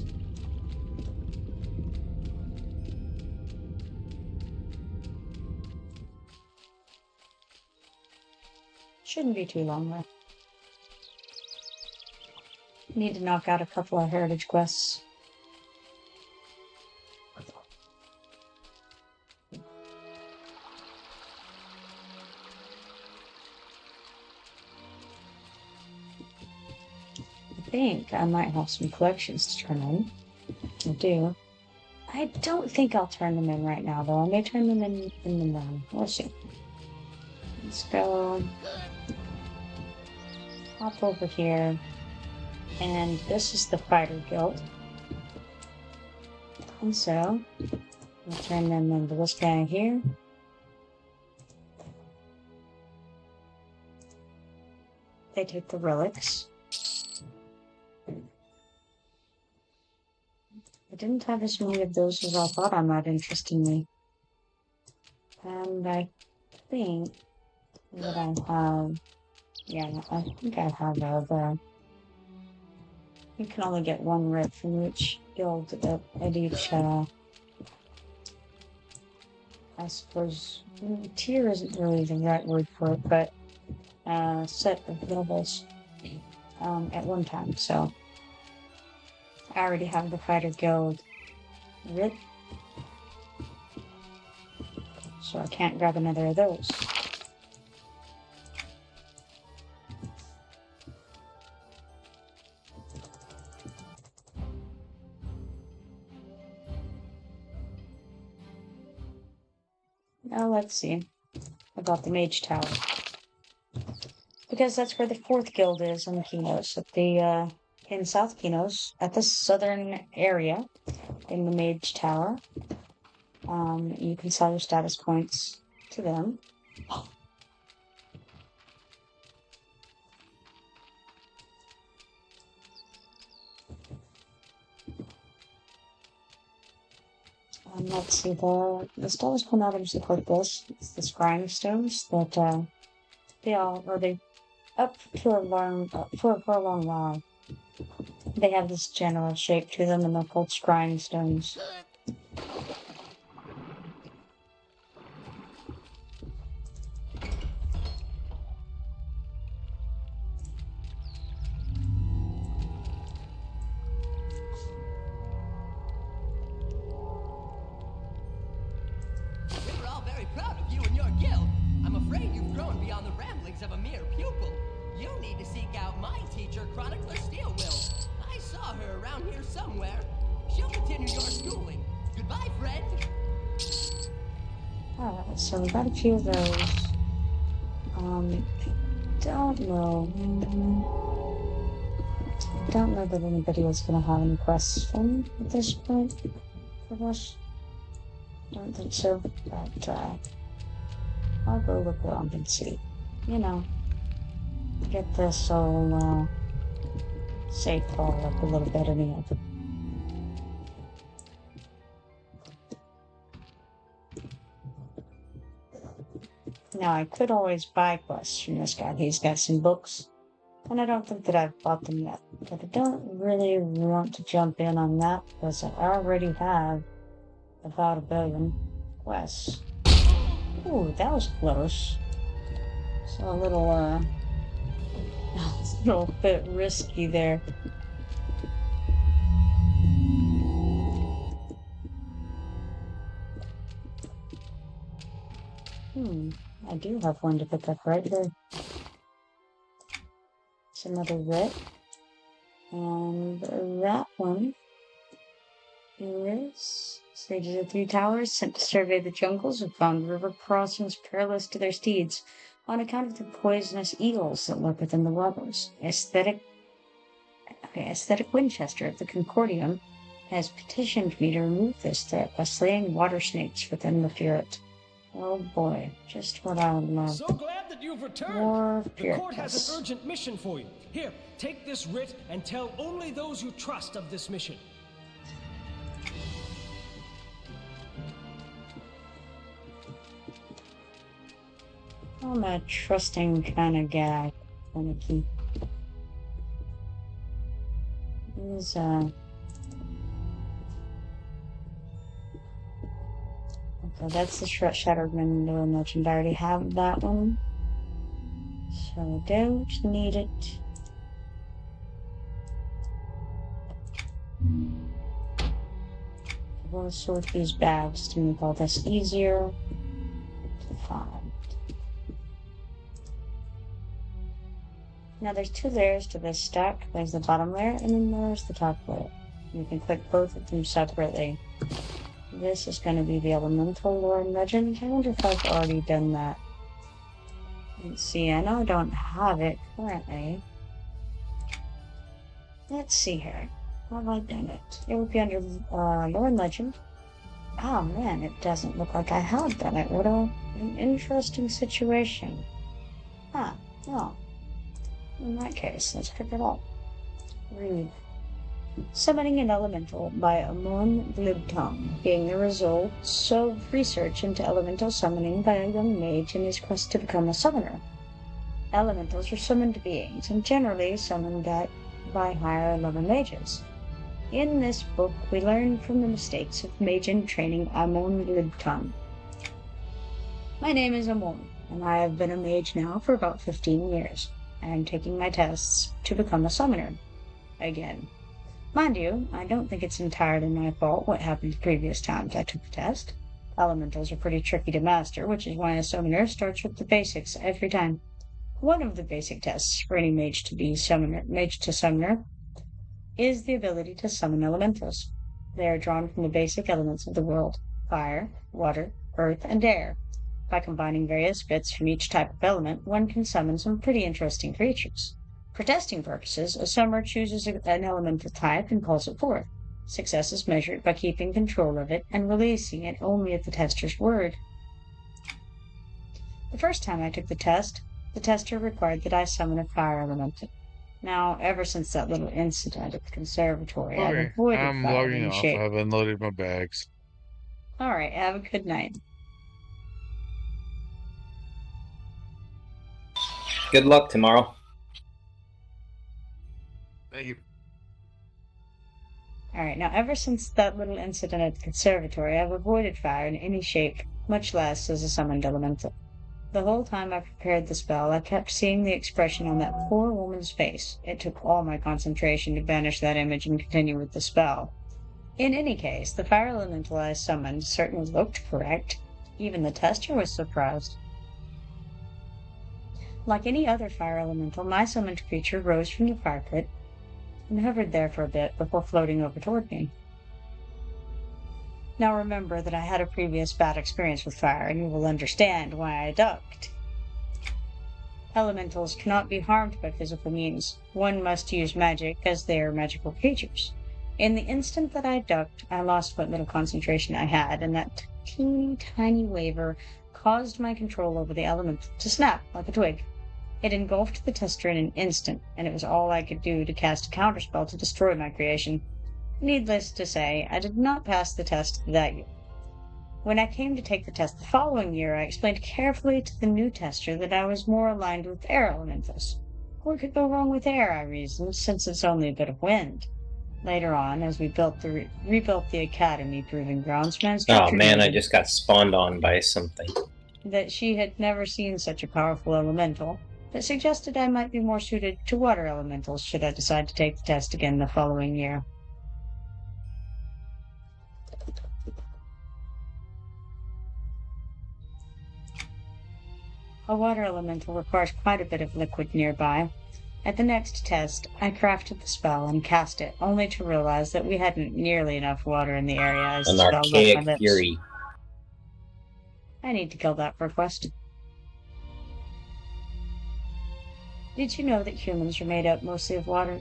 A: Shouldn't be too long though. Need to knock out a couple of heritage quests. I think I might have some collections to turn in. I do. I don't think I'll turn them in right now, though. I may turn them in the morning. We'll see. Let's go. Hop over here. And this is the Fighter Guild. And so, we'll turn them into this guy here. They take the relics. I didn't have as many of those as I thought I might, interestingly. And I think that I have... Yeah, I think I have the... You can only get one red from each guild at each, I suppose, tier isn't really the right word for it, but set of levels at one time, so I already have the fighter guild writ, so I can't grab another of those. Now let's see about the Mage Tower, because that's where the 4th guild is in Kinos, at the in South Kinos, at the southern area in the Mage Tower. You can sell your status points to them. Let's see, the status point items look like this. It's the scrying stones that they up to a long for a long while. They have this general shape to them, and they're called scrying stones.
L: We're all very proud of you and your guild. I'm afraid you've grown beyond the ramblings of a mere pupil. You need to seek out my teacher, Chronicler Steelwill. I saw her around here somewhere. She'll continue your schooling. Goodbye, friend.
A: Alright, so we got a few of those. Don't know. Don't know that anybody was gonna have any quests for me at this point for this. Don't think so, but I'll go look around and see. You know, get this whole safe call up a little bit anyway. Now, I could always buy quests from this guy. He's got some books, and I don't think that I've bought them yet. But I don't really want to jump in on that, because I already have about 1 billion quests. Ooh, that was close. So a little bit risky there. I do have one to pick up right here. It's another red. And that one is Sages of 3 Towers, sent to survey the jungles, and found river crossings perilous to their steeds on account of the poisonous eagles that lurk within the waters. Aesthetic Winchester of the Concordium has petitioned me to remove this threat by slaying water snakes within the Furet. Oh boy, just what I would love.
M: So glad that you've returned.
A: More
M: the court has an urgent mission for you. Here, take this writ and tell only those you trust of this mission.
A: I'm a trusting kind of guy. Finicky. He's okay, that's the Shattered Window Merchant. I already have that one, so I don't need it. We'll sort these bags to make all this easier to find. Now there's 2 layers to this stack. There's the bottom layer, and then there's the top layer. You can click both of them separately. This is going to be the Elemental Lore and Legend. I wonder if I've already done that. Let's see, I know I don't have it currently. Let's see here. Have I done it? It would be under Lore and Legend. Oh man, it doesn't look like I have done it. What an interesting situation. Huh, well. In that case, let's pick it up. Read. Summoning an elemental by Amon Glibtom, being the results of research into elemental summoning by a young mage in his quest to become a summoner. Elementals are summoned beings, and generally summoned by higher level mages. In this book, we learn from the mistakes of mage in training Amon Glibtom. My name is Amon, and I have been a mage now for about 15 years. I am taking my tests to become a summoner. Again. Mind you, I don't think it's entirely my fault what happened the previous times I took the test. Elementals are pretty tricky to master, which is why a summoner starts with the basics every time. One of the basic tests for any mage to summoner is the ability to summon elementals. They are drawn from the basic elements of the world: fire, water, earth, and air. By combining various bits from each type of element, one can summon some pretty interesting creatures. For testing purposes, a summoner chooses an elemental type and calls it forth. Success is measured by keeping control of it and releasing it only at the tester's word. The first time I took the test, the tester required that I summon a fire elemental. Now, ever since that little incident at the conservatory, I've
F: Okay,
A: avoided
F: I'm
A: fire
F: logging
A: in
F: off.
A: shape.
F: I've unloaded my bags.
A: Alright, have a good night.
K: Good luck tomorrow.
F: Thank you.
A: Alright, now ever since that little incident at the conservatory, I've avoided fire in any shape, much less as a summoned elemental. The whole time I prepared the spell, I kept seeing the expression on that poor woman's face. It took all my concentration to banish that image and continue with the spell. In any case, the fire elemental I summoned certainly looked correct. Even the tester was surprised. Like any other fire elemental, my summoned creature rose from the fire pit and hovered there for a bit before floating over toward me. Now remember that I had a previous bad experience with fire, and you will understand why I ducked. Elementals cannot be harmed by physical means. One must use magic, as they are magical creatures. In the instant that I ducked, I lost what little concentration I had, and that teeny tiny waver caused my control over the elemental to snap like a twig. It engulfed the tester in an instant, and it was all I could do to cast a counterspell to destroy my creation. Needless to say, I did not pass the test that year. When I came to take the test the following year, I explained carefully to the new tester that I was more aligned with air elementals. What could go wrong with air, I reasoned, since it's only a bit of wind? Later on, as we rebuilt the academy proving grounds, my instructor
K: Oh man, I just got spawned on by something.
A: That she had never seen such a powerful elemental, but suggested I might be more suited to water elementals should I decide to take the test again the following year. A water elemental requires quite a bit of liquid nearby. At the next test, I crafted the spell and cast it, only to realize that we hadn't nearly enough water in the area as the
K: An
A: spell left my
K: archaic
A: lips.
K: fury.
A: I need to kill that for a quest. Did you know that humans are made up mostly of water?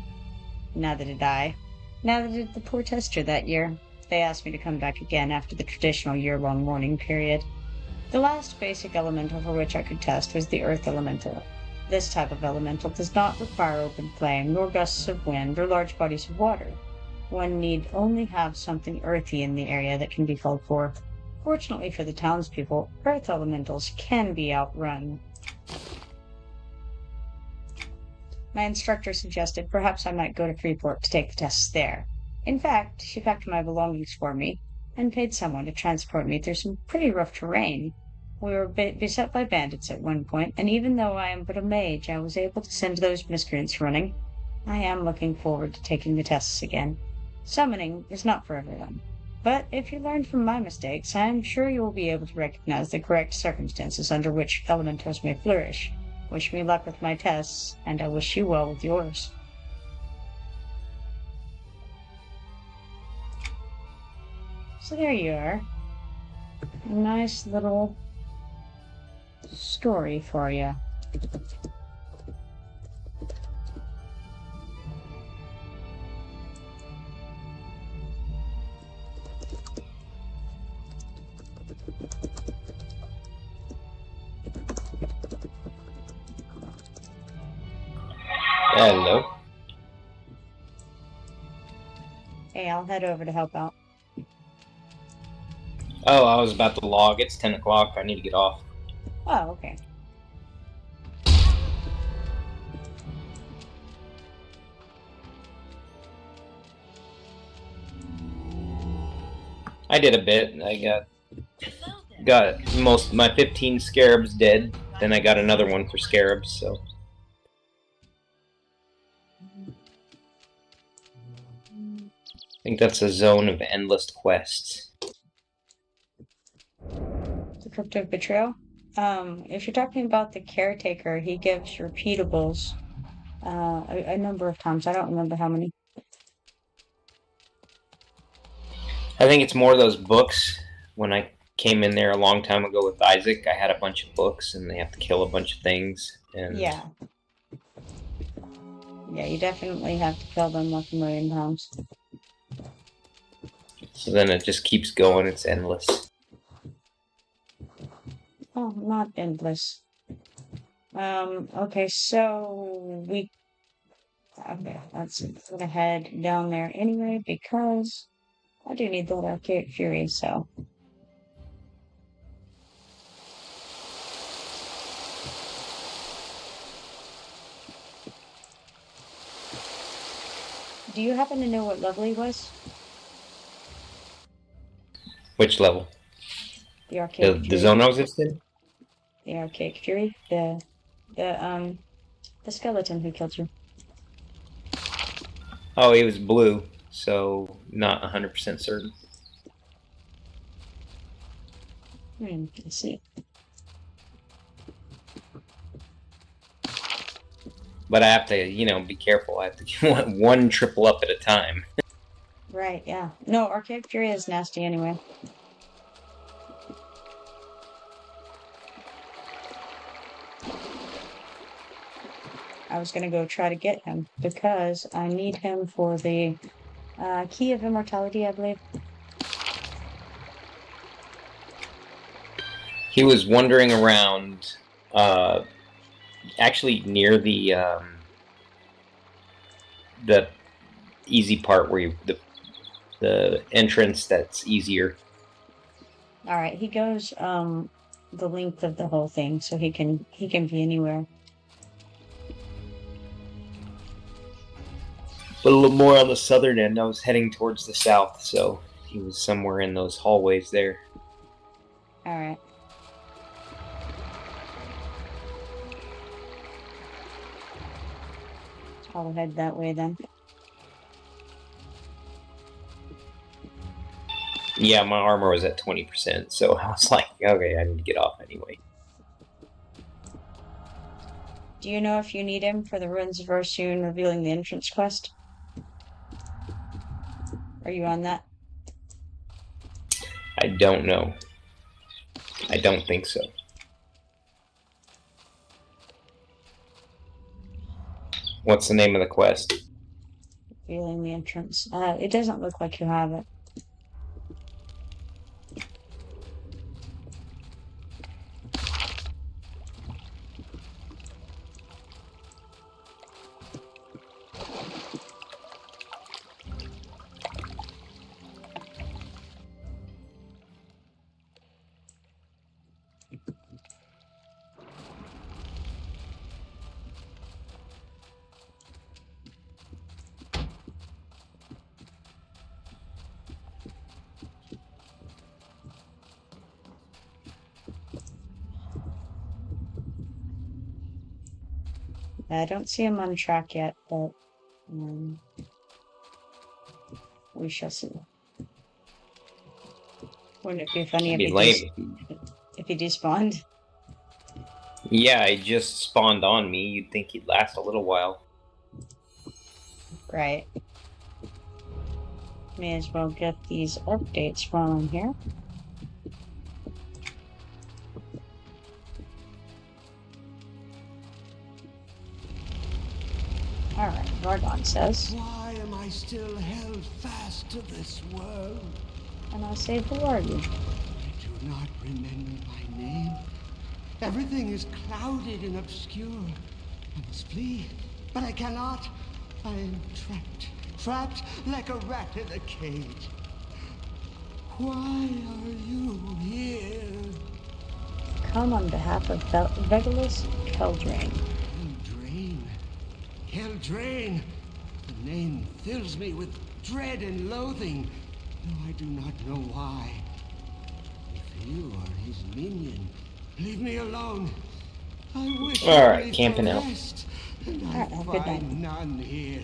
A: Neither did I. Neither did the poor tester that year. They asked me to come back again after the traditional year-long mourning period. The last basic elemental for which I could test was the earth elemental. This type of elemental does not require open flame, nor gusts of wind, or large bodies of water. One need only have something earthy in the area that can be called forth. Fortunately for the townspeople, earth elementals can be outrun. My instructor suggested perhaps I might go to Freeport to take the tests there. In fact, she packed my belongings for me and paid someone to transport me through some pretty rough terrain. We were beset by bandits at one point, and even though I am but a mage, I was able to send those miscreants running. I am looking forward to taking the tests again. Summoning is not for everyone. But if you learn from my mistakes, I am sure you will be able to recognize the correct circumstances under which elementals may flourish. Wish me luck with my tests, and I wish you well with yours. So there you are. A nice little story for you.
K: Hello.
A: Hey, I'll head over to help out.
K: Oh, I was about to log. It's 10 o'clock. I need to get off.
A: Oh, okay.
K: I did a bit. I got most my 15 scarabs dead. Then I got another one for scarabs, so. I think that's a zone of endless quests.
A: The Cryptic Betrayal? If you're talking about the caretaker, he gives repeatables a number of times. I don't remember how many.
K: I think it's more of those books. When I came in there a long time ago with Isaac, I had a bunch of books, and they have to kill a bunch of things. And
A: yeah. Yeah, you definitely have to kill them like a million times.
K: So then it just keeps going. It's endless.
A: Oh, not endless. Okay, so we... Okay, let's gonna head down there anyway, because I do need that Archaic Fury, so... Do you happen to know what level he was?
K: Which level?
A: The Archaic Fury.
K: The zone I was just in?
A: The Archaic Fury? The skeleton who killed you.
K: Oh, he was blue, so not 100% certain.
A: I see.
K: But I have to, be careful. I have to get one triple up at a time.
A: Right, yeah. No, Archaic Fury is nasty anyway. I was gonna go try to get him, because I need him for the Key of Immortality, I believe.
K: He was wandering around, actually near the easy part where the entrance that's easier.
A: Alright, he goes the length of the whole thing, so he can be anywhere.
K: But a little more on the southern end. I was heading towards the south, so he was somewhere in those hallways there.
A: Alright. I'll head that way then.
K: Yeah, my armor was at 20%, so I was like, okay, I need to get off anyway.
A: Do you know if you need him for the Ruins of Ursoon revealing the entrance quest? Are you on that?
K: I don't know. I don't think so. What's the name of the quest?
A: Revealing the entrance. It doesn't look like you have it. I don't see him on track yet, but we shall see. Wouldn't it be funny if he despawned?
K: Yeah, he just spawned on me. You'd think he'd last a little while.
A: Right. May as well get these updates while I'm here. Alright, Vardon says.
J: Why am I still held fast to this world?
A: And I say, who are you?
J: I do not remember my name. Everything is clouded and obscure. I must flee, but I cannot. I am trapped like a rat in a cage. Why are you here?
A: Come on behalf of Vegelus Keldrain.
J: Keldrain! The name fills me with dread and loathing, though I do not know why. If you are his minion, leave me alone. I wish
K: Alright, camping out.
J: rest, and I find none here.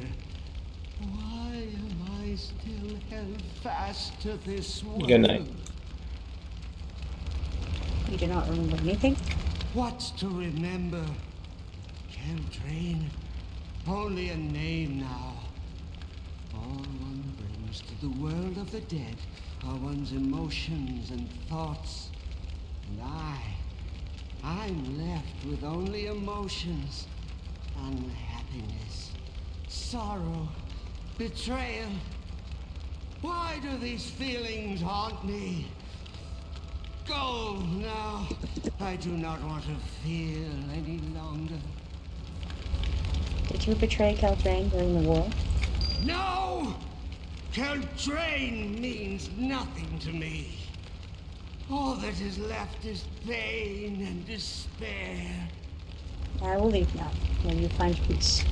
J: Why am I still held fast to this world?
K: Good night.
A: You do not remember anything?
J: What's to remember? Keldrain. Only a name now. All one brings to the world of the dead are one's emotions and thoughts. And I'm left with only emotions. Unhappiness, sorrow, betrayal. Why do these feelings haunt me? Go now. I do not want to feel any longer.
A: Did you betray Keldrain during the war?
J: No! Keldrain means nothing to me. All that is left is pain and despair.
A: I will leave now. May you find peace.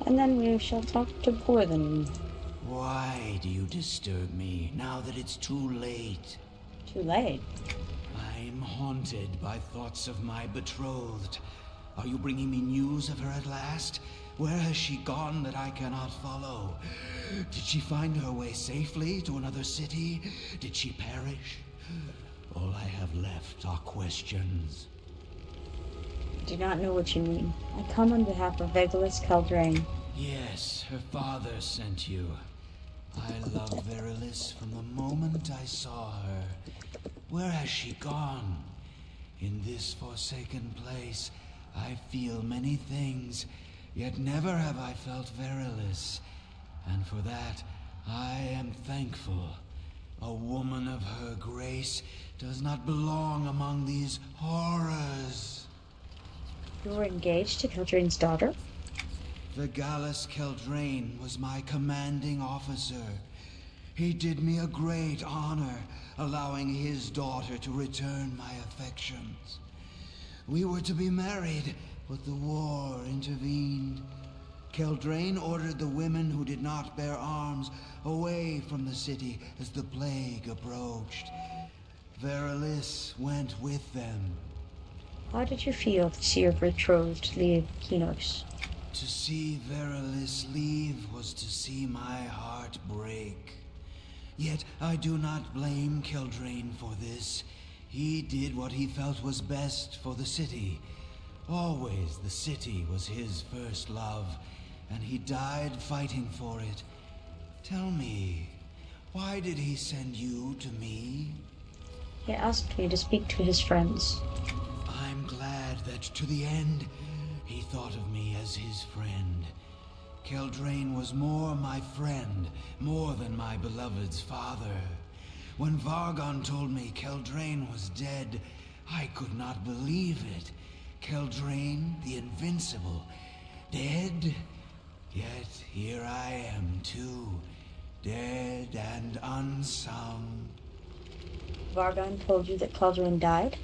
A: And then we shall talk to Borthen.
D: Why do you disturb me now that it's too late?
A: Too late?
D: I'm haunted by thoughts of my betrothed. Are you bringing me news of her at last? Where has she gone that I cannot follow? Did she find her way safely to another city? Did she perish? All I have left are questions.
A: I do not know what you mean. I come on behalf of Vegelus Keldrain.
D: Yes, her father sent you. I love Verilys from the moment I saw her. Where has she gone? In this forsaken place, I feel many things, yet never have I felt Verilys. And for that, I am thankful. A woman of her grace does not belong among these horrors.
A: You were engaged to Keldrain's daughter?
D: Vegelus Keldrain was my commanding officer. He did me a great honor, allowing his daughter to return my affections. We were to be married, but the war intervened. Keldrain ordered the women who did not bear arms away from the city as the plague approached. Verilys went with them.
A: How did you feel to see your betrothed leave Kinos?
D: To see Verilys leave was to see my heart break. Yet I do not blame Keldrain for this. He did what he felt was best for the city. Always the city was his first love, and he died fighting for it. Tell me, why did he send you to me?
A: He asked me to speak to his friends.
D: I'm glad that to the end, he thought of me as his friend. Keldrain was more my friend, more than my beloved's father. When Vargon told me Keldrain was dead, I could not believe it. Keldrain, the invincible, dead? Yet here I am too, dead and unsung.
A: Vargon told you that Keldrain died?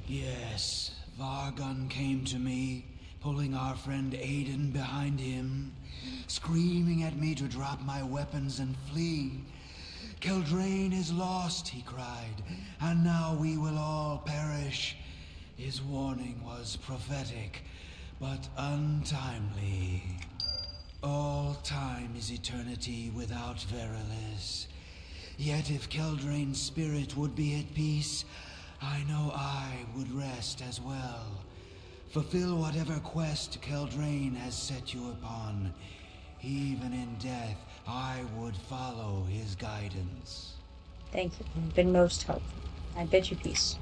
D: Yes, Vargon came to me, pulling our friend Aiden behind him, screaming at me to drop my weapons and flee. Keldrain is lost, he cried, and now we will all perish. His warning was prophetic, but untimely. All time is eternity without Verilys. Yet if Keldrain's spirit would be at peace, I know I would rest as well. Fulfill whatever quest Keldrain has set you upon. Even in death, I would follow his guidance.
A: Thank you. You've been most helpful. I bid you peace.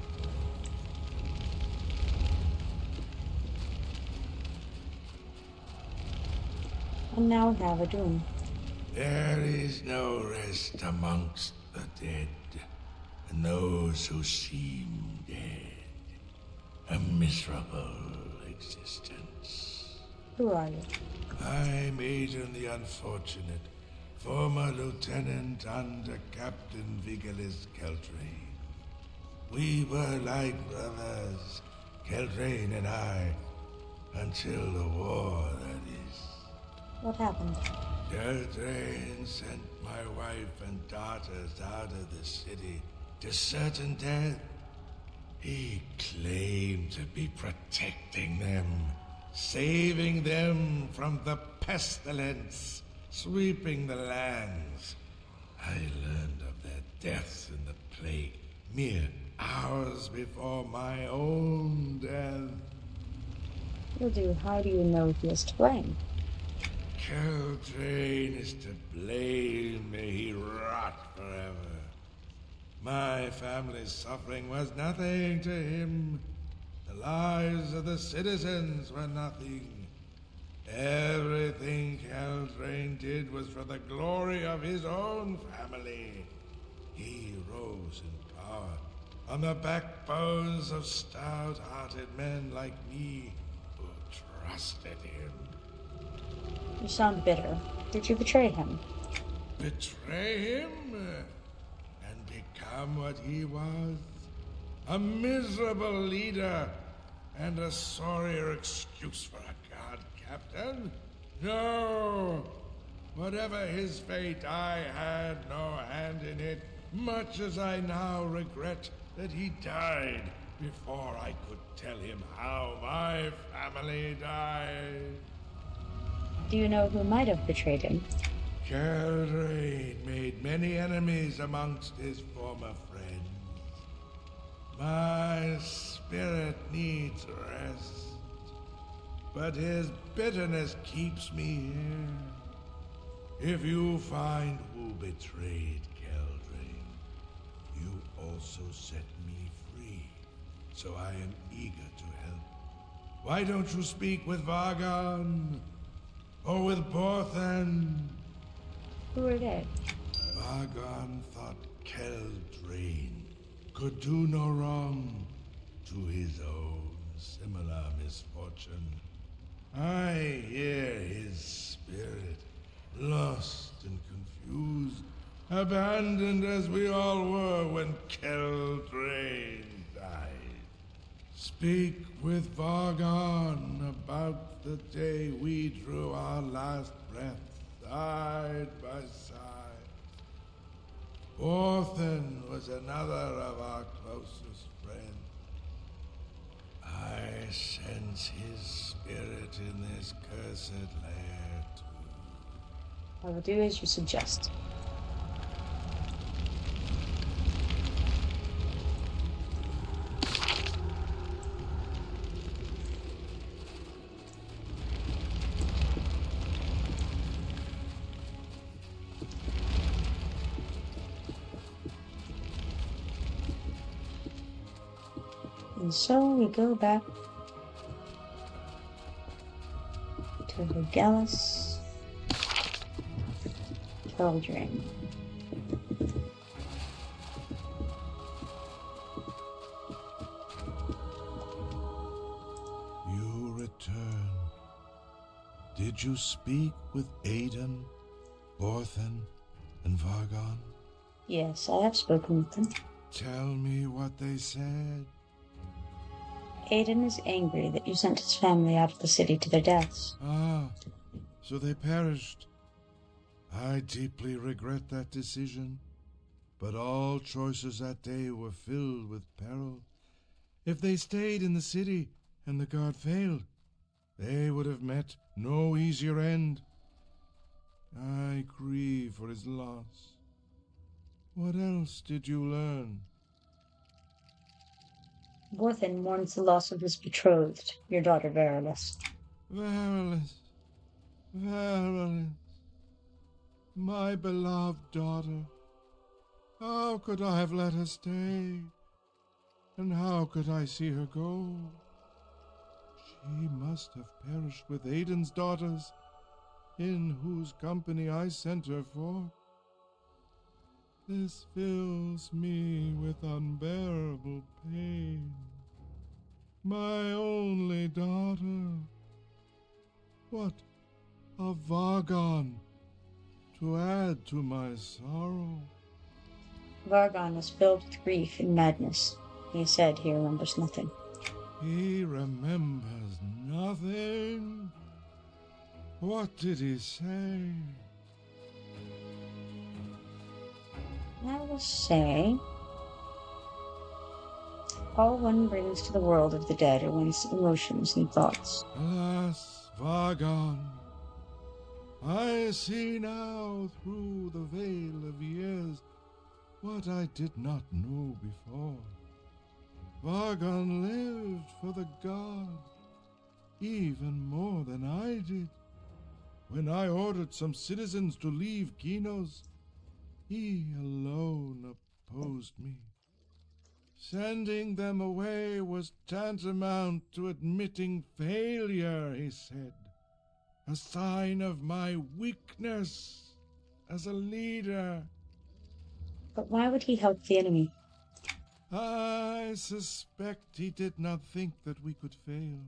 A: And now we have a doom.
J: There is no rest amongst the dead.
N: and those who seem dead. A miserable existence.
A: Who are you?
N: I'm Aiden the Unfortunate, former lieutenant under Captain Vigilis Keldrain. We were like brothers, Keldrain and I, until the war, that is.
A: What happened?
N: Keldrain sent my wife and daughters out of the city to certain death. He claimed to be protecting them, saving them from the pestilence sweeping the lands. I learned of their deaths in the plague mere hours before my own death.
A: How do you know he is to blame?
N: Keldrain is to blame. May he rot forever. My family's suffering was nothing to him. The lives of the citizens were nothing. Everything Keldrain did was for the glory of his own family. He rose in power on the backbones of stout-hearted men like me who trusted him.
A: You sound bitter. Did you betray him?
N: Betray him? And become what he was? A miserable leader and a sorrier excuse for a guard captain? No! Whatever his fate, I had no hand in it, much as I now regret that he died before I could tell him how my family died.
A: Do you know who might have betrayed him?
N: Keldrain made many enemies amongst his former friends. My spirit needs rest, but his bitterness keeps me here. If you find who betrayed Keldrain, you also set me free, so I am eager to help. Why don't you speak with Vargon? Or with Borthan?
A: Who are they?
N: Vargon thought Keldrain could do no wrong to his own similar misfortune. I hear his spirit, lost and confused, abandoned as we all were when Keldrain died. Speak with Vargon about the day we drew our last breath side by side. Borthan was another of our closest friends. I sense his spirit in this cursed lair too.
A: I will do as you suggest. And so we go back to Vigilis Keldrain.
N: You returned. Did you speak with Aiden, Borthan, and Vargon?
A: Yes, I have spoken with them.
N: Tell me what they said.
A: Aiden is angry that you sent his family out of the city to their deaths.
N: Ah, so they perished. I deeply regret that decision, but all choices that day were filled with peril. If they stayed in the city and the guard failed, they would have met no easier end. I grieve for his loss. What else did you learn?
A: Borthan mourns the loss of his betrothed, your daughter Verilis.
N: Verilis, my beloved daughter. How could I have let her stay? And how could I see her go? She must have perished with Aiden's daughters, in whose company I sent her for. This fills me with unbearable pain. My only daughter. What a Vargon to add to my sorrow.
A: Vargon is filled with grief and madness. He said he remembers nothing.
N: He remembers nothing? What did he say?
A: I will say, all one brings to the world of the dead are one's emotions and thoughts.
N: Alas, Vargon, I see now through the veil of years what I did not know before. Vargon lived for the gods, even more than I did. When I ordered some citizens to leave Kinos, he alone opposed me. Sending them away was tantamount to admitting failure, he said. A sign of my weakness as a leader.
A: But why would he help the enemy?
N: I suspect he did not think that we could fail,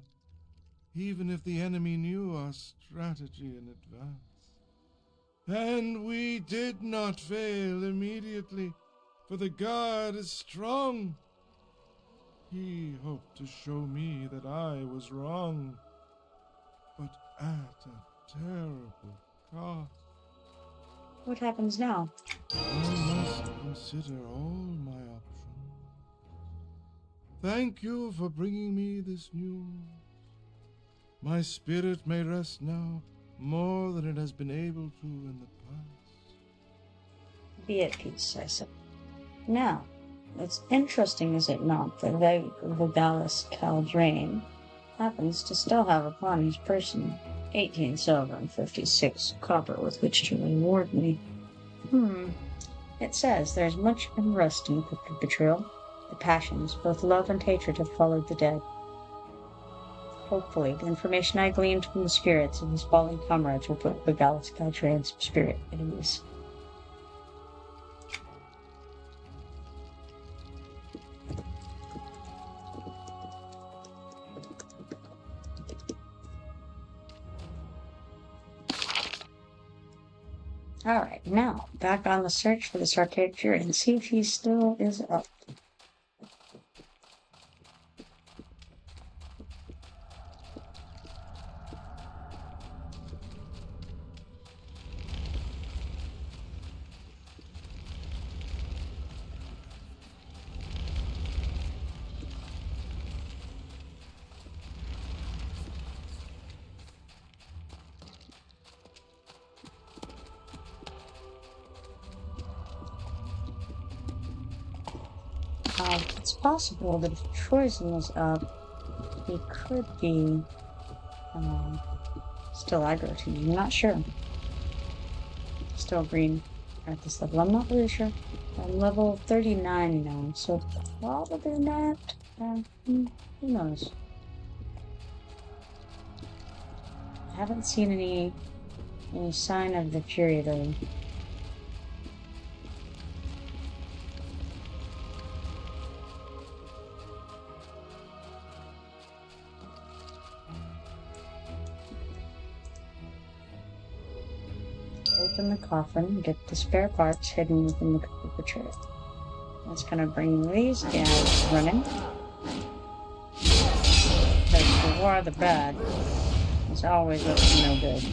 N: even if the enemy knew our strategy in advance. And we did not fail immediately, for the god is strong. He hoped to show me that I was wrong, but at a terrible cost.
A: What happens now?
N: I must consider all my options. Thank you for bringing me this news. My spirit may rest now more than it has been able to in the past.
A: Be at peace, I said. Now, it's interesting, is it not, that Obelisk Caldrain happens to still have upon his person 18 silver and 56 copper with which to reward me. It says there's much unrest in the betrayal. The passions, both love and hatred, have followed the dead. Hopefully, the information I gleaned from the spirits of his fallen comrades will put Obelisk Caldrain's spirit at ease. Alright, now, back on the search for this archaic fury and see if he still is up. It's possible that if Troyzen is up, he could be still aggro to me. I'm not sure. Still green at this level. I'm not really sure. I'm level 39 now, so probably not. Who knows? I haven't seen any sign of the fury though. Open the coffin, get the spare parts hidden within the betrayal. That's gonna bring these guys running. Because the war of the bad is always up to no good.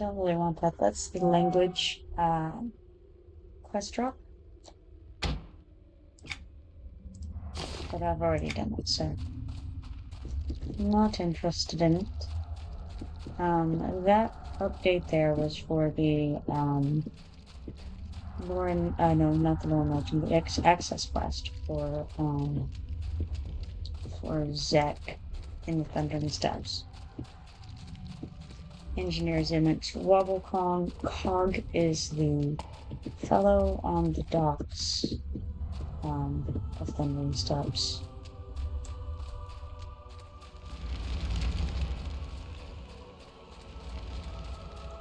A: don't really want that. That's the language quest drop. But I've already done it, so I'm not interested in it. That update there was for the Lauren, no, not the Lauren Legend, the access quest for Zek in the Thundering Steps. Engineer's Image. Cog is the fellow on the docks of Thundering Steps.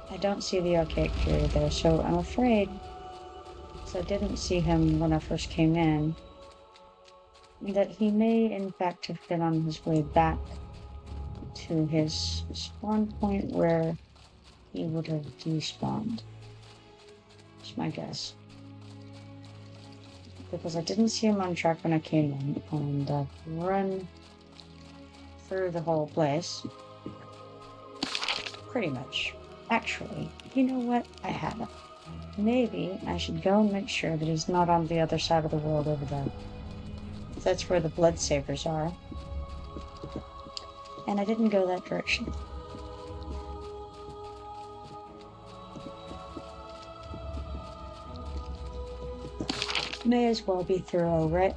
A: I don't see the archaic period there, so I'm afraid, so I didn't see him when I first came in, that he may in fact have been on his way back to his spawn point where he would have despawned. That's my guess. Because I didn't see him on track when I came in, and run through the whole place. Pretty much. Actually, you know what? I haven't. Maybe I should go and make sure that he's not on the other side of the world over there. That's where the blood savers are. And I didn't go that direction. May as well be thorough, right?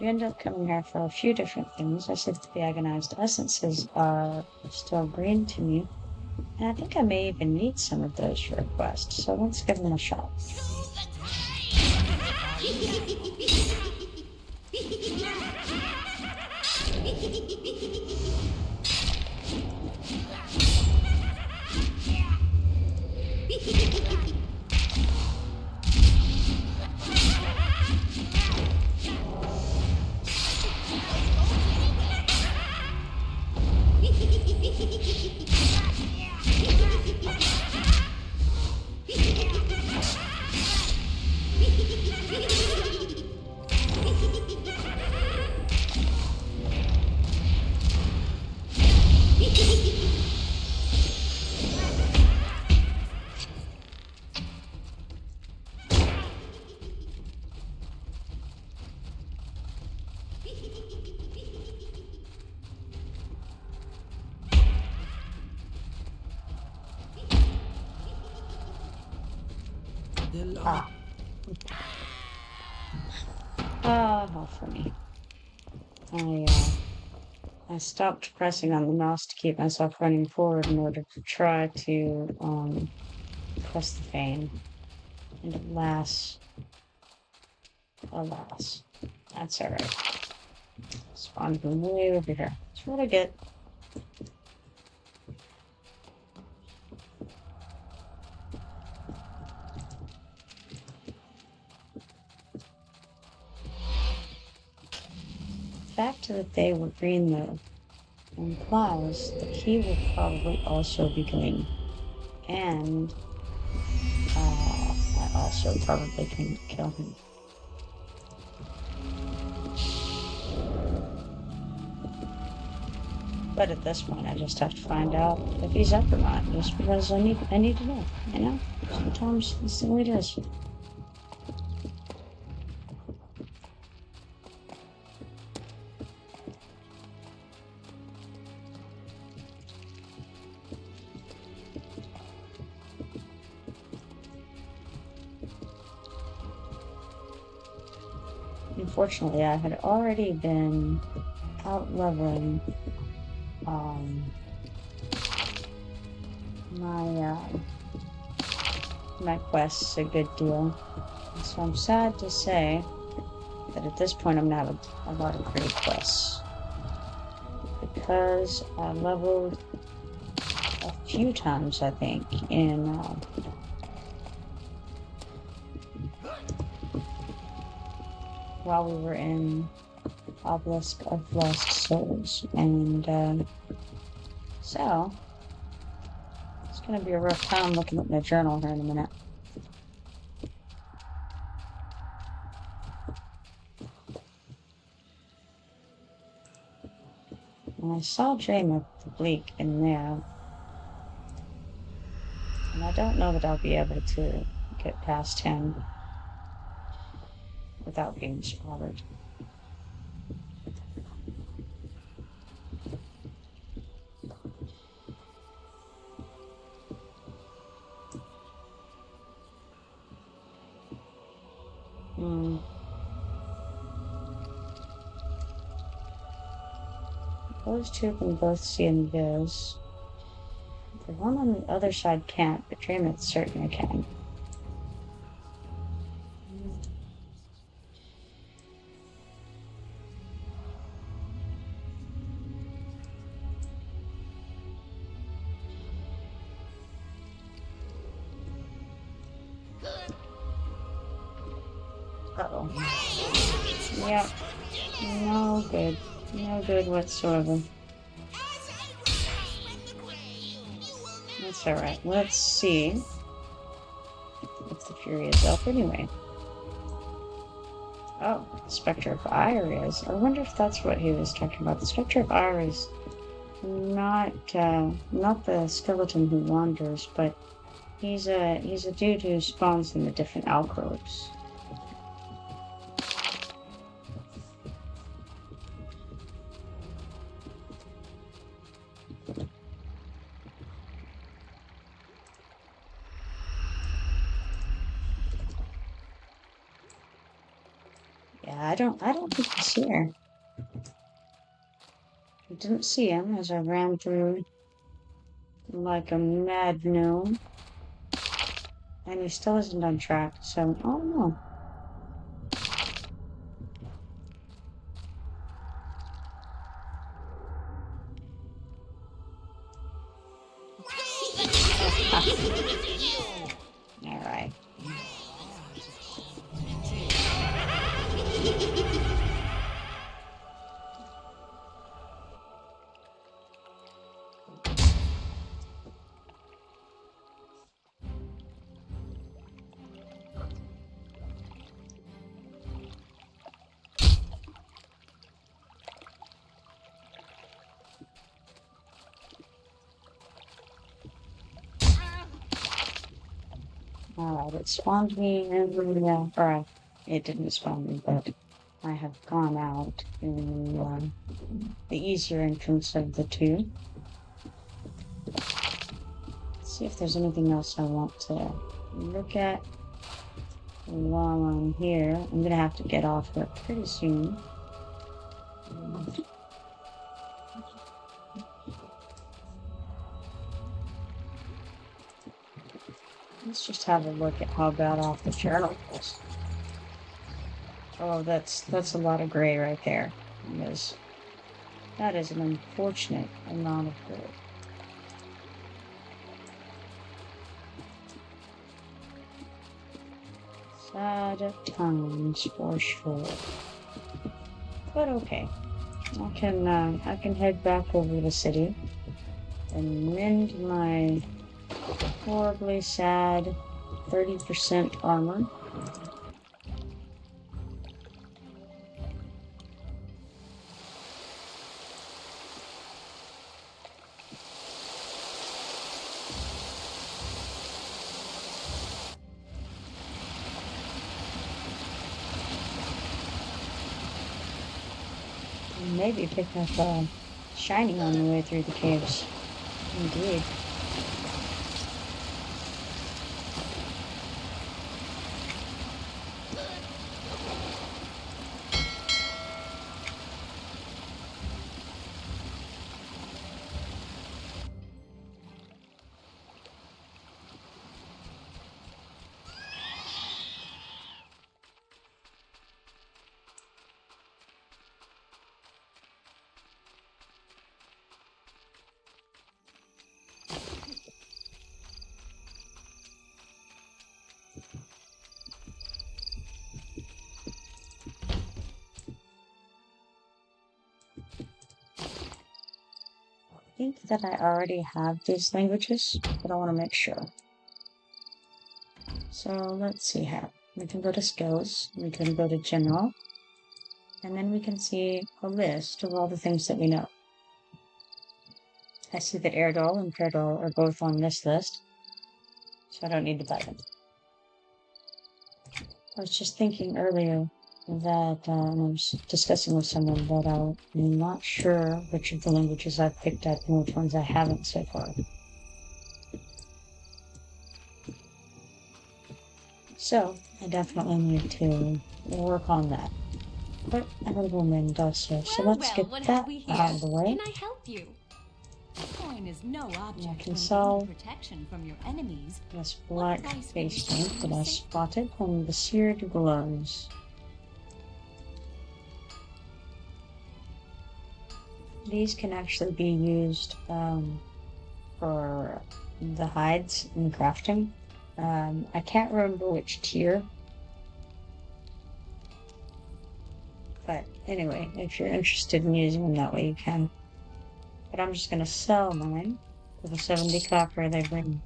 A: You end up coming here for a few different things. I said the agonized essences are still green to me. And I think I may even need some of those for a quest, so let's give them a shot. How funny. I stopped pressing on the mouse to keep myself running forward in order to try to press the vein. And alas, that's alright. Spawned from way over here. That's what I get. The fact that they were green though implies that he will probably also be green. And I also probably can kill him. But at this point I just have to find out if he's up or not, just because I need to know, you know? Sometimes that's the way it is. Unfortunately, I had already been out leveling my quests a good deal. So I'm sad to say that at this point I'm gonna have a lot of great quests. Because I leveled a few times, I think, in while we were in Obelisk of Lost Souls, and so it's gonna be a rough time looking at my journal here in a minute. And I saw Dream the Bleak in there, and I don't know that I'll be able to get past him without being spotted. Those two can both see in this. The one on the other side can't, but Dreameth certainly can. Uh-oh. Yep. No good. No good whatsoever. That's alright. Let's see if the Fury is up anyway. Oh, Spectre of Ire is. I wonder if that's what he was talking about. The Spectre of Ire is not the skeleton who wanders, but he's a dude who spawns in the different alcoves. Yeah, I don't think he's here. I didn't see him as I ran through like a mad gnome. And he still isn't on track, so oh no. Alright. Alright, it spawned me in the, or it didn't spawn me, but I have gone out in the easier entrance of the two. Let's see if there's anything else I want to look at while I'm here. I'm gonna have to get off here pretty soon. Let's just have a look at how bad off the journal is. Oh, that's a lot of gray right there. That is an unfortunate amount of gray. Sad times for sure. But okay. I can head back over to the city and mend my horribly sad 30% armor. Maybe pick up shiny on the way through the caves. Indeed. think that I already have these languages, but I want to make sure. So let's see here. We can go to skills, we can go to general, and then we can see a list of all the things that we know. I see that Erdol and Perdol are both on this list, so I don't need to buy them. I was just thinking earlier that I was discussing with someone that I'm not sure which of the languages I've picked up and which ones I haven't so far. So I definitely need to work on that. But I will remind also. So let's get that out of the way.
B: Can I help you? Coin is no object
A: I can
B: when
A: sell
B: gaining protection from your enemies.
A: this black face paint that I spotted from the seared gloves. These can actually be used for the hides in crafting. I can't remember which tier. But anyway, if you're interested in using them that way, you can. But I'm just going to sell mine for the 70 copper they bring.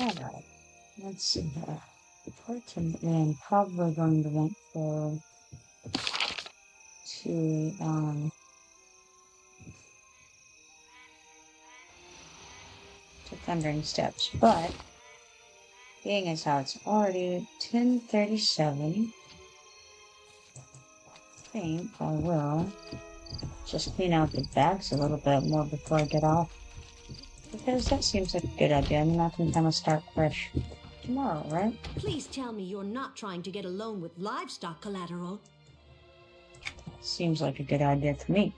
A: Alright, let's see here. Ultimately, I'm probably going to want to Thundering Steps, but being as how it's already 10:37, I think I will just clean out the bags a little bit more before I get off. Because that seems like a good idea. I'm not going to kind of start fresh tomorrow, right?
B: Please tell me you're not trying to get a loan with livestock collateral.
A: Seems like a good idea to me.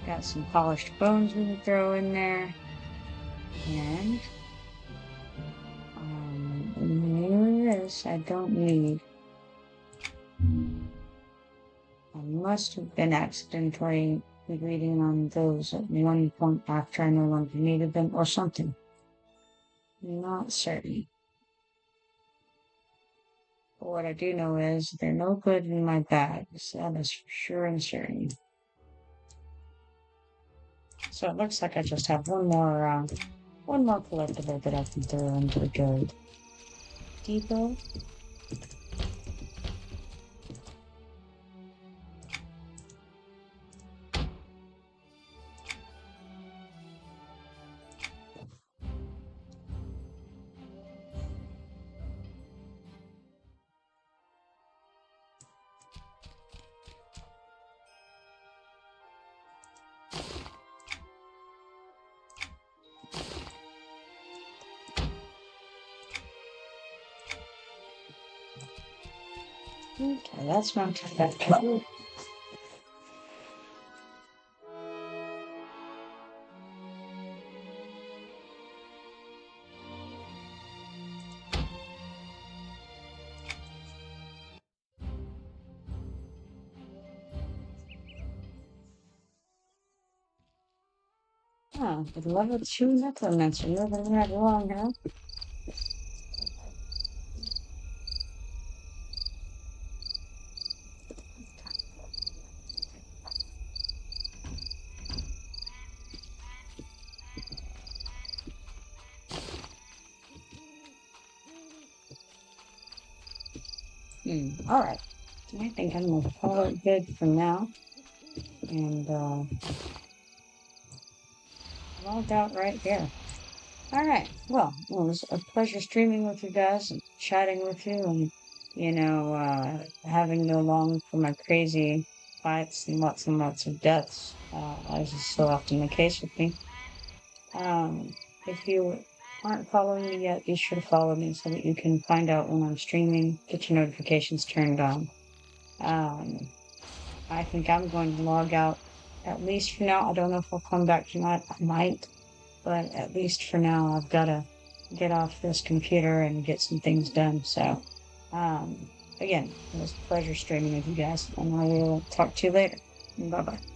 A: Got some polished bones we can throw in there. And this I don't need. I must have been accidentally reading on those at one point after I no longer needed them or something. Not certain. But what I do know is they're no good in my bags. That is for sure and certain. So it looks like I just have one more collectible that I can throw into the gold depot. Okay, that's not too bad. Oh, with level 2 necromancer, you're gonna have long, huh? Alright. I think I'm gonna call it good for now. And, logged out right here. Alright, well, it was a pleasure streaming with you guys and chatting with you and, having no long for my crazy fights and lots of deaths, as is so often the case with me. If you aren't following me yet, be sure to follow me so that you can find out when I'm streaming, get your notifications turned on. I think I'm going to log out, at least for now. I don't know if I'll come back tonight. I might. but at least for now, I've got to get off this computer and get some things done. So, again, it was a pleasure streaming with you guys, and I will talk to you later. Bye bye.